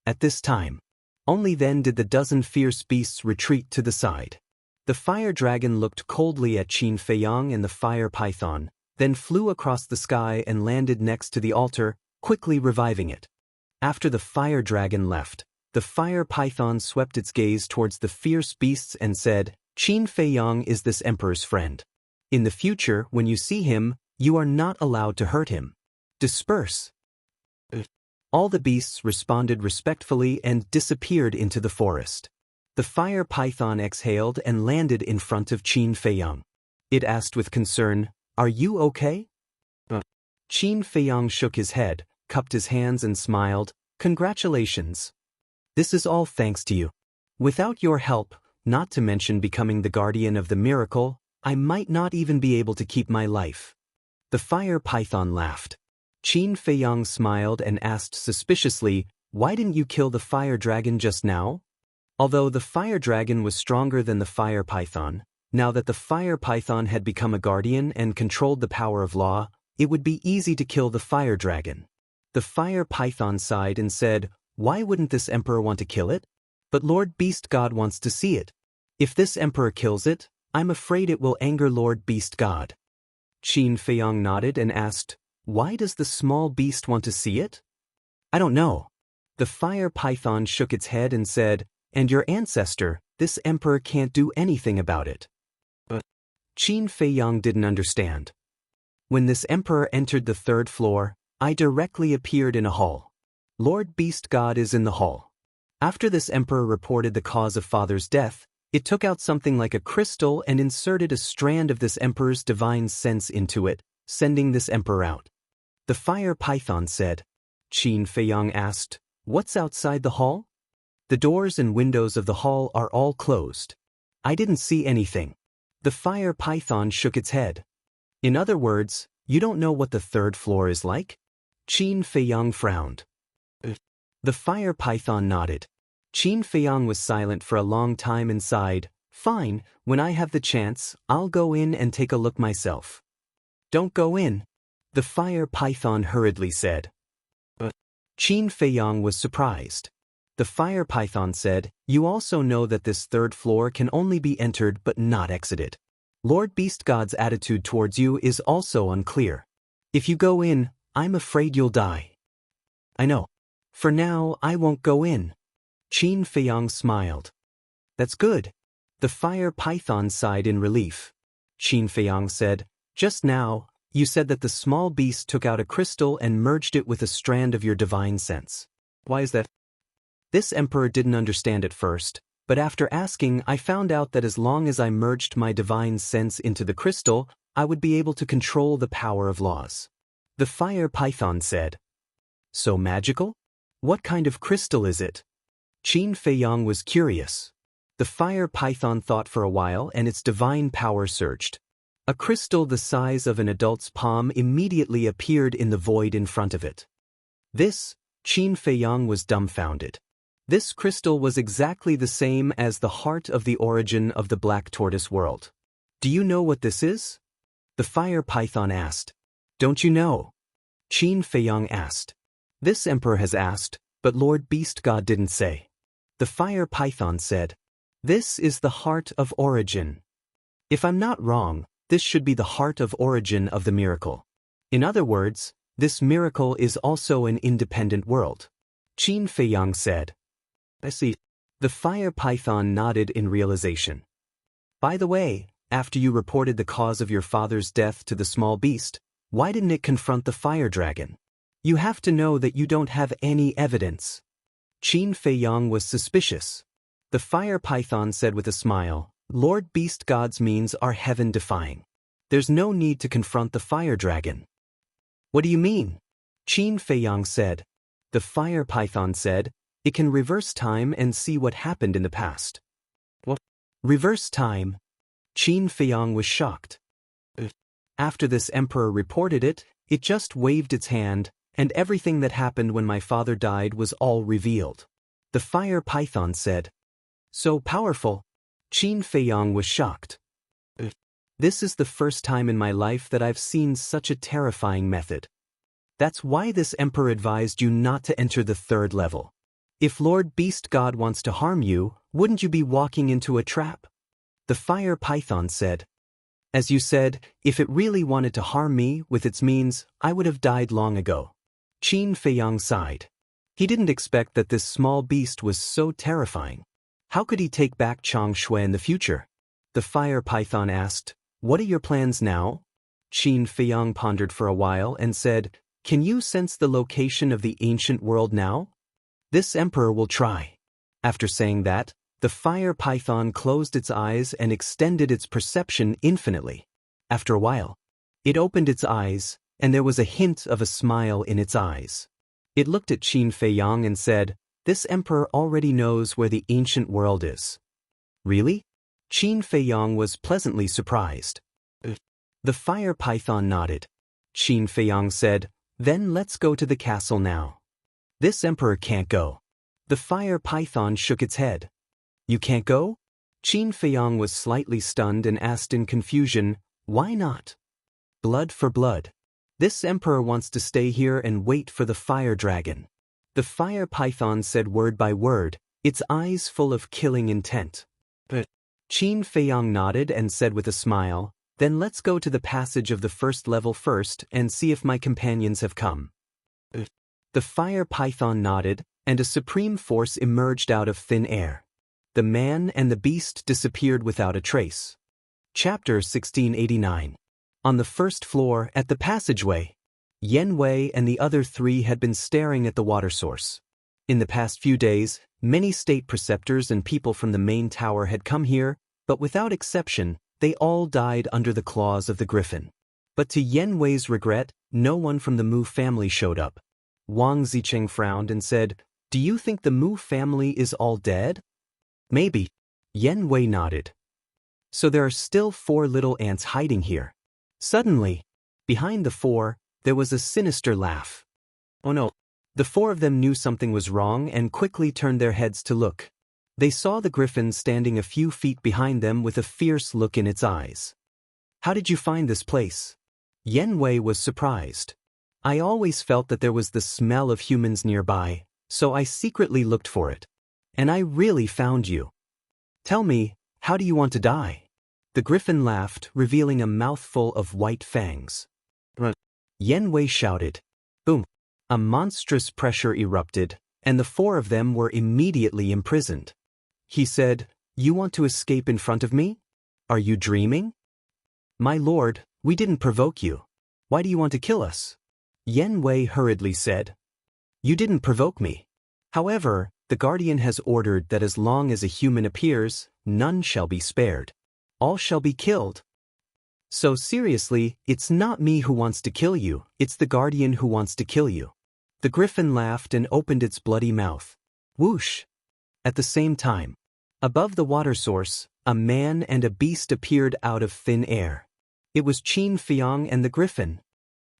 At this time, only then did the dozen fierce beasts retreat to the side. The fire dragon looked coldly at Qin Feiyang and the fire python, then flew across the sky and landed next to the altar, quickly reviving it. After the fire dragon left, the fire python swept its gaze towards the fierce beasts and said, "Qin Feiyang is this emperor's friend. In the future, when you see him, you are not allowed to hurt him. Disperse." All the beasts responded respectfully and disappeared into the forest. The fire python exhaled and landed in front of Qin Feiyang. It asked with concern, "Are you okay?" Qin Feiyang shook his head, cupped his hands and smiled, "Congratulations. This is all thanks to you. Without your help, not to mention becoming the guardian of the miracle, I might not even be able to keep my life." The fire python laughed. Qin Feiyang smiled and asked suspiciously, "Why didn't you kill the fire dragon just now?" Although the fire dragon was stronger than the fire python, now that the fire python had become a guardian and controlled the power of law, it would be easy to kill the fire dragon. The fire python sighed and said, "Why wouldn't this emperor want to kill it? But Lord Beast God wants to see it. If this emperor kills it, I'm afraid it will anger Lord Beast God." Qin Feiyang nodded and asked, "Why does the small beast want to see it?" "I don't know." The fire python shook its head and said, "And your ancestor, this emperor can't do anything about it." But Qin Feiyang didn't understand. "When this emperor entered the third floor, I directly appeared in a hall. Lord Beast God is in the hall. After this emperor reported the cause of father's death, it took out something like a crystal and inserted a strand of this emperor's divine sense into it, sending this emperor out." The fire python said. Qin Feiyang asked, "What's outside the hall?" "The doors and windows of the hall are all closed. I didn't see anything." The fire python shook its head. "In other words, you don't know what the third floor is like?" Qin Feiyang frowned. The fire python nodded. Qin Feiyang was silent for a long time and sighed, "Fine, when I have the chance, I'll go in and take a look myself." "Don't go in," the fire python hurriedly said. Qin Feiyang was surprised. The fire python said, "You also know that this third floor can only be entered but not exited. Lord Beast God's attitude towards you is also unclear. If you go in, I'm afraid you'll die." "I know. For now, I won't go in." Qin Feiyang smiled. "That's good." The fire python sighed in relief. Qin Feiyang said, "Just now, you said that the small beast took out a crystal and merged it with a strand of your divine sense. Why is that?" "This emperor didn't understand at first, but after asking I found out that as long as I merged my divine sense into the crystal, I would be able to control the power of laws." The fire python said. "So magical? What kind of crystal is it?" Qin Feiyang was curious. The fire python thought for a while and its divine power surged. A crystal the size of an adult's palm immediately appeared in the void in front of it. Qin Feiyang was dumbfounded. This crystal was exactly the same as the heart of the origin of the black tortoise world. "Do you know what this is?" the fire python asked. "Don't you know?" Qin Feiyang asked. "This emperor has asked, but Lord Beast God didn't say." The fire python said, "This is the heart of origin. If I'm not wrong, this should be the heart of origin of the miracle. In other words, this miracle is also an independent world." Qin Feiyang said. "I see." The fire python nodded in realization. "By the way, after you reported the cause of your father's death to the small beast, why didn't it confront the fire dragon? You have to know that you don't have any evidence." Qin Feiyang was suspicious. The fire python said with a smile, "Lord Beast God's means are heaven-defying. There's no need to confront the fire dragon." "What do you mean?" Qin Feiyang said. The fire python said, "It can reverse time and see what happened in the past." "What? Reverse time?" Qin Feiyang was shocked. "After this emperor reported it, it just waved its hand, and everything that happened when my father died was all revealed." The fire python said. "So powerful?" Qin Feiyang was shocked. "This is the first time in my life that I've seen such a terrifying method. That's why this emperor advised you not to enter the third level. If Lord Beast God wants to harm you, wouldn't you be walking into a trap?" The fire python said. "As you said, if it really wanted to harm me with its means, I would have died long ago." Qin Feiyang sighed. He didn't expect that this small beast was so terrifying. How could he take back Changshui in the future? The fire python asked, "What are your plans now?" Qin Feiyang pondered for a while and said, Can you sense the location of the ancient world now? This emperor will try. After saying that, the fire python closed its eyes and extended its perception infinitely. After a while, it opened its eyes, and there was a hint of a smile in its eyes. It looked at Qin Feiyang and said, "This emperor already knows where the ancient world is." Really? Qin Feiyang was pleasantly surprised. The fire python nodded. Qin Feiyang said, "Then let's go to the castle now." "This emperor can't go." The fire python shook its head. "You can't go?" Qin Feiyang was slightly stunned and asked in confusion, "Why not?" "Blood for blood. This emperor wants to stay here and wait for the fire dragon." The fire python said word by word, its eyes full of killing intent. But Qin Feiyang nodded and said with a smile, "Then let's go to the passage of the first level first and see if my companions have come." The fire python nodded, and a supreme force emerged out of thin air. The man and the beast disappeared without a trace. Chapter 1689. On the first floor, at the passageway, Yan Wei and the other three had been staring at the water source. In the past few days, many state preceptors and people from the main tower had come here, but without exception, they all died under the claws of the griffin. But to Yan Wei's regret, no one from the Mu family showed up. Wang Zicheng frowned and said, "Do you think the Mu family is all dead?" "Maybe." Yan Wei nodded. "So there are still 4 little ants hiding here." Suddenly, behind the 4, there was a sinister laugh. Oh no. The 4 of them knew something was wrong and quickly turned their heads to look. They saw the griffin standing a few feet behind them with a fierce look in its eyes. "How did you find this place?" Yan Wei was surprised. "I always felt that there was the smell of humans nearby, so I secretly looked for it. And I really found you. Tell me, how do you want to die?" The griffin laughed, revealing a mouthful of white fangs. Yan Wei shouted. Boom! A monstrous pressure erupted, and the 4 of them were immediately imprisoned. He said, "You want to escape in front of me? Are you dreaming?" "My lord, we didn't provoke you. Why do you want to kill us?" Yan Wei hurriedly said. "You didn't provoke me. However, the Guardian has ordered that as long as a human appears, none shall be spared. All shall be killed. So seriously, it's not me who wants to kill you, it's the Guardian who wants to kill you." The griffin laughed and opened its bloody mouth. Whoosh! At the same time, above the water source, a man and a beast appeared out of thin air. It was Qin Feiyang and the griffin.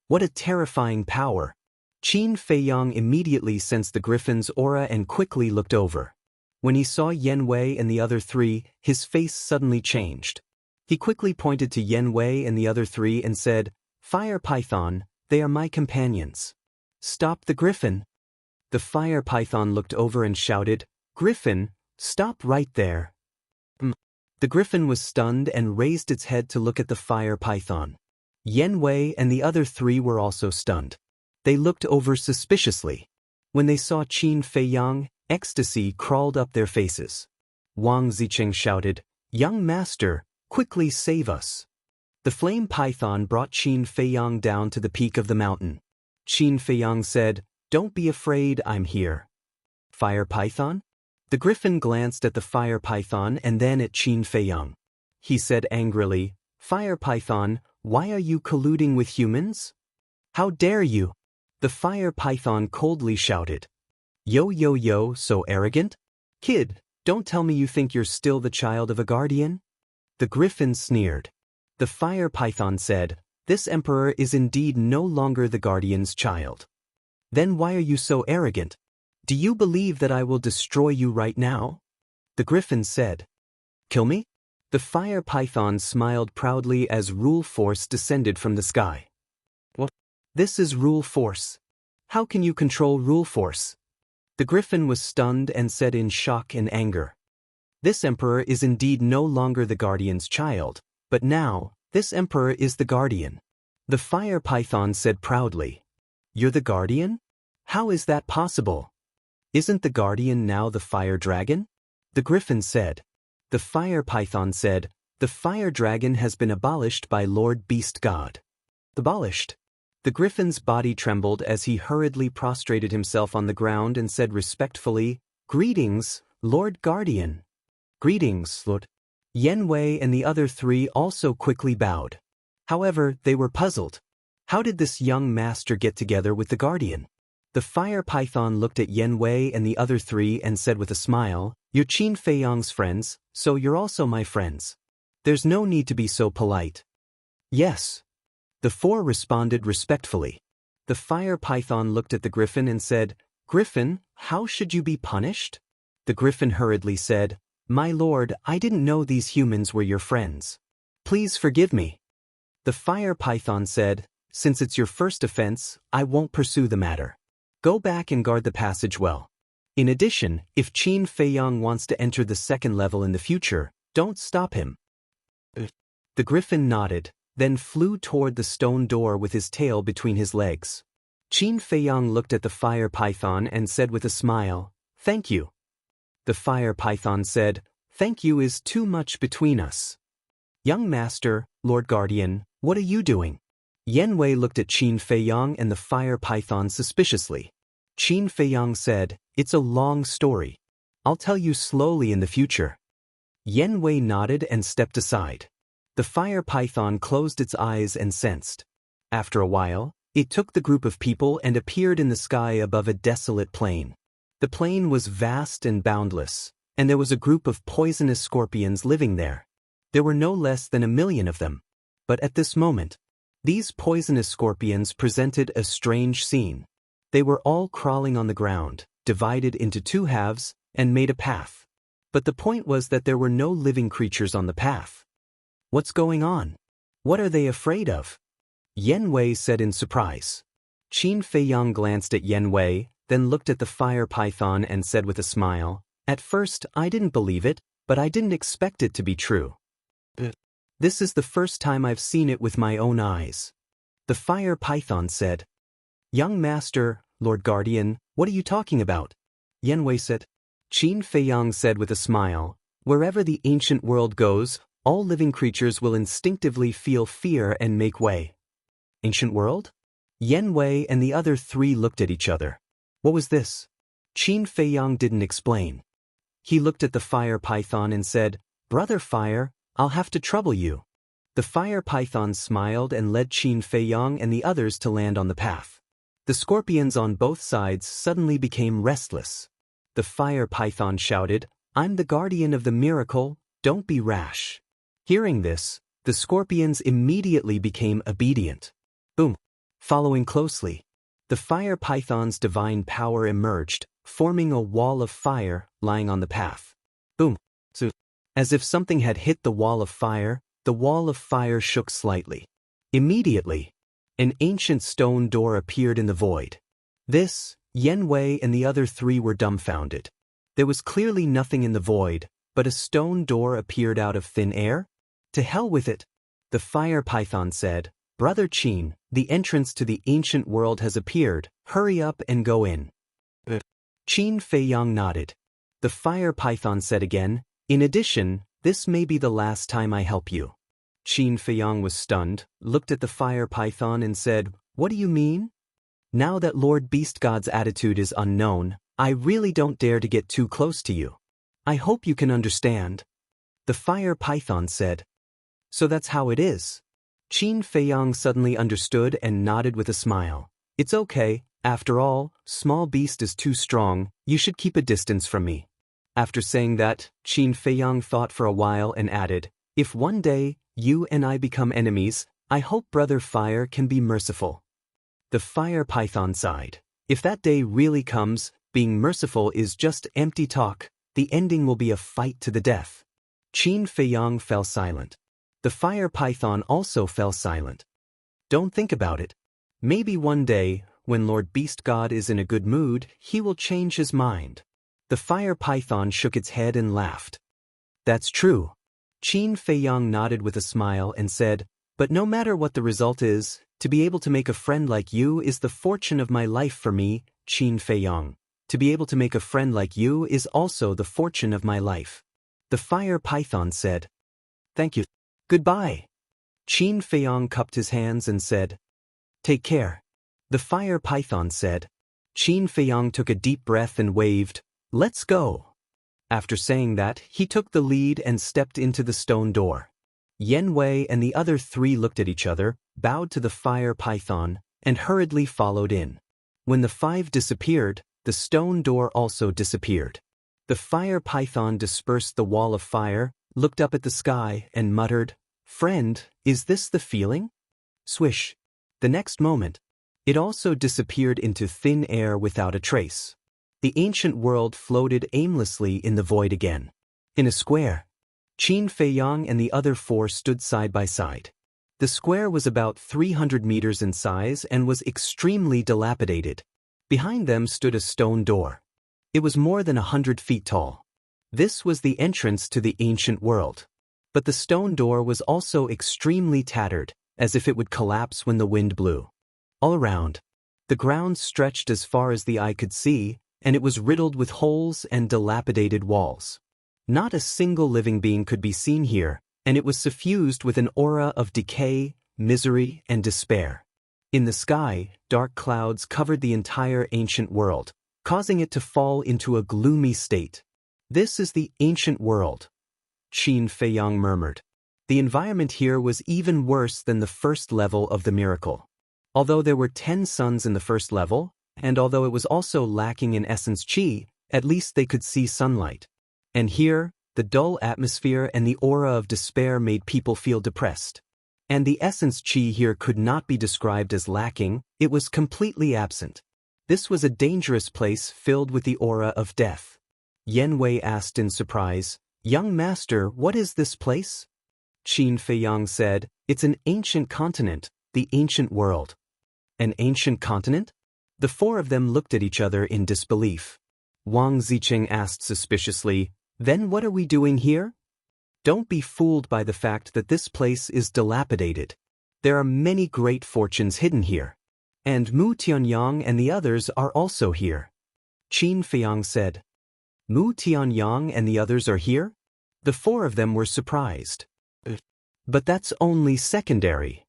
What a terrifying power! Qin Feiyang immediately sensed the griffin's aura and quickly looked over. When he saw Yan Wei and the other 3, his face suddenly changed. He quickly pointed to Yan Wei and the other 3 and said, "Fire Python, they are my companions. Stop the griffin." The fire python looked over and shouted, "Griffin, stop right there." The griffin was stunned and raised its head to look at the fire python. Yan Wei and the other 3 were also stunned. They looked over suspiciously. When they saw Qin Feiyang, ecstasy crawled up their faces. Wang Zicheng shouted, "Young master, quickly save us." The flame python brought Qin Feiyang down to the peak of the mountain. Qin Feiyang said, "Don't be afraid, I'm here." "Fire python?" The griffin glanced at the fire python and then at Qin Feiyang. He said angrily, "Fire python, why are you colluding with humans? How dare you?" The fire python coldly shouted. Yo yo yo, so arrogant? Kid, don't tell me you think you're still the child of a guardian?" The griffin sneered. The fire python said, "This emperor is indeed no longer the guardian's child." "Then why are you so arrogant? Do you believe that I will destroy you right now?" The griffin said. "Kill me?" The fire python smiled proudly as rule force descended from the sky. "What? This is rule force. How can you control rule force?" The griffin was stunned and said in shock and anger. "This emperor is indeed no longer the guardian's child, but now, this emperor is the guardian." The fire python said proudly, "You're the guardian? How is that possible? Isn't the guardian now the fire dragon?" The griffin said. The fire python said, "The fire dragon has been abolished by Lord Beast God." "Abolished?" The griffin's body trembled as he hurriedly prostrated himself on the ground and said respectfully, "Greetings, Lord Guardian." "Greetings, Lord." Yen Wei and the other three also quickly bowed. However, they were puzzled. How did this young master get together with the Guardian? The fire python looked at Yen Wei and the other three and said with a smile, "You're Qin Feiyang's friends, so you're also my friends. There's no need to be so polite." "Yes." The four responded respectfully. The fire python looked at the griffin and said, "Griffin, how should you be punished?" The griffin hurriedly said, "My lord, I didn't know these humans were your friends. Please forgive me." The fire python said, "Since it's your first offense, I won't pursue the matter. Go back and guard the passage well. In addition, if Qin Feiyang wants to enter the second level in the future, don't stop him." The griffin nodded, then flew toward the stone door with his tail between his legs. Qin Feiyang looked at the fire python and said with a smile, "Thank you." The fire python said, "Thank you is too much between us." "Young master, Lord Guardian, what are you doing?" Yen Wei looked at Qin Feiyang and the fire python suspiciously. Qin Feiyang said, "It's a long story. I'll tell you slowly in the future." Yen Wei nodded and stepped aside. The fire python closed its eyes and sensed. After a while, it took the group of people and appeared in the sky above a desolate plain. The plain was vast and boundless, and there was a group of poisonous scorpions living there. There were no less than 1,000,000 of them. But at this moment, these poisonous scorpions presented a strange scene. They were all crawling on the ground, divided into two halves, and made a path. But the point was that there were no living creatures on the path. "What's going on? What are they afraid of?" Yen Wei said in surprise. Qin Feiyang glanced at Yen Wei, then looked at the fire python and said with a smile, "At first I didn't believe it, but I didn't expect it to be true. This is the first time I've seen it with my own eyes." The fire python said, "Young master, Lord Guardian, what are you talking about?" Yen Wei said. Qin Feiyang said with a smile, "Wherever the ancient world goes, all living creatures will instinctively feel fear and make way." Ancient world? Yen Wei and the other three looked at each other. What was this? Qin Feiyang didn't explain. He looked at the fire python and said, "Brother Fire, I'll have to trouble you." The fire python smiled and led Qin Feiyang and the others to land on the path. The scorpions on both sides suddenly became restless. The fire python shouted, "I'm the guardian of the miracle, don't be rash." Hearing this, the scorpions immediately became obedient. Boom! Following closely, the fire python's divine power emerged, forming a wall of fire lying on the path. Boom! So, as if something had hit the wall of fire shook slightly. Immediately, an ancient stone door appeared in the void. This, Yen Wei and the other three were dumbfounded. There was clearly nothing in the void, but a stone door appeared out of thin air. "To hell with it," the fire python said. "Brother Qin, the entrance to the ancient world has appeared, hurry up and go in." Qin Feiyang nodded. The fire python said again, "In addition, this may be the last time I help you." Qin Feiyang was stunned, looked at the fire python and said, "What do you mean?" "Now that Lord Beast God's attitude is unknown, I really don't dare to get too close to you. I hope you can understand." The fire python said, "So that's how it is." Qin Feiyang suddenly understood and nodded with a smile. "It's okay, after all, small beast is too strong, you should keep a distance from me." After saying that, Qin Feiyang thought for a while and added, "If one day, you and I become enemies, I hope Brother Fire can be merciful." The fire python sighed. "If that day really comes, being merciful is just empty talk, the ending will be a fight to the death." Qin Feiyang fell silent. The fire python also fell silent. "Don't think about it. Maybe one day, when Lord Beast God is in a good mood, he will change his mind." The fire python shook its head and laughed. "That's true." Qin Feiyang nodded with a smile and said, "But no matter what the result is, to be able to make a friend like you is the fortune of my life for me, Qin Feiyang. To be able to make a friend like you is also the fortune of my life." The fire python said, "Thank you. Goodbye." Qin Feiyang cupped his hands and said, Take care. The fire python said. Qin Feiyang took a deep breath and waved, "Let's go." After saying that, he took the lead and stepped into the stone door. Yan Wei and the other three looked at each other, bowed to the fire python, and hurriedly followed in. When the five disappeared, the stone door also disappeared. The fire python dispersed the wall of fire, looked up at the sky, and muttered, "Friend, is this the feeling?" Swish. The next moment, it also disappeared into thin air without a trace. The ancient world floated aimlessly in the void again. In a square, Qin Feiyang and the other four stood side by side. The square was about 300 meters in size and was extremely dilapidated. Behind them stood a stone door. It was more than 100 feet tall. This was the entrance to the ancient world. But the stone door was also extremely tattered, as if it would collapse when the wind blew. All around, the ground stretched as far as the eye could see, and it was riddled with holes and dilapidated walls. Not a single living being could be seen here, and it was suffused with an aura of decay, misery, and despair. In the sky, dark clouds covered the entire ancient world, causing it to fall into a gloomy state. "This is the ancient world," Qin Feiyang murmured. The environment here was even worse than the first level of the miracle. Although there were 10 suns in the first level, and although it was also lacking in essence qi, at least they could see sunlight. And here, the dull atmosphere and the aura of despair made people feel depressed. And the essence qi here could not be described as lacking, it was completely absent. This was a dangerous place filled with the aura of death. Yan Wei asked in surprise, "Young master, what is this place?" Qin Feiyang said, "It's an ancient continent, the ancient world." An ancient continent? The four of them looked at each other in disbelief. Wang Ziqing asked suspiciously, "Then what are we doing here?" Don't be fooled by the fact that this place is dilapidated. There are many great fortunes hidden here. And Mu Tianyang and the others are also here. Qin Feiyang said. Mu Tianyang and the others are here? The four of them were surprised. But that's only secondary.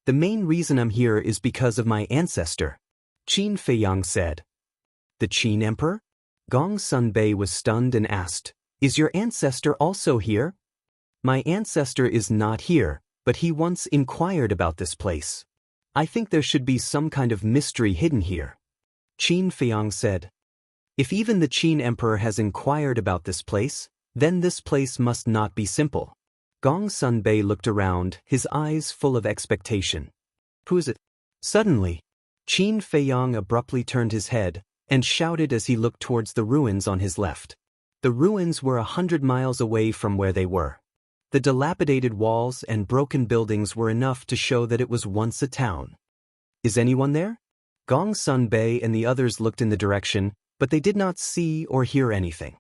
The main reason I'm here is because of my ancestor, Qin Feiyang said. The Qin Emperor? Gong Sunbei was stunned and asked, "Is your ancestor also here?" "My ancestor is not here, but he once inquired about this place. I think there should be some kind of mystery hidden here," Qin Feiyang said. "If even the Qin Emperor has inquired about this place, then this place must not be simple." Gong Sunbei looked around, his eyes full of expectation. "Who is it?" Suddenly, Qin Feiyang abruptly turned his head and shouted as he looked towards the ruins on his left. The ruins were 100 miles away from where they were. The dilapidated walls and broken buildings were enough to show that it was once a town. "Is anyone there?" Gong Sunbei and the others looked in the direction, but they did not see or hear anything.